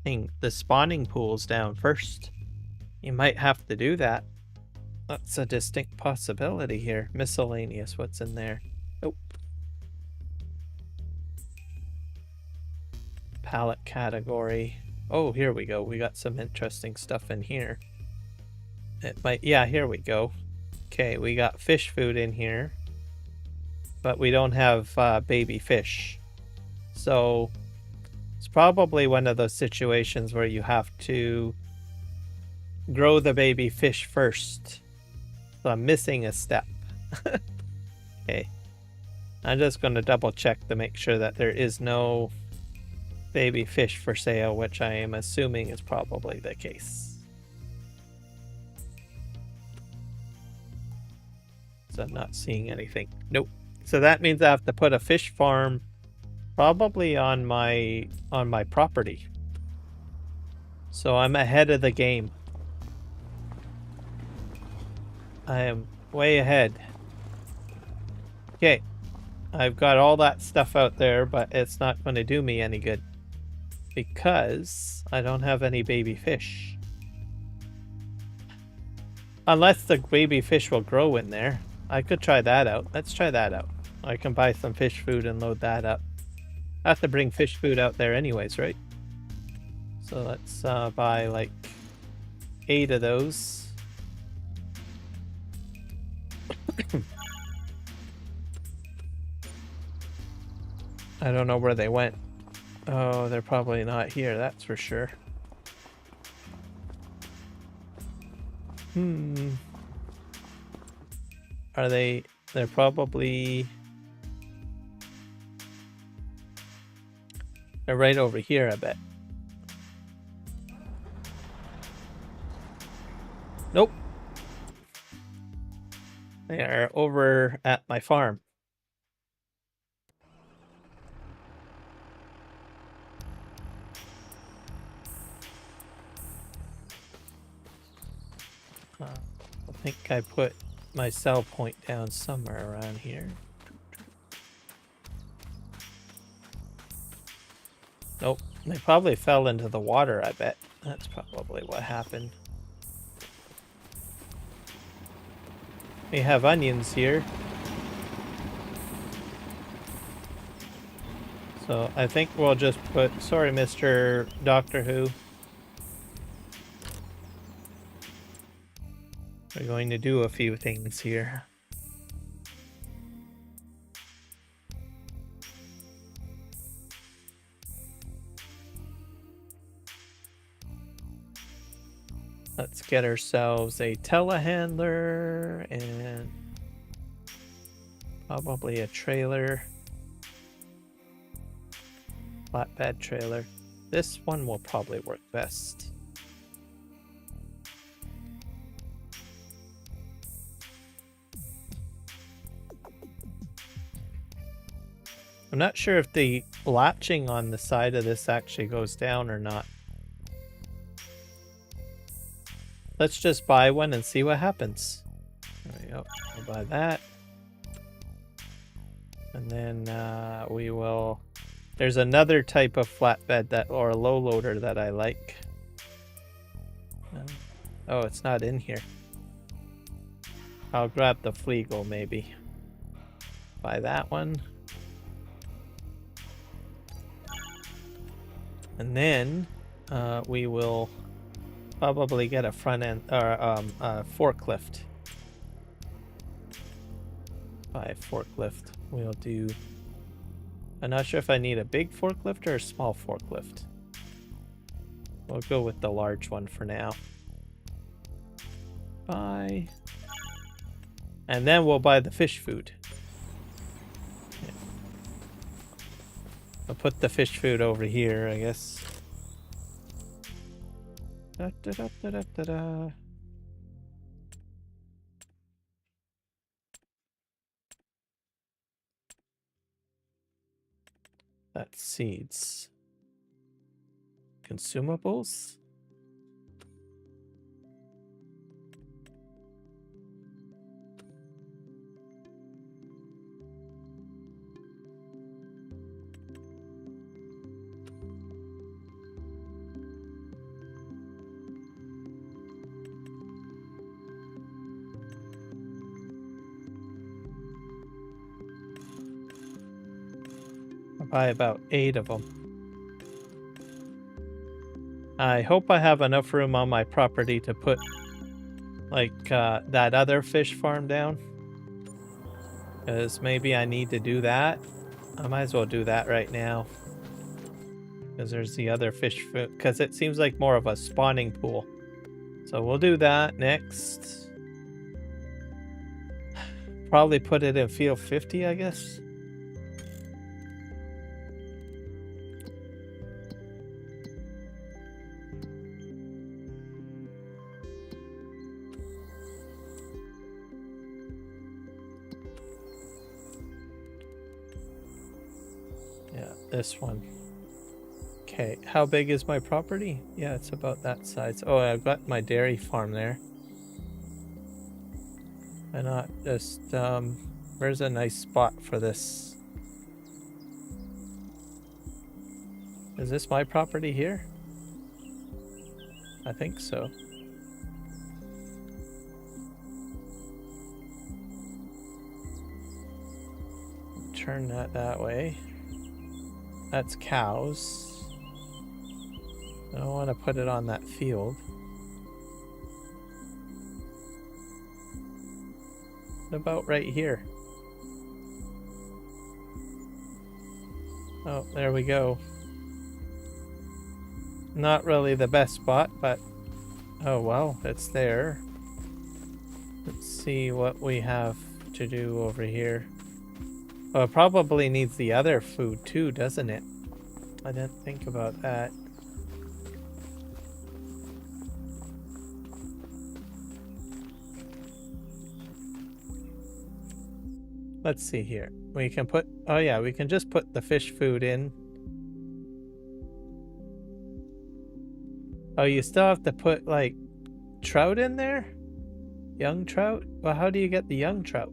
thing, the spawning pools down first. You might have to do that. That's a distinct possibility here. Miscellaneous, what's in there? Nope. Palette category. Oh, here we go. We got some interesting stuff in here. It might, yeah, here we go. Okay, we got fish food in here. But we don't have baby fish. So it's probably one of those situations where you have to grow the baby fish first. So I'm missing a step. Okay. I'm just going to double check to make sure that there is no baby fish for sale, which I am assuming is probably the case. So I'm not seeing anything. Nope. So that means I have to put a fish farm probably on my property. So I'm ahead of the game. I am way ahead. Okay. I've got all that stuff out there, but it's not going to do me any good. because I don't have any baby fish. Unless the baby fish will grow in there. I could try that out. Let's try that out. I can buy some fish food and load that up. I have to bring fish food out there anyways, right? So let's buy like 8 of those. I don't know where they went. Oh, they're probably not here, that's for sure. Are they? They're probably... They're right over here, I bet. Nope. They are over at my farm. I think I put my sell point down somewhere around here. Nope, they probably fell into the water, I bet. That's probably what happened. We have onions here. So I think we'll just put... Sorry, Mr. Doctor Who. We're going to do a few things here. Let's get ourselves a telehandler and probably a trailer. Flatbed trailer. This one will probably work best. I'm not sure if the latching on the side of this actually goes down or not. Let's just buy one and see what happens. There we go. We'll buy that. And then we will... There's another type of flatbed that, or a low loader that I like. Oh, it's not in here. I'll grab the Fleagle maybe. Buy that one. And then we will probably get a front end or a forklift. Buy a forklift. We'll do... I'm not sure if I need a big forklift or a small forklift. We'll go with the large one for now. Buy. And then we'll buy the fish food. Yeah. I'll put the fish food over here, I guess. Da, da, da, da, da, da, da. That's seeds. Consumables. Buy about 8 of them. I hope I have enough room on my property to put like that other fish farm down, because maybe I need to do that. I might as well do that right now, because there's the other fish food, because it seems like more of a spawning pool. So we'll do that next. Probably put it in field 50, I guess. This one. Okay, how big is my property? Yeah, it's about that size. Oh, I've got my dairy farm there. Why not just, where's a nice spot for this? Is this my property here? I think so. Turn that way. That's cows. I don't want to put it on that field. What about right here? Oh, there we go. Not really the best spot, but oh well, it's there. Let's see what we have to do over here. Oh, it probably needs the other food too, doesn't it? I didn't think about that. Let's see here. We can put, oh yeah, we can just put the fish food in. Oh, you still have to put like trout in there? Young trout? Well, how do you get the young trout?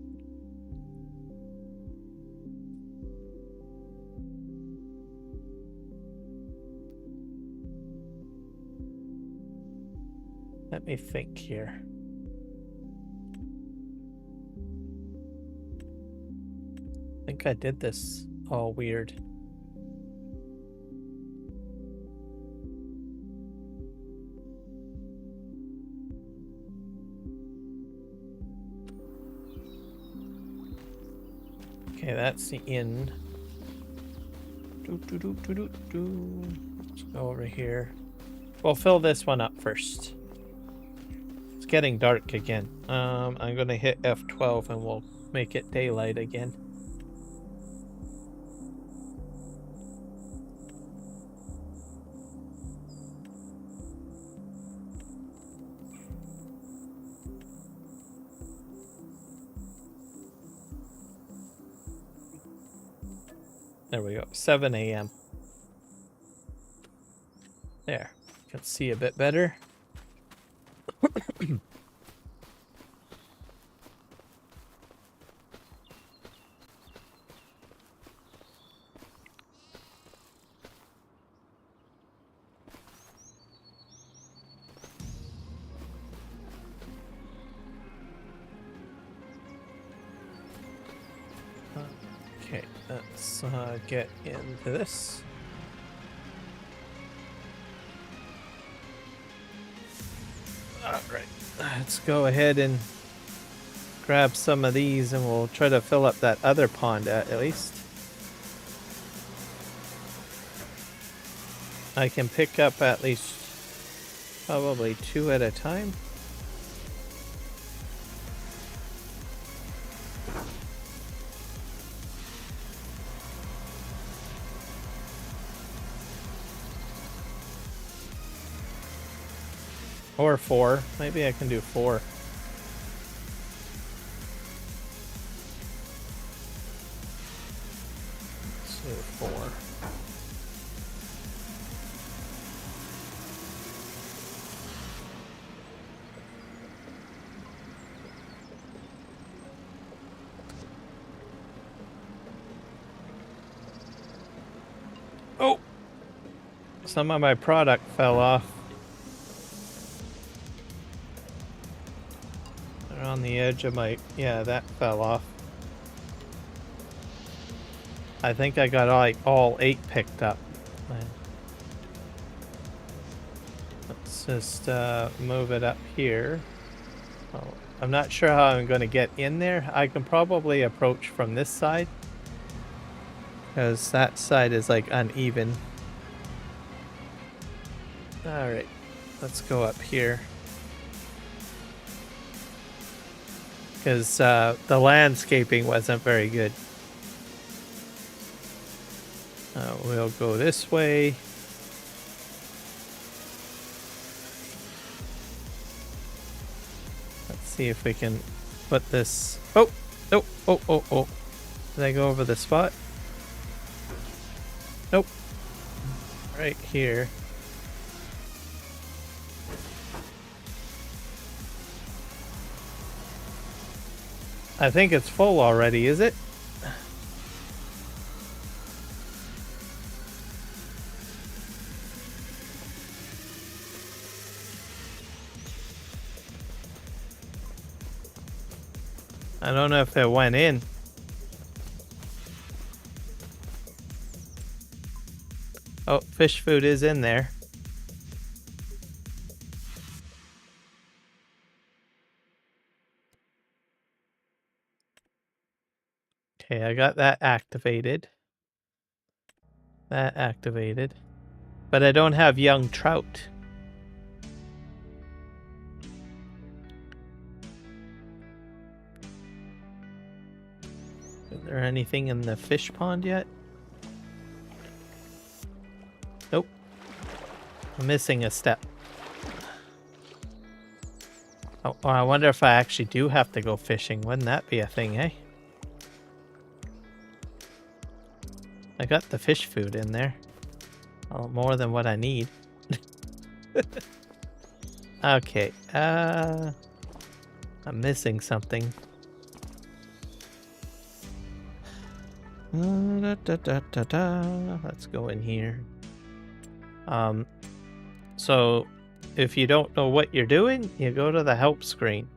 Let me think here. I think I did this all weird. Okay, that's the inn. Let's go over here. We'll fill this one up first. It's getting dark again. I'm gonna hit F12 and we'll make it daylight again. There we go, 7 a.m. There, you can see a bit better. Okay, let's get into this. Alright, let's go ahead and grab some of these and we'll try to fill up that other pond at least. I can pick up at least probably 2 at a time. Or 4. Maybe I can do 4. Let's do 4. Oh! Some of my product fell off. On the edge of my, yeah, that fell off. I think I got like all 8 picked up. Let's just move it up here. Oh, I'm not sure how I'm going to get in there. I can probably approach from this side because that side is like uneven. All right, let's go up here. Because the landscaping wasn't very good. We'll go this way. Let's see if we can put this. Oh, oh, oh, oh, oh. Did I go over the spot? Nope. Right here. I think it's full already, is it? I don't know if it went in. Oh, fish food is in there. Okay, I got that activated. That activated. But I don't have young trout. Is there anything in the fish pond yet? Nope. I'm missing a step. Oh, I wonder if I actually do have to go fishing. Wouldn't that be a thing, eh? I got the fish food in there. Oh, more than what I need. Okay. I'm missing something. Let's go in here. So if you don't know what you're doing, you go to the help screen.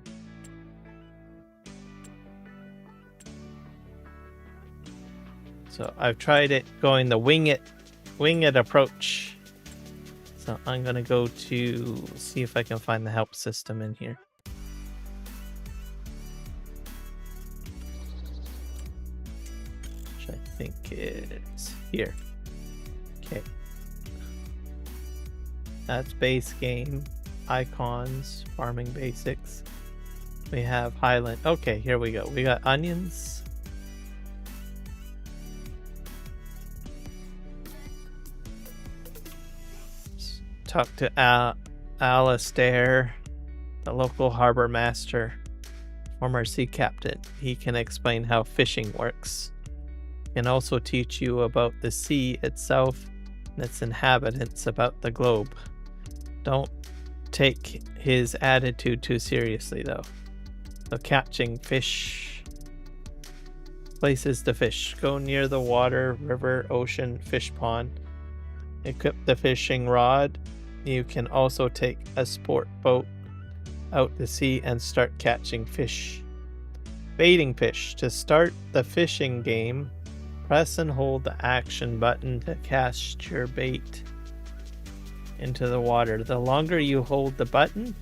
So I've tried it going the wing it approach. So I'm gonna go to see if I can find the help system in here. Which I think is here. Okay. That's base game, icons, farming basics. We have Highland. Okay, here we go. We got onions. Talk to Alistair, the local harbor master, former sea captain. He can explain how fishing works. He can also teach you about the sea itself and its inhabitants about the globe. Don't take his attitude too seriously, though. So catching fish. Places to fish. Go near the water, river, ocean, fish pond. Equip the fishing rod. You can also take a sport boat out to sea and start catching fish. Baiting fish. To start the fishing game, press and hold the action button to cast your bait into the water. The longer you hold the button,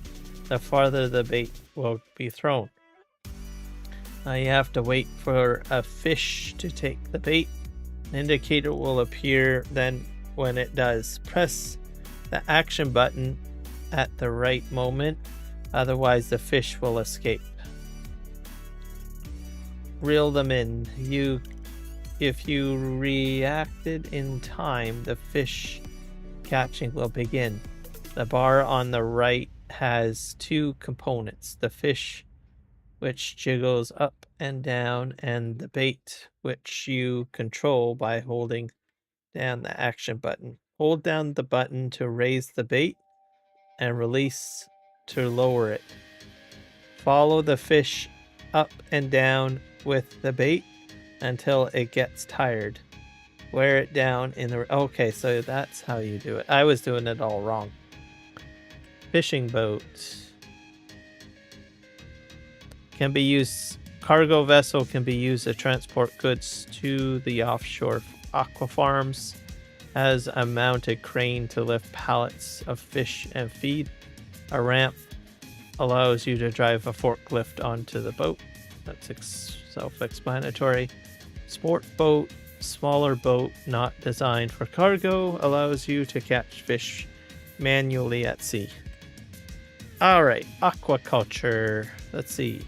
the farther the bait will be thrown. Now you have to wait for a fish to take the bait. An indicator will appear then when it does. Press the action button at the right moment, otherwise the fish will escape. Reel them in. If you reacted in time, the fish catching will begin. The bar on the right has two components: the fish, which jiggles up and down, and the bait, which you control by holding down the action button. Hold down the button to raise the bait and release to lower it. Follow the fish up and down with the bait until it gets tired. Wear it down in the... Okay, so that's how you do it. I was doing it all wrong. Fishing boat. Can be used... Cargo vessel can be used to transport goods to the offshore aqua farms. Has a mounted crane to lift pallets of fish and feed. A ramp allows you to drive a forklift onto the boat. That's self-explanatory. Sport boat, smaller boat not designed for cargo, allows you to catch fish manually at sea. Alright, aquaculture. Let's see.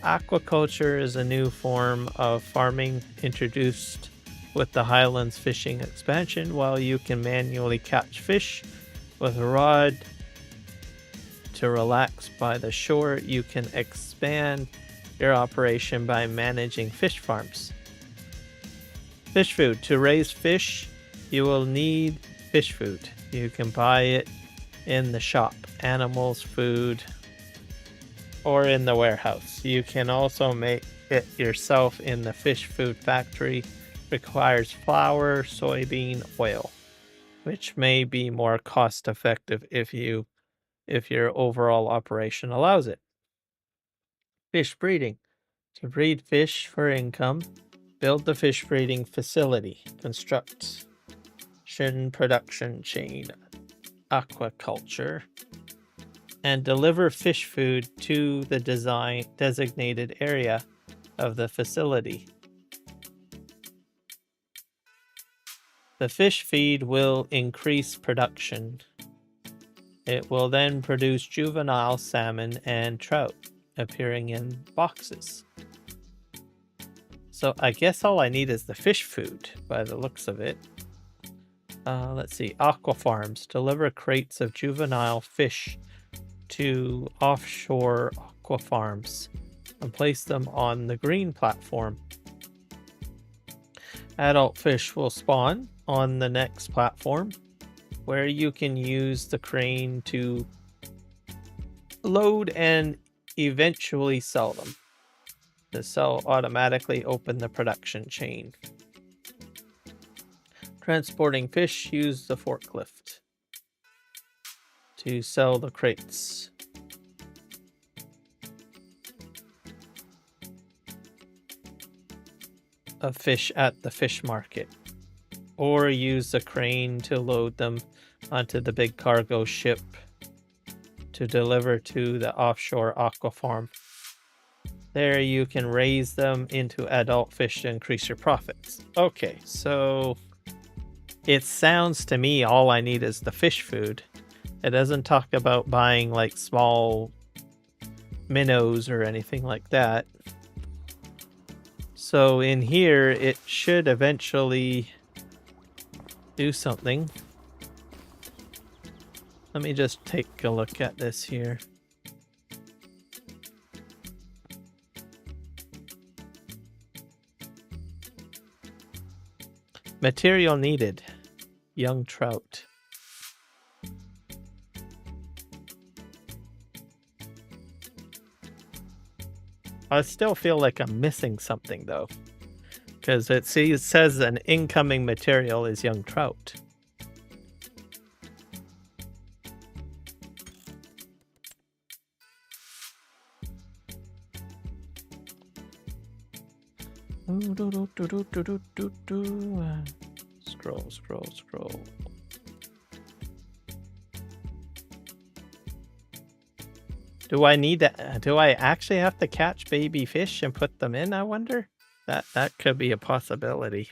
Aquaculture is a new form of farming introduced with the Highlands fishing expansion. While you can manually catch fish with a rod to relax by the shore, you can expand your operation by managing fish farms. Fish food. To raise fish, you will need fish food. You can buy it in the shop, animals food, or in the warehouse. You can also make it yourself in the fish food factory. Requires flour, soybean oil, which may be more cost effective if your overall operation allows it. Fish breeding. To breed fish for income, build the fish breeding facility, construction production chain, aquaculture, and deliver fish food to the designated area of the facility. The fish feed will increase production. It will then produce juvenile salmon and trout appearing in boxes. So I guess all I need is the fish food by the looks of it. Let's see. Aqua farms deliver crates of juvenile fish to offshore aqua farms and place them on the green platform. Adult fish will spawn on the next platform, where you can use the crane to load and eventually sell them. The cell automatically open the production chain. Transporting fish, use the forklift to sell the crates. Of fish at the fish market, or use the crane to load them onto the big cargo ship to deliver to the offshore aqua farm. There you can raise them into adult fish to increase your profits. Okay, so it sounds to me all I need is the fish food. It doesn't talk about buying like small minnows or anything like that. So in here, it should eventually do something. Let me just take a look at this here. Material needed. Young trout. I still feel like I'm missing something though, because it says an incoming material is young trout. Scroll. Do I need that? Do I actually have to catch baby fish and put them in, I wonder? That could be a possibility.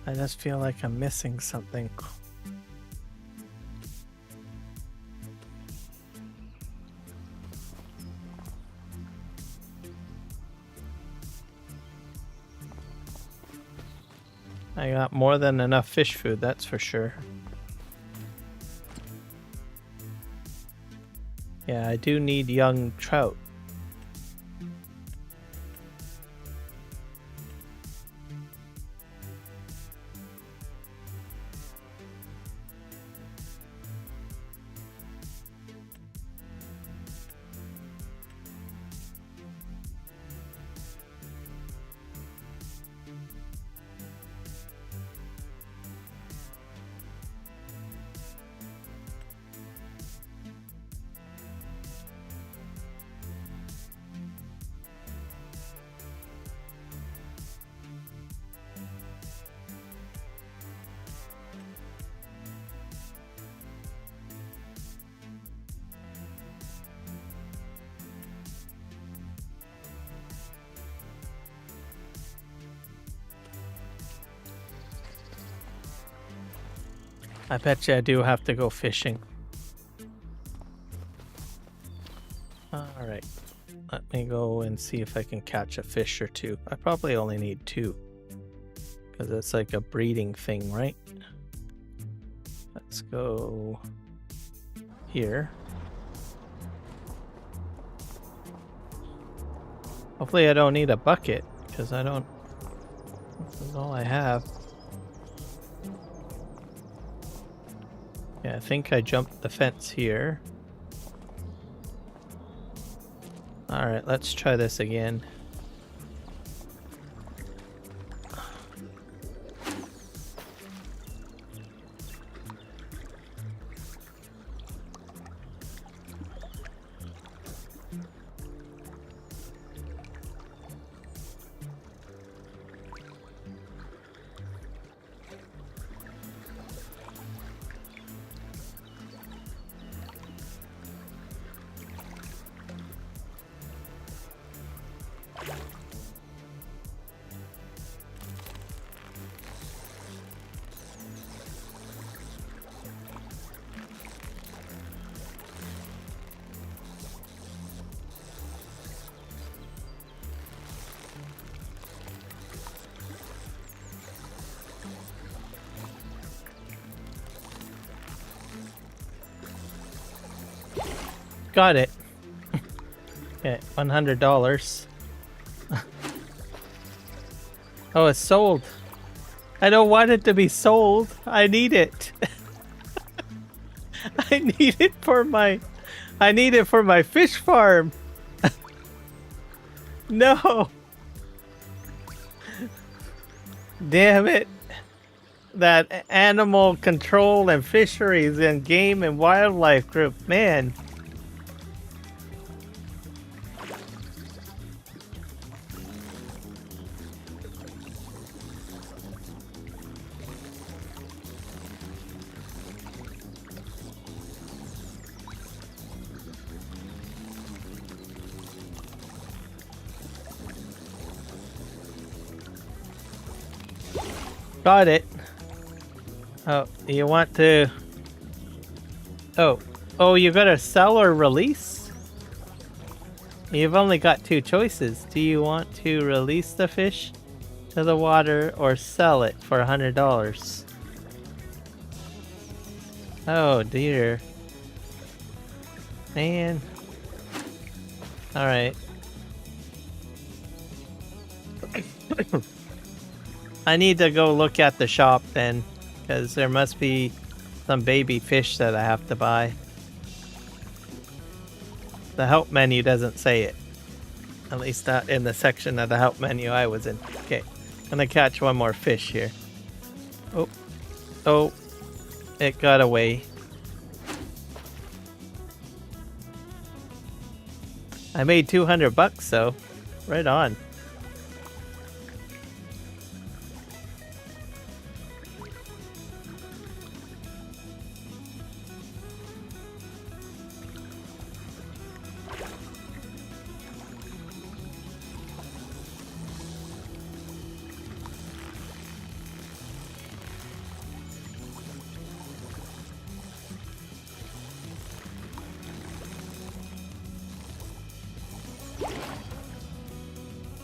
I just feel like I'm missing something. I got more than enough fish food, that's for sure. Yeah, I do need young trout. I bet you I do have to go fishing. Alright. Let me go and see if I can catch a fish or two. I probably only need 2. Because it's like a breeding thing, right? Let's go here. Hopefully I don't need a bucket, because I don't... This is all I have. Yeah, I think I jumped the fence here. Alright, let's try this again. Got it. Okay, $100. Oh, it's sold. I don't want it to be sold. I need it. I need it for my fish farm. No. Damn it. That animal control and fisheries and game and wildlife group, man. Got it. Oh, you want to... Oh, you gotta sell or release? You've only got 2 choices. Do you want to release the fish to the water or sell it for $100? Oh dear. Man. Alright. I need to go look at the shop then, because there must be some baby fish that I have to buy. The help menu doesn't say it. At least not in the section of the help menu I was in. Okay, gonna catch one more fish here. Oh, it got away. I made $200 though. Right on.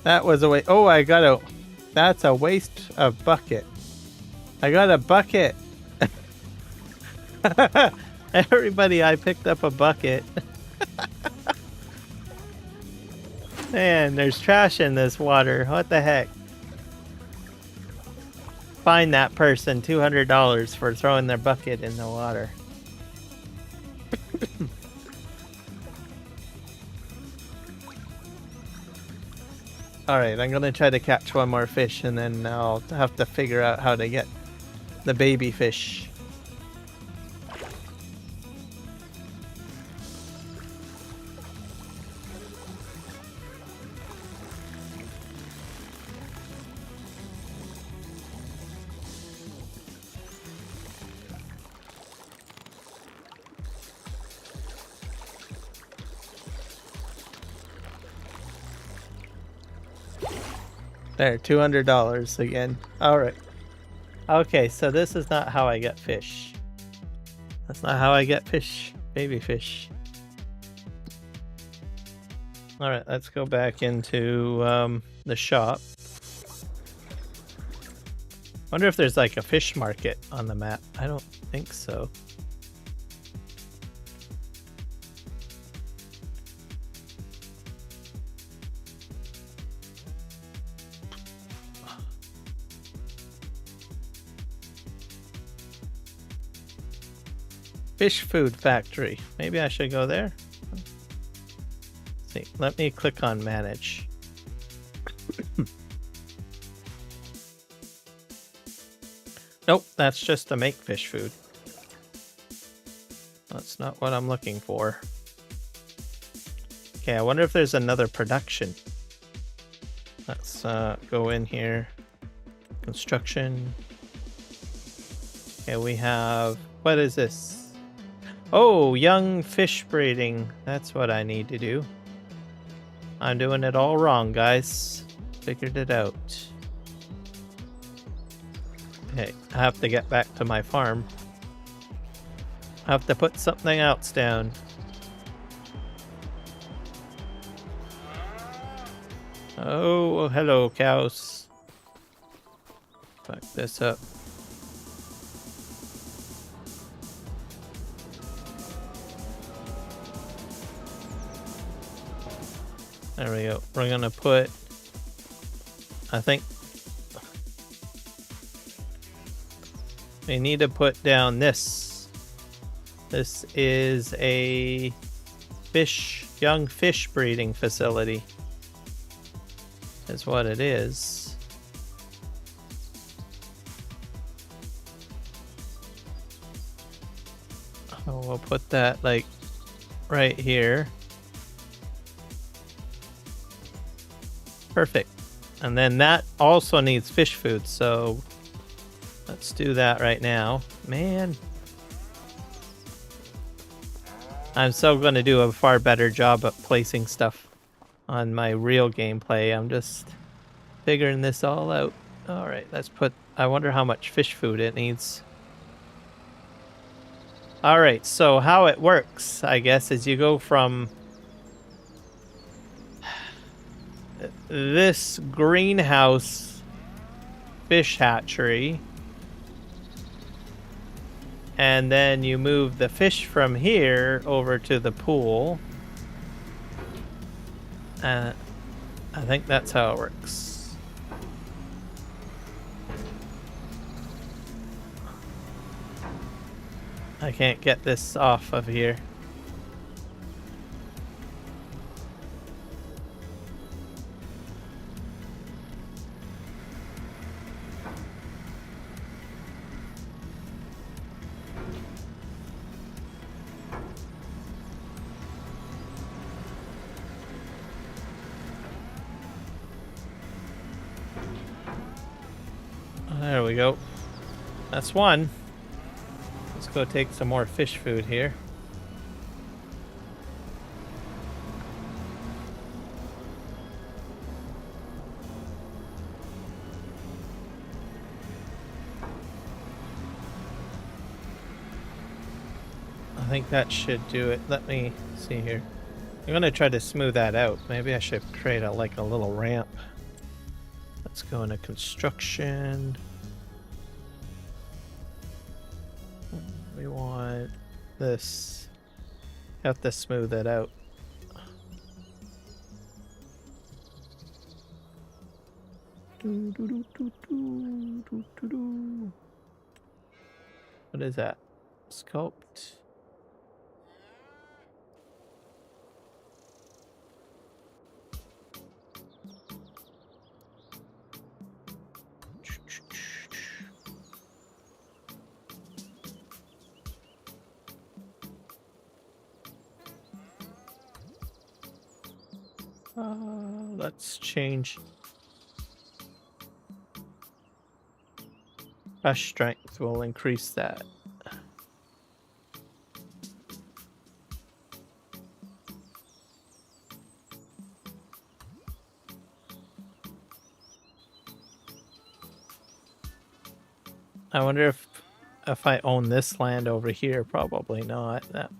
That was a waste. Oh, I got a... That's a waste of bucket. I got a bucket. Everybody, I picked up a bucket. Man, there's trash in this water. What the heck? Fine that person $200 for throwing their bucket in the water. Alright, I'm gonna try to catch one more fish and then I'll have to figure out how to get the baby fish. There, $200 again. Alright. Okay, so this is not how I get fish. That's not how I get fish, baby fish. All right, let's go back into the shop. Wonder if there's like a fish market on the map. I don't think so. Fish food factory. Maybe I should go there. Let's see, let me click on manage. Nope, that's just to make fish food. That's not what I'm looking for. Okay, I wonder if there's another production. Let's go in here. Construction. Okay, we have... What is this? Oh, young fish breeding. That's what I need to do. I'm doing it all wrong, guys. Figured it out. Okay, I have to get back to my farm. I have to put something else down. Oh, hello, cows. Fuck this up. There we go. We're gonna put, I think we need to put down this. This is a young fish breeding facility. Is what it is. Oh, we'll put that like right here. Perfect. And then that also needs fish food, so let's do that right now. Man, I'm so going to do a far better job at placing stuff on my real gameplay. I'm just figuring this all out. All right, let's put... I wonder how much fish food it needs. All right, so how it works, I guess, is you go from this greenhouse fish hatchery, and then you move the fish from here over to the pool. I think that's how it works. I can't get this off of here. There we go. That's one. Let's go take some more fish food here. I think that should do it. Let me see here. I'm gonna try to smooth that out. Maybe I should create a little ramp. Let's go into construction. We want this. Have to smooth it out. What is that? Sculpt. Let's change. Brush strength will increase that. I wonder if if I own this land over here, probably not. That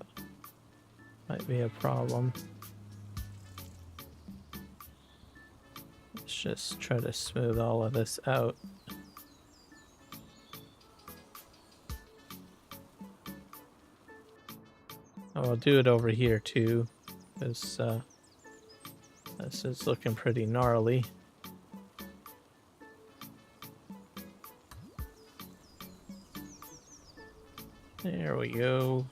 might be a problem. Let's just try to smooth all of this out. I'll do it over here too, because this is looking pretty gnarly. There we go.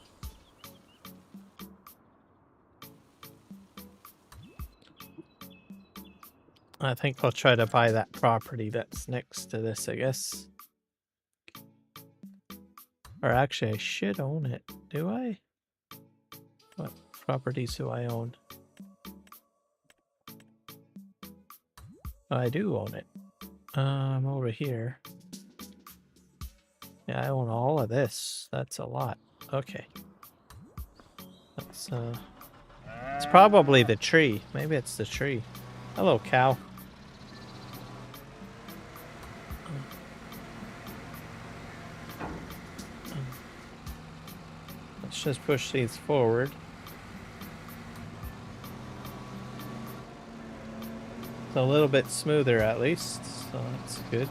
I think I'll try to buy that property that's next to this, I guess. Or actually, I should own it. Do I? What properties do I own? Oh, I do own it. I'm over here. Yeah, I own all of this. That's a lot. Okay. That's it's probably the tree. Maybe it's the tree. Hello, cow. Let's just push these forward. It's a little bit smoother at least, so that's good.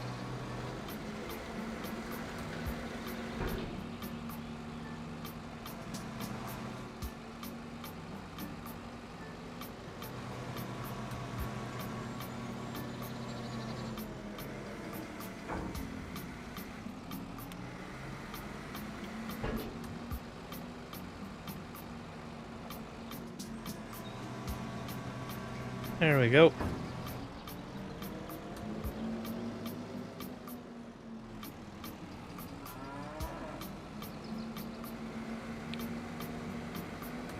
There we go.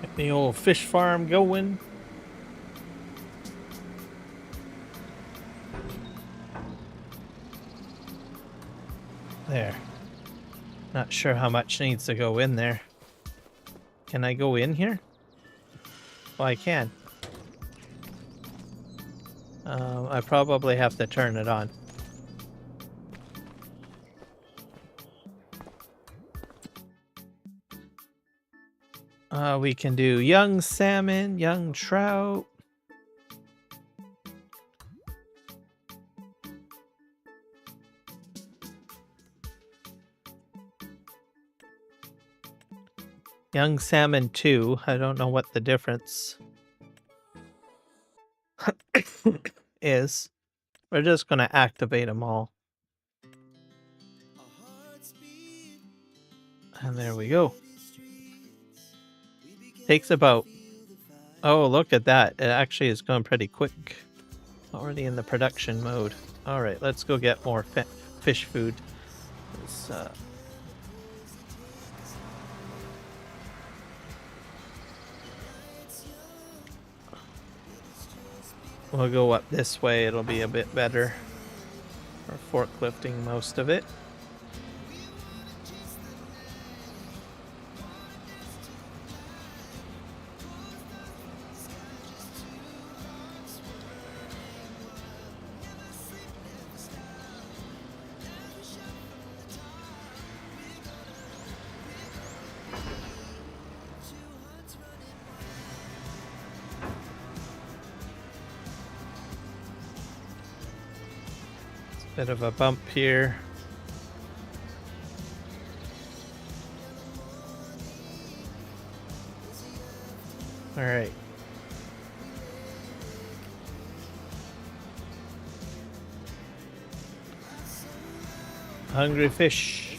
Get the old fish farm going. There. Not sure how much needs to go in there. Can I go in here? Well, I can. I probably have to turn it on. We can do young salmon, young trout. Young salmon 2. I don't know what the difference is. We're just going to activate them all. And there we go. Takes about... Oh, look at that. It actually is going pretty quick. Already in the production mode. Alright, let's go get more fish food. We'll go up this way, it'll be a bit better. We're forklifting most of it. Bit of a bump here. All right. Hungry fish.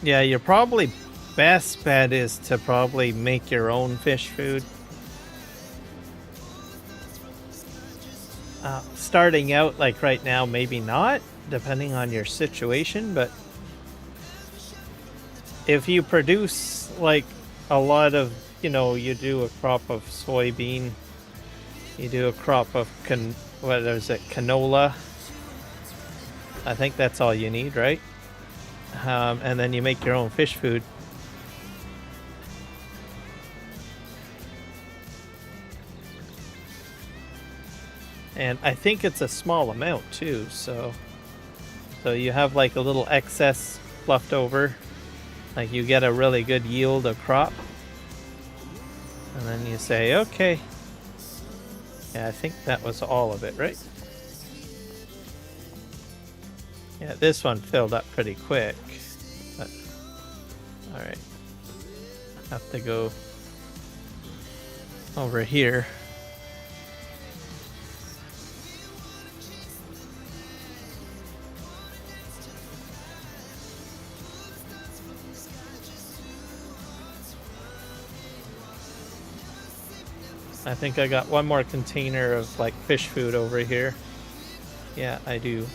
Yeah, your probably best bet is to probably make your own fish food. Starting out, like right now, maybe not, depending on your situation, but if you produce like a lot of, you know, you do a crop of soybean, you do a crop of canola, I think that's all you need, right? And then you make your own fish food. And I think it's a small amount too, so you have like a little excess left over. Like you get a really good yield of crop. And then you say, okay. Yeah, I think that was all of it, right? Yeah, this one filled up pretty quick. But, all right. Have to go over here. I think I got one more container of like fish food over here. Yeah, I do.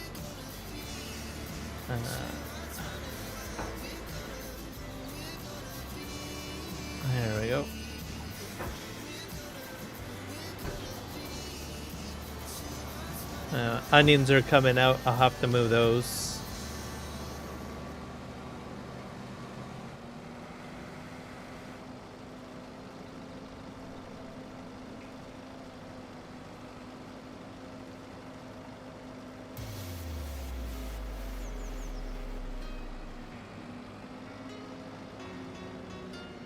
There we go. Onions are coming out. I'll have to move those.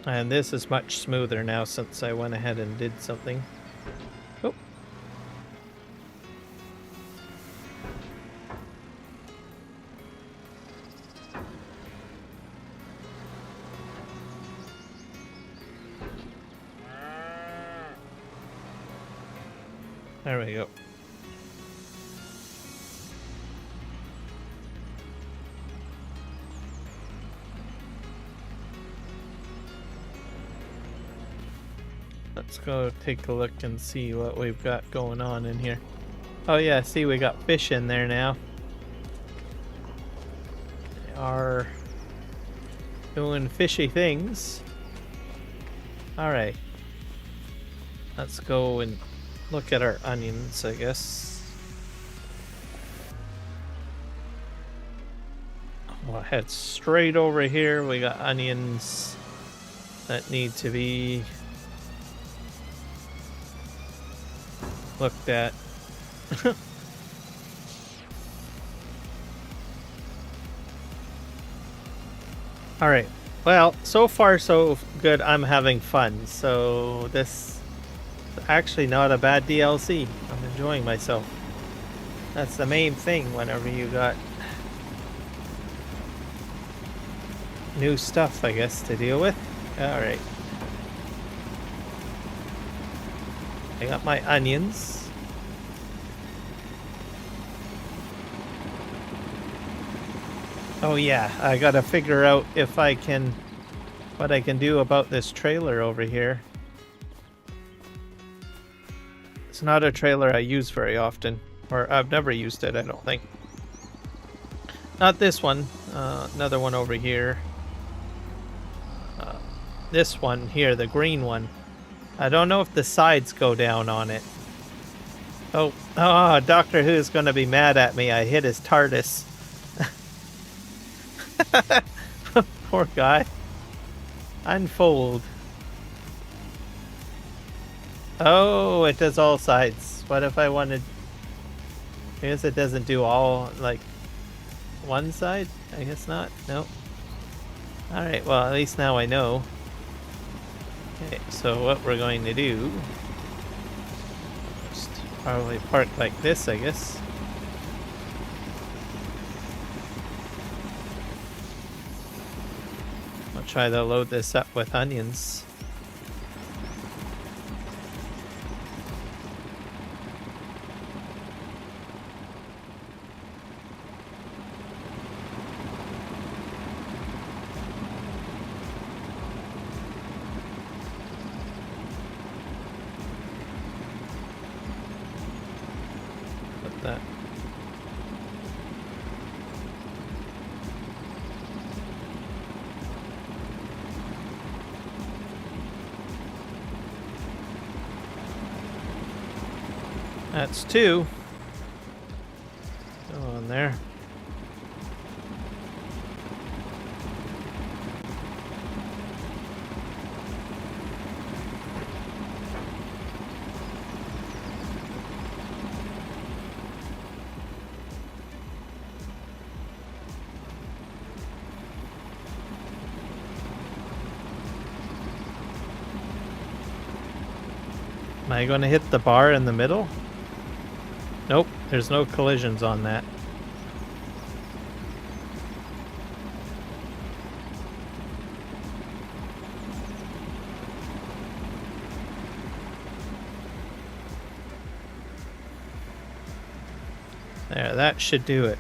And this is much smoother now since I went ahead and did something. Oh. There we go. Let's go take a look and see what we've got going on in here. Oh yeah, see we got fish in there now. They are doing fishy things. Alright. Let's go and look at our onions, I guess. We'll head straight over here. We got onions that need to be looked at. All right. Well, so far so good. I'm having fun. So this is actually not a bad DLC. I'm enjoying myself. That's the main thing whenever you got new stuff, I guess, to deal with. All right. I got my onions. Oh yeah, I gotta figure out if I can, what I can do about this trailer over here. It's not a trailer I use very often, or I've never used it, I don't think. Not this one, another one over here. This one here, the green one. I don't know if the sides go down on it. Oh, Doctor Who's gonna be mad at me. I hit his TARDIS. Poor guy. Unfold. Oh, it does all sides. What if I wanted... I guess it doesn't do all, like, one side? I guess not. Nope. Alright, well, at least now I know. Okay, so what we're going to do, just probably park like this, I guess. I'll try to load this up with onions. That. That's two. Go on there. I going to hit the bar in the middle? Nope, there's no collisions on that. There, that should do it.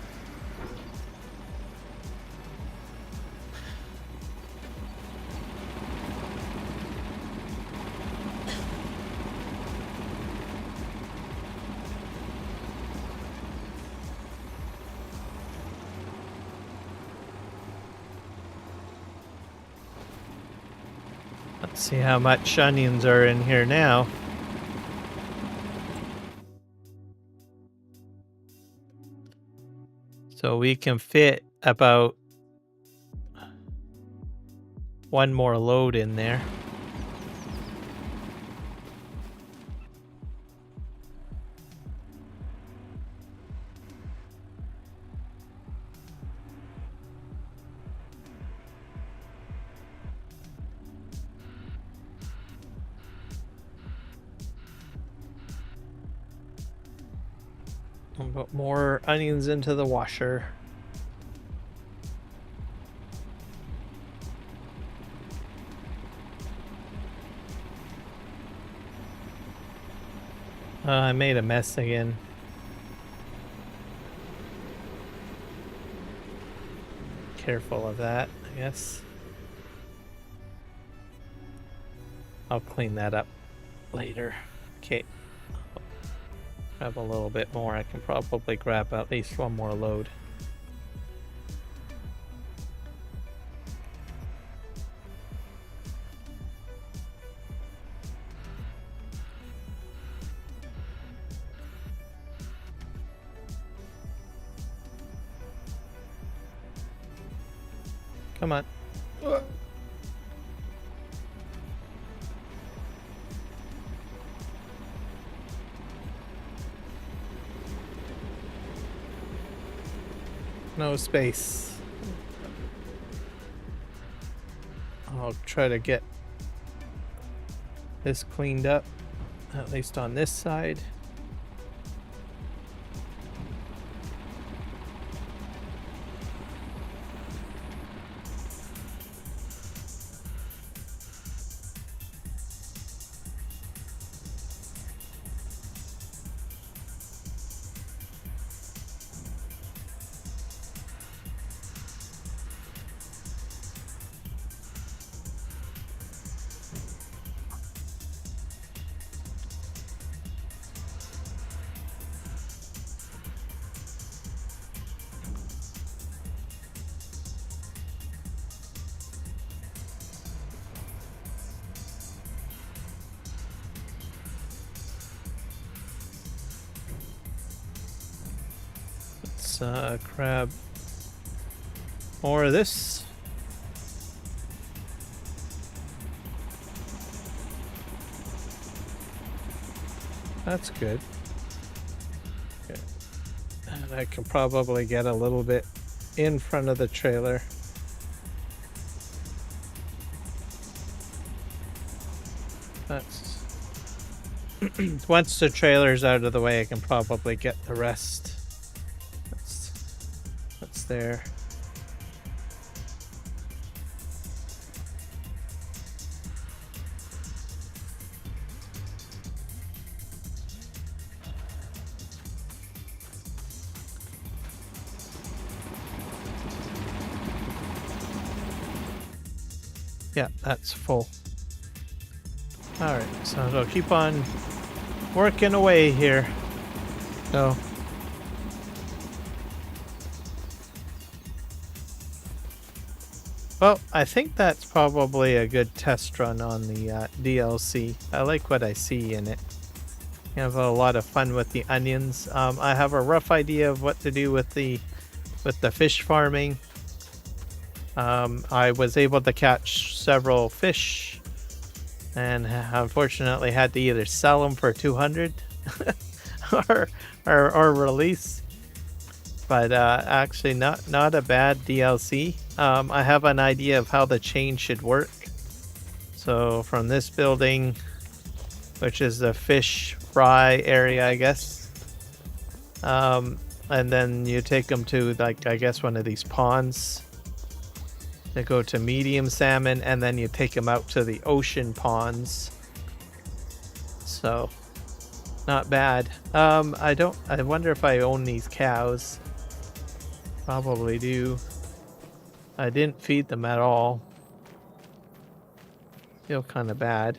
Let's see how much onions are in here now. So we can fit about one more load in there. I'll put more onions into the washer. I made a mess again. Careful of that, I guess. I'll clean that up later. Okay. Grab a little bit more. I can probably grab at least one more load. Come on. No space. I'll try to get this cleaned up, at least on this side. Grab more of this. That's good. Okay. And I can probably get a little bit in front of the trailer. That's once the trailer's out of the way, I can probably get the rest. That's there. Yeah, that's full. Alright, so I'll keep on working away here. So well, I think that's probably a good test run on the DLC. I like what I see in it. You have a lot of fun with the onions. I have a rough idea of what to do with the fish farming. I was able to catch several fish, and unfortunately had to either sell them for 200 or release. But actually not a bad DLC. I have an idea of how the chain should work. So from this building, which is the fish fry area, I guess. And then you take them to, like, I guess one of these ponds. They go to medium salmon, and then you take them out to the ocean ponds. So, not bad. I wonder if I own these cows. Probably do. I didn't feed them at all. Feel kind of bad.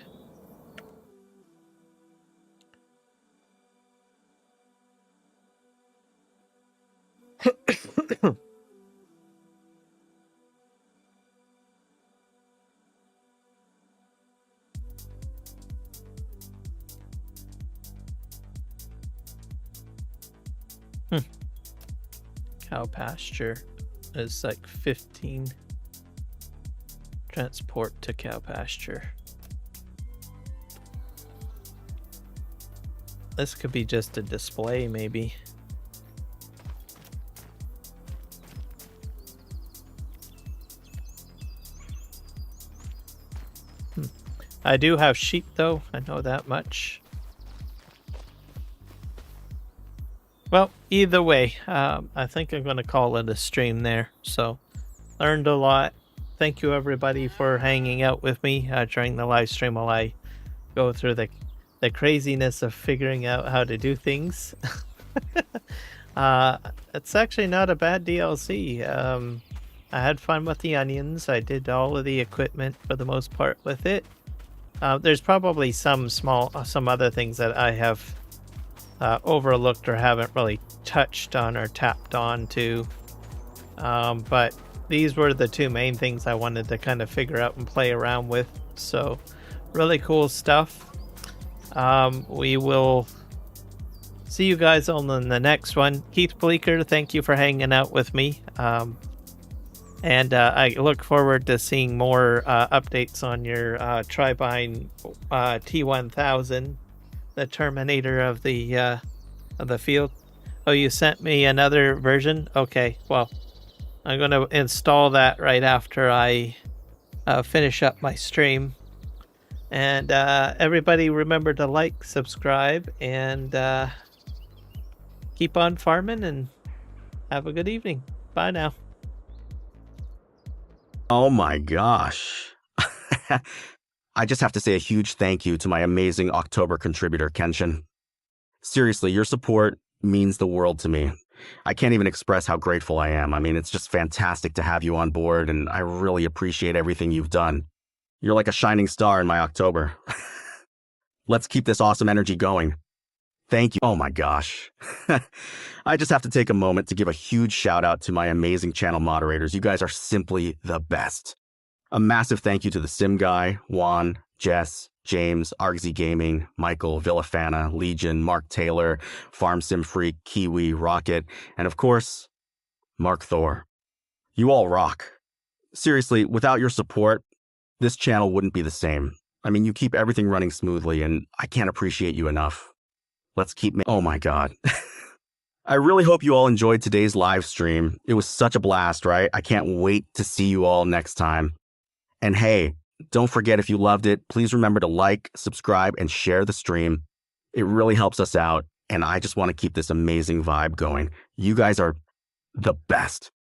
Cow pasture is like 15. Transport to cow pasture. This could be just a display, maybe. I do have sheep, though. I know that much. Well, either way, I think I'm going to call it a stream there. So, learned a lot. Thank you, everybody, for hanging out with me during the live stream while I go through the craziness of figuring out how to do things. It's actually not a bad DLC. I had fun with the onions. I did all of the equipment for the most part with it. There's probably some other things that I have overlooked or haven't really touched on or tapped on to. But these were the two main things I wanted to kind of figure out and play around with. So really cool stuff. We will see you guys on the next one. Keith Bleeker, thank you for hanging out with me. And I look forward to seeing more updates on your Tribine T1000, the Terminator of the field. Oh, you sent me another version? Okay, well, I'm going to install that right after I finish up my stream. And everybody remember to like, subscribe, and keep on farming, and have a good evening. Bye now. Oh my gosh. I just have to say a huge thank you to my amazing October contributor, Kenshin. Seriously, your support means the world to me. I can't even express how grateful I am. I mean, it's just fantastic to have you on board, and I really appreciate everything you've done. You're like a shining star in my October. Let's keep this awesome energy going. Thank you. Oh my gosh. I just have to take a moment to give a huge shout out to my amazing channel moderators. You guys are simply the best. A massive thank you to the Sim Guy, Juan, Jess, James, Argsy Gaming, Michael, Villafana, Legion, Mark Taylor, Farm Sim Freak, Kiwi, Rocket, and of course, Mark Thor. You all rock. Seriously, without your support, this channel wouldn't be the same. I mean, you keep everything running smoothly, and I can't appreciate you enough. Let's keep oh my god. I really hope you all enjoyed today's live stream. It was such a blast, right? I can't wait to see you all next time. And hey, don't forget, if you loved it, please remember to like, subscribe, and share the stream. It really helps us out, and I just want to keep this amazing vibe going. You guys are the best.